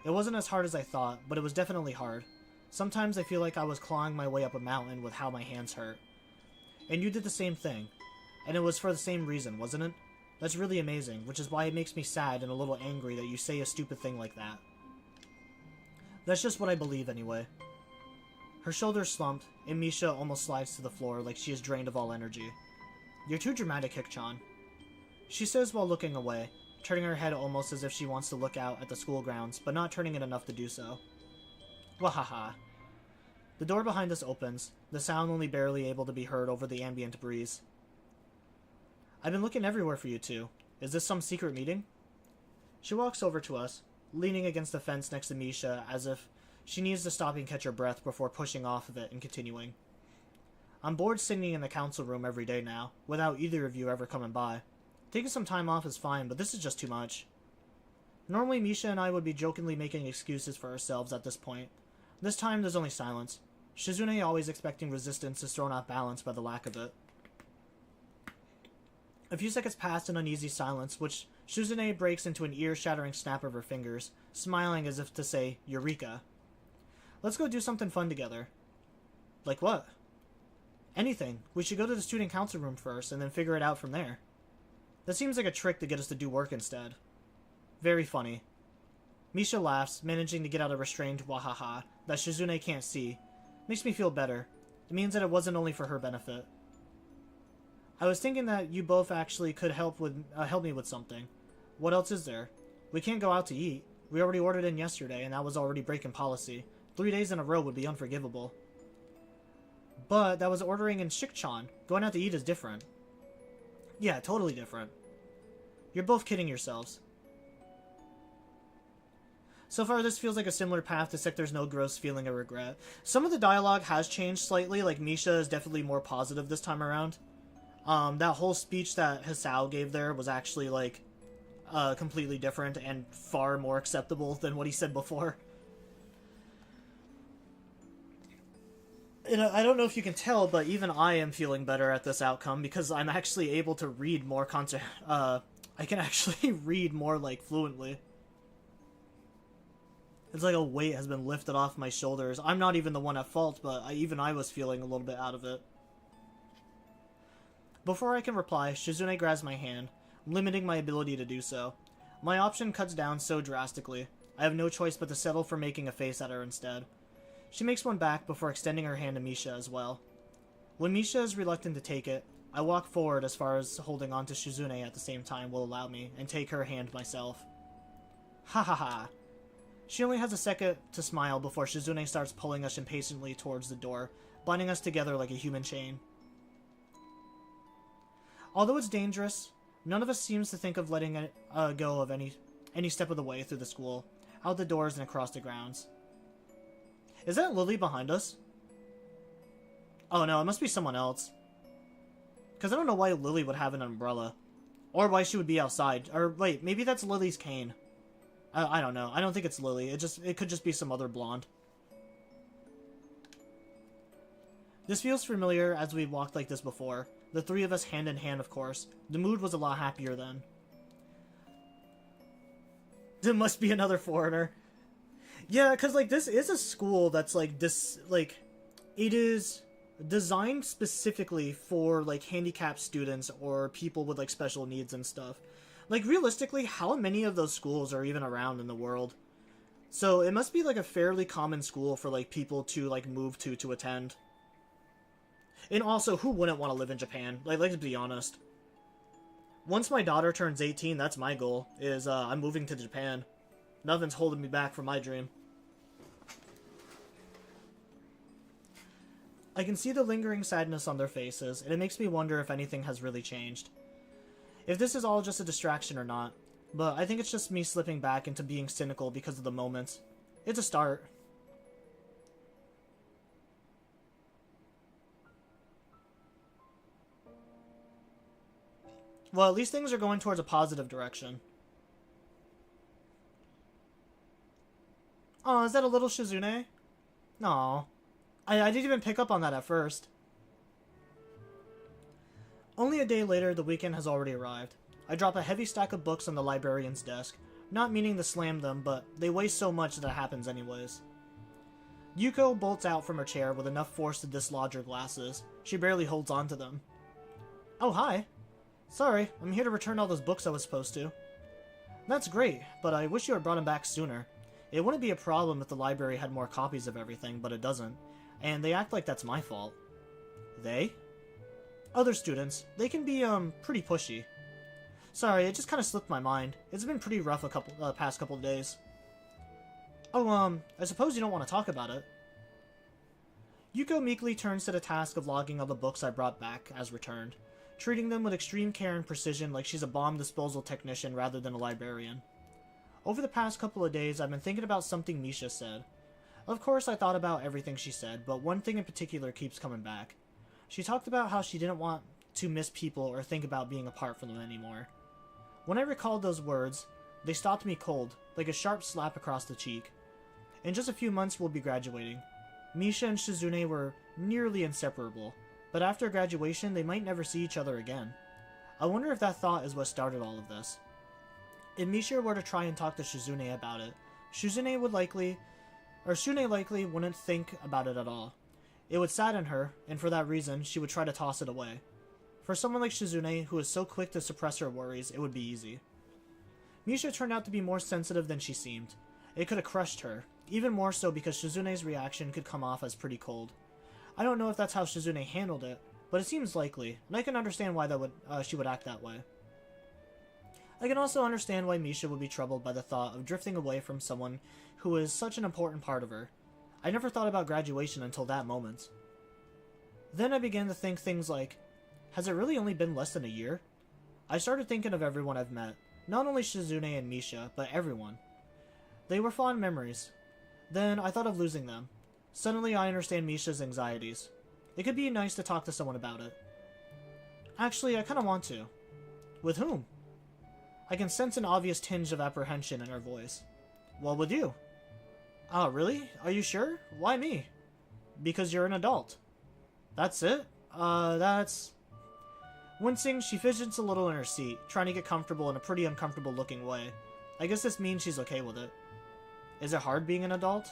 It wasn't as hard as I thought, but it was definitely hard. Sometimes I feel like I was clawing my way up a mountain with how my hands hurt. And you did the same thing. And it was for the same reason, wasn't it? That's really amazing, which is why it makes me sad and a little angry that you say a stupid thing like that. That's just what I believe anyway. Her shoulders slumped, and Misha almost slides to the floor like she is drained of all energy. You're too dramatic, Hik-chan. She says while looking away, turning her head almost as if she wants to look out at the school grounds, but not turning it enough to do so. Wahaha. The door behind us opens, the sound only barely able to be heard over the ambient breeze. I've been looking everywhere for you two. Is this some secret meeting? She walks over to us, leaning against the fence next to Misha as if she needs to stop and catch her breath before pushing off of it and continuing. I'm bored sitting in the council room every day now, without either of you ever coming by. Taking some time off is fine, but this is just too much. Normally, Misha and I would be jokingly making excuses for ourselves at this point. This time, there's only silence. Shizune, always expecting resistance, is thrown off balance by the lack of it. A few seconds pass in uneasy silence, which Shizune breaks into an ear-shattering snap of her fingers, smiling as if to say, Eureka. Let's go do something fun together. Like what? Anything. We should go to the student council room first, and then figure it out from there. That seems like a trick to get us to do work instead. Very funny. Misha laughs, managing to get out a restrained wahaha that Shizune can't see. Makes me feel better. It means that it wasn't only for her benefit. I was thinking that you both actually could help me with something. What else is there? We can't go out to eat. We already ordered in yesterday, and that was already breaking policy. 3 days in a row would be unforgivable. But that was ordering in Shikchan. Going out to eat is different. Yeah, totally different. You're both kidding yourselves. So far, this feels like a similar path to Sector's No Gross feeling of regret. Some of the dialogue has changed slightly, like Misha is definitely more positive this time around. That whole speech that Hisao gave there was actually, like, completely different and far more acceptable than what he said before. And I don't know if you can tell, but even I am feeling better at this outcome because I'm actually able to read more I can actually read more, like, fluently. It's like a weight has been lifted off my shoulders. I'm not even the one at fault, but even I was feeling a little bit out of it. Before I can reply, Shizune grabs my hand, limiting my ability to do so. My option cuts down so drastically. I have no choice but to settle for making a face at her instead. She makes one back before extending her hand to Misha as well. When Misha is reluctant to take it, I walk forward as far as holding on to Shizune at the same time will allow me, and take her hand myself. Ha ha ha. She only has a second to smile before Shizune starts pulling us impatiently towards the door, binding us together like a human chain. Although it's dangerous, none of us seems to think of letting it go of any step of the way through the school, out the doors and across the grounds. Is that Lily behind us? Oh no, it must be someone else. Because I don't know why Lily would have an umbrella. Or why she would be outside. Or wait, maybe that's Lily's cane. I don't know. I don't think it's Lily. It could just be some other blonde. This feels familiar as we've walked like this before. The three of us hand in hand, of course. The mood was a lot happier then. There must be another foreigner. Yeah, because, like, this is a school that's, like, it is designed specifically for, like, handicapped students or people with, like, special needs and stuff. Like, realistically, how many of those schools are even around in the world? So, it must be, like, a fairly common school for, like, people to, like, move to attend. And also, who wouldn't want to live in Japan? Like, let's be honest. Once my daughter turns 18, that's my goal, is, I'm moving to Japan. Nothing's holding me back from my dream. I can see the lingering sadness on their faces, and it makes me wonder if anything has really changed. If this is all just a distraction or not, but I think it's just me slipping back into being cynical because of the moment. It's a start. Well, at least things are going towards a positive direction. Oh, is that a little Shizune? No. I didn't even pick up on that at first. Only a day later, the weekend has already arrived. I drop a heavy stack of books on the librarian's desk, not meaning to slam them, but they weigh so much that it happens anyways. Yuko bolts out from her chair with enough force to dislodge her glasses. She barely holds on to them. Oh, hi. Sorry, I'm here to return all those books I was supposed to. That's great, but I wish you had brought them back sooner. It wouldn't be a problem if the library had more copies of everything, but it doesn't. And they act like that's my fault. They? Other students. They can be, pretty pushy. Sorry, it just kind of slipped my mind. It's been pretty rough past couple of days. Oh, I suppose you don't want to talk about it. Yuko meekly turns to the task of logging all the books I brought back as returned, treating them with extreme care and precision like she's a bomb disposal technician rather than a librarian. Over the past couple of days, I've been thinking about something Misha said. Of course, I thought about everything she said, but one thing in particular keeps coming back. She talked about how she didn't want to miss people or think about being apart from them anymore. When I recalled those words, they stopped me cold, like a sharp slap across the cheek. In just a few months, we'll be graduating. Misha and Shizune were nearly inseparable, but after graduation, they might never see each other again. I wonder if that thought is what started all of this. If Misha were to try and talk to Shizune about it, Shune likely wouldn't think about it at all. It would sadden her, and for that reason, she would try to toss it away. For someone like Shizune, who is so quick to suppress her worries, it would be easy. Misha turned out to be more sensitive than she seemed. It could have crushed her, even more so because Shizune's reaction could come off as pretty cold. I don't know if that's how Shizune handled it, but it seems likely, and I can understand why she would act that way. I can also understand why Misha would be troubled by the thought of drifting away from someone who is such an important part of her. I never thought about graduation until that moment. Then I began to think things like, has it really only been less than a year? I started thinking of everyone I've met, not only Shizune and Misha, but everyone. They were fond memories. Then I thought of losing them. Suddenly I understand Misha's anxieties. It could be nice to talk to someone about it. Actually, I kinda want to. With whom? I can sense an obvious tinge of apprehension in her voice. Well, with you. Oh, really? Are you sure? Why me? Because you're an adult. That's it? That's... Wincing, she fidgets a little in her seat, trying to get comfortable in a pretty uncomfortable looking way. I guess this means she's okay with it. Is it hard being an adult?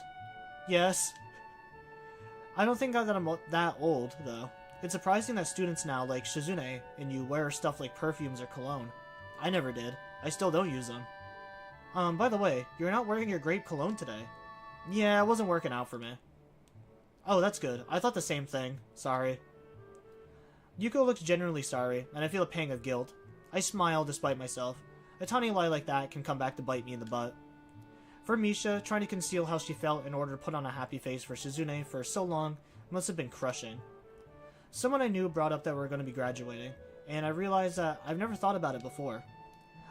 Yes. I don't think that I'm that old, though. It's surprising that students now like Shizune and you wear stuff like perfumes or cologne. I never did. I still don't use them. By the way, you're not wearing your grape cologne today. Yeah, it wasn't working out for me. Oh, that's good. I thought the same thing. Sorry. Yuko looks genuinely sorry, and I feel a pang of guilt. I smile despite myself. A tiny lie like that can come back to bite me in the butt. For Misha, trying to conceal how she felt in order to put on a happy face for Shizune for so long must have been crushing. Someone I knew brought up that we're going to be graduating, and I realized that I've never thought about it before.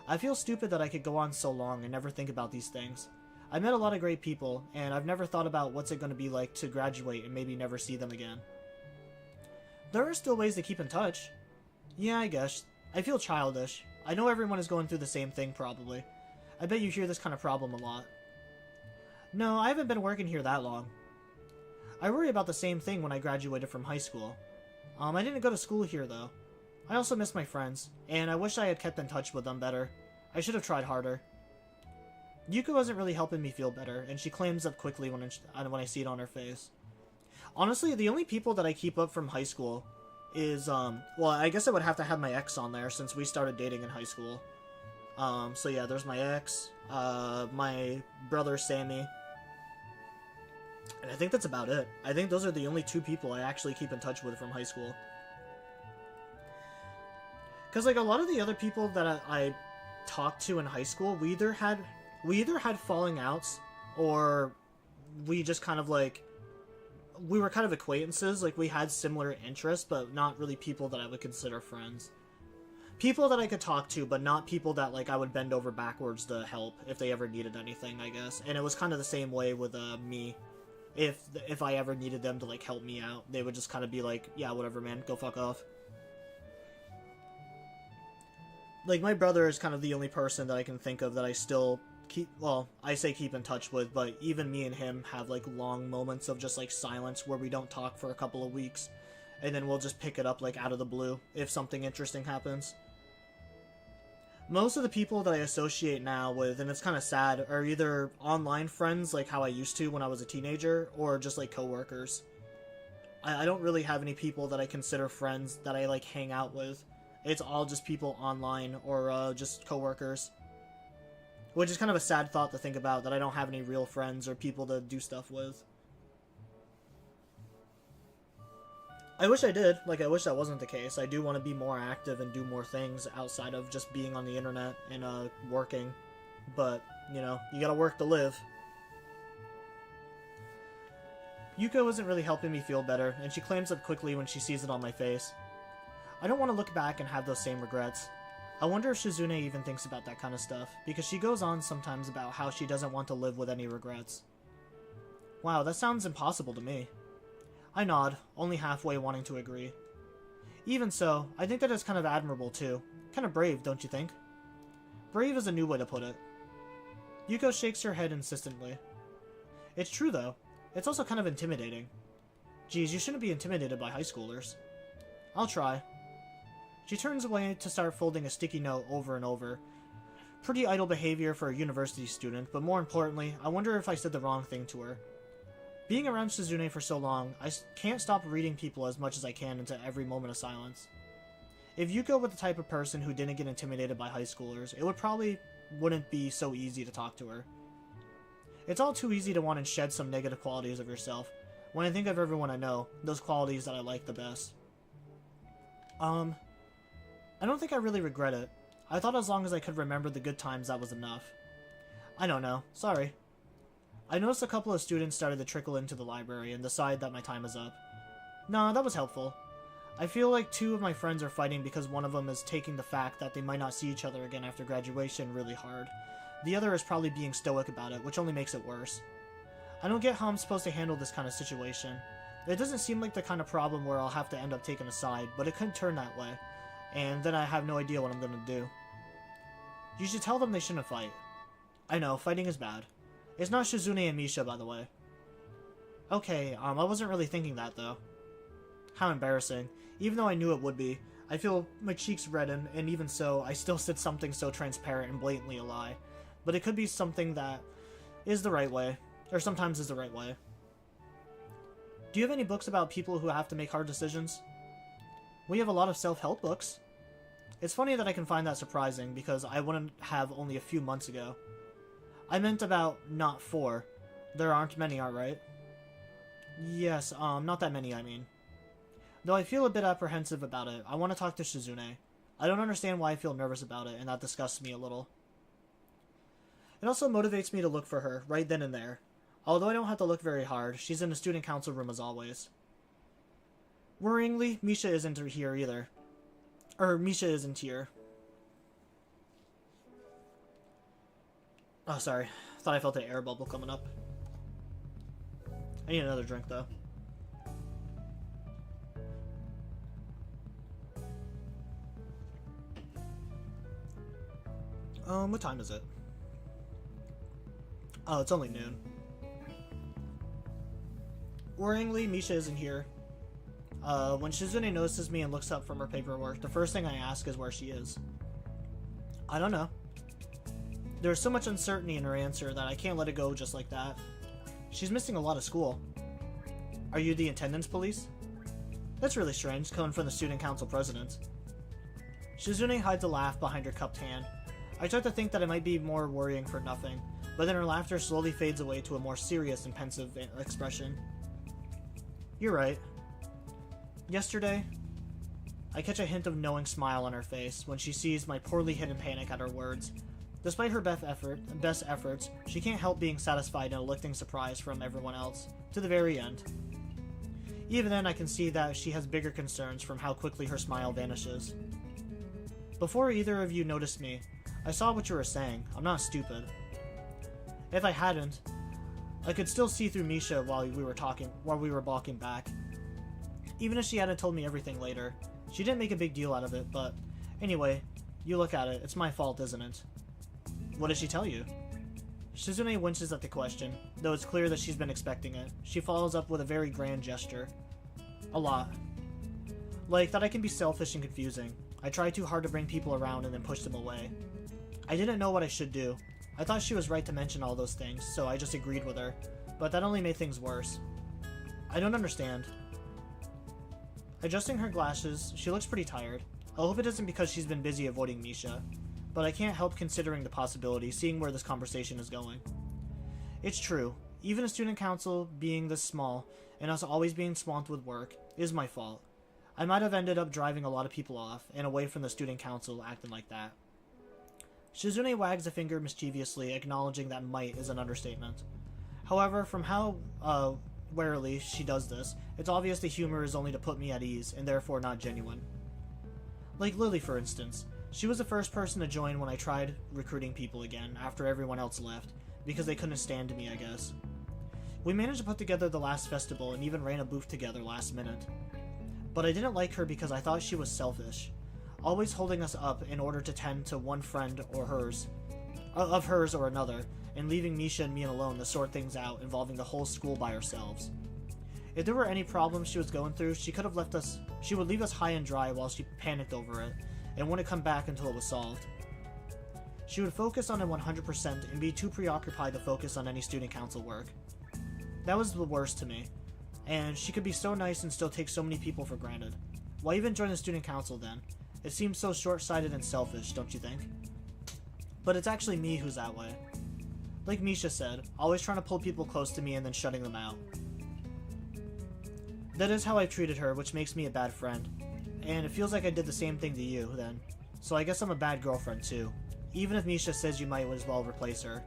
I feel stupid that I could go on so long and never think about these things. I met a lot of great people, and I've never thought about what's it going to be like to graduate and maybe never see them again. There are still ways to keep in touch. Yeah, I guess. I feel childish. I know everyone is going through the same thing, probably. I bet you hear this kind of problem a lot. No, I haven't been working here that long. I worry about the same thing when I graduated from high school. I didn't go to school here, though. I also miss my friends, and I wish I had kept in touch with them better. I should have tried harder. Yuko isn't really helping me feel better, and she clams up quickly when I see it on her face. Honestly, the only people that I keep up from high school is, well, I guess I would have to have my ex on there since we started dating in high school. So yeah, there's my ex, my brother Sammy, and I think that's about it. I think those are the only two people I actually keep in touch with from high school. Because, like, a lot of the other people that I talked to in high school, we either had falling outs, or we just kind of, like, we were kind of acquaintances. Like, we had similar interests, but not really people that I would consider friends. People that I could talk to, but not people that, like, I would bend over backwards to help if they ever needed anything, I guess. And it was kind of the same way with me. If I ever needed them to, like, help me out, they would just kind of be like, yeah, whatever, man, go fuck off. Like, my brother is kind of the only person that I can think of that I still keep in touch with, but even me and him have, like, long moments of just, like, silence where we don't talk for a couple of weeks, and then we'll just pick it up, like, out of the blue if something interesting happens. Most of the people that I associate now with, and it's kind of sad, are either online friends, like how I used to when I was a teenager, or just, like, coworkers. I don't really have any people that I consider friends that I, like, hang out with. It's all just people online or just coworkers. Which is kind of a sad thought to think about, that I don't have any real friends or people to do stuff with. I wish I did. Like, I wish that wasn't the case. I do want to be more active and do more things outside of just being on the internet and working. But, you know, you gotta work to live. Yuko isn't really helping me feel better, and she clams up quickly when she sees it on my face. I don't want to look back and have those same regrets. I wonder if Shizune even thinks about that kind of stuff, because she goes on sometimes about how she doesn't want to live with any regrets. Wow, that sounds impossible to me. I nod, only halfway wanting to agree. Even so, I think that is kind of admirable too. Kind of brave, don't you think? Brave is a new way to put it. Yuko shakes her head insistently. It's true though. It's also kind of intimidating. Geez, you shouldn't be intimidated by high schoolers. I'll try. She turns away to start folding a sticky note over and over. Pretty idle behavior for a university student, but more importantly, I wonder if I said the wrong thing to her. Being around Shizune for so long, I can't stop reading people as much as I can into every moment of silence. If Yuko were the type of person who didn't get intimidated by high schoolers, it wouldn't be so easy to talk to her. It's all too easy to want to shed some negative qualities of yourself. When I think of everyone I know, those qualities that I like the best. I don't think I really regret it. I thought as long as I could remember the good times that was enough. I don't know. Sorry. I noticed a couple of students started to trickle into the library and decide that my time is up. Nah, that was helpful. I feel like 2 of my friends are fighting because one of them is taking the fact that they might not see each other again after graduation really hard. The other is probably being stoic about it, which only makes it worse. I don't get how I'm supposed to handle this kind of situation. It doesn't seem like the kind of problem where I'll have to end up taking a side, but it could turn that way. And then I have no idea what I'm gonna do. You should tell them they shouldn't fight. I know, fighting is bad. It's not Shizune and Misha, by the way. Okay, I wasn't really thinking that, though. How embarrassing. Even though I knew it would be, I feel my cheeks redden, and even so, I still said something so transparent and blatantly a lie. But it could be something that is the right way, or sometimes is the right way. Do you have any books about people who have to make hard decisions? We have a lot of self-help books. It's funny that I can find that surprising, because I wouldn't have only a few months ago. I meant about not 4. There aren't many, right? Yes, not that many, I mean. Though I feel a bit apprehensive about it, I want to talk to Shizune. I don't understand why I feel nervous about it, and that disgusts me a little. It also motivates me to look for her, right then and there. Although I don't have to look very hard, she's in the student council room as always. Worryingly, Misha isn't here either. Misha isn't here. Oh, sorry. Thought I felt an air bubble coming up. I need another drink, though. What time is it? Oh, it's only noon. Worryingly, Misha isn't here. When Shizune notices me and looks up from her paperwork, the first thing I ask is where she is. I don't know. There's so much uncertainty in her answer that I can't let it go just like that. She's missing a lot of school. Are you the attendance police? That's really strange, coming from the student council president. Shizune hides a laugh behind her cupped hand. I start to think that it might be more worrying for nothing, but then her laughter slowly fades away to a more serious and pensive expression. You're right. Yesterday, I catch a hint of knowing smile on her face when she sees my poorly hidden panic at her words. Despite her best efforts, she can't help being satisfied and a lifting surprise from everyone else, to the very end. Even then, I can see that she has bigger concerns from how quickly her smile vanishes. Before either of you noticed me, I saw what you were saying. I'm not stupid. If I hadn't, I could still see through Misha while we were balking back. Even if she hadn't told me everything later. She didn't make a big deal out of it, but anyway, you look at it, it's my fault, isn't it? What did she tell you? Shizune winces at the question, though it's clear that she's been expecting it. She follows up with a very grand gesture. A lot. Like, that I can be selfish and confusing. I try too hard to bring people around and then push them away. I didn't know what I should do. I thought she was right to mention all those things, so I just agreed with her. But that only made things worse. I don't understand. Adjusting her glasses, she looks pretty tired. I hope it isn't because she's been busy avoiding Misha. But I can't help considering the possibility, seeing where this conversation is going. It's true. Even a student council being this small, and us always being swamped with work, is my fault. I might have ended up driving a lot of people off, and away from the student council acting like that. Shizune wags a finger mischievously, acknowledging that might is an understatement. However, from how warily she does this, it's obvious the humor is only to put me at ease, and therefore not genuine. Like Lily, for instance. She was the first person to join when I tried recruiting people again, after everyone else left, because they couldn't stand me, I guess. We managed to put together the last festival and even ran a booth together last minute. But I didn't like her because I thought she was selfish, always holding us up in order to tend to one friend or hers, of hers or another, and leaving Misha and me alone to sort things out involving the whole school by ourselves. If there were any problems she was going through, she would leave us high and dry while she panicked over it, and wouldn't come back until it was solved. She would focus on it 100% and be too preoccupied to focus on any student council work. That was the worst to me, and she could be so nice and still take so many people for granted. Why even join the student council then? It seems so short-sighted and selfish, don't you think? But it's actually me who's that way. Like Misha said, always trying to pull people close to me and then shutting them out. That is how I've treated her, which makes me a bad friend. And it feels like I did the same thing to you, then. So I guess I'm a bad girlfriend, too. Even if Misha says you might as well replace her.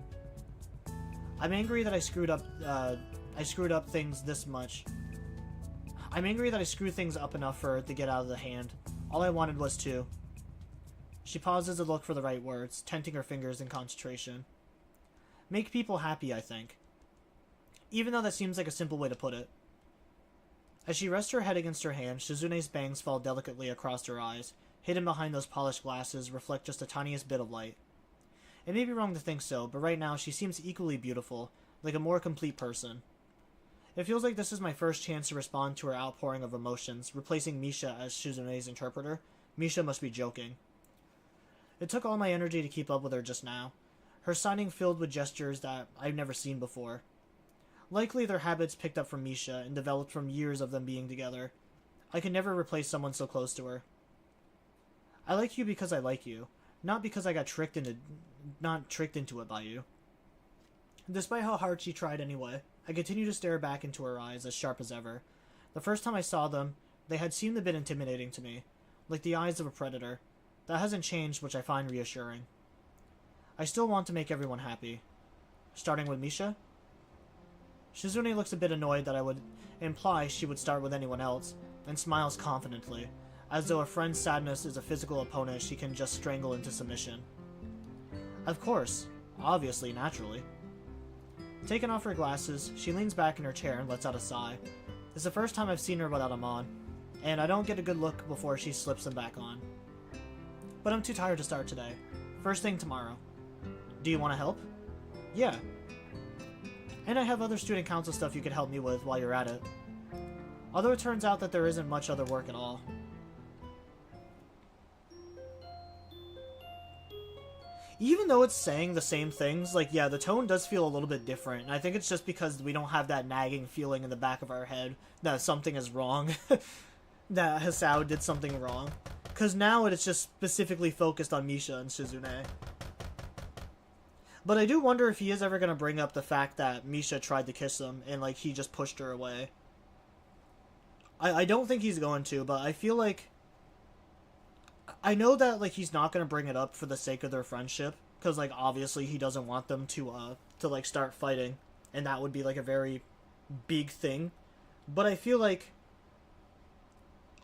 I'm angry that I screwed up things this much. I'm angry that I screwed things up enough for her to get out of the hand. All I wanted was to. She pauses to look for the right words, tenting her fingers in concentration. Make people happy, I think. Even though that seems like a simple way to put it. As she rests her head against her hand, Shizune's bangs fall delicately across her eyes. Hidden behind those polished glasses reflect just the tiniest bit of light. It may be wrong to think so, but right now she seems equally beautiful, like a more complete person. It feels like this is my first chance to respond to her outpouring of emotions, replacing Misha as Shizune's interpreter. Misha must be joking. It took all my energy to keep up with her just now. Her signing filled with gestures that I've never seen before. Likely their habits picked up from Misha and developed from years of them being together. I could never replace someone so close to her. I like you because I like you, not because I got tricked into it by you. Despite how hard she tried anyway, I continue to stare back into her eyes as sharp as ever. The first time I saw them, they had seemed a bit intimidating to me, like the eyes of a predator. That hasn't changed, which I find reassuring. I still want to make everyone happy. Starting with Misha? Shizune looks a bit annoyed that I would imply she would start with anyone else, and smiles confidently, as though a friend's sadness is a physical opponent she can just strangle into submission. Of course. Obviously, naturally. Taking off her glasses, she leans back in her chair and lets out a sigh. It's the first time I've seen her without them on, and I don't get a good look before she slips them back on. But I'm too tired to start today. First thing tomorrow. Do you want to help? Yeah. And I have other student council stuff you could help me with while you're at it. Although it turns out that there isn't much other work at all. Even though it's saying the same things, like, yeah, the tone does feel a little bit different. And I think it's just because we don't have that nagging feeling in the back of our head that something is wrong. That Hisao did something wrong. Because now it's just specifically focused on Misha and Shizune. But I do wonder if he is ever going to bring up the fact that Misha tried to kiss him and, like, he just pushed her away. I don't think he's going to, but I feel like... I know that, like, he's not going to bring it up for the sake of their friendship. Because, like, obviously he doesn't want them to, like, start fighting. And that would be, like, a very big thing. But I feel like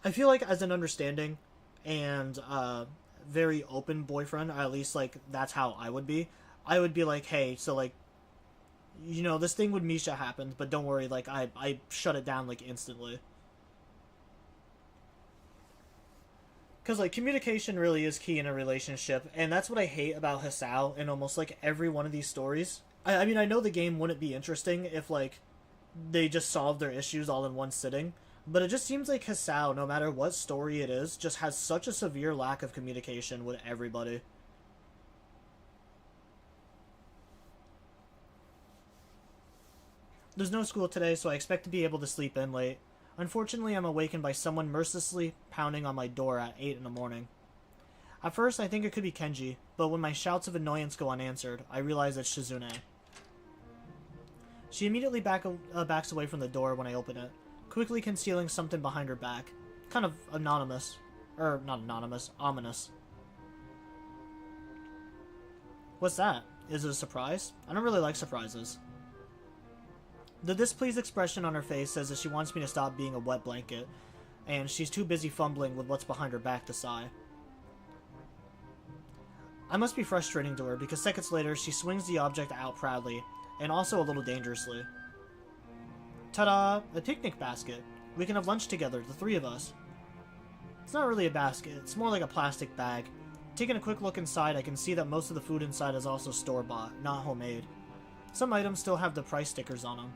as an understanding and, very open boyfriend, or at least, like, that's how I would be. I would be like, hey, so, like, you know, this thing with Misha happened, but don't worry, like, I shut it down, like, instantly. Because, like, communication really is key in a relationship, and that's what I hate about Hisao in almost, like, every one of these stories. I mean, I know the game wouldn't be interesting if, like, they just solved their issues all in one sitting, but it just seems like Hisao, no matter what story it is, just has such a severe lack of communication with everybody. There's no school today, so I expect to be able to sleep in late. Unfortunately, I'm awakened by someone mercilessly pounding on my door at 8 in the morning. At first, I think it could be Kenji, but when my shouts of annoyance go unanswered, I realize it's Shizune. She immediately backs away from the door when I open it, quickly concealing something behind her back. Kind of anonymous. Not anonymous, ominous. What's that? Is it a surprise? I don't really like surprises. The displeased expression on her face says that she wants me to stop being a wet blanket, and she's too busy fumbling with what's behind her back to sigh. I must be frustrating to her, because seconds later she swings the object out proudly, and also a little dangerously. Ta-da! A picnic basket. We can have lunch together, the three of us. It's not really a basket, it's more like a plastic bag. Taking a quick look inside, I can see that most of the food inside is also store-bought, not homemade. Some items still have the price stickers on them.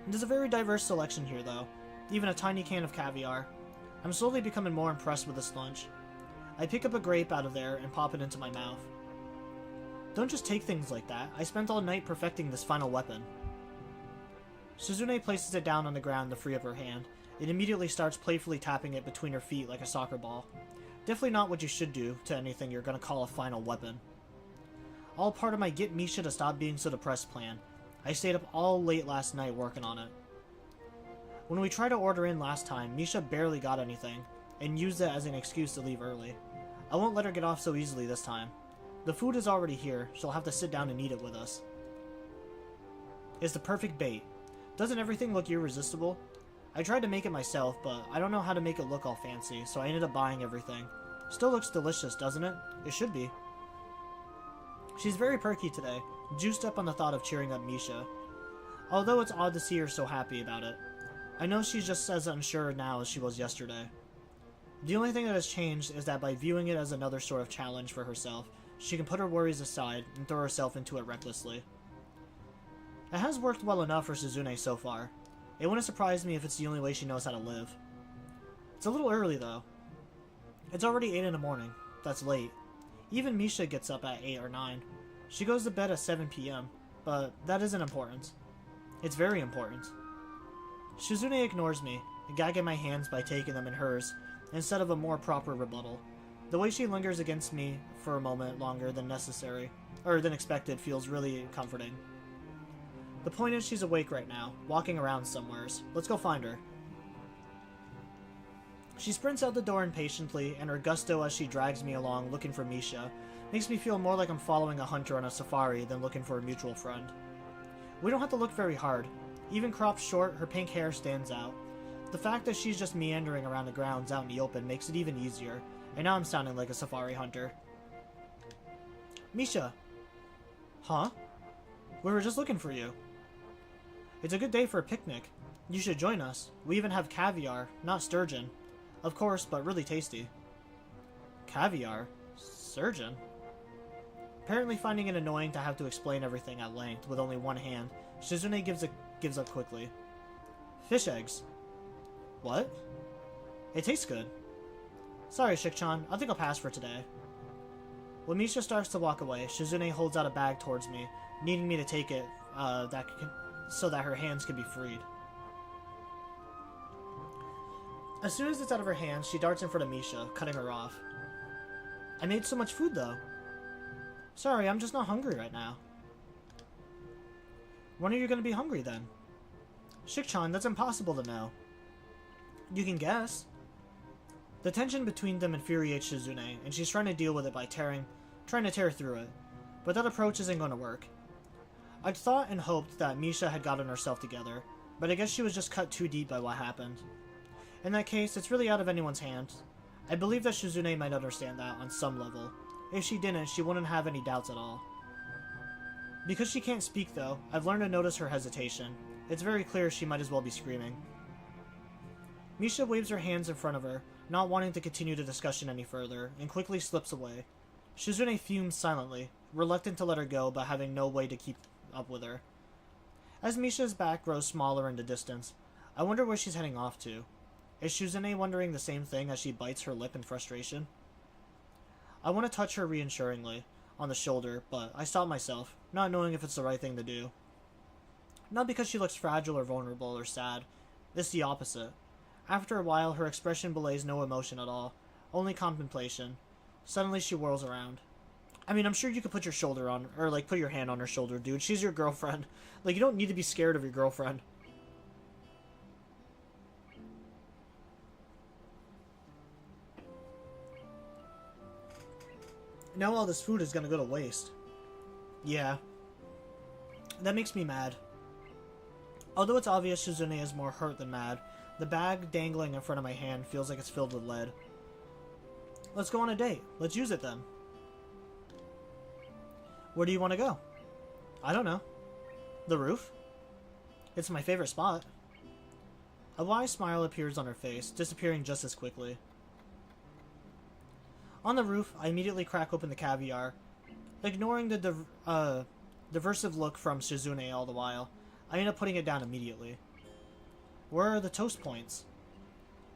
There's a very diverse selection here, though. Even a tiny can of caviar. I'm slowly becoming more impressed with this lunch. I pick up a grape out of there and pop it into my mouth. Don't just take things like that. I spent all night perfecting this final weapon. Shizune places it down on the ground to free up her hand. It immediately starts playfully tapping it between her feet like a soccer ball. Definitely not what you should do to anything you're gonna call a final weapon. All part of my get Misha to stop being so depressed plan. I stayed up all late last night working on it. When we tried to order in last time, Misha barely got anything, and used it as an excuse to leave early. I won't let her get off so easily this time. The food is already here, she'll have to sit down and eat it with us. It's the perfect bait. Doesn't everything look irresistible? I tried to make it myself, but I don't know how to make it look all fancy, so I ended up buying everything. Still looks delicious, doesn't it? It should be. She's very perky today, juiced up on the thought of cheering up Misha. Although it's odd to see her so happy about it. I know she's just as unsure now as she was yesterday. The only thing that has changed is that by viewing it as another sort of challenge for herself, she can put her worries aside and throw herself into it recklessly. It has worked well enough for Shizune so far. It wouldn't surprise me if it's the only way she knows how to live. It's a little early though. It's already 8 in the morning. That's late. Even Misha gets up at 8 or 9. She goes to bed at 7 p.m., but that isn't important. It's very important. Shizune ignores me, gagging my hands by taking them in hers, instead of a more proper rebuttal. The way she lingers against me for a moment longer than necessary, or than expected, feels really comforting. The point is she's awake right now, walking around somewheres. Let's go find her. She sprints out the door impatiently, and her gusto as she drags me along looking for Misha makes me feel more like I'm following a hunter on a safari than looking for a mutual friend. We don't have to look very hard. Even cropped short, her pink hair stands out. The fact that she's just meandering around the grounds out in the open makes it even easier, and now I'm sounding like a safari hunter. Misha! Huh? We were just looking for you. It's a good day for a picnic. You should join us. We even have caviar, not sturgeon. Of course, but really tasty. Caviar? Sturgeon? Apparently finding it annoying to have to explain everything at length with only one hand, Shizune gives up quickly. Fish eggs. What? It tastes good. Sorry, Shik-chan. I think I'll pass for today. When Misha starts to walk away, Shizune holds out a bag towards me, needing me to take it so that her hands can be freed. As soon as it's out of her hands, she darts in front of Misha, cutting her off. I made so much food, though. Sorry, I'm just not hungry right now. When are you going to be hungry, then? Shik-chan, that's impossible to know. You can guess. The tension between them infuriates Shizune, and she's trying to deal with it by trying to tear through it. But that approach isn't going to work. I'd thought and hoped that Misha had gotten herself together, but I guess she was just cut too deep by what happened. In that case, it's really out of anyone's hands. I believe that Shizune might understand that on some level. If she didn't, she wouldn't have any doubts at all. Because she can't speak, though, I've learned to notice her hesitation. It's very clear she might as well be screaming. Misha waves her hands in front of her, not wanting to continue the discussion any further, and quickly slips away. Shizune fumes silently, reluctant to let her go, but having no way to keep up with her. As Misha's back grows smaller in the distance, I wonder where she's heading off to. Is Shizune wondering the same thing as she bites her lip in frustration? I want to touch her reassuringly on the shoulder, but I stop myself, not knowing if it's the right thing to do. Not because she looks fragile or vulnerable or sad. It's the opposite. After a while, her expression belays no emotion at all, only contemplation. Suddenly, she whirls around. I mean, I'm sure you could put your shoulder on, or like put your hand on her shoulder, dude. She's your girlfriend. Like, you don't need to be scared of your girlfriend. Now all this food is gonna go to waste. Yeah. That makes me mad. Although it's obvious Shizune is more hurt than mad, the bag dangling in front of my hand feels like it's filled with lead. Let's go on a date. Let's use it then. Where do you want to go? I don't know. The roof? It's my favorite spot. A wry smile appears on her face, disappearing just as quickly. On the roof, I immediately crack open the caviar. Ignoring the diversive look from Shizune all the while, I end up putting it down immediately. Where are the toast points?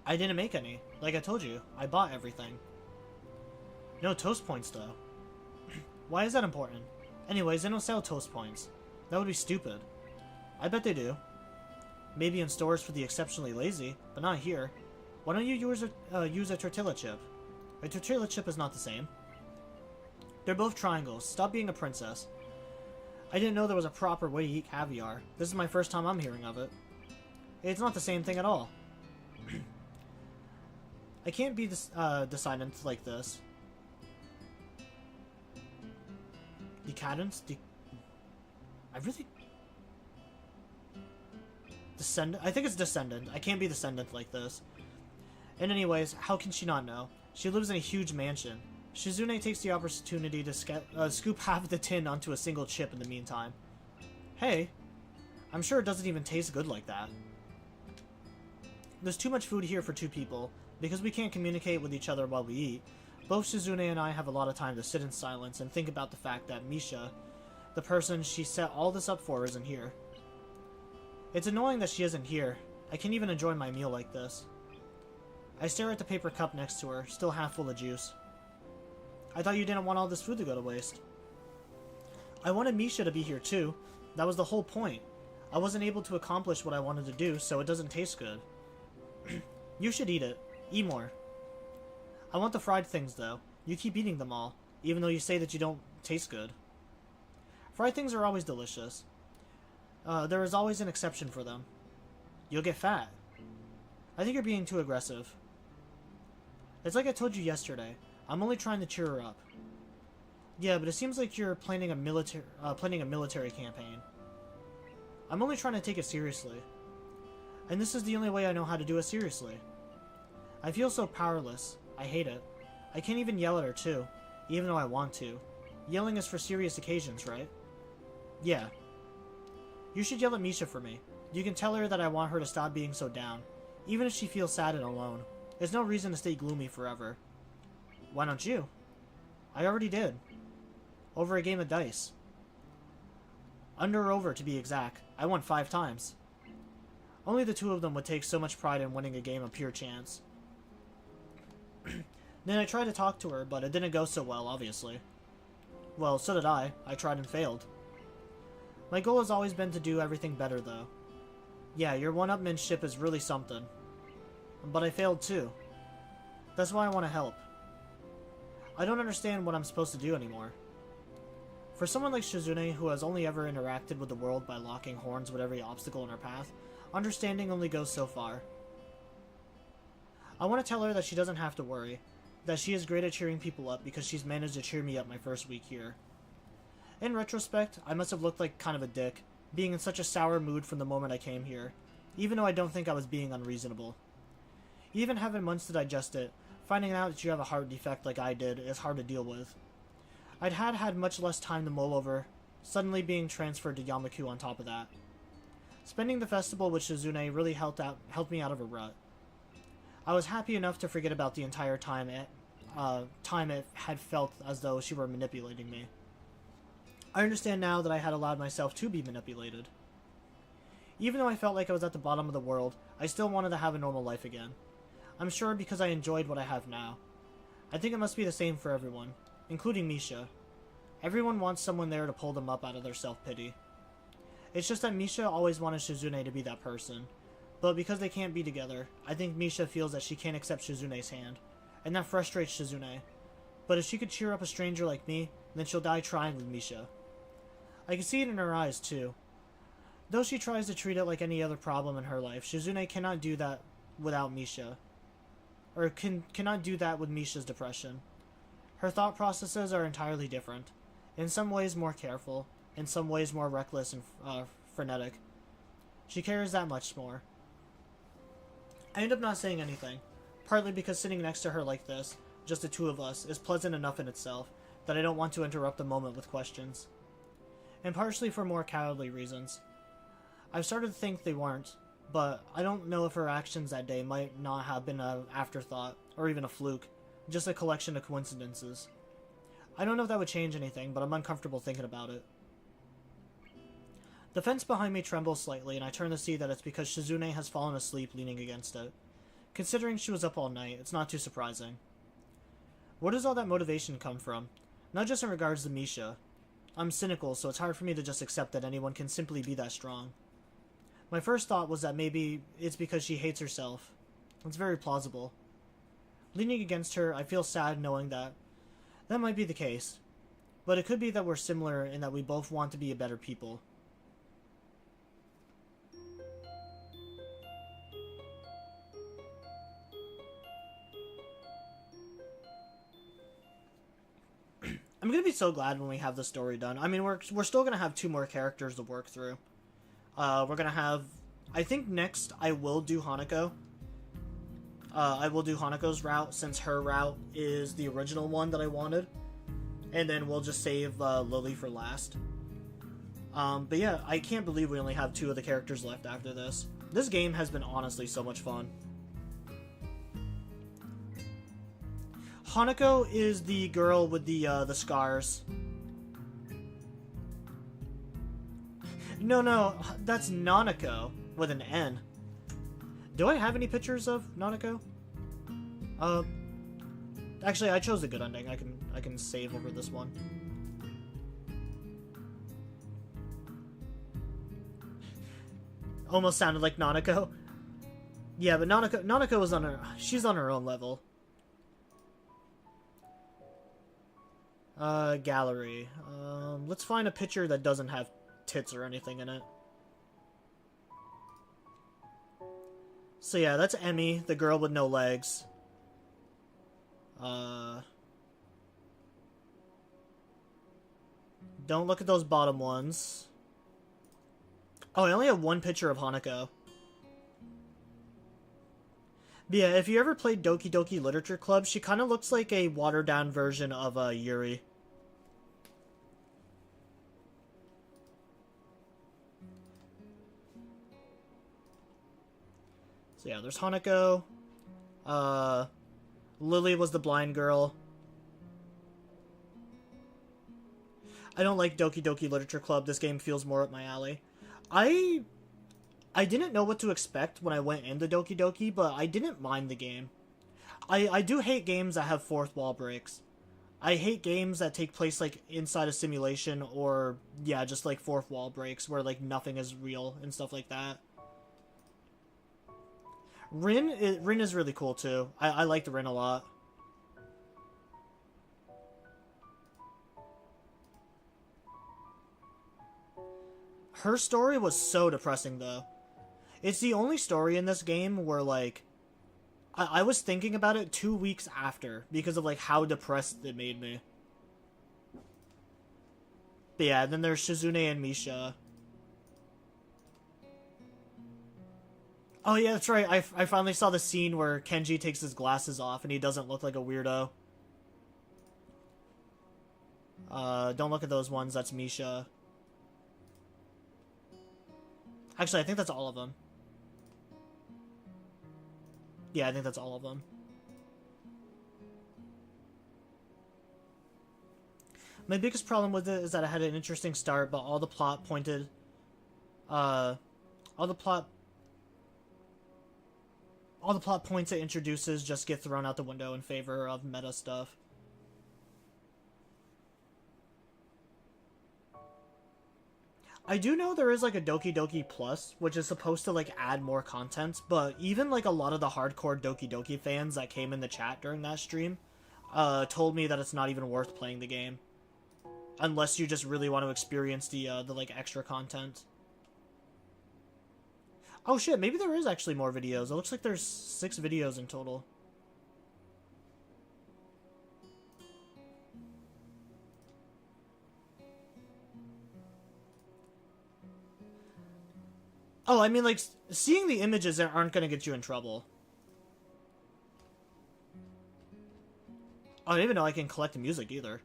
I didn't make any. Like I told you, I bought everything. No toast points, though. Why is that important? Anyways, they don't sell toast points. That would be stupid. I bet they do. Maybe in stores for the exceptionally lazy, but not here. Why don't you use a tortilla chip? A tortilla chip is not the same. They're both triangles. Stop being a princess. I didn't know there was a proper way to eat caviar. This is my first time I'm hearing of it. It's not the same thing at all. I can't be decidant like this. Decadence? I really... Descendant? I think it's descendant. I can't be descendant like this. And anyways, how can she not know? She lives in a huge mansion. Shizune takes the opportunity to scoop half of the tin onto a single chip in the meantime. Hey, I'm sure it doesn't even taste good like that. There's too much food here for two people. Because we can't communicate with each other while we eat, both Shizune and I have a lot of time to sit in silence and think about the fact that Misha, the person she set all this up for, isn't here. It's annoying that she isn't here. I can't even enjoy my meal like this. I stare at the paper cup next to her, still half full of juice. I thought you didn't want all this food to go to waste. I wanted Misha to be here too. That was the whole point. I wasn't able to accomplish what I wanted to do, so it doesn't taste good. You should eat it. Eat more. I want the fried things, though. You keep eating them all, even though you say that you don't taste good. Fried things are always delicious. There is always an exception for them. You'll get fat. I think you're being too aggressive. It's like I told you yesterday. I'm only trying to cheer her up. Yeah, but it seems like you're planning a military campaign. I'm only trying to take it seriously. And this is the only way I know how to do it seriously. I feel so powerless. I hate it. I can't even yell at her too, even though I want to. Yelling is for serious occasions, right? Yeah. You should yell at Misha for me. You can tell her that I want her to stop being so down, even if she feels sad and alone. There's no reason to stay gloomy forever. Why don't you? I already did. Over a game of dice. Under or over, to be exact. I won 5 times. Only the two of them would take so much pride in winning a game of pure chance. Then I tried to talk to her, but it didn't go so well, obviously. Well, so did I. I tried and failed. My goal has always been to do everything better, though. Yeah, your one-upmanship is really something. But I failed, too. That's why I want to help. I don't understand what I'm supposed to do anymore. For someone like Shizune, who has only ever interacted with the world by locking horns with every obstacle in her path, understanding only goes so far. I want to tell her that she doesn't have to worry, that she is great at cheering people up because she's managed to cheer me up my first week here. In retrospect, I must have looked like kind of a dick, being in such a sour mood from the moment I came here, even though I don't think I was being unreasonable. Even having months to digest it, finding out that you have a heart defect like I did is hard to deal with. I'd had much less time to mull over, suddenly being transferred to Yamaku on top of that. Spending the festival with Shizune really helped me out of a rut. I was happy enough to forget about the entire time it had felt as though she were manipulating me. I understand now that I had allowed myself to be manipulated. Even though I felt like I was at the bottom of the world, I still wanted to have a normal life again. I'm sure because I enjoyed what I have now. I think it must be the same for everyone, including Misha. Everyone wants someone there to pull them up out of their self-pity. It's just that Misha always wanted Shizune to be that person. But because they can't be together, I think Misha feels that she can't accept Shizune's hand, and that frustrates Shizune. But if she could cheer up a stranger like me, then she'll die trying with Misha. I can see it in her eyes, too. Though she tries to treat it like any other problem in her life, Shizune cannot do that without Misha. Or cannot do that with Misha's depression. Her thought processes are entirely different. In some ways more careful, in some ways more reckless and frenetic. She cares that much more. I end up not saying anything, partly because sitting next to her like this, just the two of us, is pleasant enough in itself that I don't want to interrupt the moment with questions. And partially for more cowardly reasons. I've started to think they weren't, but I don't know if her actions that day might not have been an afterthought, or even a fluke, just a collection of coincidences. I don't know if that would change anything, but I'm uncomfortable thinking about it. The fence behind me trembles slightly, and I turn to see that it's because Shizune has fallen asleep leaning against it. Considering she was up all night, it's not too surprising. Where does all that motivation come from? Not just in regards to Misha. I'm cynical, so it's hard for me to just accept that anyone can simply be that strong. My first thought was that maybe it's because she hates herself. It's very plausible. Leaning against her, I feel sad knowing that might be the case. But it could be that we're similar in that we both want to be a better people. I'm gonna be so glad when we have the story done. I mean, we're still gonna have 2 more characters to work through. We're gonna have... I think next I will do Hanako. I will do Hanako's route, since her route is the original one that I wanted. And then we'll just save Lily for last. But yeah, I can't believe we only have 2 of the characters left after this. This game has been honestly so much fun. Hanako is the girl with the scars. No, that's Nanako with an N. Do I have any pictures of Nanako? Actually, I chose a good ending. I can save over this one. Almost sounded like Nanako. Yeah, but Nanako is on her. She's on her own level. Gallery. Let's find a picture that doesn't have tits or anything in it. So yeah, that's Emmy, the girl with no legs. Don't look at those bottom ones. Oh, I only have 1 picture of Hanako. But yeah, if you ever played Doki Doki Literature Club, she kind of looks like a watered-down version of Yuri. So yeah, there's Hanako. Lily was the blind girl. I don't like Doki Doki Literature Club. This game feels more up my alley. I didn't know what to expect when I went into Doki Doki, but I didn't mind the game. I do hate games that have 4th wall breaks. I hate games that take place, like, inside a simulation, or, yeah, just, like, 4th wall breaks, where, like, nothing is real, and stuff like that. Rin is really cool, too. I liked Rin a lot. Her story was so depressing, though. It's the only story in this game where, like, I was thinking about it 2 weeks after because of, like, how depressed it made me. But yeah, then there's Shizune and Misha. Oh yeah, that's right. I finally saw the scene where Kenji takes his glasses off and he doesn't look like a weirdo. Don't look at those ones. That's Misha. Actually, I think that's all of them. Yeah, I think that's all of them. My biggest problem with it is that it had an interesting start, but all the plot points it introduces just get thrown out the window in favor of meta stuff. I do know there is, like, a Doki Doki Plus, which is supposed to, like, add more content, but even, like, a lot of the hardcore Doki Doki fans that came in the chat during that stream, told me that it's not even worth playing the game. Unless you just really want to experience the like, extra content. Oh shit, maybe there is actually more videos. It looks like there's 6 videos in total. Oh, I mean, like, seeing the images aren't gonna get you in trouble. I don't even know I can collect the music either.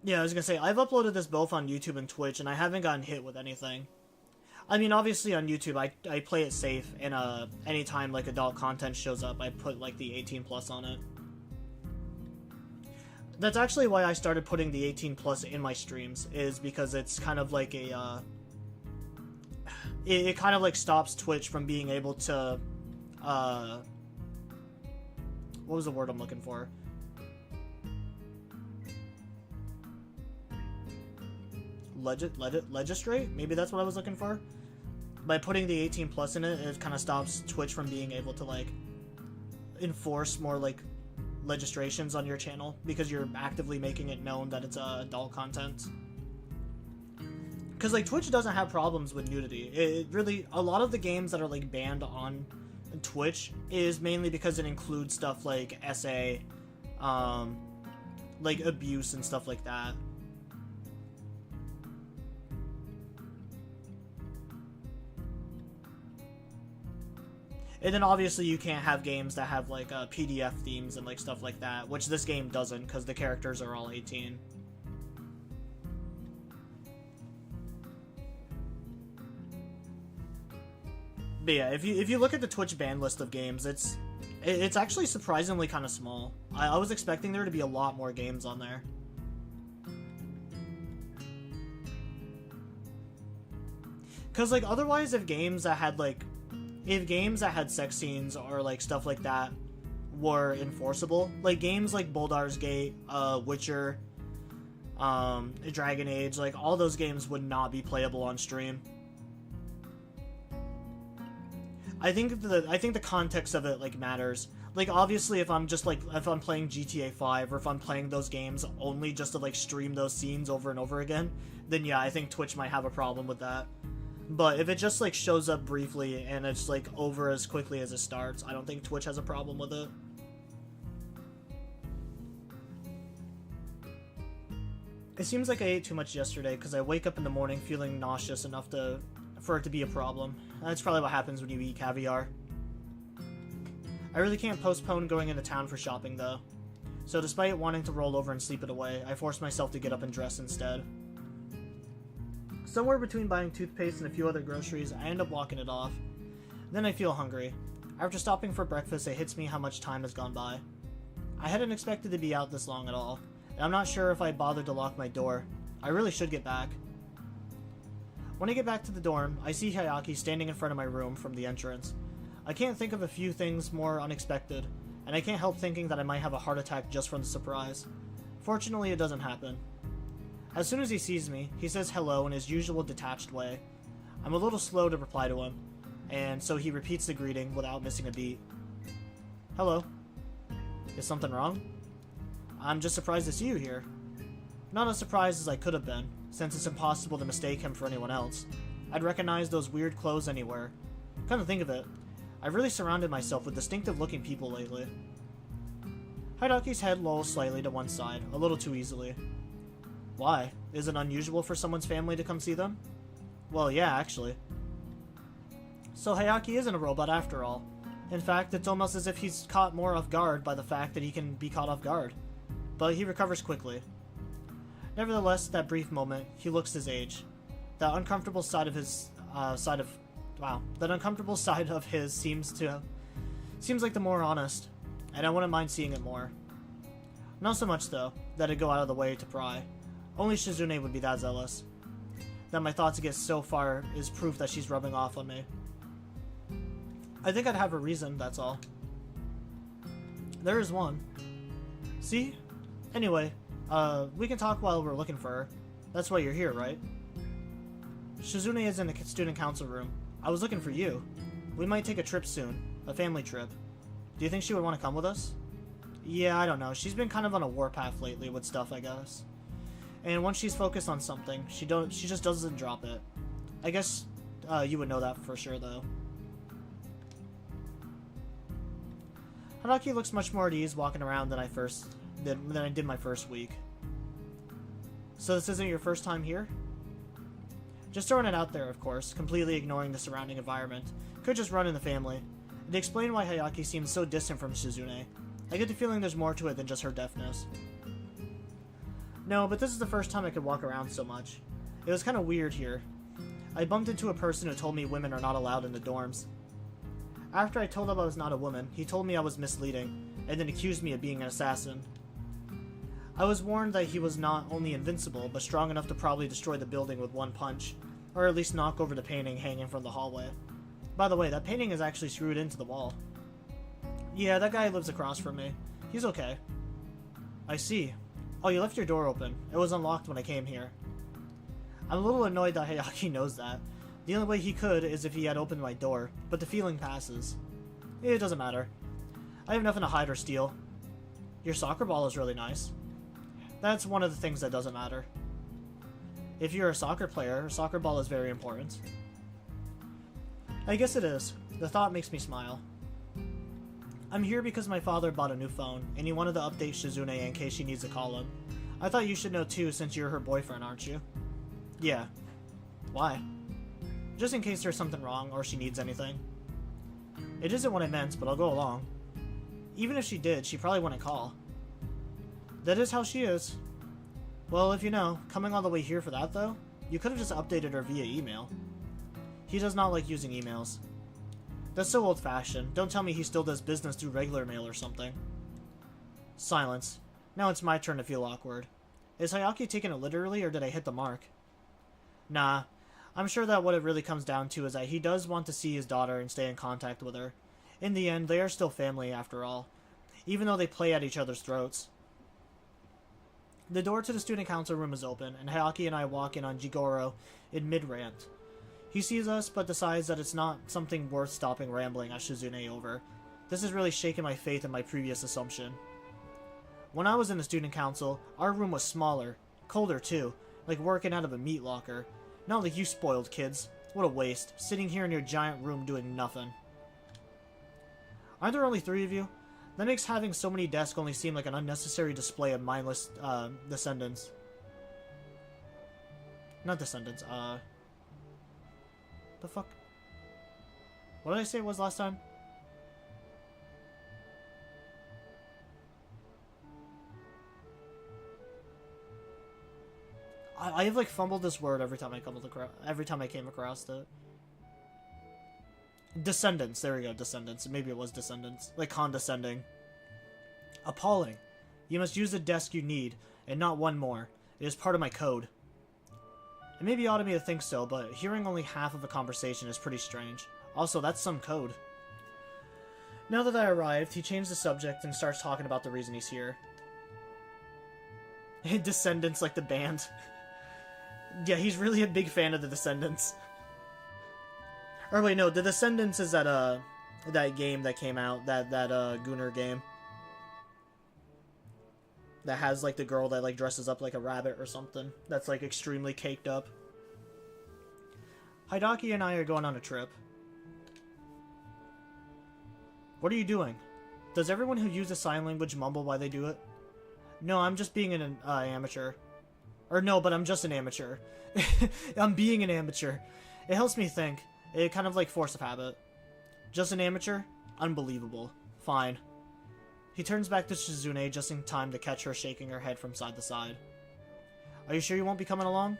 Yeah, I was gonna say, I've uploaded this both on YouTube and Twitch, and I haven't gotten hit with anything. I mean, obviously on YouTube, I play it safe, and anytime like adult content shows up, I put like the 18 plus on it. That's actually why I started putting the 18 plus in my streams, is because it's kind of like a it kind of like stops Twitch from being able to what was the word I'm looking for? Legislate? Maybe that's what I was looking for. By putting the 18 plus in it, it kind of stops Twitch from being able to like enforce more like legislations on your channel, because you're actively making it known that it's adult content. Because like Twitch doesn't have problems with nudity. It really, a lot of the games that are like banned on Twitch is mainly because it includes stuff like SA, like abuse and stuff like that. And then obviously you can't have games that have like PDF themes and like stuff like that, which this game doesn't, because the characters are all 18. But yeah, if you look at the Twitch ban list of games, it's actually surprisingly kind of small. I was expecting there to be a lot more games on there. Because like otherwise, if games that had sex scenes or like stuff like that were enforceable, like games like Baldur's Gate, Witcher, Dragon Age, like all those games would not be playable on stream. I think the context of it like matters. Like obviously if I'm playing GTA 5, or if I'm playing those games only just to like stream those scenes over and over again, then yeah, I think Twitch might have a problem with that. But if it just like shows up briefly and it's like over as quickly as it starts, I don't think Twitch has a problem with it. It seems like I ate too much yesterday, because I wake up in the morning feeling nauseous enough for it to be a problem. That's probably what happens when you eat caviar. I really can't postpone going into town for shopping though. So despite wanting to roll over and sleep it away, I force myself to get up and dress instead. Somewhere between buying toothpaste and a few other groceries, I end up walking it off. Then I feel hungry. After stopping for breakfast, it hits me how much time has gone by. I hadn't expected to be out this long at all, and I'm not sure if I bothered to lock my door. I really should get back. When I get back to the dorm, I see Hayaki standing in front of my room from the entrance. I can't think of a few things more unexpected, and I can't help thinking that I might have a heart attack just from the surprise. Fortunately, it doesn't happen. As soon as he sees me, he says hello in his usual detached way. I'm a little slow to reply to him, and so he repeats the greeting without missing a beat. Hello. Is something wrong? I'm just surprised to see you here. Not as surprised as I could have been, since it's impossible to mistake him for anyone else. I'd recognize those weird clothes anywhere. Come to think of it, I've really surrounded myself with distinctive-looking people lately. Hidaki's head lolls slightly to one side, a little too easily. Why? Is it unusual for someone's family to come see them? Well, yeah, actually. So Hayaki isn't a robot after all. In fact, it's almost as if he's caught more off guard by the fact that he can be caught off guard. But he recovers quickly. Nevertheless, that brief moment, he looks his age. That uncomfortable side of his seems like the more honest, and I wouldn't mind seeing it more. Not so much though that I'd go out of the way to pry. Only Shizune would be that zealous. That my thoughts get so far is proof that she's rubbing off on me. I think I'd have a reason, that's all. There is one. See? Anyway, we can talk while we're looking for her. That's why you're here, right? Shizune is in the student council room. I was looking for you. We might take a trip soon. A family trip. Do you think she would want to come with us? Yeah, I don't know. She's been kind of on a warpath lately with stuff, I guess. And once she's focused on something, she just doesn't drop it. I guess you would know that for sure, though. Haraki looks much more at ease walking around than I did my first week. So this isn't your first time here? Just throwing it out there, of course, completely ignoring the surrounding environment. Could just run in the family. To explain why Hayaki seems so distant from Shizune, I get the feeling there's more to it than just her deafness. No, but this is the first time I could walk around so much. It was kind of weird here. I bumped into a person who told me women are not allowed in the dorms. After I told him I was not a woman, he told me I was misleading, and then accused me of being an assassin. I was warned that he was not only invincible, but strong enough to probably destroy the building with one punch, or at least knock over the painting hanging from the hallway. By the way, that painting is actually screwed into the wall. Yeah, that guy lives across from me. He's okay. I see. Oh, you left your door open. It was unlocked when I came here. I'm a little annoyed that Hayaki knows that. The only way he could is if he had opened my door, but the feeling passes. It doesn't matter. I have nothing to hide or steal. Your soccer ball is really nice. That's one of the things that doesn't matter. If you're a soccer player, a soccer ball is very important. I guess it is. The thought makes me smile. I'm here because my father bought a new phone, and he wanted to update Shizune in case she needs to call him. I thought you should know too, since you're her boyfriend, aren't you? Yeah. Why? Just in case there's something wrong, or she needs anything. It isn't what I meant, but I'll go along. Even if she did, she probably wouldn't call. That is how she is. Well, if you know, coming all the way here for that though, you could have just updated her via email. He does not like using emails. That's so old-fashioned. Don't tell me he still does business through regular mail or something. Silence. Now it's my turn to feel awkward. Is Hayaki taking it literally, or did I hit the mark? Nah. I'm sure that what it really comes down to is that he does want to see his daughter and stay in contact with her. In the end, they are still family after all, even though they play at each other's throats. The door to the student council room is open, and Hayaki and I walk in on Jigoro in mid-rant. He sees us, but decides that it's not something worth stopping rambling at Shizune over. This has really shaken my faith in my previous assumption. When I was in the student council, our room was smaller, colder too, like working out of a meat locker. Not like you spoiled kids. What a waste, sitting here in your giant room doing nothing. Aren't there only 3 of you? That makes having so many desks only seem like an unnecessary display of mindless, descendants. Not descendants, the fuck? What did I say it was last time? I have like fumbled this word every time I came across it. Descendants. There we go. Descendants. Maybe it was descendants. Like condescending. Appalling. You must use the desk you need, and not one more. It is part of my code. It may be odd of me to think so, but hearing only half of a conversation is pretty strange. Also, that's some code. Now that I arrived, he changed the subject and starts talking about the reason he's here. Descendants, like the band. Yeah, he's really a big fan of the Descendants. Or wait, no, the Descendants is that game that came out, that Gunnar game. That has, like, the girl that, like, dresses up like a rabbit or something. That's, like, extremely caked up. Hayaki and I are going on a trip. What are you doing? Does everyone who uses sign language mumble while they do it? No, I'm just being an amateur. Or no, but I'm just an amateur. I'm being an amateur. It helps me think. It kind of like force of habit. Just an amateur? Unbelievable. Fine. He turns back to Shizune just in time to catch her shaking her head from side to side. Are you sure you won't be coming along?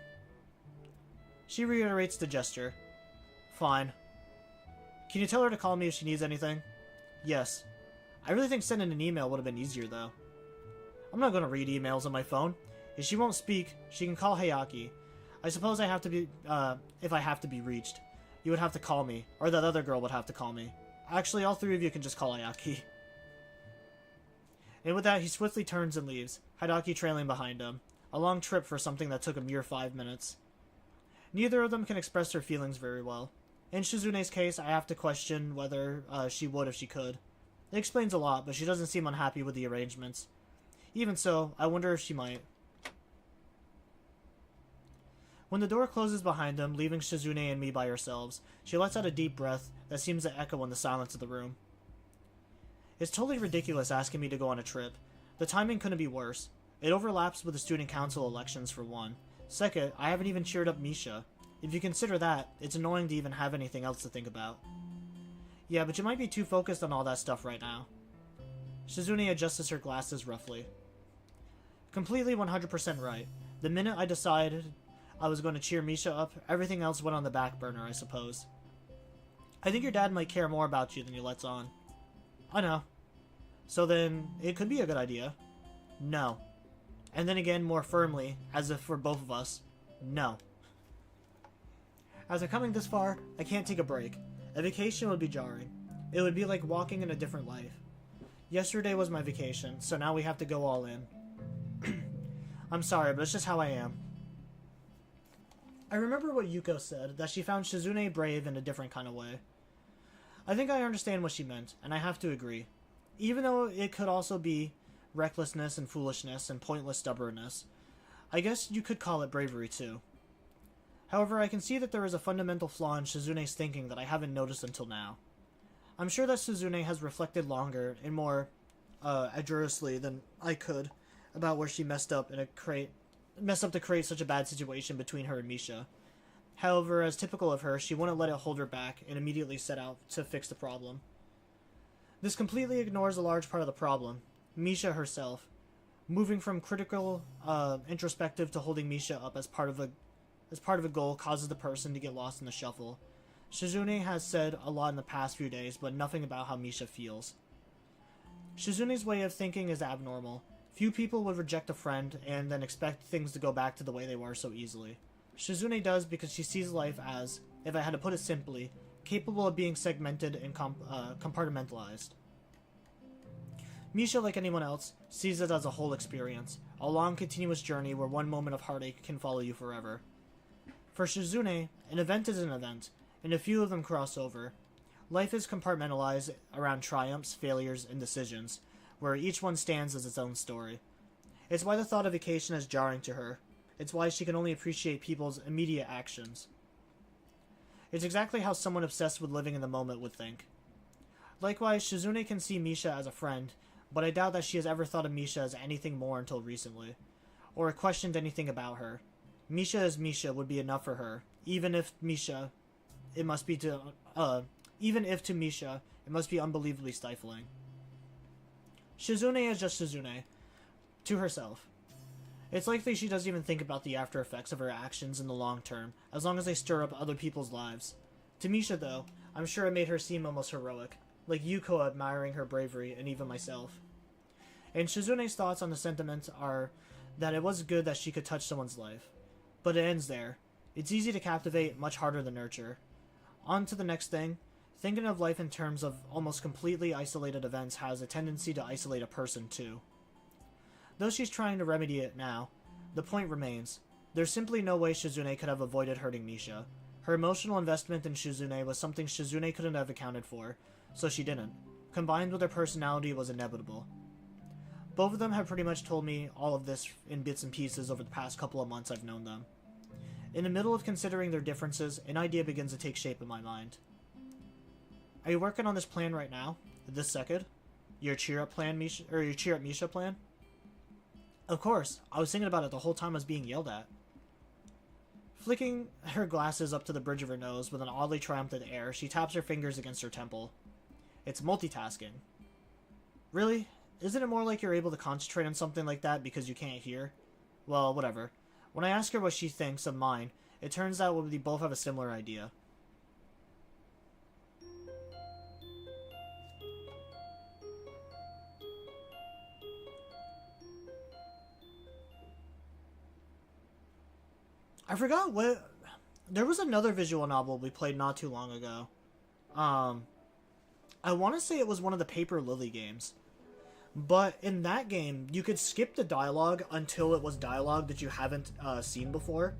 She reiterates the gesture. Fine. Can you tell her to call me if she needs anything? Yes. I really think sending an email would have been easier though. I'm not going to read emails on my phone. If she won't speak, she can call Hayaki. I suppose I have to be, if I have to be reached. You would have to call me, or that other girl would have to call me. Actually, all 3 of you can just call Hayaki. And with that, he swiftly turns and leaves, Hayaki trailing behind him. A long trip for something that took a mere 5 minutes. Neither of them can express their feelings very well. In Shizune's case, I have to question whether she would if she could. It explains a lot, but she doesn't seem unhappy with the arrangements. Even so, I wonder if she might. When the door closes behind them, leaving Shizune and me by ourselves, she lets out a deep breath that seems to echo in the silence of the room. It's totally ridiculous asking me to go on a trip. The timing couldn't be worse. It overlaps with the student council elections for one. Second, I haven't even cheered up Misha. If you consider that, it's annoying to even have anything else to think about. Yeah, but you might be too focused on all that stuff right now. Shizune adjusts her glasses roughly. Completely 100% right. The minute I decided I was going to cheer Misha up, everything else went on the back burner, I suppose. I think your dad might care more about you than he lets on. I know. So then, it could be a good idea. No. And then again, more firmly, as if for both of us, no. As I'm coming this far, I can't take a break. A vacation would be jarring. It would be like walking in a different life. Yesterday was my vacation, so now we have to go all in. I'm sorry, but it's just how I am. I remember what Yuko said, that she found Shizune brave in a different kind of way. I think I understand what she meant, and I have to agree. Even though it could also be recklessness and foolishness and pointless stubbornness, I guess you could call it bravery too. However, I can see that there is a fundamental flaw in Shizune's thinking that I haven't noticed until now. I'm sure that Shizune has reflected longer and more adroitly than I could about where she messed up to create such a bad situation between her and Misha. However, as typical of her, she wouldn't let it hold her back and immediately set out to fix the problem. This completely ignores a large part of the problem, Misha herself. Moving from critical, introspective to holding Misha up as part of a goal causes the person to get lost in the shuffle. Shizune has said a lot in the past few days, but nothing about how Misha feels. Shizune's way of thinking is abnormal. Few people would reject a friend and then expect things to go back to the way they were so easily. Shizune does because she sees life as, if I had to put it simply, capable of being segmented and compartmentalized. Misha, like anyone else, sees it as a whole experience, a long continuous journey where one moment of heartache can follow you forever. For Shizune, an event is an event, and a few of them cross over. Life is compartmentalized around triumphs, failures, and decisions, where each one stands as its own story. It's why the thought of vacation is jarring to her. It's why she can only appreciate people's immediate actions. It's exactly how someone obsessed with living in the moment would think. Likewise, Shizune can see Misha as a friend, but I doubt that she has ever thought of Misha as anything more until recently, or questioned anything about her. Misha as Misha would be enough for her, even if to Misha, it must be unbelievably stifling. Shizune is just Shizune, to herself. It's likely she doesn't even think about the after effects of her actions in the long term, as long as they stir up other people's lives. To Misha, though, I'm sure it made her seem almost heroic, like Yuko admiring her bravery, and even myself. And Shizune's thoughts on the sentiment are that it was good that she could touch someone's life. But it ends there. It's easy to captivate, much harder to nurture. On to the next thing. Thinking of life in terms of almost completely isolated events has a tendency to isolate a person too. Though she's trying to remedy it now, the point remains. There's simply no way Shizune could have avoided hurting Misha. Her emotional investment in Shizune was something Shizune couldn't have accounted for, so she didn't. Combined with her personality, it was inevitable. Both of them have pretty much told me all of this in bits and pieces over the past couple of months I've known them. In the middle of considering their differences, an idea begins to take shape in my mind. Are you working on this plan right now? This second? Your cheer up plan, Misha, or your cheer up Misha plan? Of course, I was thinking about it the whole time I was being yelled at. Flicking her glasses up to the bridge of her nose with an oddly triumphant air, she taps her fingers against her temple. It's multitasking. Really? Isn't it more like you're able to concentrate on something like that because you can't hear? Well, whatever. When I ask her what she thinks of mine, it turns out we both have a similar idea. I forgot what... There was another visual novel we played not too long ago. I want to say it was one of the Paper Lily games. But in that game, you could skip the dialogue until it was dialogue that you haven't seen before.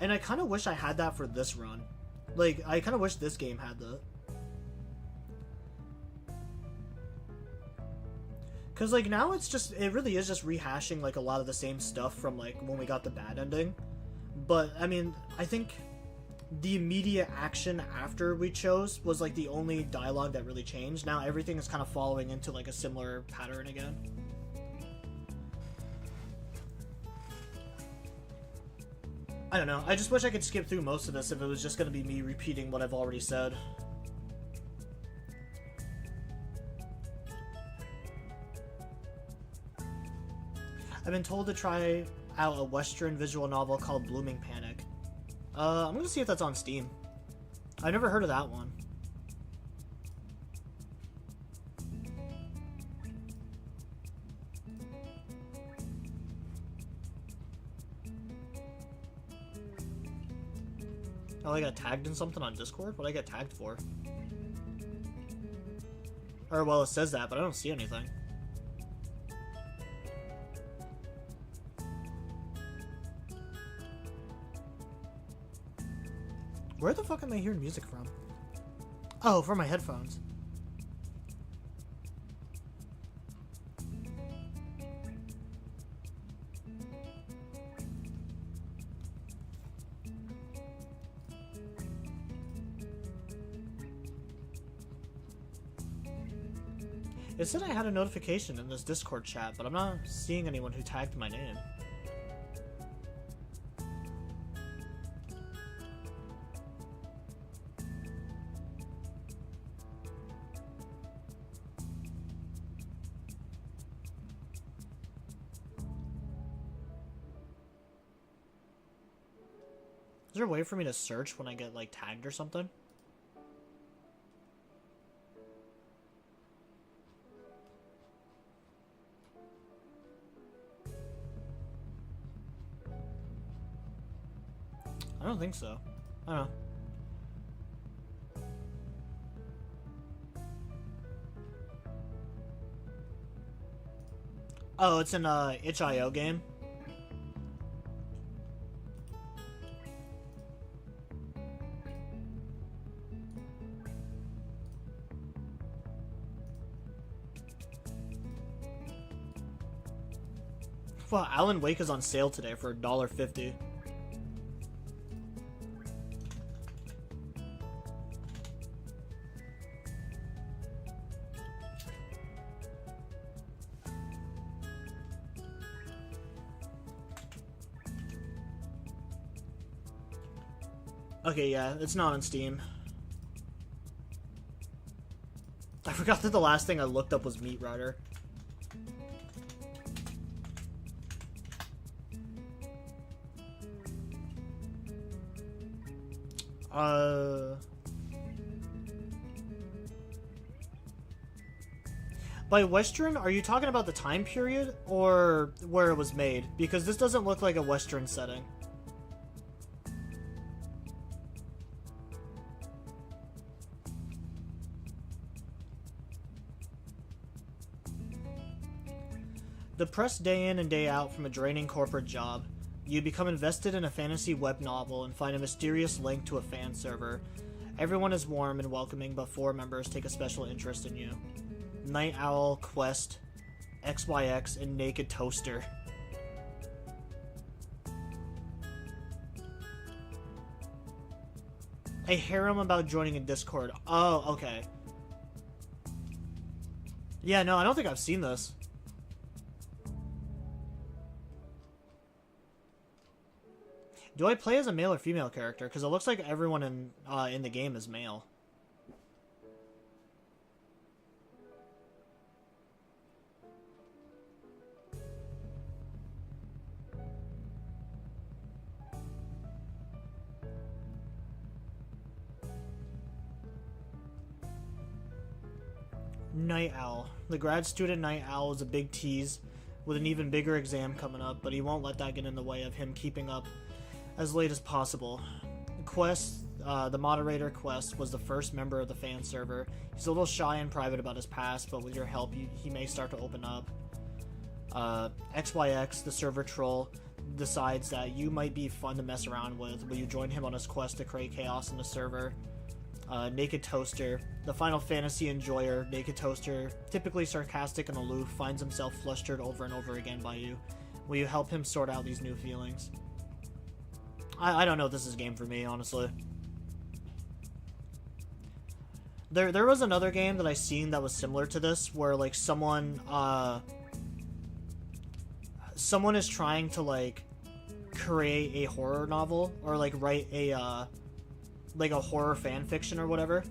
And I kind of wish I had that for this run. Like, I kind of wish this game had that. Because, like, now it's just... It really is just rehashing, like, a lot of the same stuff from, like, when we got the bad ending. But, I mean, I think the immediate action after we chose was, like, the only dialogue that really changed. Now everything is kind of following into, like, a similar pattern again. I don't know. I just wish I could skip through most of this if it was just going to be me repeating what I've already said. I've been told to try out a Western visual novel called Blooming Panic. I'm gonna see if that's on Steam. I've never heard of that one. Oh, I got tagged in something on Discord? What did I get tagged for? Or, well, it says that, but I don't see anything. Where the fuck am I hearing music from? Oh, from my headphones. It said I had a notification in this Discord chat, but I'm not seeing anyone who tagged my name. Is there a way for me to search when I get, like, tagged or something? I don't think so. I don't know. Oh, it's an itch.io game. Well, Alan Wake is on sale today for $1.50. Okay, yeah, it's not on Steam. I forgot that the last thing I looked up was Meat Rider. By Western, are you talking about the time period or where it was made? Because this doesn't look like a Western setting. Depressed day in and day out from a draining corporate job, you become invested in a fantasy web novel and find a mysterious link to a fan server. Everyone is warm and welcoming, but 4 members take a special interest in you. Night Owl, Quest, XYX, and Naked Toaster. A harem about joining a Discord. Oh, okay. Yeah, no, I don't think I've seen this. Do I play as a male or female character? Because it looks like everyone in the game is male. Night Owl. The grad student Night Owl is a big tease with an even bigger exam coming up, but he won't let that get in the way of him keeping up as late as possible. Quest, the moderator Quest, was the first member of the fan server. He's a little shy and private about his past, but with your help, he may start to open up. XYX, the server troll, decides that you might be fun to mess around with. Will you join him on his quest to create chaos in the server? Naked Toaster, the Final Fantasy enjoyer. Naked Toaster, typically sarcastic and aloof, finds himself flustered over and over again by you. Will you help him sort out these new feelings? I don't know if this is a game for me, honestly. There was another game that I seen that was similar to this, where like someone is trying to like create a horror novel or like write a like a horror fan fiction or whatever.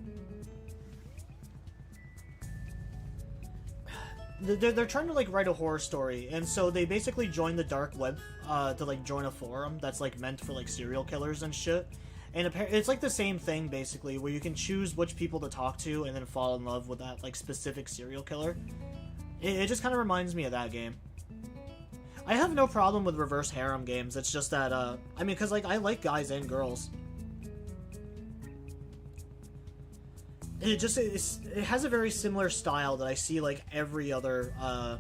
they're trying to like write a horror story, and so they basically join the dark web to like join a forum that's like meant for like serial killers and shit. And it's like the same thing basically, where you can choose which people to talk to and then fall in love with that like specific serial killer. It just kind of reminds me of that game. I have no problem with reverse harem games. It's just that I mean, because like I like guys and girls. It has a very similar style that I see like every other of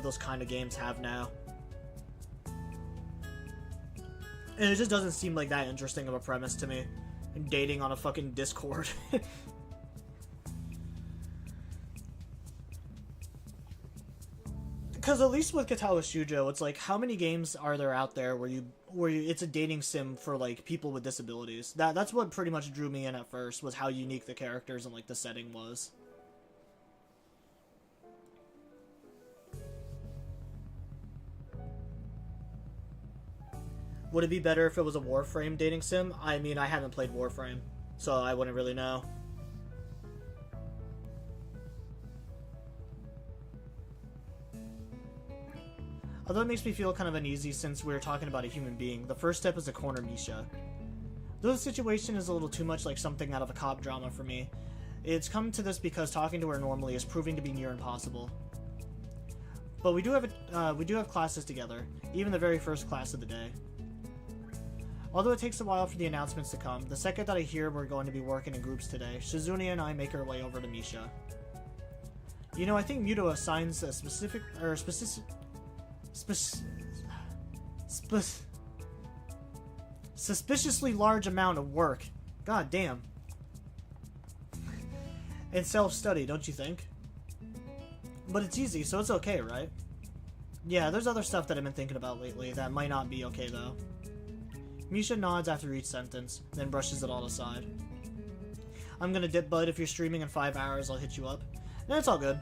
those kind of games have now. And it just doesn't seem like that interesting of a premise to me. Dating on a fucking Discord. Because at least with Katawa Shoujo, it's like, how many games are there out there where it's a dating sim for like people with disabilities? That's what pretty much drew me in at first, was how unique the characters and like the setting was. Would it be better if it was a Warframe dating sim? I mean, I haven't played Warframe, so I wouldn't really know. Although it makes me feel kind of uneasy since we're talking about a human being, the first step is to corner Misha. Though the situation is a little too much like something out of a cop drama for me, it's come to this because talking to her normally is proving to be near impossible. But we do have classes together, even the very first class of the day. Although it takes a while for the announcements to come, the second that I hear we're going to be working in groups today, Shizune and I make our way over to Misha. You know, I think Muto assigns a suspiciously large amount of work. God damn. And self-study, don't you think? But it's easy, so it's okay, right? Yeah, there's other stuff that I've been thinking about lately that might not be okay, though. Misha nods after each sentence, then brushes it all aside. I'm gonna dip, bud. If you're streaming in 5 hours, I'll hit you up. And it's all good.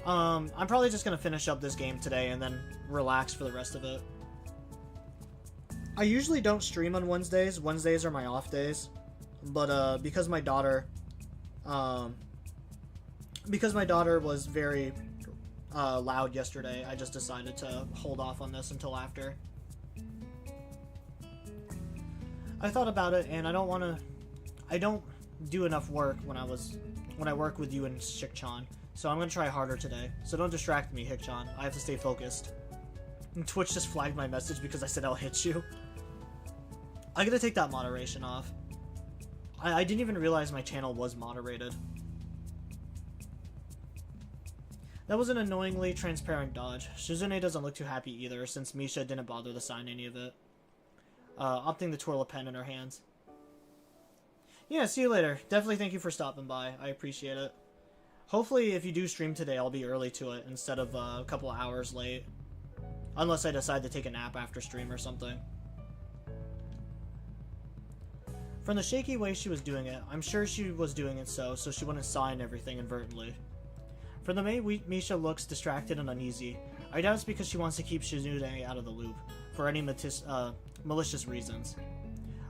I'm probably just gonna finish up this game today and then relax for the rest of it. I usually don't stream on Wednesdays. Wednesdays are my off days. But, because my daughter was very, loud yesterday, I just decided to hold off on this until after. I thought about it, and I don't do enough work when I work with you and Shik-chan, so I'm gonna try harder today. So don't distract me, Hik-chan. I have to stay focused. And Twitch just flagged my message because I said I'll hit you. I gotta take that moderation off. I didn't even realize my channel was moderated. That was an annoyingly transparent dodge. Shizune doesn't look too happy either, since Misha didn't bother to sign any of it. Opting to twirl a pen in her hands. Yeah, see you later. Definitely thank you for stopping by. I appreciate it. Hopefully, if you do stream today, I'll be early to it instead of a couple of hours late. Unless I decide to take a nap after stream or something. From the shaky way she was doing it, I'm sure she was doing it so she wouldn't sign everything inadvertently. From the way Misha looks distracted and uneasy, I doubt it's because she wants to keep Shizune out of the loop, for any malicious reasons.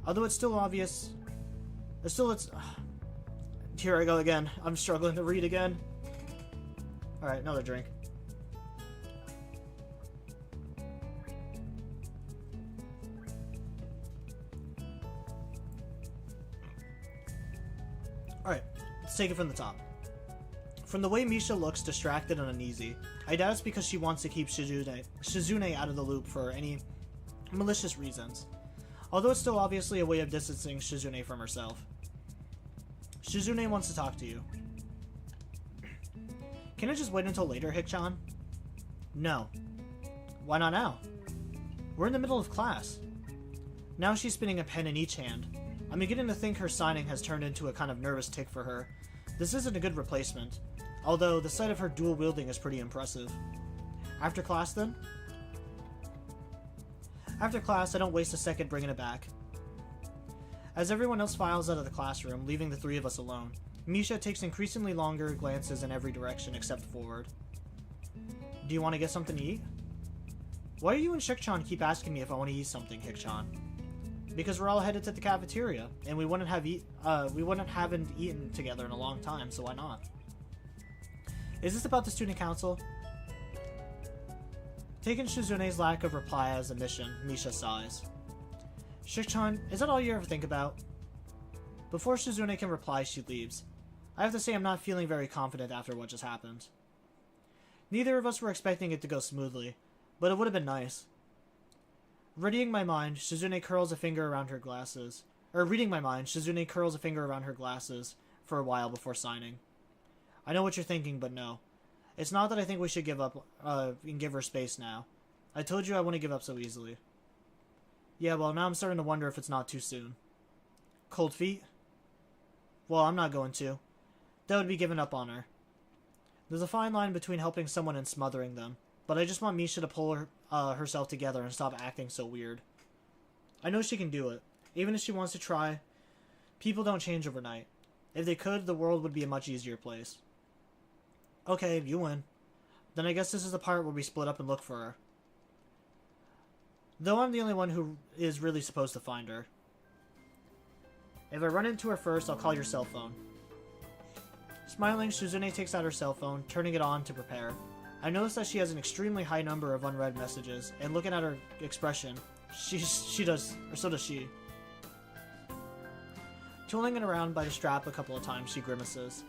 Although it's still obvious... Here I go again. I'm struggling to read again. Alright, another drink. Alright, let's take it from the top. From the way Misha looks distracted and uneasy, I doubt it's because she wants to keep Shizune out of the loop for any malicious reasons. Although it's still obviously a way of distancing Shizune from herself. Shizune wants to talk to you. Can I just wait until later, Hik-chan? No. Why not now? We're in the middle of class. Now she's spinning a pen in each hand. I'm beginning to think her signing has turned into a kind of nervous tic for her. This isn't a good replacement. Although, the sight of her dual wielding is pretty impressive. After class, then? After class, I don't waste a second bringing it back. As everyone else files out of the classroom, leaving the three of us alone, Misha takes increasingly longer glances in every direction except forward. Do you want to get something to eat? Why do you and Shik-chan keep asking me if I want to eat something, Hik-chan? Because we're all headed to the cafeteria, and we haven't eaten together in a long time, so why not? Is this about the student council? Taking Shizune's lack of reply as a mission, Misha sighs. Shik-chan, is that all you ever think about? Before Shizune can reply, she leaves. I have to say I'm not feeling very confident after what just happened. Neither of us were expecting it to go smoothly, but it would have been nice. Reading my mind, Shizune curls a finger around her glasses. Reading my mind, Shizune curls a finger around her glasses for a while before signing. I know what you're thinking, but no. It's not that I think we should give up, and give her space now. I told you I wouldn't give up so easily. Yeah, well, now I'm starting to wonder if it's not too soon. Cold feet? Well, I'm not going to. That would be giving up on her. There's a fine line between helping someone and smothering them, but I just want Misha to pull herself together and stop acting so weird. I know she can do it, even if she wants to try. People don't change overnight. If they could, the world would be a much easier place. Okay, you win. Then I guess this is the part where we split up and look for her. Though I'm the only one who is really supposed to find her. If I run into her first, I'll call your cell phone. Smiling, Shizune takes out her cell phone, turning it on to prepare. I notice that she has an extremely high number of unread messages, and looking at her expression, she does, or so does she. Tooling it around by the strap a couple of times, she grimaces.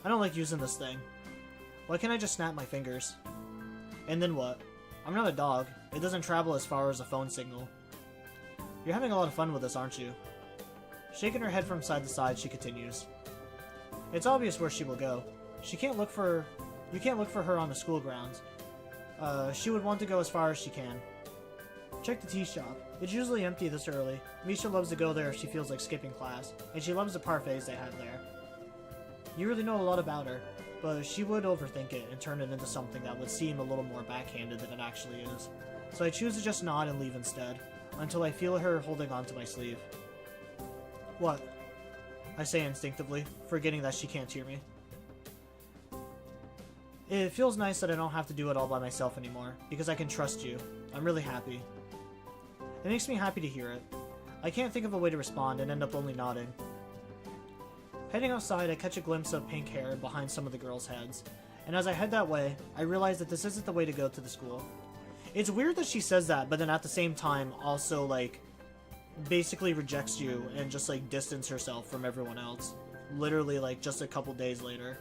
I don't like using this thing. Why can't I just snap my fingers? And then what? I'm not a dog. It doesn't travel as far as a phone signal. You're having a lot of fun with this, aren't you? Shaking her head from side to side, she continues. It's obvious where she will go. You can't look for her on the school grounds. She would want to go as far as she can. Check the tea shop. It's usually empty this early. Misha loves to go there if she feels like skipping class, and she loves the parfaits they have there. You really know a lot about her, but she would overthink it and turn it into something that would seem a little more backhanded than it actually is. So I choose to just nod and leave instead, until I feel her holding onto my sleeve. What? I say instinctively, forgetting that she can't hear me. It feels nice that I don't have to do it all by myself anymore, because I can trust you. I'm really happy. It makes me happy to hear it. I can't think of a way to respond and end up only nodding. Heading outside, I catch a glimpse of pink hair behind some of the girls' heads, and as I head that way, I realize that this isn't the way to go to the school. It's weird that she says that, but then at the same time also, like, basically rejects you and just, like, distance herself from everyone else. Literally, like, just a couple days later.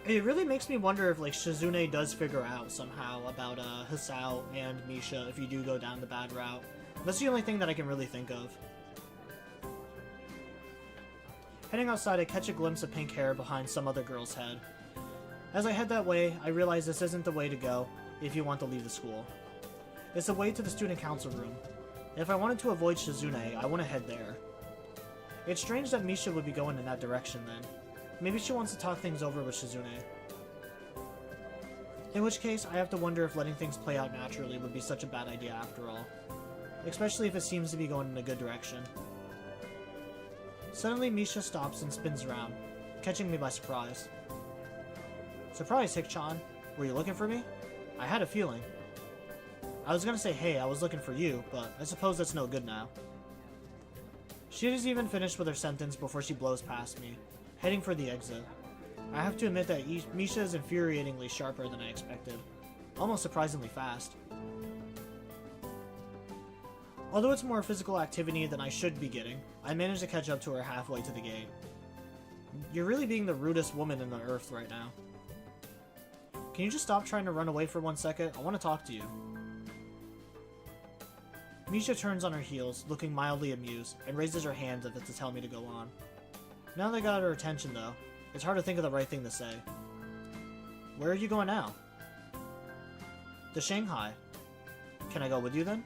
It really makes me wonder if, like, Shizune does figure out somehow about, Hisao and Misha if you do go down the bad route. That's the only thing that I can really think of. Heading outside, I catch a glimpse of pink hair behind some other girl's head. As I head that way, I realize this isn't the way to go if you want to leave the school. It's the way to the student council room. If I wanted to avoid Shizune, I want to head there. It's strange that Misha would be going in that direction then. Maybe she wants to talk things over with Shizune. In which case, I have to wonder if letting things play out naturally would be such a bad idea after all. Especially if it seems to be going in a good direction. Suddenly, Misha stops and spins around, catching me by surprise. Surprise, Hik-chan. Were you looking for me? I had a feeling. I was gonna say, hey, I was looking for you, but I suppose that's no good now. She hasn't even finished with her sentence before she blows past me, heading for the exit. I have to admit that Misha is infuriatingly sharper than I expected. Almost surprisingly fast. Although it's more physical activity than I should be getting, I managed to catch up to her halfway to the gate. You're really being the rudest woman in the earth right now. Can you just stop trying to run away for 1 second? I want to talk to you. Misha turns on her heels, looking mildly amused, and raises her hand as if to tell me to go on. Now that I got her attention, though, it's hard to think of the right thing to say. Where are you going now? To Shanghai. Can I go with you then?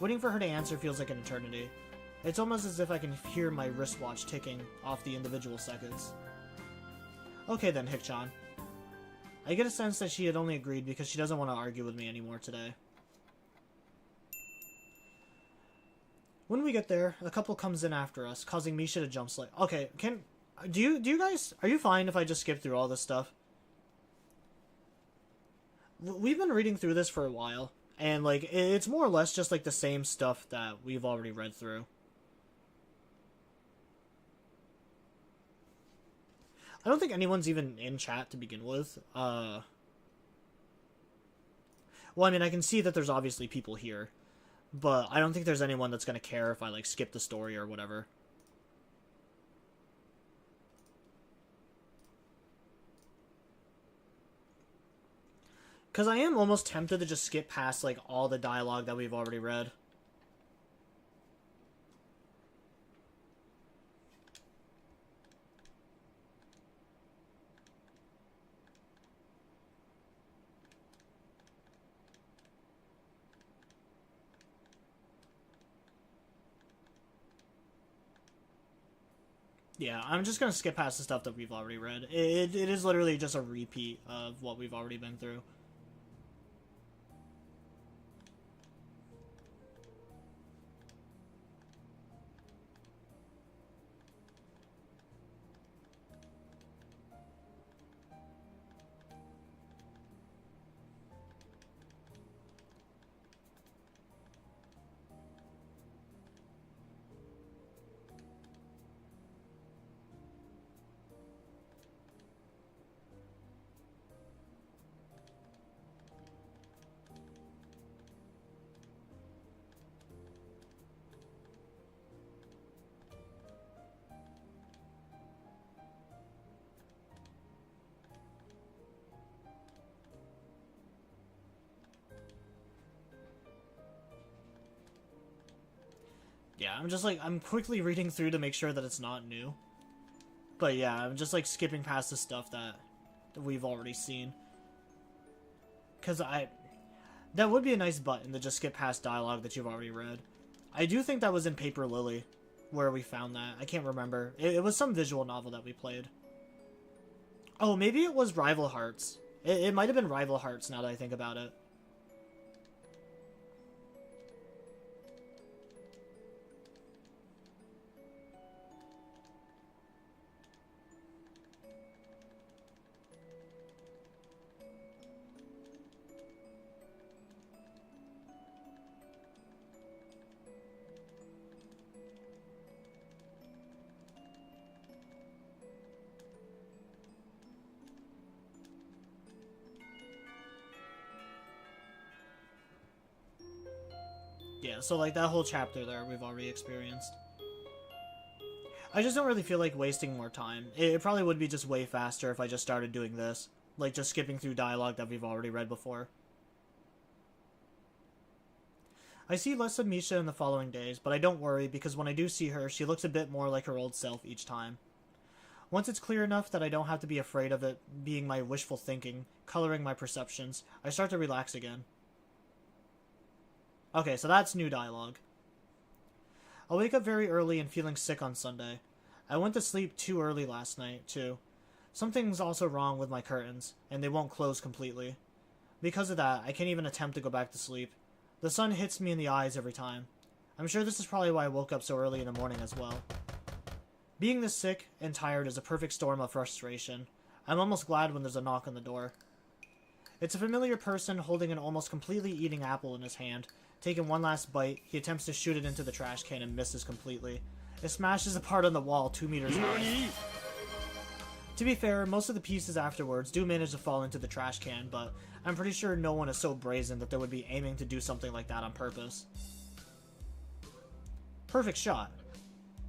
Waiting for her to answer feels like an eternity. It's almost as if I can hear my wristwatch ticking off the individual seconds. Okay then, Hik-chan. I get a sense that she had only agreed because she doesn't want to argue with me anymore today. When we get there, a couple comes in after us, causing Misha to jump slightly. Okay, do you guys, are you fine if I just skip through all this stuff? We've been reading through this for a while, and like, it's more or less just like the same stuff that we've already read through. I don't think anyone's even in chat to begin with. Well, I mean, I can see that there's obviously people here, but I don't think there's anyone that's gonna care if I, like, skip the story or whatever. Because I am almost tempted to just skip past, like, all the dialogue that we've already read. Yeah, I'm just gonna skip past the stuff that we've already read. It is literally just a repeat of what we've already been through. Yeah, I'm just like, I'm quickly reading through to make sure that it's not new. But yeah, I'm just like skipping past the stuff that we've already seen. Because that would be a nice button to just skip past dialogue that you've already read. I do think that was in Paper Lily, where we found that. I can't remember. It was some visual novel that we played. Oh, maybe it was Rival Hearts. It might have been Rival Hearts now that I think about it. Yeah, so like that whole chapter there we've already experienced. I just don't really feel like wasting more time. It probably would be just way faster if I just started doing this. Like just skipping through dialogue that we've already read before. I see less of Misha in the following days, but I don't worry because when I do see her, she looks a bit more like her old self each time. Once it's clear enough that I don't have to be afraid of it being my wishful thinking, coloring my perceptions, I start to relax again. Okay, so that's new dialogue. I'll wake up very early and feeling sick on Sunday. I went to sleep too early last night, too. Something's also wrong with my curtains, and they won't close completely. Because of that, I can't even attempt to go back to sleep. The sun hits me in the eyes every time. I'm sure this is probably why I woke up so early in the morning as well. Being this sick and tired is a perfect storm of frustration. I'm almost glad when there's a knock on the door. It's a familiar person holding an almost completely eating apple in his hand. Taking one last bite, he attempts to shoot it into the trash can and misses completely. It smashes apart on the wall 2 meters high. To be fair, most of the pieces afterwards do manage to fall into the trash can, but I'm pretty sure no one is so brazen that they would be aiming to do something like that on purpose. Perfect shot.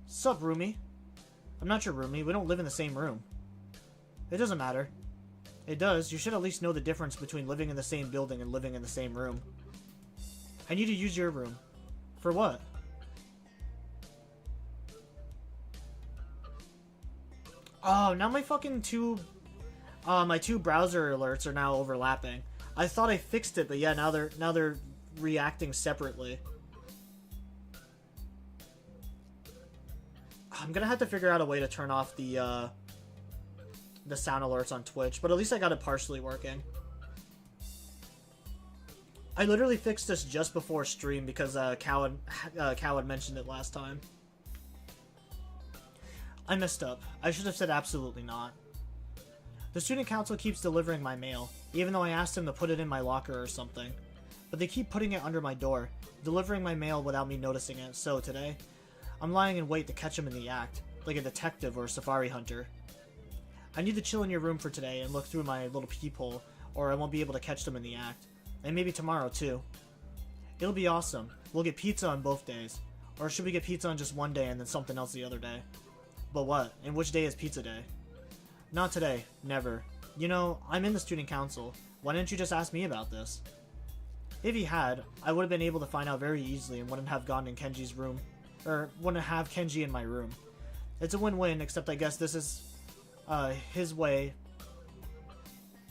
Sup, roomie? I'm not your roomie, we don't live in the same room. It doesn't matter. It does, you should at least know the difference between living in the same building and living in the same room. I need to use your room. For what? Oh, now my fucking my two browser alerts are now overlapping. I thought I fixed it, but yeah, now they're reacting separately. I'm gonna have to figure out a way to turn off the sound alerts on Twitch, but at least I got it partially working. I literally fixed this just before stream because Cow had mentioned it last time. I messed up. I should have said absolutely not. The student council keeps delivering my mail, even though I asked them to put it in my locker or something. But they keep putting it under my door, delivering my mail without me noticing it, so today, I'm lying in wait to catch them in the act, like a detective or a safari hunter. I need to chill in your room for today and look through my little peephole, or I won't be able to catch them in the act. And maybe tomorrow, too. It'll be awesome. We'll get pizza on both days. Or should we get pizza on just one day and then something else the other day? But what? And which day is pizza day? Not today. Never. You know, I'm in the student council. Why didn't you just ask me about this? If he had, I would have been able to find out very easily and wouldn't have gone in Kenji's room. Or wouldn't have Kenji in my room. It's a win-win, except I guess this is his way.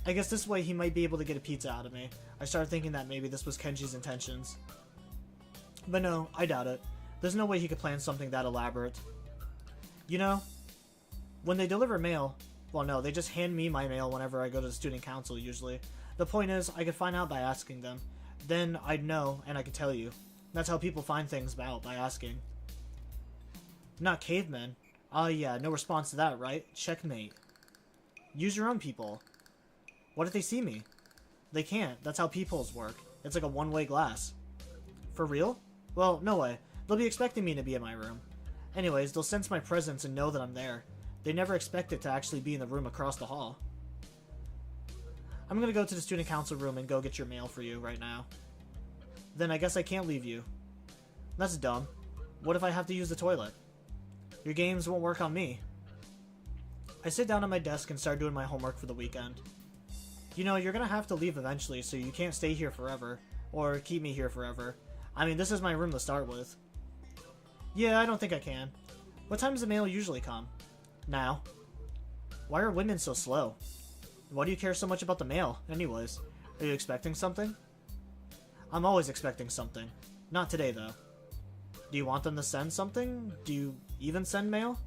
I guess this way he might be able to get a pizza out of me. I started thinking that maybe this was Kenji's intentions. But no, I doubt it. There's no way he could plan something that elaborate. You know, when they deliver mail, well no, they just hand me my mail whenever I go to the student council usually. The point is, I could find out by asking them. Then I'd know, and I could tell you. That's how people find things out, by asking. Not cavemen. Yeah, no response to that, right? Checkmate. Use your own people. What if they see me? They can't. That's how peepholes work. It's like a one-way glass. For real? Well, no way. They'll be expecting me to be in my room. Anyways, they'll sense my presence and know that I'm there. They never expect it to actually be in the room across the hall. I'm gonna go to the student council room and go get your mail for you right now. Then I guess I can't leave you. That's dumb. What if I have to use the toilet? Your games won't work on me. I sit down at my desk and start doing my homework for the weekend. You know, you're gonna have to leave eventually, so you can't stay here forever. Or keep me here forever. I mean, this is my room to start with. Yeah, I don't think I can. What time does the mail usually come? Now. Why are women so slow? Why do you care so much about the mail, anyways? Are you expecting something? I'm always expecting something. Not today, though. Do you want them to send something? Do you even send mail?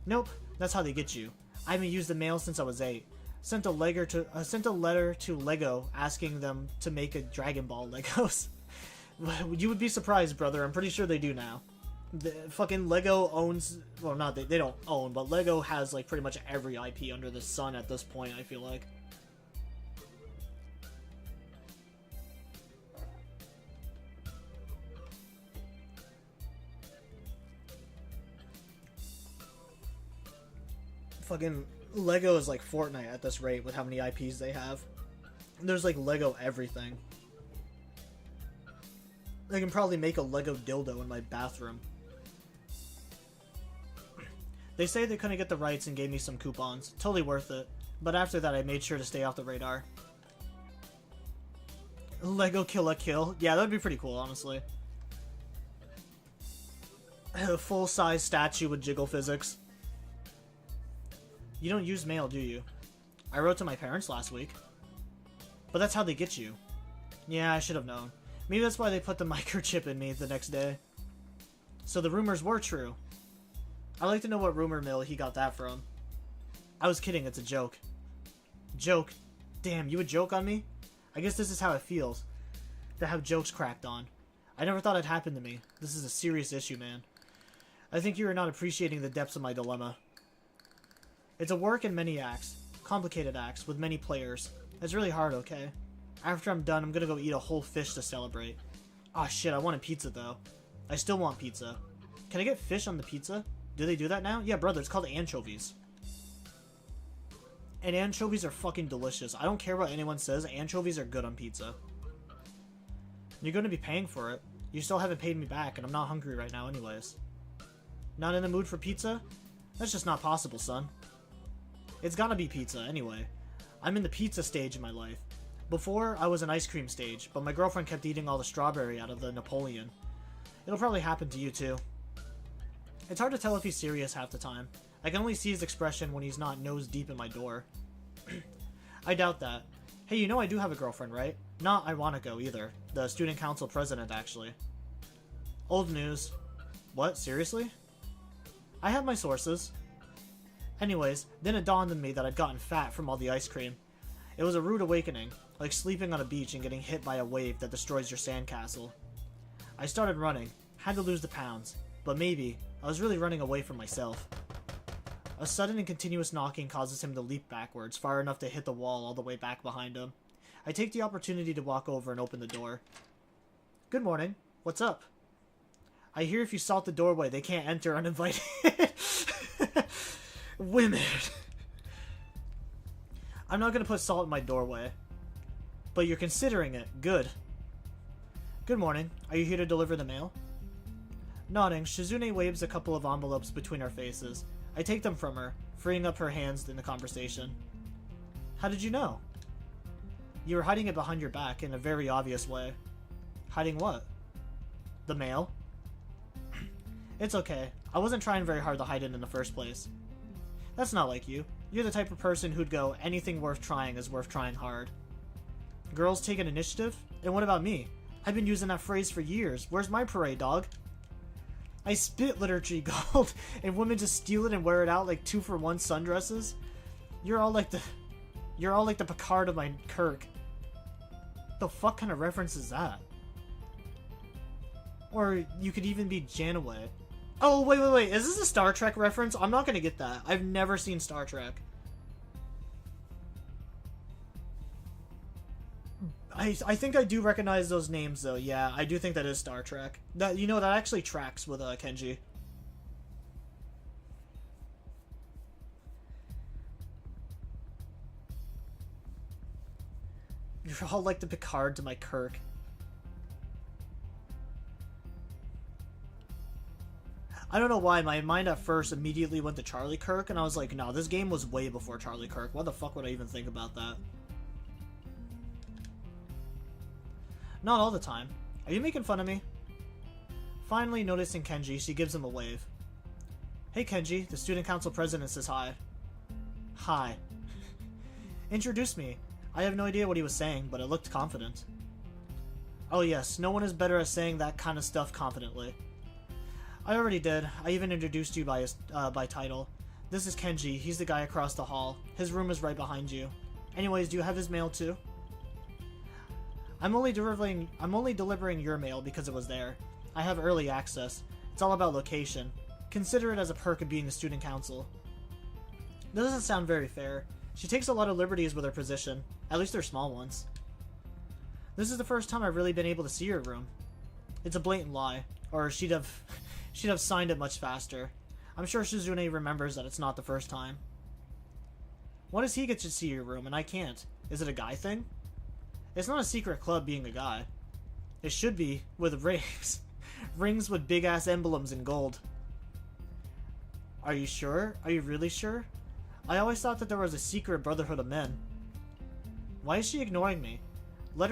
Nope, that's how they get you. I haven't used the mail since I was 8. Sent a letter to Lego asking them to make a Dragon Ball Legos. You would be surprised, brother. I'm pretty sure they do now. The fucking Lego owns... Well, not they don't own, but Lego has like pretty much every IP under the sun at this point, I feel like. Fucking Lego is like Fortnite at this rate with how many IPs they have. There's like Lego everything. I can probably make a Lego dildo in my bathroom. They say they couldn't get the rights and gave me some coupons. Totally worth it. But after that I made sure to stay off the radar. Lego Kill la Kill. Yeah, that would be pretty cool, honestly. A full-size statue with jiggle physics. You don't use mail, do you? I wrote to my parents last week. But that's how they get you. Yeah, I should have known. Maybe that's why they put the microchip in me the next day. So the rumors were true. I'd like to know what rumor mill he got that from. I was kidding, it's a joke. Joke? Damn, you would joke on me? I guess this is how it feels. To have jokes cracked on. I never thought it happened to me. This is a serious issue, man. I think you are not appreciating the depths of my dilemma. It's a work in many acts. Complicated acts, with many players. It's really hard, okay? After I'm done, I'm gonna go eat a whole fish to celebrate. Aw, shit, I want a pizza, though. I still want pizza. Can I get fish on the pizza? Do they do that now? Yeah, brother, it's called anchovies. And anchovies are fucking delicious. I don't care what anyone says, anchovies are good on pizza. You're gonna be paying for it. You still haven't paid me back, and I'm not hungry right now anyways. Not in the mood for pizza? That's just not possible, son. It's gotta be pizza, anyway. I'm in the pizza stage in my life. Before, I was an ice cream stage, but my girlfriend kept eating all the strawberry out of the Napoleon. It'll probably happen to you, too. It's hard to tell if he's serious half the time. I can only see his expression when he's not nose deep in my door. I doubt that. Hey, you know I do have a girlfriend, right? Not Iwanako, either. The student council president, actually. Old news. What? Seriously? I have my sources. Anyways, then it dawned on me that I'd gotten fat from all the ice cream. It was a rude awakening, like sleeping on a beach and getting hit by a wave that destroys your sandcastle. I started running, had to lose the pounds, but maybe I was really running away from myself. A sudden and continuous knocking causes him to leap backwards, far enough to hit the wall all the way back behind him. I take the opportunity to walk over and open the door. Good morning. What's up? I hear if you salt the doorway, they can't enter uninvited. Women. I'm not gonna put salt in my doorway. But you're considering it. Good. Good morning. Are you here to deliver the mail? Nodding, Shizune waves a couple of envelopes between our faces. I take them from her, freeing up her hands in the conversation. How did you know? You were hiding it behind your back in a very obvious way. Hiding what? The mail? It's okay. I wasn't trying very hard to hide it in the first place. That's not like you. You're the type of person who'd go, anything worth trying is worth trying hard. Girls take an initiative? And what about me? I've been using that phrase for years. Where's my parade, dog? I spit liturgy gold, and women just steal it and wear it out like 2-for-1 sundresses? You're all like the Picard of my Kirk. The fuck kind of reference is that? Or you could even be Janeway. Oh, wait. Is this a Star Trek reference? I'm not gonna get that. I've never seen Star Trek. I think I do recognize those names, though. Yeah, I do think that is Star Trek. That, you know, that actually tracks with Kenji. You're all like the Picard to my Kirk. I don't know why, my mind at first immediately went to Charlie Kirk, and I was like, no, this game was way before Charlie Kirk. Why the fuck would I even think about that? Not all the time. Are you making fun of me? Finally noticing Kenji, she gives him a wave. Hey Kenji, the student council president says hi. Hi. Introduce me. I have no idea what he was saying, but it looked confident. Oh yes, no one is better at saying that kind of stuff confidently. I already did. I even introduced you by title. This is Kenji. He's the guy across the hall. His room is right behind you. Anyways, do you have his mail too? I'm only delivering your mail because it was there. I have early access. It's all about location. Consider it as a perk of being a student council. That doesn't sound very fair. She takes a lot of liberties with her position. At least they're small ones. This is the first time I've really been able to see her room. It's a blatant lie. Or she'd have signed it much faster. I'm sure Shizune remembers that it's not the first time. Why does he get to see your room and I can't? Is it a guy thing? It's not a secret club being a guy. It should be, with rings. Rings with big-ass emblems in gold. Are you sure? Are you really sure? I always thought that there was a secret brotherhood of men. Why is she ignoring me? Let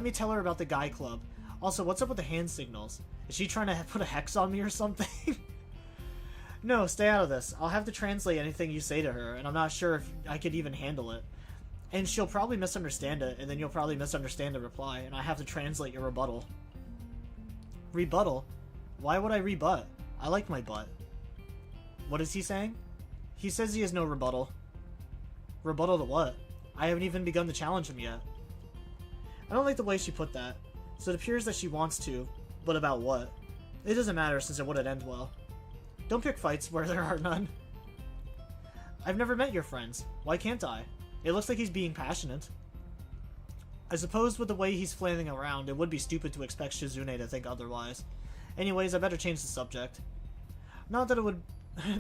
me tell her about the guy club. Also, what's up with the hand signals? Is she trying to put a hex on me or something? No, stay out of this. I'll have to translate anything you say to her, and I'm not sure if I could even handle it. And she'll probably misunderstand it, and then you'll probably misunderstand the reply, and I have to translate your rebuttal. Rebuttal? Why would I rebut? I like my butt. What is he saying? He says he has no rebuttal. Rebuttal to what? I haven't even begun to challenge him yet. I don't like the way she put that. So it appears that she wants to, but about what? It doesn't matter since it wouldn't end well. Don't pick fights where there are none. I've never met your friends. Why can't I? It looks like he's being passionate. I suppose with the way he's flailing around, it would be stupid to expect Shizune to think otherwise. Anyways, I better change the subject. Not that it would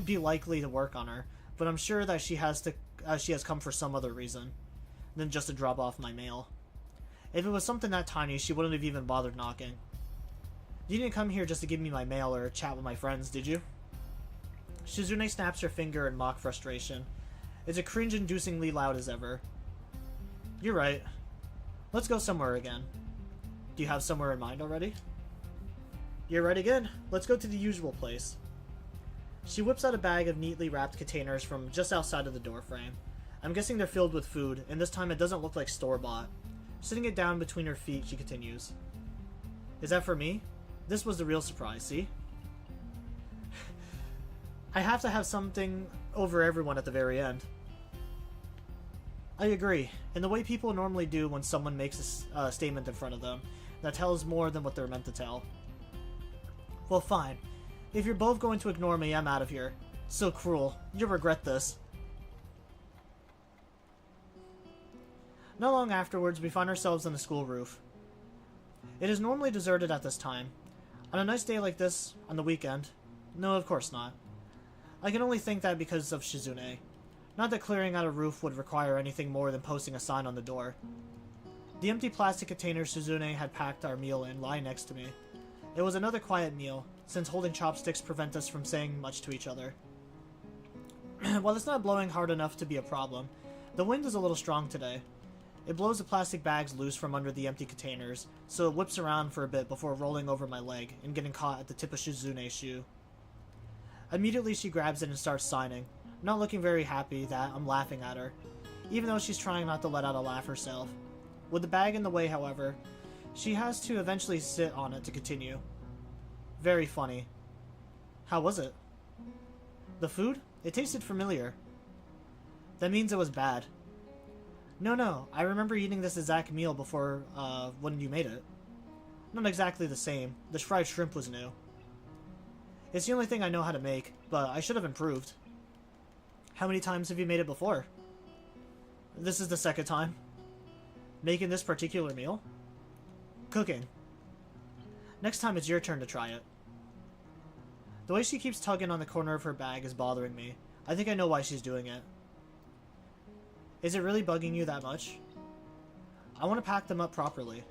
be likely to work on her, but I'm sure that she has come for some other reason than just to drop off my mail. If it was something that tiny, she wouldn't have even bothered knocking. You didn't come here just to give me my mail or chat with my friends, did you? Shizune snaps her finger in mock frustration. It's a cringe-inducingly loud as ever. You're right. Let's go somewhere again. Do you have somewhere in mind already? You're right again. Let's go to the usual place. She whips out a bag of neatly wrapped containers from just outside of the doorframe. I'm guessing they're filled with food, and this time it doesn't look like store-bought. Sitting it down between her feet, she continues. Is that for me? This was the real surprise, see? I have to have something over everyone at the very end. I agree, and the way people normally do when someone makes a statement in front of them that tells more than what they're meant to tell. Well, fine. If you're both going to ignore me, I'm out of here. So cruel. You'll regret this. Not long afterwards, we find ourselves on the school roof. It is normally deserted at this time. On a nice day like this, on the weekend. No, of course not. I can only think that because of Shizune. Not that clearing out a roof would require anything more than posting a sign on the door. The empty plastic container Suzune had packed our meal in lie next to me. It was another quiet meal, since holding chopsticks prevent us from saying much to each other. While it's not blowing hard enough to be a problem, the wind is a little strong today. It blows the plastic bags loose from under the empty containers, so it whips around for a bit before rolling over my leg and getting caught at the tip of Shizune's shoe. Immediately she grabs it and starts signing, not looking very happy that I'm laughing at her, even though she's trying not to let out a laugh herself. With the bag in the way, however, she has to eventually sit on it to continue. Very funny. How was it? The food? It tasted familiar. That means it was bad. No, I remember eating this exact meal before, when you made it. Not exactly the same. The fried shrimp was new. It's the only thing I know how to make, but I should have improved. How many times have you made it before? This is the second time. Making this particular meal? Cooking. Next time it's your turn to try it. The way she keeps tugging on the corner of her bag is bothering me. I think I know why she's doing it. Is it really bugging you that much? I want to pack them up properly.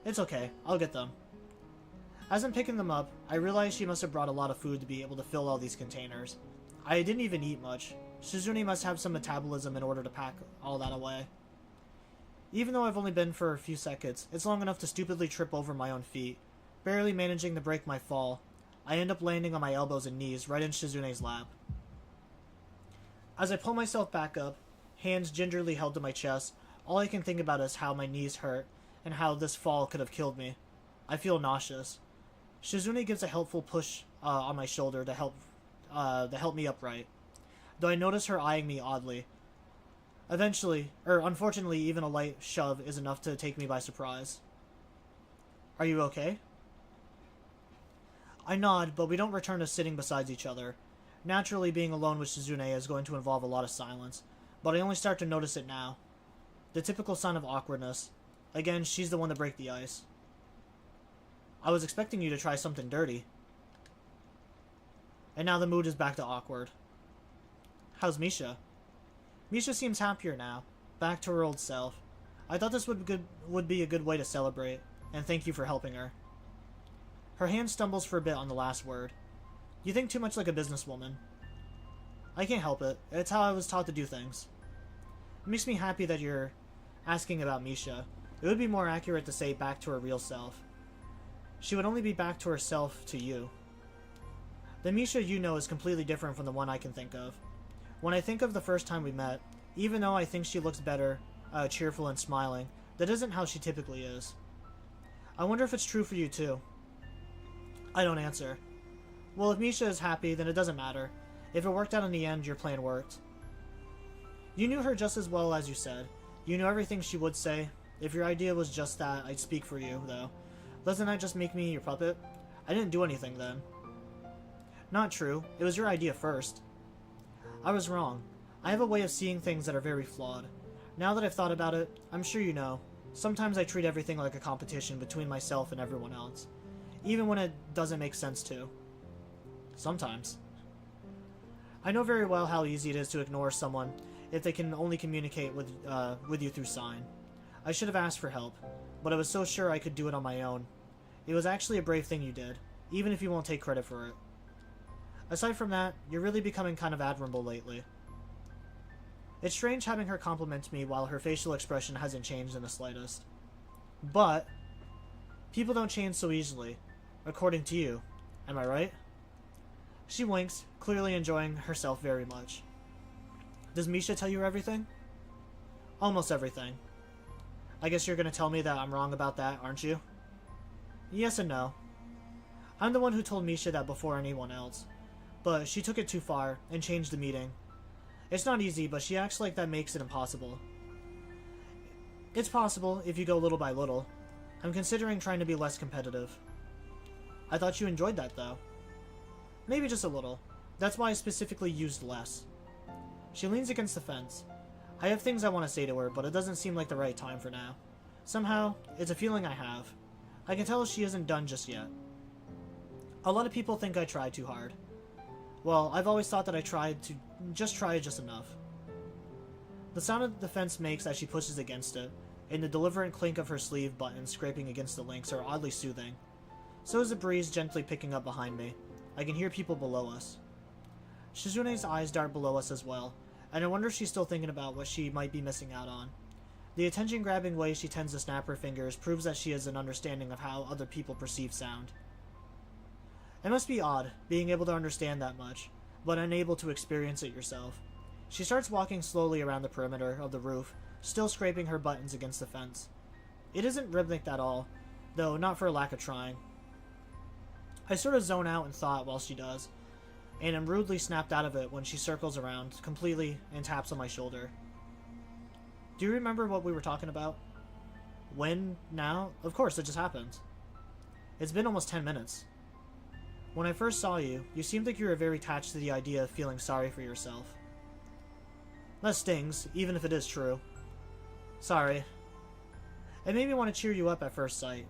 It's okay, I'll get them. As I'm picking them up, I realize she must have brought a lot of food to be able to fill all these containers. I didn't even eat much. Shizune must have some metabolism in order to pack all that away. Even though I've only been for a few seconds, it's long enough to stupidly trip over my own feet. Barely managing to break my fall, I end up landing on my elbows and knees right in Shizune's lap. As I pull myself back up, hands gingerly held to my chest, all I can think about is how my knees hurt, and how this fall could have killed me. I feel nauseous. Shizune gives a helpful push on my shoulder to help me upright, though I notice her eyeing me oddly. Unfortunately, even a light shove is enough to take me by surprise. Are you okay? I nod, but we don't return to sitting beside each other. Naturally, being alone with Shizune is going to involve a lot of silence, but I only start to notice it now. The typical sign of awkwardness. Again, she's the one to break the ice. I was expecting you to try something dirty. And now the mood is back to awkward. How's Misha? Misha seems happier now, back to her old self. I thought this would be a good way to celebrate, and thank you for helping her. Her hand stumbles for a bit on the last word. You think too much like a businesswoman. I can't help it. It's how I was taught to do things. It makes me happy that you're asking about Misha. It would be more accurate to say back to her real self. She would only be back to herself to you. The Misha you know is completely different from the one I can think of. When I think of the first time we met, even though I think she looks better, cheerful and smiling, that isn't how she typically is. I wonder if it's true for you too. I don't answer. Well, if Misha is happy, then it doesn't matter. If it worked out in the end, your plan worked. You knew her just as well as you said. You knew everything she would say. If your idea was just that, I'd speak for you, though. Doesn't that just make me your puppet? I didn't do anything then. Not true. It was your idea first. I was wrong. I have a way of seeing things that are very flawed. Now that I've thought about it, I'm sure you know. Sometimes I treat everything like a competition between myself and everyone else. Even when it doesn't make sense to. Sometimes. I know very well how easy it is to ignore someone if they can only communicate with you through sign. I should have asked for help, but I was so sure I could do it on my own. It was actually a brave thing you did, even if you won't take credit for it. Aside from that, you're really becoming kind of admirable lately. It's strange having her compliment me while her facial expression hasn't changed in the slightest. But people don't change so easily, according to you. Am I right? She winks, clearly enjoying herself very much. Does Misha tell you everything? Almost everything. I guess you're going to tell me that I'm wrong about that, aren't you? Yes and no. I'm the one who told Misha that before anyone else, but she took it too far and changed the meeting. It's not easy, but she acts like that makes it impossible. It's possible if you go little by little. I'm considering trying to be less competitive. I thought you enjoyed that, though. Maybe just a little. That's why I specifically used less. She leans against the fence. I have things I want to say to her, but it doesn't seem like the right time for now. Somehow, it's a feeling I have. I can tell she isn't done just yet. A lot of people think I tried too hard. Well, I've always thought that I tried just enough. The sound of the fence makes as she pushes against it, and the deliberate clink of her sleeve buttons scraping against the links are oddly soothing. So is the breeze gently picking up behind me. I can hear people below us. Shizune's eyes dart below us as well, and I wonder if she's still thinking about what she might be missing out on. The attention-grabbing way she tends to snap her fingers proves that she has an understanding of how other people perceive sound. It must be odd, being able to understand that much, but unable to experience it yourself. She starts walking slowly around the perimeter of the roof, still scraping her buttons against the fence. It isn't rhythmic at all, though not for a lack of trying. I sort of zone out in thought while she does, and am rudely snapped out of it when she circles around completely and taps on my shoulder. Do you remember what we were talking about? When? Now? Of course, it just happened. It's been almost 10 minutes. When I first saw you, you seemed like you were very attached to the idea of feeling sorry for yourself. That stings, even if it is true. Sorry. It made me want to cheer you up at first sight.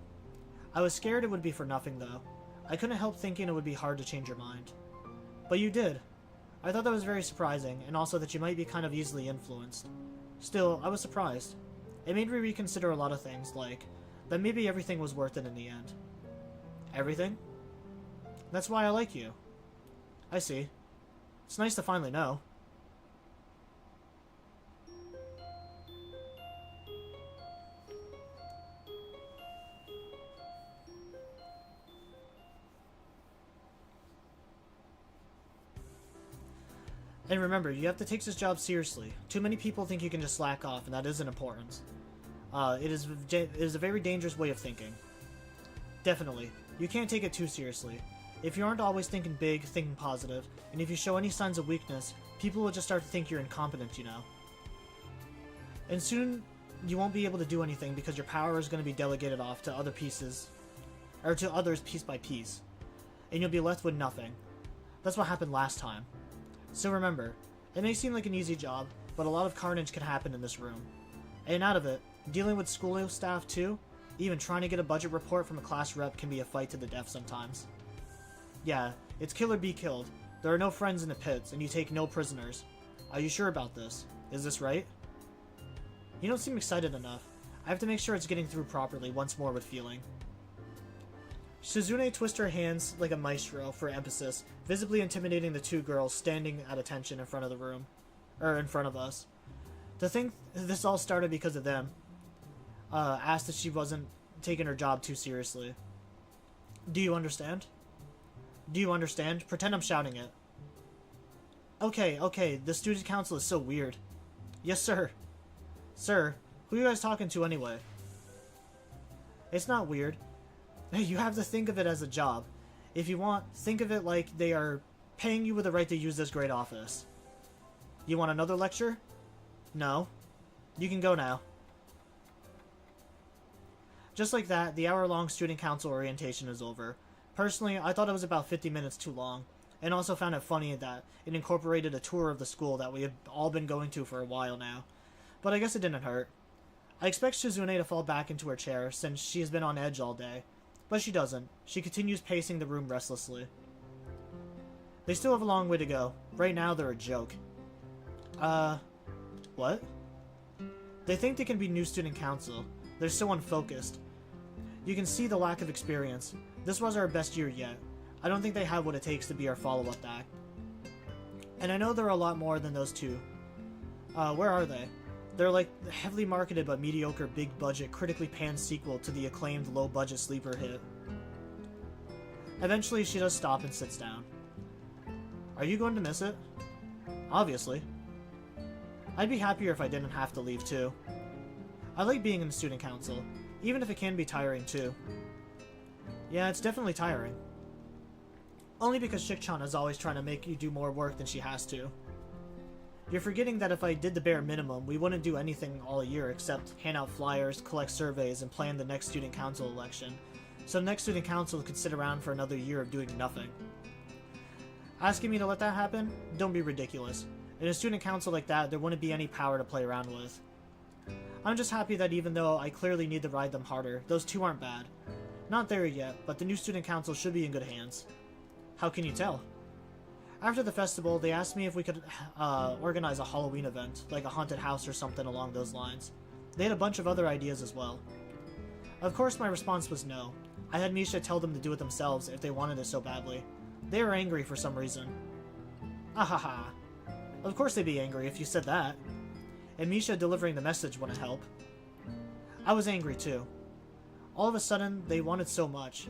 I was scared it would be for nothing, though. I couldn't help thinking it would be hard to change your mind. But you did. I thought that was very surprising, and also that you might be kind of easily influenced. Still, I was surprised. It made me reconsider a lot of things, like that maybe everything was worth it in the end. Everything? That's why I like you. I see. It's nice to finally know. And remember, you have to take this job seriously. Too many people think you can just slack off, and that isn't important. It is a very dangerous way of thinking. Definitely. You can't take it too seriously. If you aren't always thinking big, thinking positive, and if you show any signs of weakness, people will just start to think you're incompetent, you know. And soon, you won't be able to do anything because your power is going to be delegated off to other pieces, or to others piece by piece. And you'll be left with nothing. That's what happened last time. So remember, it may seem like an easy job, but a lot of carnage can happen in this room. And out of it, dealing with school staff too, even trying to get a budget report from a class rep can be a fight to the death sometimes. Yeah, it's kill or be killed. There are no friends in the pits, and you take no prisoners. Are you sure about this? Is this right? You don't seem excited enough. I have to make sure it's getting through properly once more with feeling. Shizune twists her hands like a maestro for emphasis, visibly intimidating the two girls standing at attention in front of the room. In front of us. To think this all started because of them. Asked if she wasn't taking her job too seriously. Do you understand? Do you understand? Pretend I'm shouting it. Okay, the student council is so weird. Yes, sir. Sir, who are you guys talking to anyway? It's not weird. You have to think of it as a job. If you want, think of it like they are paying you with the right to use this great office. You want another lecture? No. You can go now. Just like that, the hour-long student council orientation is over. Personally, I thought it was about 50 minutes too long, and also found it funny that it incorporated a tour of the school that we have all been going to for a while now. But I guess it didn't hurt. I expect Shizune to fall back into her chair since she has been on edge all day. But she doesn't. She continues pacing the room restlessly. They still have a long way to go. Right now, they're a joke. What? They think they can be new student council. They're so unfocused. You can see the lack of experience. This was our best year yet. I don't think they have what it takes to be our follow-up act. And I know there are a lot more than those two. Where are they? They're like the heavily marketed but mediocre big-budget, critically panned sequel to the acclaimed low-budget sleeper hit. Eventually, she does stop and sits down. Are you going to miss it? Obviously. I'd be happier if I didn't have to leave too. I like being in the student council, even if it can be tiring too. Yeah, it's definitely tiring. Only because Shik-chan is always trying to make you do more work than she has to. You're forgetting that if I did the bare minimum, we wouldn't do anything all year except hand out flyers, collect surveys, and plan the next student council election. So the next student council could sit around for another year of doing nothing. Asking me to let that happen? Don't be ridiculous. In a student council like that, there wouldn't be any power to play around with. I'm just happy that even though I clearly need to ride them harder, those two aren't bad. Not there yet, but the new student council should be in good hands. How can you tell? After the festival, they asked me if we could organize a Halloween event, like a haunted house or something along those lines. They had a bunch of other ideas as well. Of course, my response was no. I had Misha tell them to do it themselves if they wanted it so badly. They were angry for some reason. Ahaha. Of course they'd be angry if you said that. And Misha delivering the message wouldn't help. I was angry too. All of a sudden, they wanted so much.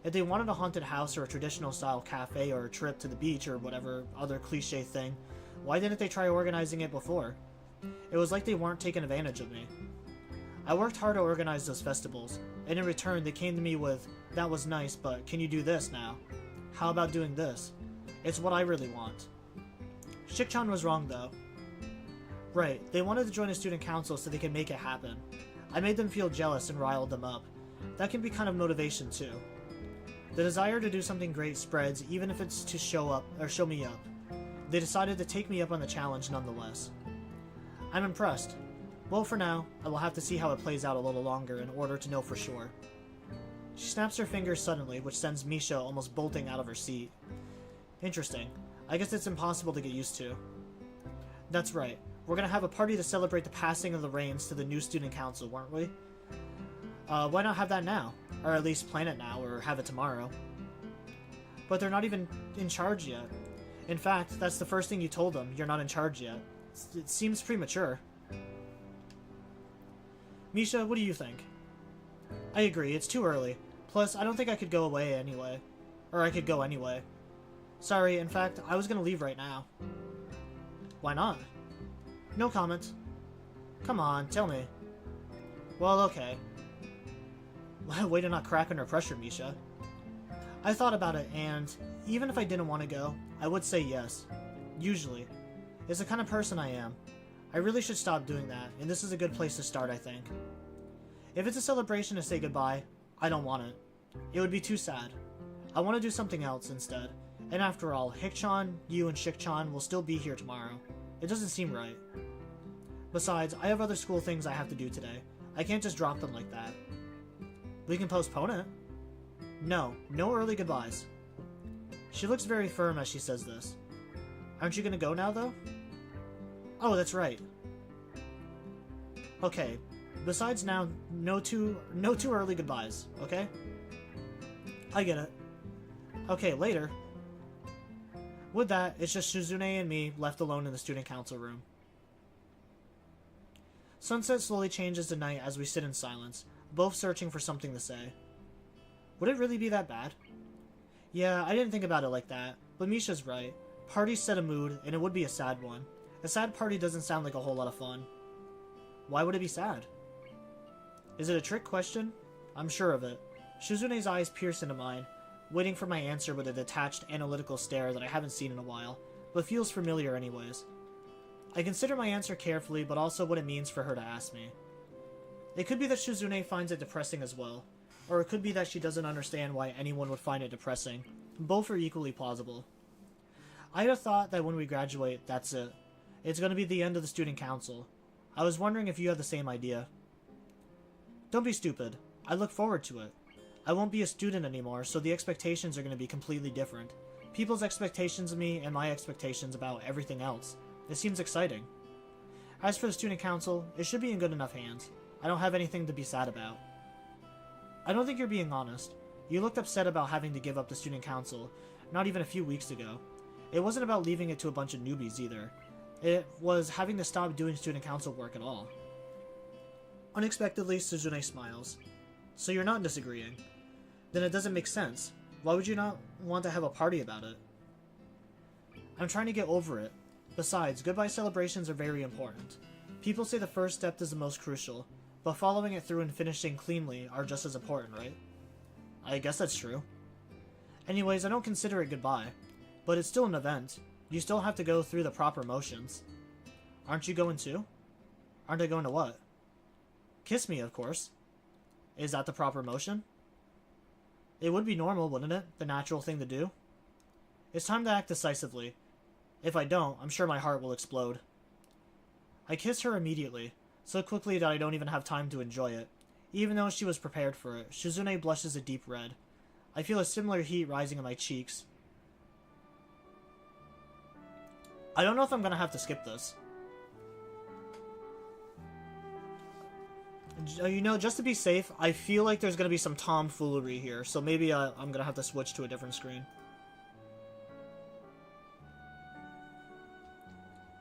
If they wanted a haunted house or a traditional style cafe or a trip to the beach or whatever other cliche thing, why didn't they try organizing it before? It was like they weren't taking advantage of me. I worked hard to organize those festivals, and in return they came to me with, "That was nice, but can you do this now? How about doing this? It's what I really want." Shik-chan was wrong though. Right, they wanted to join a student council so they could make it happen. I made them feel jealous and riled them up. That can be kind of motivation too. The desire to do something great spreads even if it's to show me up. They decided to take me up on the challenge nonetheless. I'm impressed. Well, for now, I will have to see how it plays out a little longer in order to know for sure. She snaps her fingers suddenly, which sends Misha almost bolting out of her seat. Interesting. I guess it's impossible to get used to. That's right. We're gonna have a party to celebrate the passing of the reins to the new student council, weren't we? Why not have that now? Or at least plan it now, or have it tomorrow. But they're not even in charge yet. In fact, that's the first thing you told them, you're not in charge yet. It seems premature. Misha, what do you think? I agree, it's too early. Plus, I don't think I could go away anyway. Or I could go anyway. Sorry, in fact, I was gonna leave right now. Why not? No comment. Come on, tell me. Well, okay. Way to not crack under pressure, Misha. I thought about it, and even if I didn't want to go, I would say yes. Usually. It's the kind of person I am. I really should stop doing that, and this is a good place to start, I think. If it's a celebration to say goodbye, I don't want it. It would be too sad. I want to do something else instead. And after all, Hik-chan, you, and Shik-chan will still be here tomorrow. It doesn't seem right. Besides, I have other school things I have to do today. I can't just drop them like that. We can postpone it. No early goodbyes. She looks very firm as she says this. Aren't you gonna go now, though? Oh, that's right. Okay. Besides now, no too early goodbyes, okay? I get it. Okay, later. With that, it's just Shizune and me left alone in the student council room. Sunset slowly changes to night as we sit in silence, both searching for something to say. Would it really be that bad? Yeah, I didn't think about it like that, but Misha's right. Parties set a mood, and it would be a sad one. A sad party doesn't sound like a whole lot of fun. Why would it be sad? Is it a trick question? I'm sure of it. Shizune's eyes pierce into mine, waiting for my answer with a detached, analytical stare that I haven't seen in a while, but feels familiar anyways. I consider my answer carefully, but also what it means for her to ask me. It could be that Shizune finds it depressing as well, or it could be that she doesn't understand why anyone would find it depressing. Both are equally plausible. I had a thought that when we graduate, that's it. It's going to be the end of the student council. I was wondering if you had the same idea. Don't be stupid. I look forward to it. I won't be a student anymore, so the expectations are going to be completely different. People's expectations of me and my expectations about everything else. It seems exciting. As for the student council, it should be in good enough hands. I don't have anything to be sad about. I don't think you're being honest. You looked upset about having to give up the student council, not even a few weeks ago. It wasn't about leaving it to a bunch of newbies either. It was having to stop doing student council work at all. Unexpectedly, Suzune smiles. So you're not disagreeing. Then it doesn't make sense. Why would you not want to have a party about it? I'm trying to get over it. Besides, goodbye celebrations are very important. People say the first step is the most crucial, but following it through and finishing cleanly are just as important, right? I guess that's true. Anyways, I don't consider it goodbye, but it's still an event. You still have to go through the proper motions. Aren't you going too? Aren't I going to what? Kiss me, of course. Is that the proper motion? It would be normal, wouldn't it? The natural thing to do? It's time to act decisively. If I don't, I'm sure my heart will explode. I kiss her immediately, so quickly that I don't even have time to enjoy it. Even though she was prepared for it, Shizune blushes a deep red. I feel a similar heat rising in my cheeks. I don't know if I'm gonna have to skip this. You know, just to be safe, I feel like there's gonna be some tomfoolery here, so maybe I'm gonna have to switch to a different screen.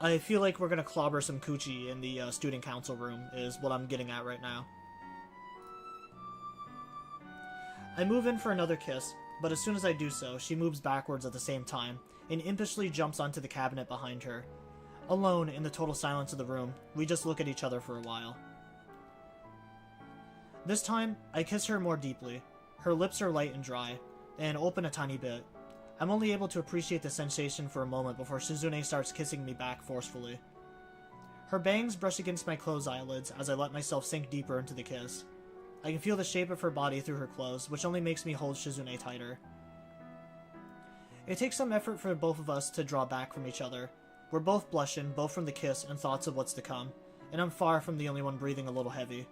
I feel like we're gonna clobber some coochie in the student council room, is what I'm getting at right now. I move in for another kiss, but as soon as I do so, she moves backwards at the same time, and impishly jumps onto the cabinet behind her. Alone, in the total silence of the room, we just look at each other for a while. This time, I kiss her more deeply. Her lips are light and dry, and open a tiny bit. I'm only able to appreciate the sensation for a moment before Shizune starts kissing me back forcefully. Her bangs brush against my closed eyelids as I let myself sink deeper into the kiss. I can feel the shape of her body through her clothes, which only makes me hold Shizune tighter. It takes some effort for both of us to draw back from each other. We're both blushing, both from the kiss and thoughts of what's to come, and I'm far from the only one breathing a little heavy.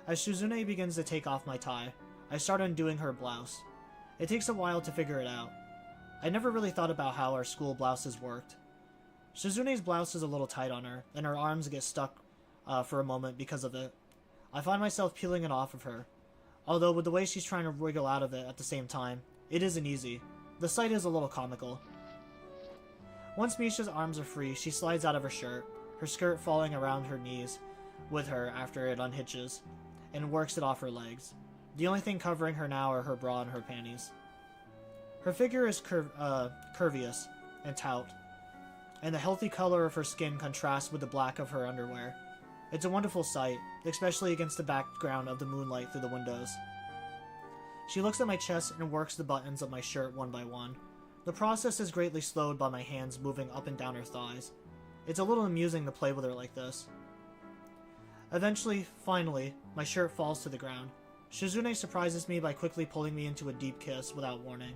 As Shizune begins to take off my tie, I start undoing her blouse. It takes a while to figure it out. I never really thought about how our school blouses worked. Shizune's blouse is a little tight on her, and her arms get stuck for a moment because of it. I find myself peeling it off of her, although with the way she's trying to wriggle out of it at the same time, it isn't easy. The sight is a little comical. Once Misha's arms are free, she slides out of her shirt, her skirt falling around her knees with her after it unhitches, and works it off her legs. The only thing covering her now are her bra and her panties. Her figure is curvious and taut, and the healthy color of her skin contrasts with the black of her underwear. It's a wonderful sight, especially against the background of the moonlight through the windows. She looks at my chest and works the buttons of my shirt one by one. The process is greatly slowed by my hands moving up and down her thighs. It's a little amusing to play with her like this. Eventually, finally, my shirt falls to the ground. Shizune surprises me by quickly pulling me into a deep kiss without warning,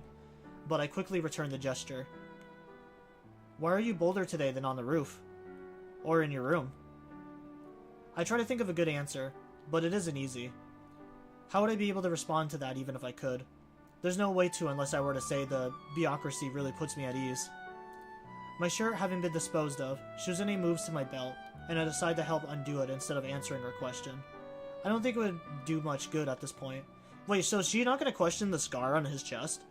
but I quickly return the gesture. Why are you bolder today than on the roof? Or in your room? I try to think of a good answer, but it isn't easy. How would I be able to respond to that even if I could? There's no way to unless I were to say the bureaucracy really puts me at ease. My shirt having been disposed of, Shizune moves to my belt, and I decide to help undo it instead of answering her question. I don't think it would do much good at this point. Wait, so is she not going to question the scar on his chest?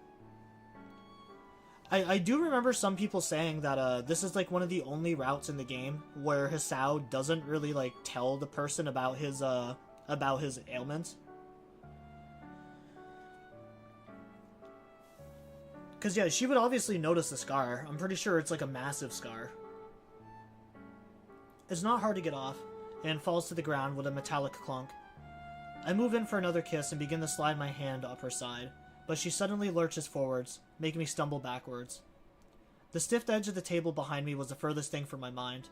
I do remember some people saying that this is like one of the only routes in the game where Hisao doesn't really like tell the person about his ailments. Cause yeah, she would obviously notice the scar. I'm pretty sure it's like a massive scar. It's not hard to get off, and falls to the ground with a metallic clunk. I move in for another kiss and begin to slide my hand up her side, but she suddenly lurches forwards, making me stumble backwards. The stiff edge of the table behind me was the furthest thing from my mind,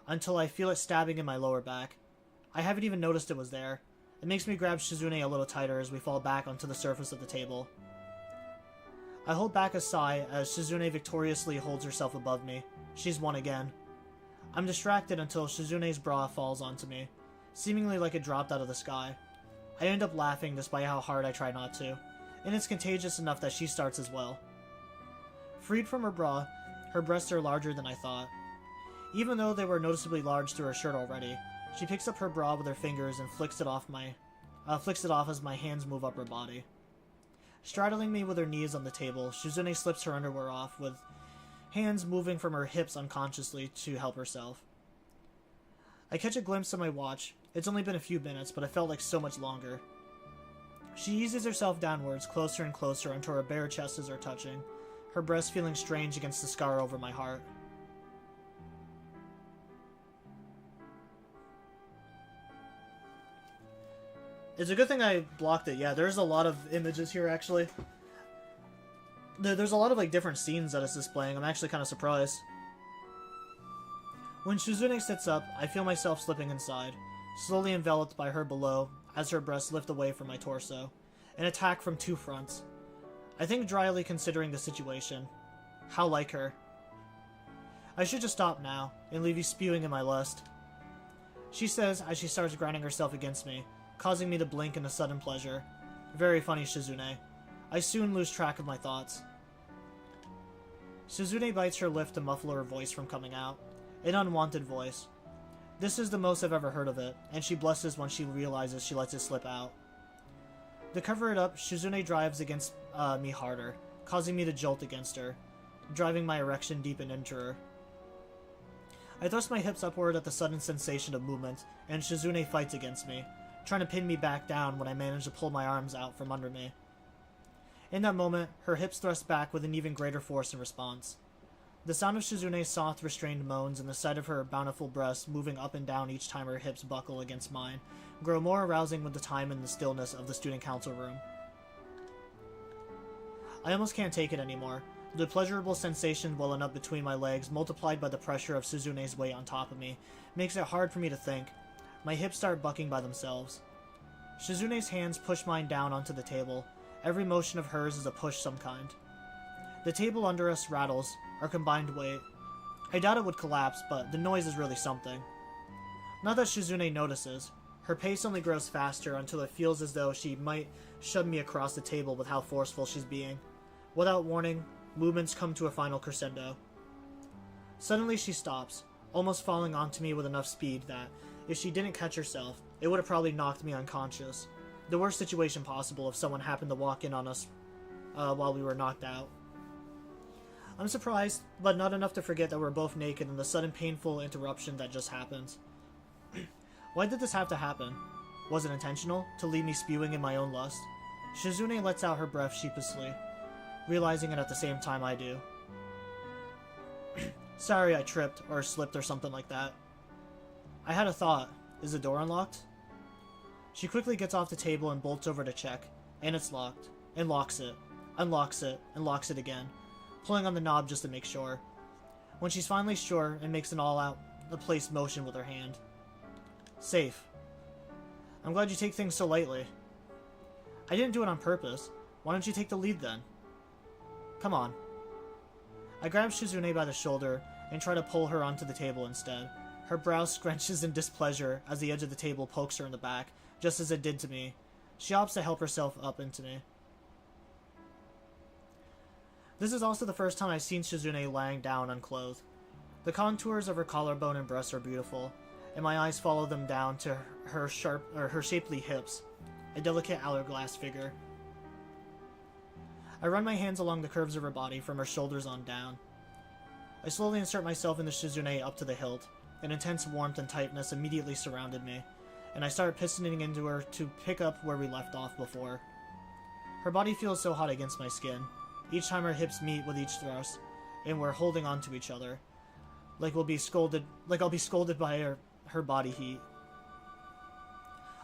until I feel it stabbing in my lower back. I haven't even noticed it was there. It makes me grab Shizune a little tighter as we fall back onto the surface of the table. I hold back a sigh as Shizune victoriously holds herself above me. She's won again. I'm distracted until Shizune's bra falls onto me, seemingly like it dropped out of the sky. I end up laughing despite how hard I try not to, and it's contagious enough that she starts as well. Freed from her bra, her breasts are larger than I thought. Even though they were noticeably large through her shirt already, she picks up her bra with her fingers and flicks it off as my hands move up her body. Straddling me with her knees on the table, Shizune slips her underwear off, with hands moving from her hips unconsciously to help herself. I catch a glimpse of my watch. It's only been a few minutes, but it felt like so much longer. She eases herself downwards, closer and closer until her bare chests are touching, her breast feeling strange against the scar over my heart. It's a good thing I blocked it. Yeah, there's a lot of images here, actually. There's a lot of, like, different scenes that it's displaying. I'm actually kind of surprised. When Shizune sits up, I feel myself slipping inside, slowly enveloped by her below, as her breasts lift away from my torso. An attack from two fronts. I think dryly considering the situation. How like her. I should just stop now, and leave you spewing in my lust. She says as she starts grinding herself against me, causing me to blink in a sudden pleasure. Very funny, Shizune. I soon lose track of my thoughts. Shizune bites her lip to muffle her voice from coming out. An unwanted voice. This is the most I've ever heard of it, and she blushes when she realizes she lets it slip out. To cover it up, Shizune drives against me harder, causing me to jolt against her, driving my erection deep and into her. I thrust my hips upward at the sudden sensation of movement, and Shizune fights against me, trying to pin me back down when I manage to pull my arms out from under me. In that moment, her hips thrust back with an even greater force in response. The sound of Shizune's soft, restrained moans and the sight of her bountiful breasts moving up and down each time her hips buckle against mine grow more arousing with the time and the stillness of the student council room. I almost can't take it anymore. The pleasurable sensation welling up between my legs, multiplied by the pressure of Shizune's weight on top of me, makes it hard for me to think. My hips start bucking by themselves. Shizune's hands push mine down onto the table. Every motion of hers is a push some kind. The table under us rattles, our combined weight. I doubt it would collapse, but the noise is really something. Not that Shizune notices. Her pace only grows faster until it feels as though she might shove me across the table with how forceful she's being. Without warning, movements come to a final crescendo. Suddenly she stops, almost falling onto me with enough speed that, if she didn't catch herself, it would have probably knocked me unconscious. The worst situation possible if someone happened to walk in on us while we were knocked out. I'm surprised, but not enough to forget that we're both naked in the sudden painful interruption that just happened. Why did this have to happen? Was it intentional, to leave me spewing in my own lust? Shizune lets out her breath sheepishly, realizing it at the same time I do. Sorry I tripped, or slipped or something like that. I had a thought. Is the door unlocked? She quickly gets off the table and bolts over to check, and it's locked, and locks it, unlocks it, and locks it again, pulling on the knob just to make sure. When she's finally sure, and makes an all-out place motion with her hand. Safe. I'm glad you take things so lightly. I didn't do it on purpose. Why don't you take the lead then? Come on. I grab Shizune by the shoulder and try to pull her onto the table instead. Her brow scrunches in displeasure as the edge of the table pokes her in the back, just as it did to me. She opts to help herself up into me. This is also the first time I've seen Shizune lying down unclothed. The contours of her collarbone and breasts are beautiful, and my eyes follow them down to her shapely hips, a delicate hourglass figure. I run my hands along the curves of her body from her shoulders on down. I slowly insert myself into Shizune up to the hilt. An intense warmth and tightness immediately surrounded me, and I start pistoning into her to pick up where we left off before. Her body feels so hot against my skin, each time her hips meet with each thrust, and we're holding on to each other, like I'll be scolded by her body heat.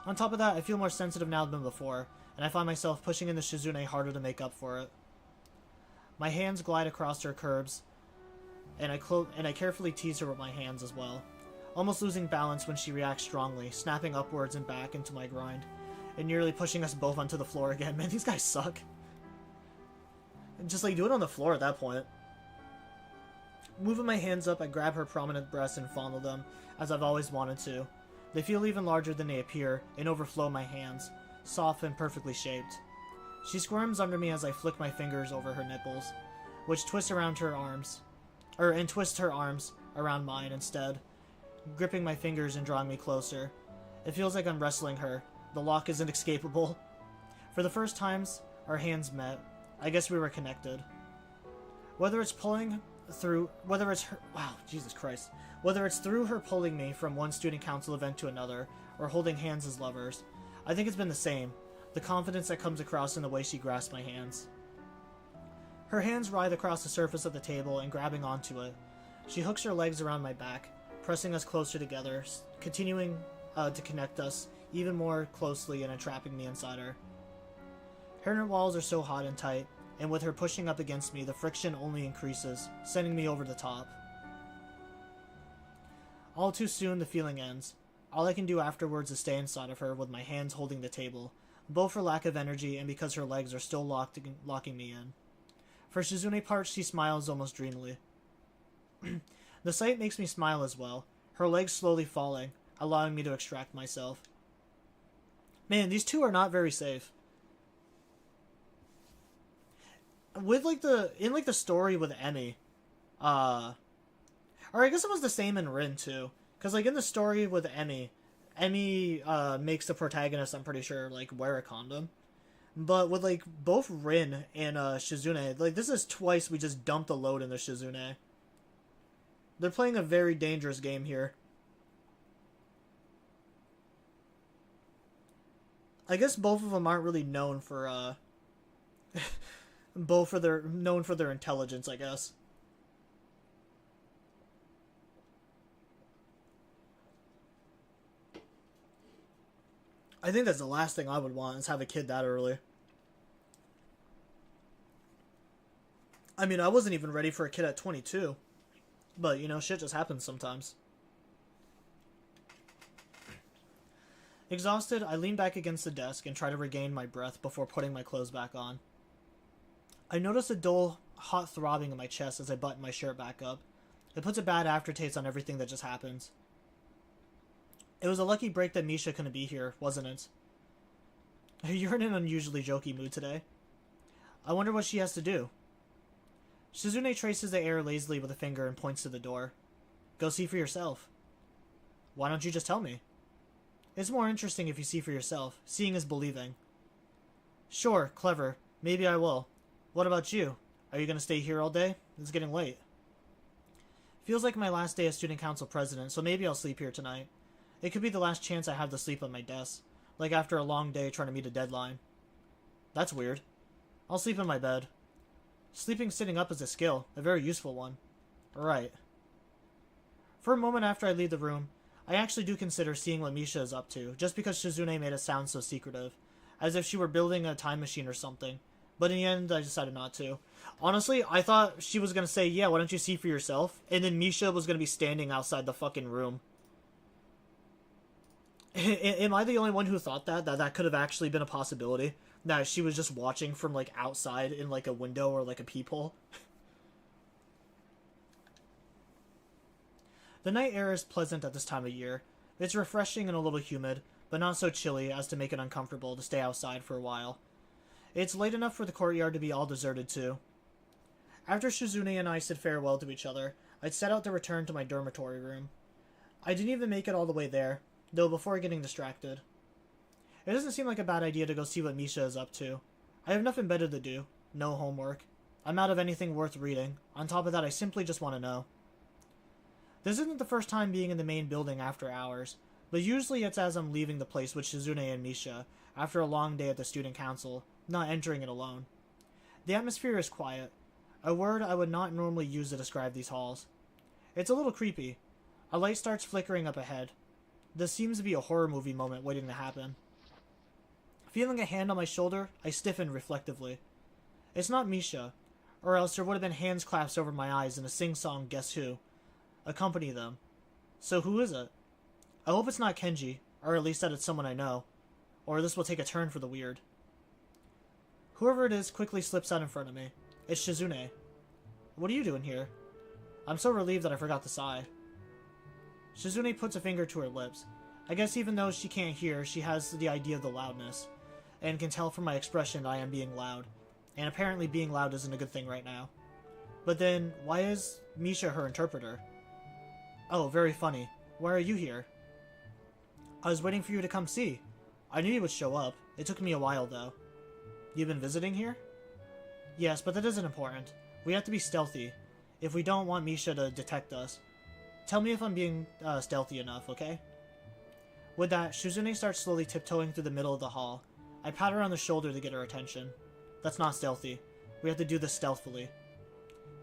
On top of that, I feel more sensitive now than before, and I find myself pushing into Shizune harder to make up for it. My hands glide across her curves, and I carefully tease her with my hands as well, almost losing balance when she reacts strongly, snapping upwards and back into my grind, and nearly pushing us both onto the floor again. Man, these guys suck. Just do it on the floor at that point. Moving my hands up, I grab her prominent breasts and fondle them, as I've always wanted to. They feel even larger than they appear, and overflow my hands, soft and perfectly shaped. She squirms under me as I flick my fingers over her nipples, which twist around her arms, and twist her arms around mine instead, gripping my fingers and drawing me closer. It feels like I'm wrestling her. The lock isn't escapable. For the first times, our hands met. I guess we were connected. Whether it's through her pulling me from one student council event to another, or holding hands as lovers, I think it's been the same. The confidence that comes across in the way she grasps my hands. Her hands writhe across the surface of the table and grabbing onto it. She hooks her legs around my back, pressing us closer together, continuing to connect us even more closely and entrapping me inside her. Her inner walls are so hot and tight, and with her pushing up against me, the friction only increases, sending me over the top. All too soon, the feeling ends. All I can do afterwards is stay inside of her with my hands holding the table, both for lack of energy and because her legs are still locking me in. For Shizune part, she smiles almost dreamily. The sight makes me smile as well, her legs slowly falling, allowing me to extract myself. Man, these two are not very safe. With in the story with Emmy, Or I guess it was the same in Rin too, because like in the story with Emmy makes the protagonist, I'm pretty sure, like wear a condom. But with like both Rin and Shizune, like this is twice we just dumped a load into Shizune. They're playing a very dangerous game here. I guess both of them aren't really known for known for their intelligence, I guess. I think that's the last thing I would want, is have a kid that early. I mean, I wasn't even ready for a kid at 22. But, you know, shit just happens sometimes. Exhausted, I lean back against the desk and try to regain my breath before putting my clothes back on. I notice a dull, hot throbbing in my chest as I button my shirt back up. It puts a bad aftertaste on everything that just happened. It was a lucky break that Misha couldn't be here, wasn't it? You're in an unusually jokey mood today. I wonder what she has to do. Shizune traces the air lazily with a finger and points to the door. Go see for yourself. Why don't you just tell me? It's more interesting if you see for yourself. Seeing is believing. Sure, clever. Maybe I will. What about you? Are you going to stay here all day? It's getting late. Feels like my last day as student council president, so maybe I'll sleep here tonight. It could be the last chance I have to sleep on my desk, like after a long day trying to meet a deadline. That's weird. I'll sleep in my bed. Sleeping sitting up is a skill, a very useful one. Right. For a moment after I leave the room, I actually do consider seeing what Misha is up to, just because Shizune made it sound so secretive, as if she were building a time machine or something. But in the end, I decided not to. Honestly, I thought she was going to say, yeah, why don't you see for yourself? And then Misha was going to be standing outside the fucking room. Am I the only one who thought that could have actually been a possibility? That she was just watching from, like, outside in, like, a window or, like, a peephole? The night air is pleasant at this time of year. It's refreshing and a little humid, but not so chilly as to make it uncomfortable to stay outside for a while. It's late enough for the courtyard to be all deserted, too. After Shizune and I said farewell to each other, I'd set out to return to my dormitory room. I didn't even make it all the way there, though before getting distracted. It doesn't seem like a bad idea to go see what Misha is up to. I have nothing better to do. No homework. I'm out of anything worth reading. On top of that, I simply just want to know. This isn't the first time being in the main building after hours, but usually it's as I'm leaving the place with Shizune and Misha, after a long day at the student council, not entering it alone. The atmosphere is quiet, a word I would not normally use to describe these halls. It's a little creepy. A light starts flickering up ahead. This seems to be a horror movie moment waiting to happen. Feeling a hand on my shoulder, I stiffen reflectively. It's not Misha, or else there would have been hands clasped over my eyes and a sing-song Guess Who accompany them. So who is it? I hope it's not Kenji, or at least that it's someone I know, or this will take a turn for the weird. Whoever it is quickly slips out in front of me. It's Shizune. What are you doing here? I'm so relieved that I forgot to sigh. Shizune puts a finger to her lips. I guess even though she can't hear, she has the idea of the loudness, and can tell from my expression that I am being loud, and apparently being loud isn't a good thing right now. But then, why is Misha her interpreter? Oh, very funny. Why are you here? I was waiting for you to come see. I knew you would show up. It took me a while, though. You've been visiting here? Yes, but that isn't important. We have to be stealthy, if we don't want Misha to detect us. Tell me if I'm being stealthy enough, okay? With that, Shizune starts slowly tiptoeing through the middle of the hall. I pat her on the shoulder to get her attention. That's not stealthy. We have to do this stealthily.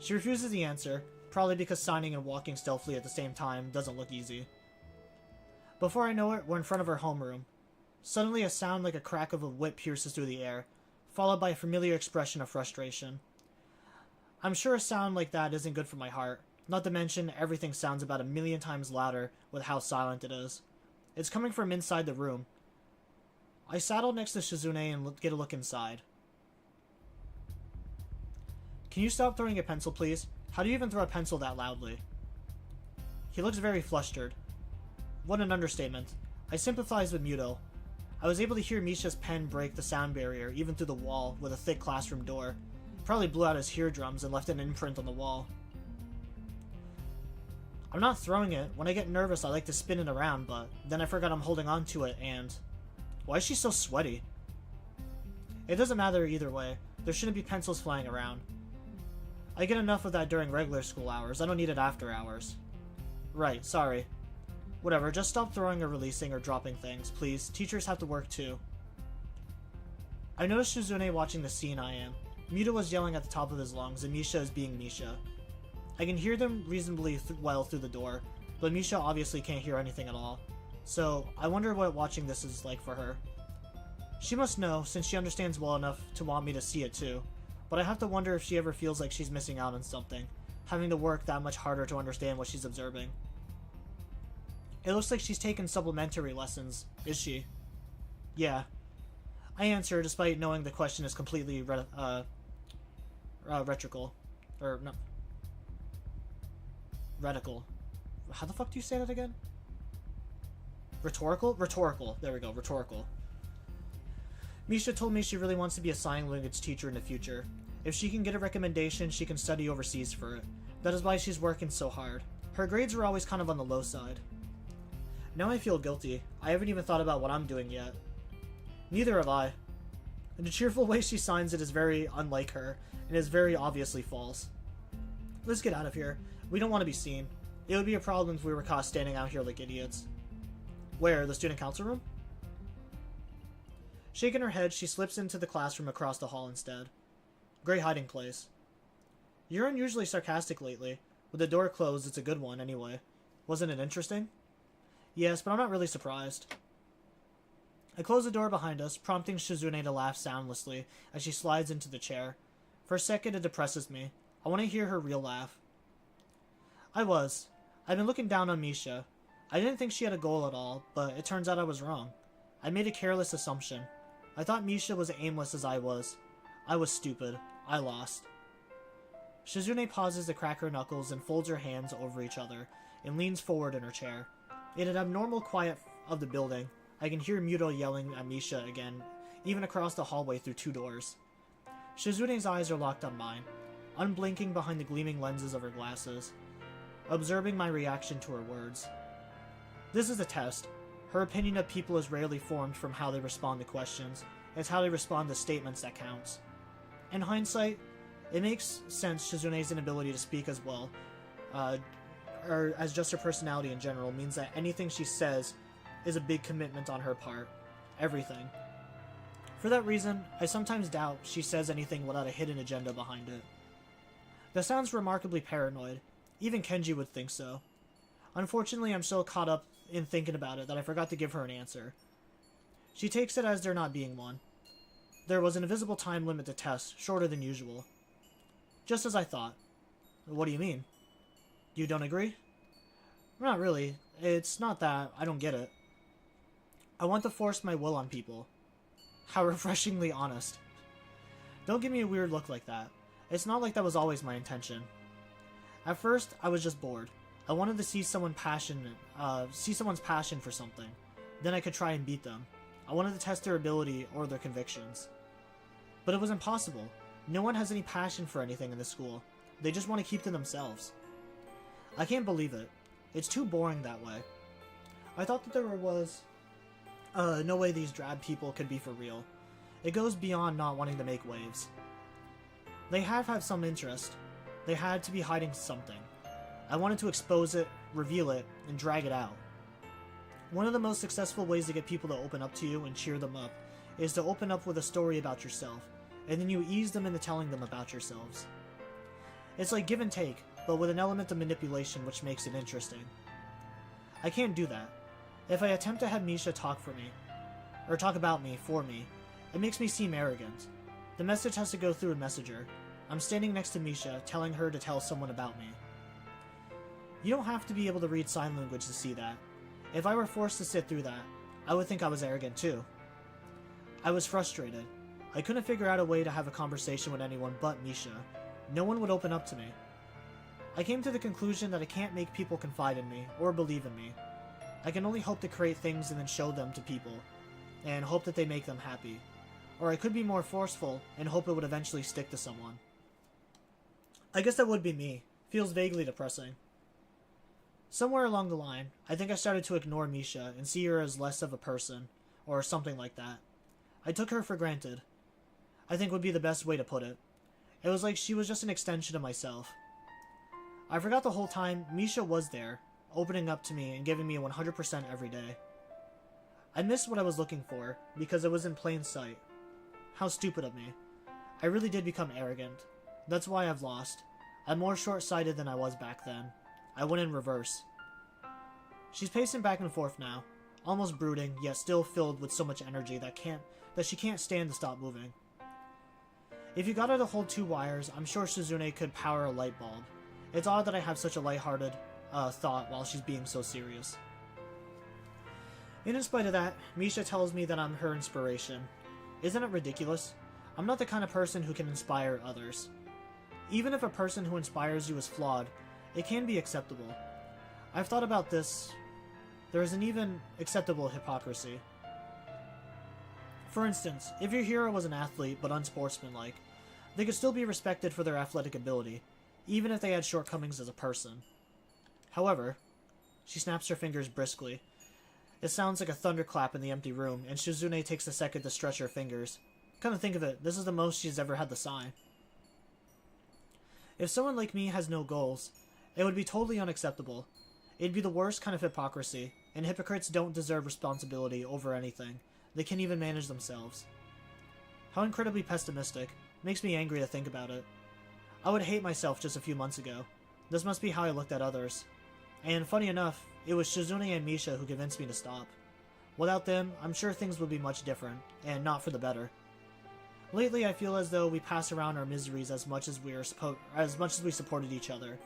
She refuses the answer, probably because signing and walking stealthily at the same time doesn't look easy. Before I know it, we're in front of her homeroom. Suddenly a sound like a crack of a whip pierces through the air, followed by a familiar expression of frustration. I'm sure a sound like that isn't good for my heart, not to mention everything sounds about 1,000,000 times louder with how silent it is. It's coming from inside the room. I saddle next to Shizune and get a look inside. Can you stop throwing a pencil, please? How do you even throw a pencil that loudly? He looks very flustered. What an understatement. I sympathize with Muto. I was able to hear Misha's pen break the sound barrier, even through the wall, with a thick classroom door. Probably blew out his eardrums and left an imprint on the wall. I'm not throwing it. When I get nervous, I like to spin it around, but then I forgot I'm holding on to it, and... Why is she so sweaty? It doesn't matter either way. There shouldn't be pencils flying around. I get enough of that during regular school hours. I don't need it after hours. Right, sorry. Whatever, just stop throwing or releasing or dropping things, please. Teachers have to work too. I noticed Shizune watching the scene I am. Muta was yelling at the top of his lungs, and Misha is being Misha. I can hear them reasonably well through the door, but Misha obviously can't hear anything at all. So, I wonder what watching this is like for her. She must know, since she understands well enough to want me to see it too. But I have to wonder if she ever feels like she's missing out on something, having to work that much harder to understand what she's observing. It looks like she's taken supplementary lessons, is she? Yeah. I answer despite knowing the question is completely rhetorical. Or, no. Reticle. How the fuck do you say that again? Rhetorical? Rhetorical. There we go, rhetorical. Misha told me she really wants to be a sign language teacher in the future. If she can get a recommendation, she can study overseas for it. That is why she's working so hard. Her grades were always kind of on the low side. Now I feel guilty. I haven't even thought about what I'm doing yet. Neither have I. The cheerful way she signs it is very unlike her, and is very obviously false. Let's get out of here. We don't want to be seen. It would be a problem if we were caught standing out here like idiots. Where? The student council room? Shaking her head, she slips into the classroom across the hall instead. Great hiding place. You're unusually sarcastic lately. With the door closed, it's a good one, anyway. Wasn't it interesting? Yes, but I'm not really surprised. I close the door behind us, prompting Shizune to laugh soundlessly as she slides into the chair. For a second, it depresses me. I want to hear her real laugh. I've been looking down on Misha. I didn't think she had a goal at all, but it turns out I was wrong. I made a careless assumption. I thought Misha was aimless as I was. I was stupid. I lost. Shizune pauses to crack her knuckles and folds her hands over each other, and leans forward in her chair. In an abnormal quiet of the building, I can hear Muto yelling at Misha again, even across the hallway through 2 doors. Shizune's eyes are locked on mine, unblinking behind the gleaming lenses of her glasses, observing my reaction to her words. This is a test. Her opinion of people is rarely formed from how they respond to questions. It's how they respond to statements that counts. In hindsight, it makes sense Shizune's inability to speak as well, or as just her personality in general, means that anything she says is a big commitment on her part. Everything. For that reason, I sometimes doubt she says anything without a hidden agenda behind it. That sounds remarkably paranoid. Even Kenji would think so. Unfortunately, I'm so caught up in thinking about it that I forgot to give her an answer. She takes it as there not being one. There was an invisible time limit to tests, shorter than usual. Just as I thought. What do you mean? You don't agree? Not really. It's not that I don't get it. I want to force my will on people. How refreshingly honest. Don't give me a weird look like that. It's not like that was always my intention. At first, I was just bored. I wanted to see someone's passion for something. Then I could try and beat them. I wanted to test their ability or their convictions. But it was impossible. No one has any passion for anything in this school. They just want to keep to themselves. I can't believe it. It's too boring that way. I thought that there was no way these drab people could be for real. It goes beyond not wanting to make waves. They have had some interest. They had to be hiding something. I wanted to expose it, reveal it, and drag it out. One of the most successful ways to get people to open up to you and cheer them up is to open up with a story about yourself, and then you ease them into telling them about yourselves. It's like give and take, but with an element of manipulation which makes it interesting. I can't do that. If I attempt to have Misha talk for me, or talk about me for me, it makes me seem arrogant. The message has to go through a messenger. I'm standing next to Misha, telling her to tell someone about me. You don't have to be able to read sign language to see that. If I were forced to sit through that, I would think I was arrogant too. I was frustrated. I couldn't figure out a way to have a conversation with anyone but Misha. No one would open up to me. I came to the conclusion that I can't make people confide in me, or believe in me. I can only hope to create things and then show them to people, and hope that they make them happy. Or I could be more forceful, and hope it would eventually stick to someone. I guess that would be me. Feels vaguely depressing. Somewhere along the line, I think I started to ignore Misha and see her as less of a person, or something like that. I took her for granted. I think would be the best way to put it. It was like she was just an extension of myself. I forgot the whole time Misha was there, opening up to me and giving me 100% every day. I missed what I was looking for, because it was in plain sight. How stupid of me. I really did become arrogant. That's why I've lost. I'm more short-sighted than I was back then. I went in reverse. She's pacing back and forth now, almost brooding, yet still filled with so much energy that she can't stand to stop moving. If you got her to hold 2 wires, I'm sure Shizune could power a light bulb. It's odd that I have such a lighthearted thought while she's being so serious. And in spite of that, Misha tells me that I'm her inspiration. Isn't it ridiculous? I'm not the kind of person who can inspire others. Even if a person who inspires you is flawed, it can be acceptable. I've thought about this. There is an even acceptable hypocrisy. For instance, if your hero was an athlete but unsportsmanlike, they could still be respected for their athletic ability, even if they had shortcomings as a person. However, she snaps her fingers briskly. It sounds like a thunderclap in the empty room, and Shizune takes a second to stretch her fingers. Come to think of it, this is the most she's ever had to sigh. If someone like me has no goals, it would be totally unacceptable. It'd be the worst kind of hypocrisy, and hypocrites don't deserve responsibility over anything. They can't even manage themselves. How incredibly pessimistic. Makes me angry to think about it. I would hate myself just a few months ago. This must be how I looked at others. And funny enough, it was Shizune and Misha who convinced me to stop. Without them, I'm sure things would be much different, and not for the better. Lately, I feel as though we pass around our miseries as much as we supported each other.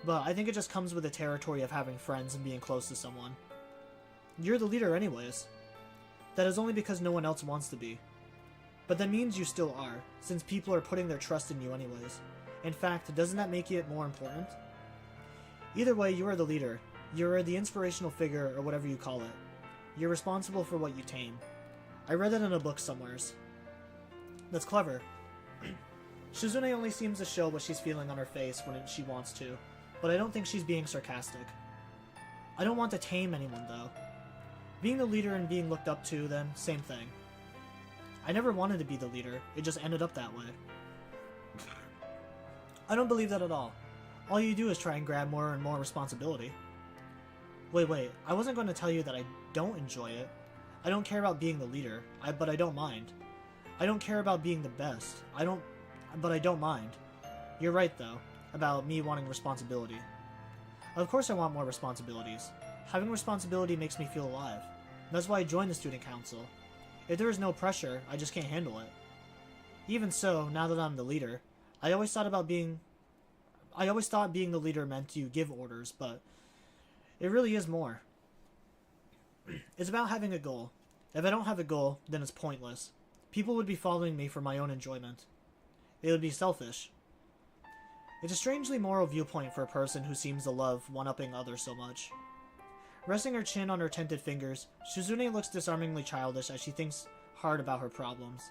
But I think it just comes with the territory of having friends and being close to someone. You're the leader anyways. That is only because no one else wants to be. But that means you still are, since people are putting their trust in you anyways. In fact, doesn't that make it more important? Either way, you are the leader. You are the inspirational figure, or whatever you call it. You're responsible for what you tame. I read it in a book somewheres. That's clever. Shizune only seems to show what she's feeling on her face when she wants to, but I don't think she's being sarcastic. I don't want to tame anyone, though. Being the leader and being looked up to, then, same thing. I never wanted to be the leader, it just ended up that way. I don't believe that at all. All you do is try and grab more and more responsibility. Wait, I wasn't going to tell you that I don't enjoy it. I don't care about being the leader, but I don't mind. I don't care about being the best, but I don't mind. You're right, though, about me wanting responsibility. Of course I want more responsibilities. Having responsibility makes me feel alive. That's why I joined the student council. If there is no pressure, I just can't handle it. Even so, now that I'm the leader, I always thought being the leader meant to give orders, but it really is more. It's about having a goal. If I don't have a goal, then it's pointless. People would be following me for my own enjoyment. They would be selfish. It's a strangely moral viewpoint for a person who seems to love one-upping others so much. Resting her chin on her tented fingers, Shizune looks disarmingly childish as she thinks hard about her problems.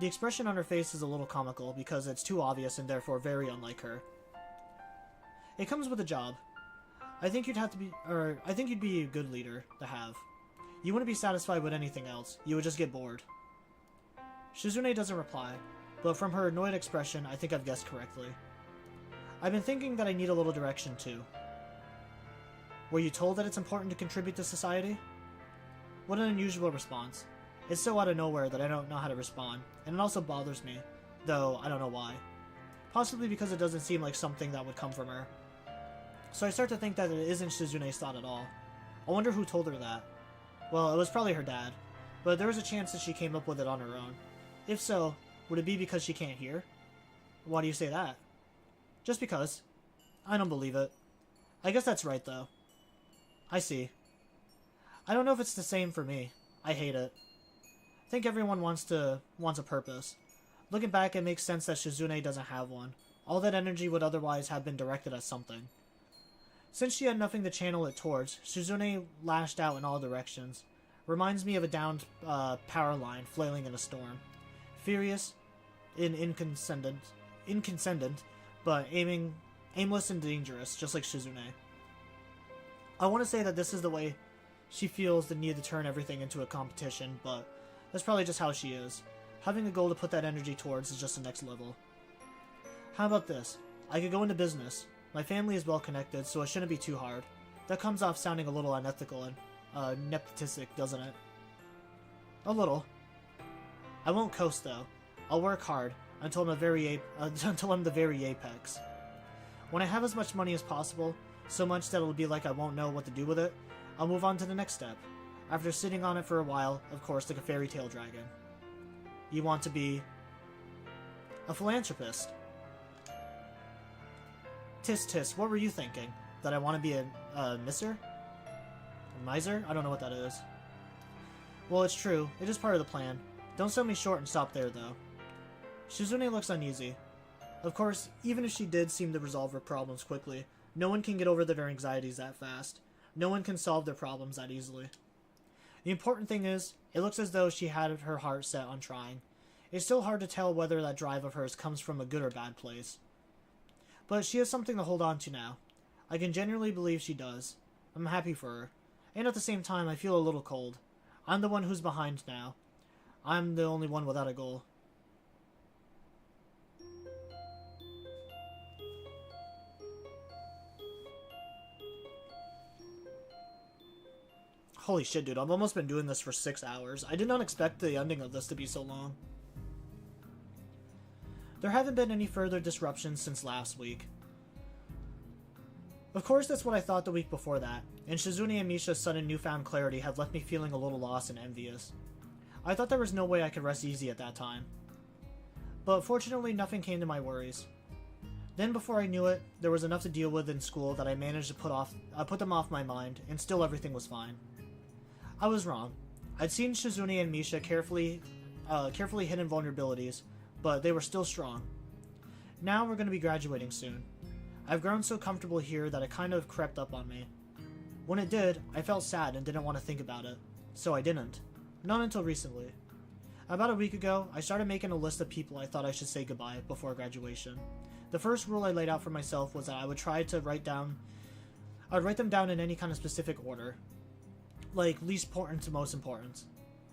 The expression on her face is a little comical because it's too obvious and therefore very unlike her. It comes with a job. I think you'd be a good leader to have. You wouldn't be satisfied with anything else. You would just get bored. Shizune doesn't reply, but from her annoyed expression, I think I've guessed correctly. I've been thinking that I need a little direction too. Were you told that it's important to contribute to society? What an unusual response. It's so out of nowhere that I don't know how to respond, and it also bothers me, though I don't know why. Possibly because it doesn't seem like something that would come from her. So I start to think that it isn't Shizune's thought at all. I wonder who told her that. Well, it was probably her dad, but there was a chance that she came up with it on her own. If so, would it be because she can't hear? Why do you say that? Just because. I don't believe it. I guess that's right, though. I see. I don't know if it's the same for me. I hate it. I think everyone wants a purpose. Looking back, it makes sense that Shizune doesn't have one. All that energy would otherwise have been directed at something. Since she had nothing to channel it towards, Shizune lashed out in all directions. Reminds me of a downed power line flailing in a storm. Furious, inconscendent, but aimless and dangerous, just like Shizune. I want to say that this is the way she feels the need to turn everything into a competition, but that's probably just how she is. Having a goal to put that energy towards is just the next level. How about this? I could go into business. My family is well connected, so it shouldn't be too hard. That comes off sounding a little unethical and nepotistic, doesn't it? A little. I won't coast though. I'll work hard until I'm the very apex. When I have as much money as possible, so much that it'll be like I won't know what to do with it, I'll move on to the next step. After sitting on it for a while, of course, like a fairy tale dragon. You want to be a philanthropist. Tis tis, what were you thinking? That I want to be a misser? A miser? I don't know what that is. Well, it's true. It is part of the plan. Don't sell me short and stop there, though. Shizune looks uneasy. Of course, even if she did seem to resolve her problems quickly, no one can get over their anxieties that fast. No one can solve their problems that easily. The important thing is, it looks as though she had her heart set on trying. It's still hard to tell whether that drive of hers comes from a good or bad place. But she has something to hold on to now. I can genuinely believe she does. I'm happy for her. And at the same time, I feel a little cold. I'm the one who's behind now. I'm the only one without a goal. Holy shit, dude. I've almost been doing this for 6 hours. I did not expect the ending of this to be so long. There haven't been any further disruptions since last week. Of course, that's what I thought the week before that, and Shizune and Misha's sudden newfound clarity had left me feeling a little lost and envious. I thought there was no way I could rest easy at that time. But fortunately, nothing came to my worries. Then before I knew it, there was enough to deal with in school that I managed to put them off my mind, and still everything was fine. I was wrong. I'd seen Shizune and Misha carefully hidden vulnerabilities, but they were still strong. Now we're going to be graduating soon. I've grown so comfortable here that it kind of crept up on me. When it did, I felt sad and didn't want to think about it, so I didn't. Not until recently. About a week ago, I started making a list of people I thought I should say goodbye before graduation. The first rule I laid out for myself was that I would try to write them down in any kind of specific order. Like, least important to most important.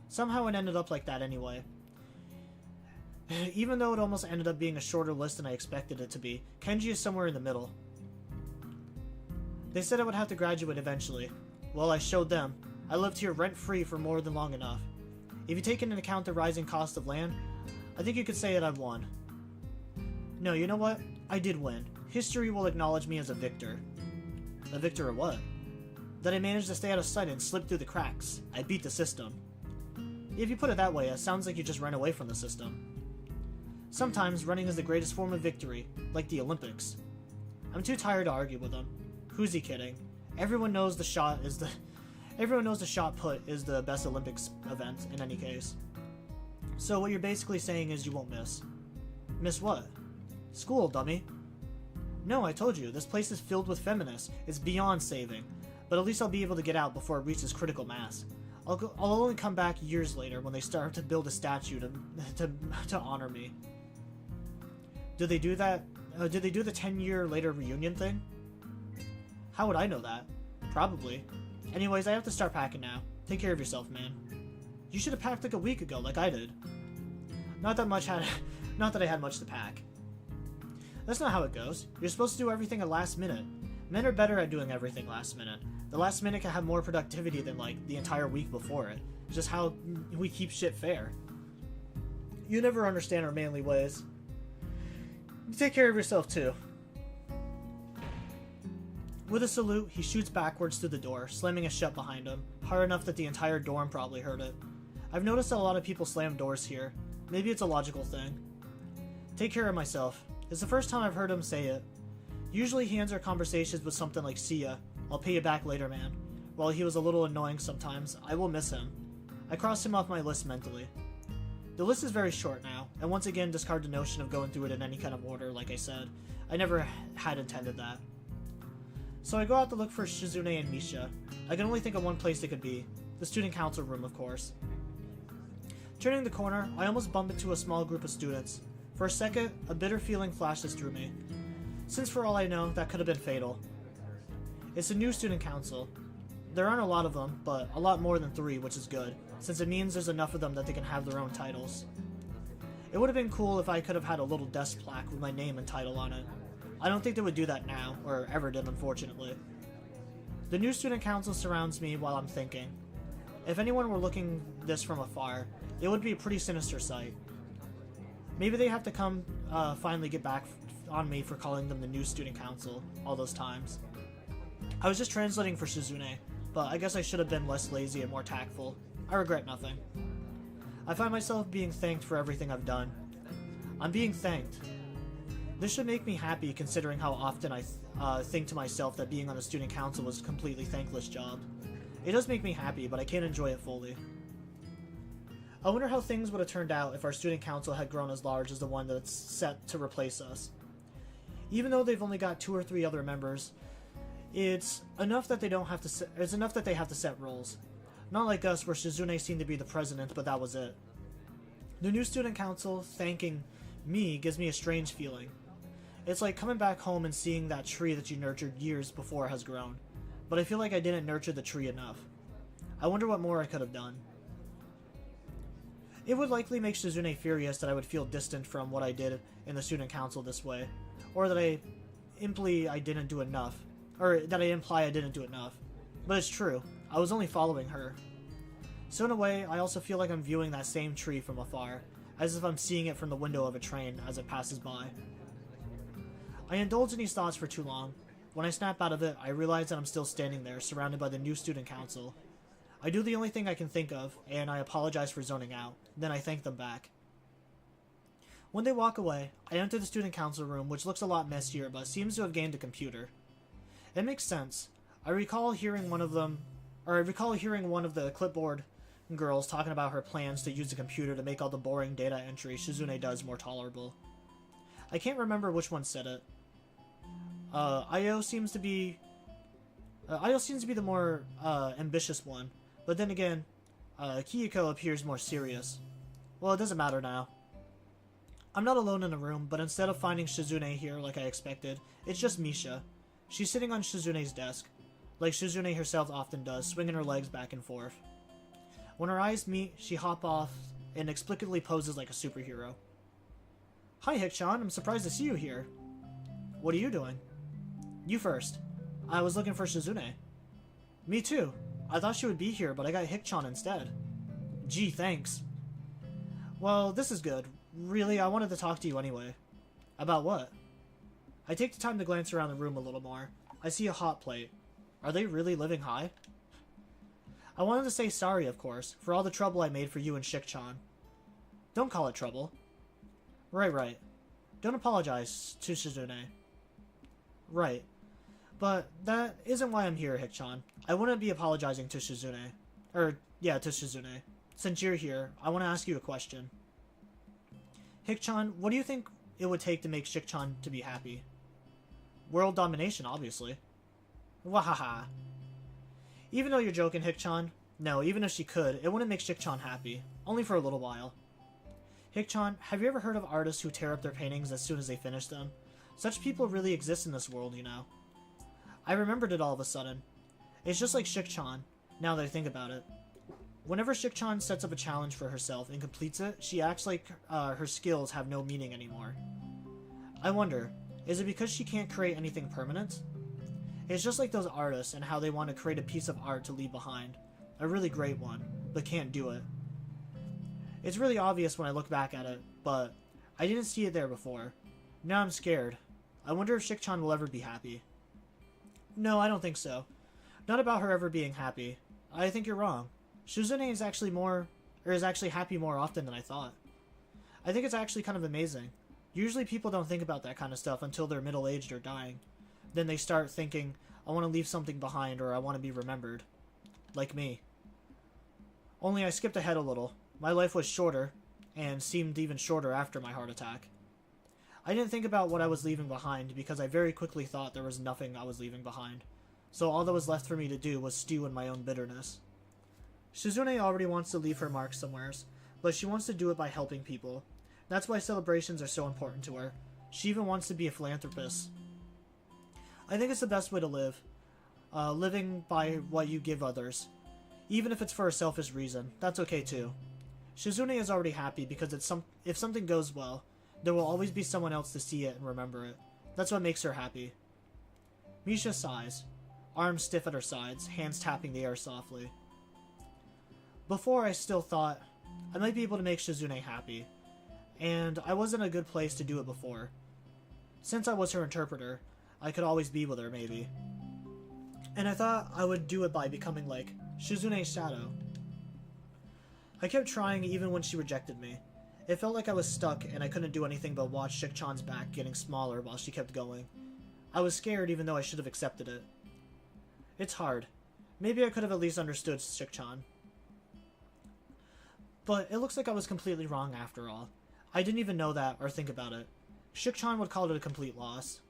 Somehow it ended up like that anyway. Even though it almost ended up being a shorter list than I expected it to be, Kenji is somewhere in the middle. They said I would have to graduate eventually. Well, I showed them. I lived here rent-free for more than long enough. If you take into account the rising cost of land, I think you could say that I've won. No, you know what? I did win. History will acknowledge me as a victor. A victor of what? That I managed to stay out of sight and slip through the cracks. I beat the system. If you put it that way, it sounds like you just ran away from the system. Sometimes running is the greatest form of victory, like the Olympics. I'm too tired to argue with them. Who's he kidding? Everyone knows the shot put is the best Olympics event in any case. So what you're basically saying is you won't miss. Miss what? School, dummy. No, I told you, this place is filled with feminists. It's beyond saving. But at least I'll be able to get out before it reaches critical mass. I'll only come back years later when they start to build a statue to honor me. Did they do that? Did they do the 10-year later reunion thing? How would I know that? Probably. Anyways, I have to start packing now. Take care of yourself, man. You should have packed like a week ago, like I did. Not that I had much to pack. That's not how it goes. You're supposed to do everything at last minute. Men are better at doing everything last minute. The last minute can have more productivity than, like, the entire week before it. It's just how we keep shit fair. You never understand our manly ways. You take care of yourself, too. With a salute, he shoots backwards through the door, slamming it shut behind him, hard enough that the entire dorm probably heard it. I've noticed that a lot of people slam doors here. Maybe it's a logical thing. Take care of myself. It's the first time I've heard him say it. Usually he ends our conversations with something like, see ya, I'll pay you back later, man. While he was a little annoying sometimes, I will miss him. I crossed him off my list mentally. The list is very short now, and once again discard the notion of going through it in any kind of order, like I said. I never had intended that. So I go out to look for Shizune and Misha. I can only think of one place they could be. The student council room, of course. Turning the corner, I almost bump into a small group of students. For a second, a bitter feeling flashes through me. Since for all I know, that could have been fatal. It's a new student council. There aren't a lot of them, but a lot more than 3, which is good, since it means there's enough of them that they can have their own titles. It would have been cool if I could have had a little desk plaque with my name and title on it. I don't think they would do that now, or ever did, unfortunately. The new student council surrounds me while I'm thinking. If anyone were looking this from afar, it would be a pretty sinister sight. Maybe they have to come finally get back on me for calling them the new student council all those times. I was just translating for Shizune, but I guess I should have been less lazy and more tactful. I regret nothing. I find myself being thanked for everything I've done. I'm being thanked. This should make me happy considering how often I think to myself that being on a student council was a completely thankless job. It does make me happy, but I can't enjoy it fully. I wonder how things would have turned out if our student council had grown as large as the one that's set to replace us. Even though they've only got 2 or 3 other members, it's enough that they have to set roles. Not like us, where Shizune seemed to be the president, but that was it. The new student council thanking me gives me a strange feeling. It's like coming back home and seeing that tree that you nurtured years before has grown, but I feel like I didn't nurture the tree enough. I wonder what more I could have done. It would likely make Shizune furious that I would feel distant from what I did in the student council this way, or that I imply I didn't do enough. But it's true, I was only following her. So in a way, I also feel like I'm viewing that same tree from afar, as if I'm seeing it from the window of a train as it passes by. I indulge in these thoughts for too long. When I snap out of it, I realize that I'm still standing there, surrounded by the new student council. I do the only thing I can think of, and I apologize for zoning out. Then I thank them back. When they walk away, I enter the student council room, which looks a lot messier, but seems to have gained a computer. It makes sense. I recall hearing one of the clipboard girls talking about her plans to use the computer to make all the boring data entry Shizune does more tolerable. I can't remember which one said it. Io seems to be the more ambitious one, but then again, Kiyoko appears more serious. Well, it doesn't matter now. I'm not alone in the room, but instead of finding Shizune here like I expected, it's just Misha. She's sitting on Shizune's desk, like Shizune herself often does, swinging her legs back and forth. When our eyes meet, she hops off and inexplicably poses like a superhero. Hi, Hikchan, I'm surprised to see you here. What are you doing? You first. I was looking for Shizune. Me too. I thought she would be here, but I got Hikchan instead. Gee, thanks. Well, this is good. Really, I wanted to talk to you anyway. About what? I take the time to glance around the room a little more. I see a hot plate. Are they really living high? I wanted to say sorry, of course, for all the trouble I made for you and Shikchan. Don't call it trouble. Right. Don't apologize to Shizune. Right. But that isn't why I'm here, Hikchan. I wouldn't be apologizing to Shizune. To Shizune. Since you're here, I want to ask you a question. Hikchan, what do you think it would take to make Shikchan to be happy? World domination, obviously. Wahaha. Even though you're joking, Hikchan, no, even if she could, it wouldn't make Shikchan happy. Only for a little while. Hikchan, have you ever heard of artists who tear up their paintings as soon as they finish them? Such people really exist in this world, you know. I remembered it all of a sudden. It's just like Shikchan, now that I think about it. Whenever Shikchan sets up a challenge for herself and completes it, she acts like her skills have no meaning anymore. I wonder, is it because she can't create anything permanent? It's just like those artists and how they want to create a piece of art to leave behind. A really great one, but can't do it. It's really obvious when I look back at it, but I didn't see it there before. Now I'm scared. I wonder if Shikchan will ever be happy. No, I don't think so. Not about her ever being happy. I think you're wrong. Shizune is actually happy more often than I thought. I think it's actually kind of amazing. Usually people don't think about that kind of stuff until they're middle-aged or dying. Then they start thinking, I want to leave something behind or I want to be remembered. Like me. Only I skipped ahead a little. My life was shorter, and seemed even shorter after my heart attack. I didn't think about what I was leaving behind because I very quickly thought there was nothing I was leaving behind. So all that was left for me to do was stew in my own bitterness. Shizune already wants to leave her mark somewheres, but she wants to do it by helping people. That's why celebrations are so important to her. She even wants to be a philanthropist. I think it's the best way to live. living by what you give others. Even if it's for a selfish reason, that's okay too. Shizune is already happy because if something goes well, there will always be someone else to see it and remember it. That's what makes her happy. Misha sighs, arms stiff at her sides, hands tapping the air softly. Before, I still thought I might be able to make Shizune happy, and I was in a good place to do it before. Since I was her interpreter, I could always be with her, maybe. And I thought I would do it by becoming like Shizune's shadow. I kept trying even when she rejected me. It felt like I was stuck and I couldn't do anything but watch Shik-chan's back getting smaller while she kept going. I was scared even though I should have accepted it. It's hard. Maybe I could have at least understood Shik-chan. But it looks like I was completely wrong after all. I didn't even know that or think about it. Shik-chan would call it a complete loss.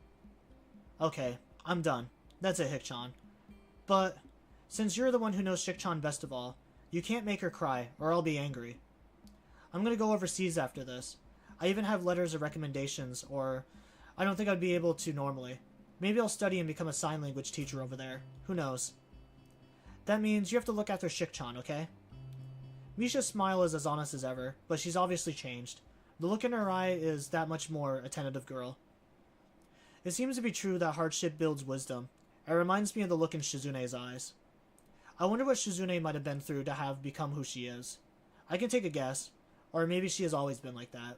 Okay, I'm done. That's it, Hik-chan. But, since you're the one who knows Shik-chan best of all, you can't make her cry, or I'll be angry. I'm gonna go overseas after this. I even have letters of recommendations, or I don't think I'd be able to normally. Maybe I'll study and become a sign language teacher over there. Who knows? That means you have to look after Shik-chan, okay? Misha's smile is as honest as ever, but she's obviously changed. The look in her eye is that much more a tentative girl. It seems to be true that hardship builds wisdom. It reminds me of the look in Shizune's eyes. I wonder what Shizune might have been through to have become who she is. I can take a guess, or maybe she has always been like that.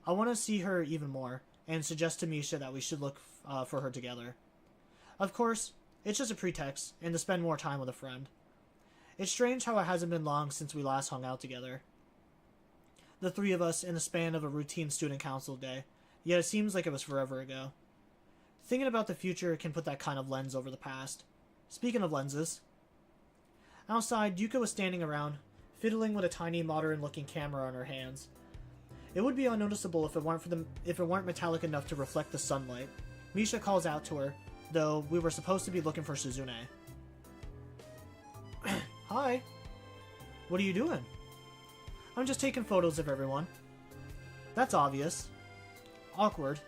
I want to see her even more, and suggest to Misha that we should look for her together. Of course, it's just a pretext, and to spend more time with a friend. It's strange how it hasn't been long since we last hung out together. The three of us in the span of a routine student council day, yet it seems like it was forever ago. Thinking about the future can put that kind of lens over the past. Speaking of lenses, outside, Yuka was standing around, fiddling with a tiny modern-looking camera on her hands. It would be unnoticeable if it weren't metallic enough to reflect the sunlight. Misha calls out to her, though we were supposed to be looking for Shizune. Hi. What are you doing? I'm just taking photos of everyone. That's obvious. Awkward.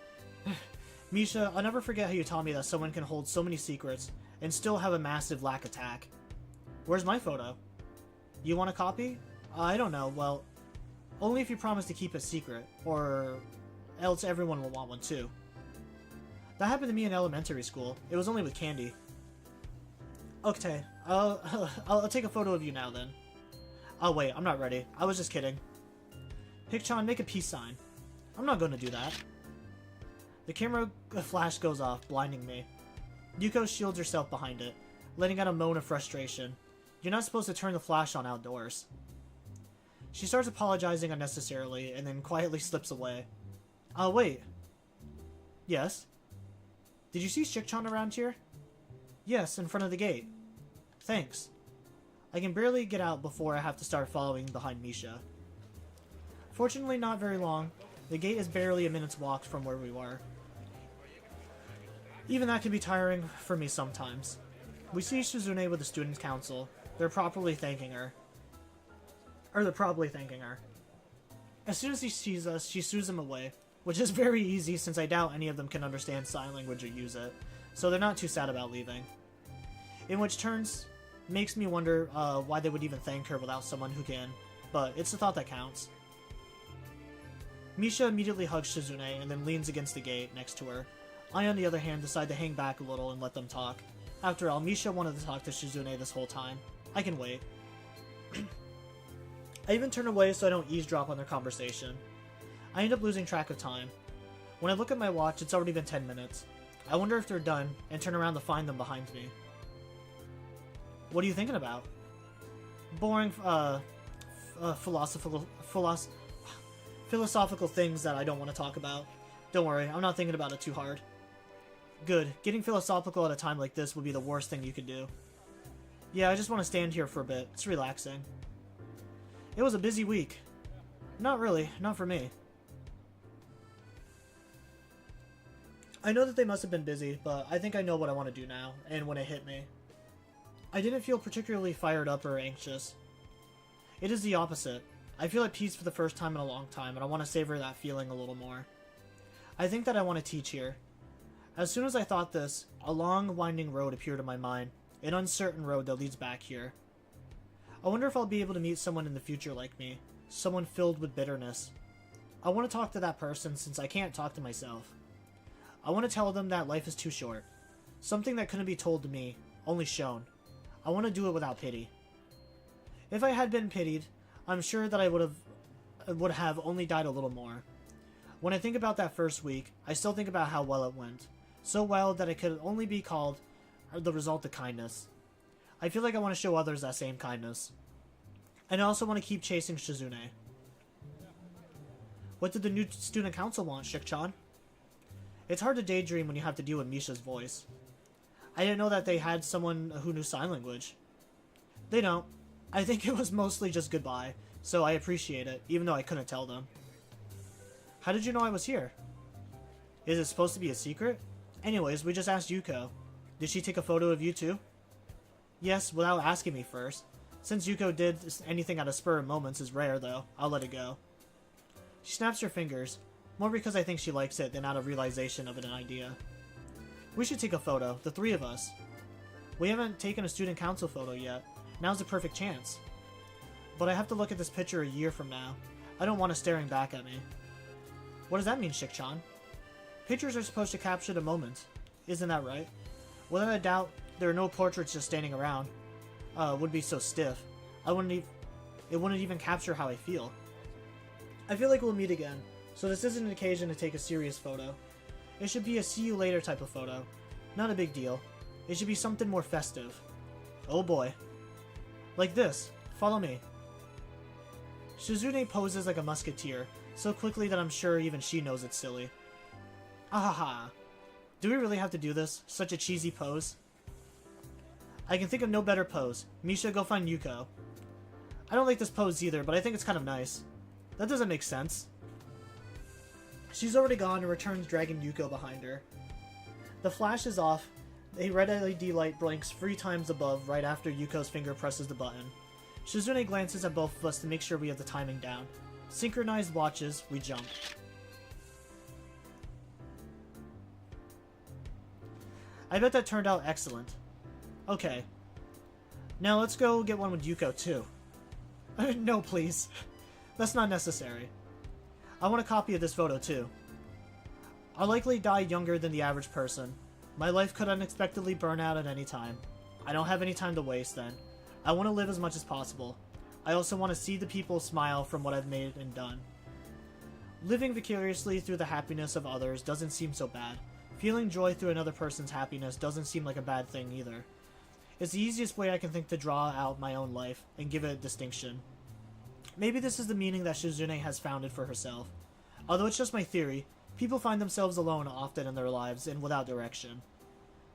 Misha, I'll never forget how you taught me that someone can hold so many secrets and still have a massive lack attack. Where's my photo? You want a copy? I don't know, well, only if you promise to keep it secret, or else everyone will want one too. That happened to me in elementary school. It was only with candy. Okay, I'll take a photo of you now then. Oh wait, I'm not ready. I was just kidding. Hik-chan, make a peace sign. I'm not going to do that. The camera flash goes off, blinding me. Yuko shields herself behind it, letting out a moan of frustration. You're not supposed to turn the flash on outdoors. She starts apologizing unnecessarily, and then quietly slips away. Wait. Yes? Did you see Shik-chan around here? Yes, in front of the gate. Thanks. I can barely get out before I have to start following behind Misha. Fortunately, not very long. The gate is barely a minute's walk from where we were. Even that can be tiring for me sometimes. We see Shizune with the Students' Council. They're probably thanking her. As soon as he sees us, she shoos them away, which is very easy since I doubt any of them can understand sign language or use it, so they're not too sad about leaving. In which turns makes me wonder why they would even thank her without someone who can, but it's the thought that counts. Misha immediately hugs Shizune and then leans against the gate next to her. I, on the other hand, decide to hang back a little and let them talk. After all, Misha wanted to talk to Shizune this whole time. I can wait. I even turn away so I don't eavesdrop on their conversation. I end up losing track of time. When I look at my watch, it's already been 10 minutes. I wonder if they're done, and turn around to find them behind me. What are you thinking about? Boring, philosophical things that I don't want to talk about. Don't worry, I'm not thinking about it too hard. Good. Getting philosophical at a time like this would be the worst thing you could do. Yeah, I just want to stand here for a bit. It's relaxing. It was a busy week. Not really. Not for me. I know that they must have been busy, but I think I know what I want to do now, and when it hit me. I didn't feel particularly fired up or anxious. It is the opposite. I feel at peace for the first time in a long time, and I want to savor that feeling a little more. I think that I want to teach here. As soon as I thought this, a long, winding road appeared in my mind, an uncertain road that leads back here. I wonder if I'll be able to meet someone in the future like me, someone filled with bitterness. I want to talk to that person since I can't talk to myself. I want to tell them that life is too short, something that couldn't be told to me, only shown. I want to do it without pity. If I had been pitied, I'm sure that I would have only died a little more. When I think about that first week, I still think about how well it went. So well that it could only be called the result of kindness. I feel like I want to show others that same kindness. And I also want to keep chasing Shizune. What did the new student council want, Shik-chan? It's hard to daydream when you have to deal with Misha's voice. I didn't know that they had someone who knew sign language. They don't. I think it was mostly just goodbye, so I appreciate it, even though I couldn't tell them. How did you know I was here? Is it supposed to be a secret? Anyways, we just asked Yuko. Did she take a photo of you too? Yes, without asking me first. Since Yuko did anything at a spur of moments is rare, though. I'll let it go. She snaps her fingers, more because I think she likes it than out of realization of an idea. We should take a photo, the three of us. We haven't taken a student council photo yet. Now's the perfect chance. But I have to look at this picture a year from now. I don't want it staring back at me. What does that mean, Shik-chan? Pictures are supposed to capture the moment. Isn't that right? Without a doubt, there are no portraits just standing around. Would be so stiff. It wouldn't even capture how I feel. I feel like we'll meet again, so this isn't an occasion to take a serious photo. It should be a see you later type of photo. Not a big deal. It should be something more festive. Oh boy. Like this. Follow me. Shizune poses like a musketeer, so quickly that I'm sure even she knows it's silly. Ahaha. Do we really have to do this? Such a cheesy pose? I can think of no better pose. Misha, go find Yuko. I don't like this pose either, but I think it's kind of nice. That doesn't make sense. She's already gone and returns dragging Yuko behind her. The flash is off. A red LED light blinks 3 times above right after Yuko's finger presses the button. Shizune glances at both of us to make sure we have the timing down. Synchronized watches, we jump. I bet that turned out excellent. Okay. Now let's go get one with Yuko too. No, please. That's not necessary. I want a copy of this photo too. I'll likely die younger than the average person. My life could unexpectedly burn out at any time. I don't have any time to waste then. I want to live as much as possible. I also want to see the people smile from what I've made and done. Living vicariously through the happiness of others doesn't seem so bad. Feeling joy through another person's happiness doesn't seem like a bad thing either. It's the easiest way I can think to draw out my own life and give it a distinction. Maybe this is the meaning that Shizune has founded for herself. Although it's just my theory, people find themselves alone often in their lives and without direction.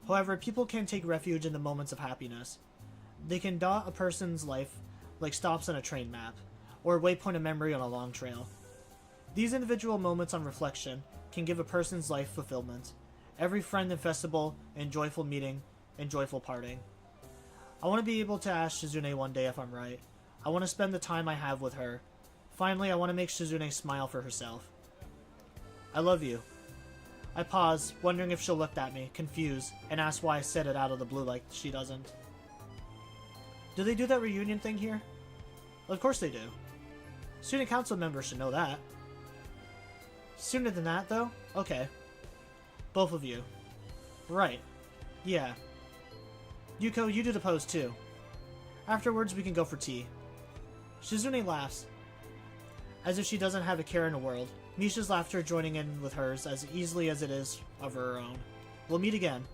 However, people can take refuge in the moments of happiness. They can dot a person's life like stops on a train map, or a waypoint of memory on a long trail. These individual moments on reflection can give a person's life fulfillment. Every friend and festival, and joyful meeting, and joyful parting. I want to be able to ask Shizune one day if I'm right. I want to spend the time I have with her. Finally, I want to make Shizune smile for herself. I love you. I pause, wondering if she'll look at me, confused, and ask why I said it out of the blue like she doesn't. Do they do that reunion thing here? Of course they do. Student council members should know that. Sooner than that, though? Okay. Both of you. Right. Yeah. Yuko, you do the pose too. Afterwards, we can go for tea. Shizune laughs, as if she doesn't have a care in the world. Misha's laughter joining in with hers as easily as it is of her own. We'll meet again.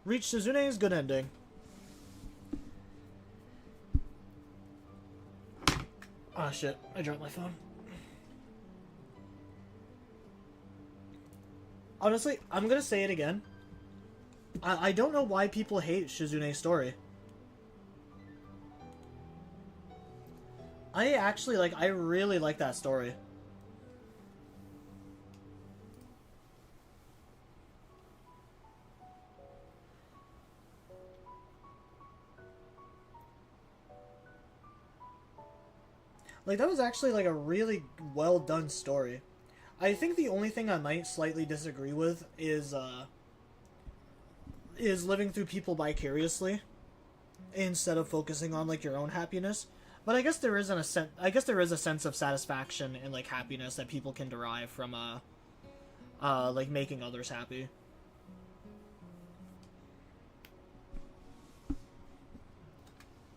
Reach Shizune's good ending. Ah, shit. I dropped my phone. Honestly, I'm gonna say it again. I don't know why people hate Shizune's story. I really like that story. Like, that was actually, like, a really well done story. I think the only thing I might slightly disagree with is living through people vicariously instead of focusing on, like, your own happiness. But I guess there is a sense of satisfaction and, like, happiness that people can derive from like, making others happy.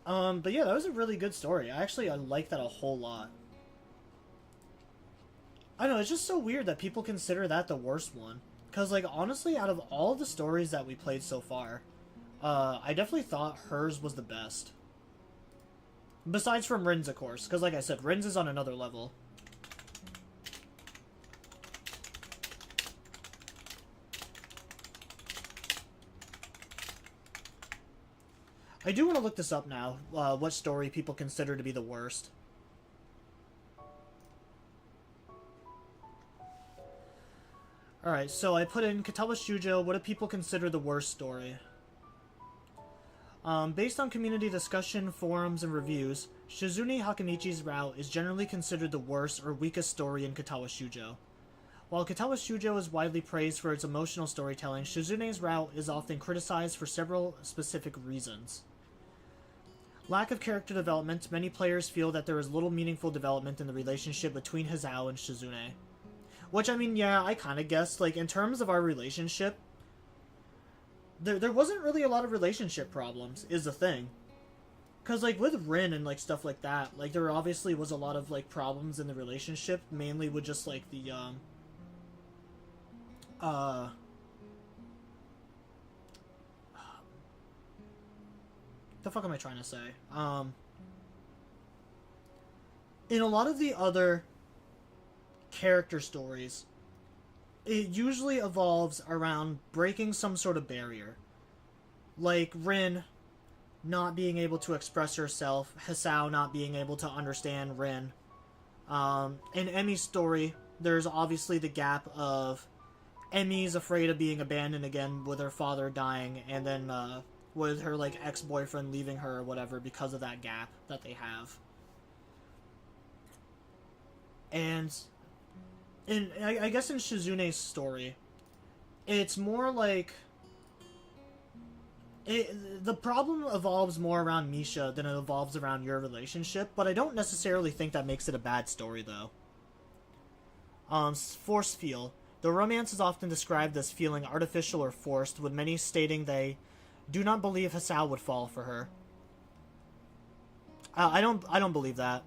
But yeah, that was a really good story. I like that a whole lot. I don't know, it's just so weird that people consider that the worst one. Because, like, honestly, out of all the stories that we played so far, I definitely thought hers was the best. Besides from Rin's, of course. Because, like I said, Rin's is on another level. I do want to look this up now, what story people consider to be the worst. Alright, so I put in Katawa Shujo, what do people consider the worst story? Based on community discussion, forums, and reviews, Shizune Hakamichi's route is generally considered the worst or weakest story in Katawa Shujo. While Katawa Shujo is widely praised for its emotional storytelling, Shizune's route is often criticized for several specific reasons. Lack of character development. Many players feel that there is little meaningful development in the relationship between Hisao and Shizune. Which, I mean, yeah, I kind of guessed. Like, in terms of our relationship, there wasn't really a lot of relationship problems, is the thing. Because, like, with Rin and, like, stuff like that, like, there obviously was a lot of, like, problems in the relationship, mainly with just, like, the, the fuck am I trying to say? In a lot of the other character stories, it usually evolves around breaking some sort of barrier. Like Rin not being able to express herself, Hisao not being able to understand Rin. In Emi's story, there's obviously the gap of Emi's afraid of being abandoned again with her father dying, and then with her like ex-boyfriend leaving her or whatever because of that gap that they have. And I guess in Shizune's story, it's more like the problem evolves more around Misha than it evolves around your relationship, but I don't necessarily think that makes it a bad story, though. Force feel. The romance is often described as feeling artificial or forced, with many stating they do not believe Hisao would fall for her. I don't believe that.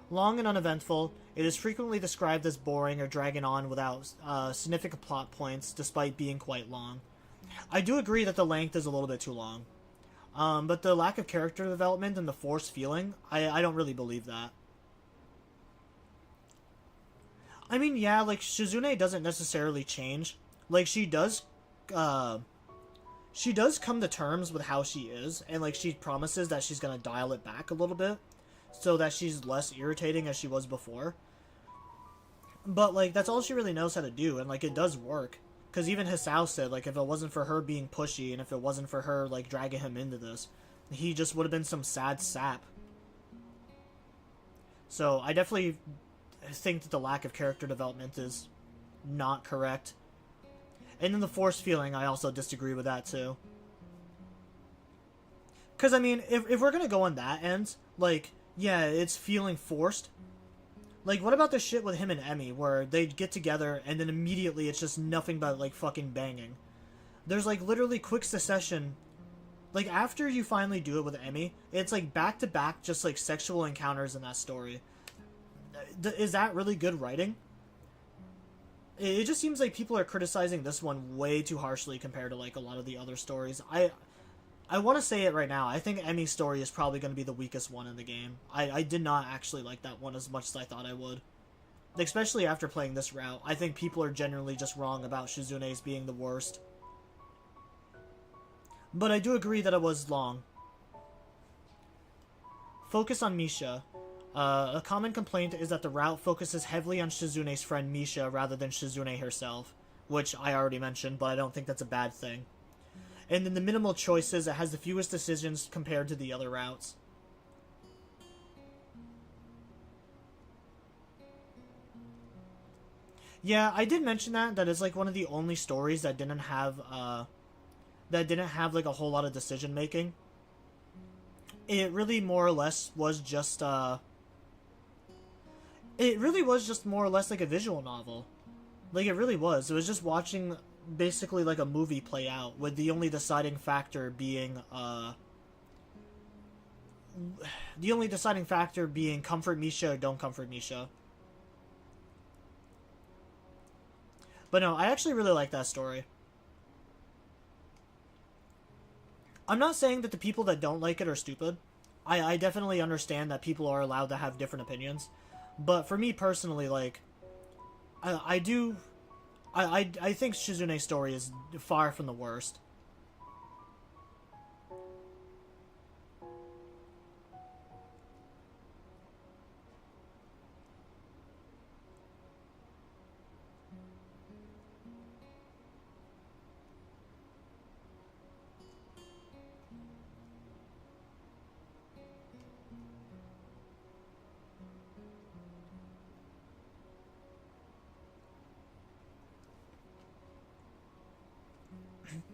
Long and uneventful, it is frequently described as boring or dragging on without significant plot points, despite being quite long. I do agree that the length is a little bit too long. But the lack of character development and the forced feeling, I don't really believe that. I mean, yeah, like, Shizune doesn't necessarily change. Like, she does come to terms with how she is, and, like, she promises that she's gonna dial it back a little bit, so that she's less irritating as she was before. But, like, that's all she really knows how to do, and, like, it does work. Because even Hisao said, like, if it wasn't for her being pushy, and if it wasn't for her, like, dragging him into this, he just would have been some sad sap. So, I definitely think that the lack of character development is not correct. And then the forced feeling, I also disagree with that, too. Because, I mean, if we're gonna go on that end, like, yeah, it's feeling forced. Like, what about the shit with him and Emi, where they get together, and then immediately it's just nothing but, like, fucking banging? There's, like, literally quick succession. Like, after you finally do it with Emi, it's, like, back-to-back just, like, sexual encounters in that story. Is that really good writing? It just seems like people are criticizing this one way too harshly compared to, like, a lot of the other stories. I want to say it right now. I think Emi's story is probably going to be the weakest one in the game. I did not actually like that one as much as I thought I would. Especially after playing this route. I think people are generally just wrong about Shizune's being the worst. But I do agree that it was long. Focus on Misha. A common complaint is that the route focuses heavily on Shizune's friend Misha rather than Shizune herself. Which I already mentioned, but I don't think that's a bad thing. And in the minimal choices, it has the fewest decisions compared to the other routes. Yeah, I did mention that it's like one of the only stories that didn't have like a whole lot of decision making. It really more or less was just it really was just more or less like a visual novel. Like it really was. It was just watching basically like a movie play out with the only deciding factor being comfort Misha or don't comfort Misha. But no, I actually really like that story. I'm not saying that the people that don't like it are stupid. I definitely understand that people are allowed to have different opinions. But for me personally, like, I do. I think Shizune's story is far from the worst.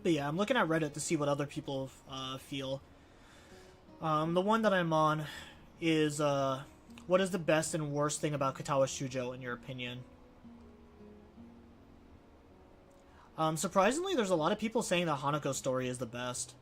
But yeah, I'm looking at Reddit to see what other people feel. The one that I'm on is what is the best and worst thing about Katawa Shujo in your opinion? Surprisingly, there's a lot of people saying that Hanako's story is the best.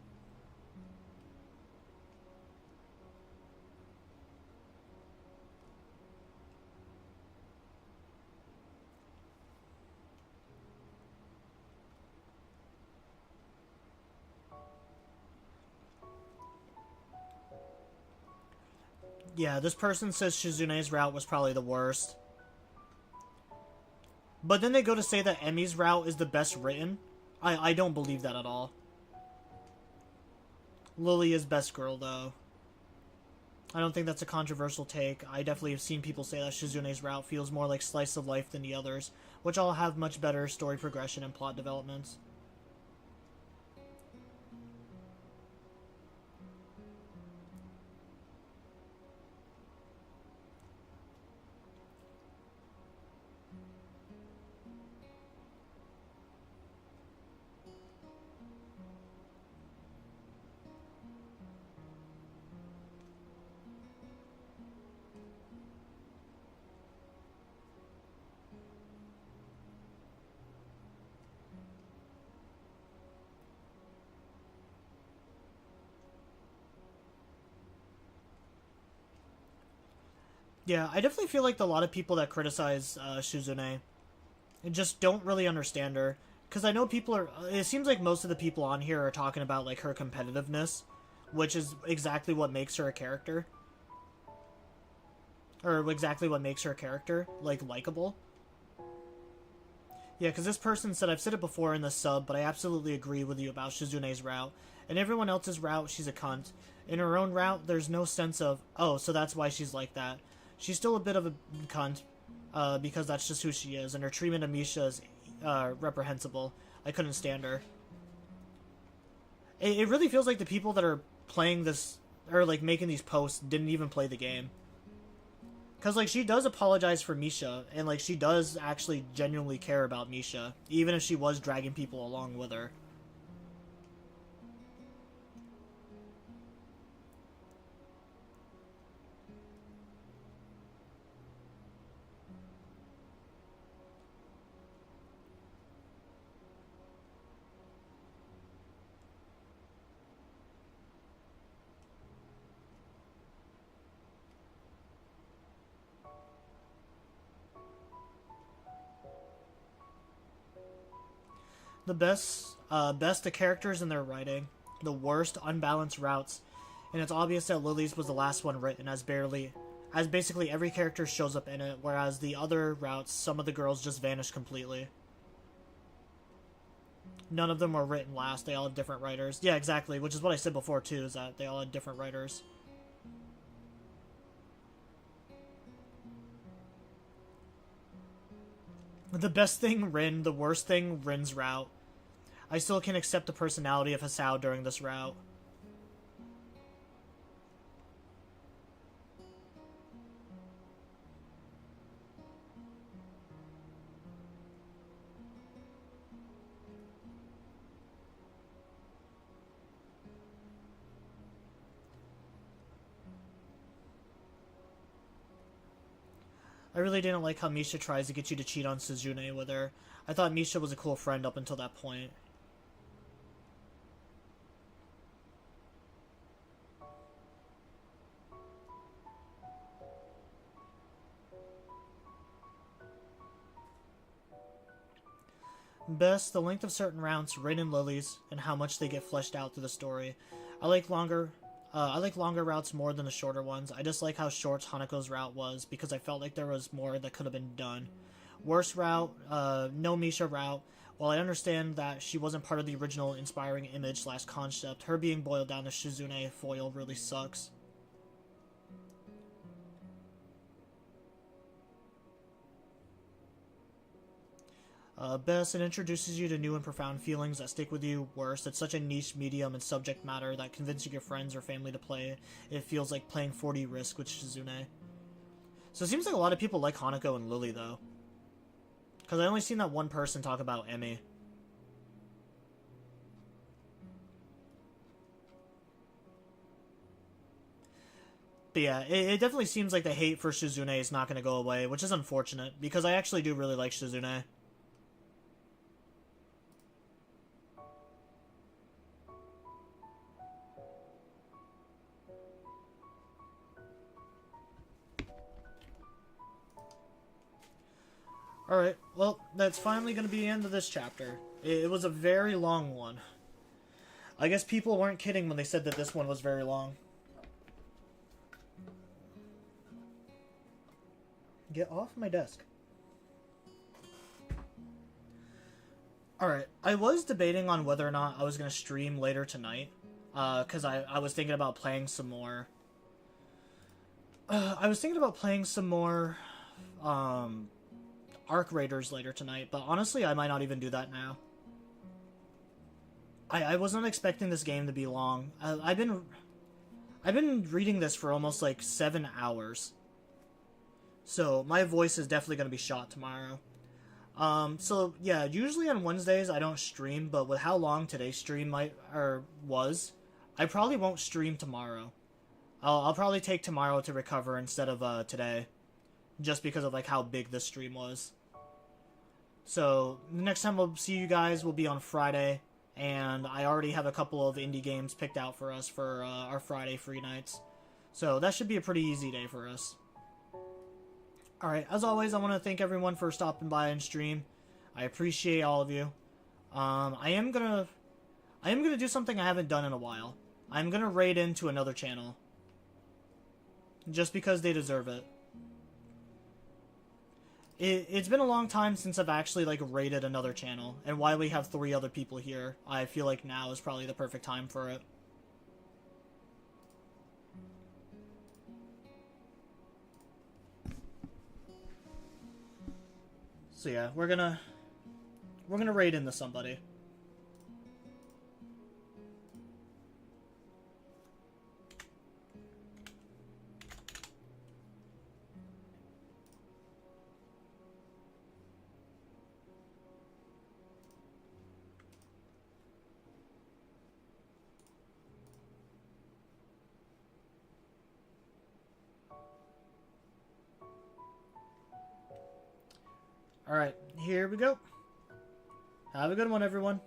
Yeah, this person says Shizune's route was probably the worst. But then they go to say that Emi's route is the best written. I don't believe that at all. Lily is best girl, though. I don't think that's a controversial take. I definitely have seen people say that Shizune's route feels more like slice of life than the others, which all have much better story progression and plot developments. Yeah, I definitely feel like a lot of people that criticize Shizune just don't really understand her. Because I know people are. It seems like most of the people on here are talking about like her competitiveness, which is exactly what makes her a character, or exactly what makes her a character like likable. Yeah, because this person said I've said it before in the sub, but I absolutely agree with you about Shizune's route. In everyone else's route, she's a cunt. In her own route, there's no sense of so that's why she's like that. She's still a bit of a cunt, because that's just who she is, and her treatment of Misha is reprehensible. I couldn't stand her. It really feels like the people that are playing this, or like making these posts, didn't even play the game. Because like she does apologize for Misha, and like she does actually genuinely care about Misha, even if she was dragging people along with her. The best the characters and their writing. The worst unbalanced routes, and it's obvious that Lily's was the last one written as basically every character shows up in it, whereas the other routes, some of the girls just vanish completely. None of them were written last. They all have different writers. Yeah, exactly. Which is what I said before too. Is that they all had different writers. The best thing Rin, the worst thing Rin's route. I still can accept the personality of Hasao during this route. I really didn't like how Misha tries to get you to cheat on Suzune with her. I thought Misha was a cool friend up until that point. Best, the length of certain rounds, Rain and Lilies, and how much they get fleshed out through the story. I like longer routes more than the shorter ones. I just like how short Hanako's route was because I felt like there was more that could have been done. Worst route, no Misha route. While I understand that she wasn't part of the original inspiring image / concept, her being boiled down to Shizune foil really sucks. Best, it introduces you to new and profound feelings that stick with you. Worst, it's such a niche medium and subject matter that convincing your friends or family to play it feels like playing 4D Risk with Shizune. So it seems like a lot of people like Hanako and Lily, though. Because I only seen that one person talk about Emmy. But yeah, it definitely seems like the hate for Shizune is not going to go away, which is unfortunate, because I actually do really like Shizune. Alright, well, that's finally going to be the end of this chapter. It was a very long one. I guess people weren't kidding when they said that this one was very long. Get off my desk. Alright, I was debating on whether or not I was going to stream later tonight. Because I was thinking about playing some more. Arc Raiders later tonight, but honestly, I might not even do that now. I was not expecting this game to be long. I've been reading this for almost like 7 hours. So my voice is definitely going to be shot tomorrow. So yeah, usually on Wednesdays I don't stream, but with how long today's stream was, I probably won't stream tomorrow. I'll probably take tomorrow to recover instead of today, just because of like how big this stream was. So the next time we'll see you guys will be on Friday, and I already have a couple of indie games picked out for us for our Friday free nights. So that should be a pretty easy day for us. Alright, as always, I want to thank everyone for stopping by and stream. I appreciate all of you. I am gonna do something I haven't done in a while. I'm gonna raid into another channel. Just because they deserve it. It's been a long time since I've actually, like, raided another channel. And while we have 3 other people here, I feel like now is probably the perfect time for it. So yeah, we're gonna raid into somebody. Alright, here we go. Have a good one, everyone.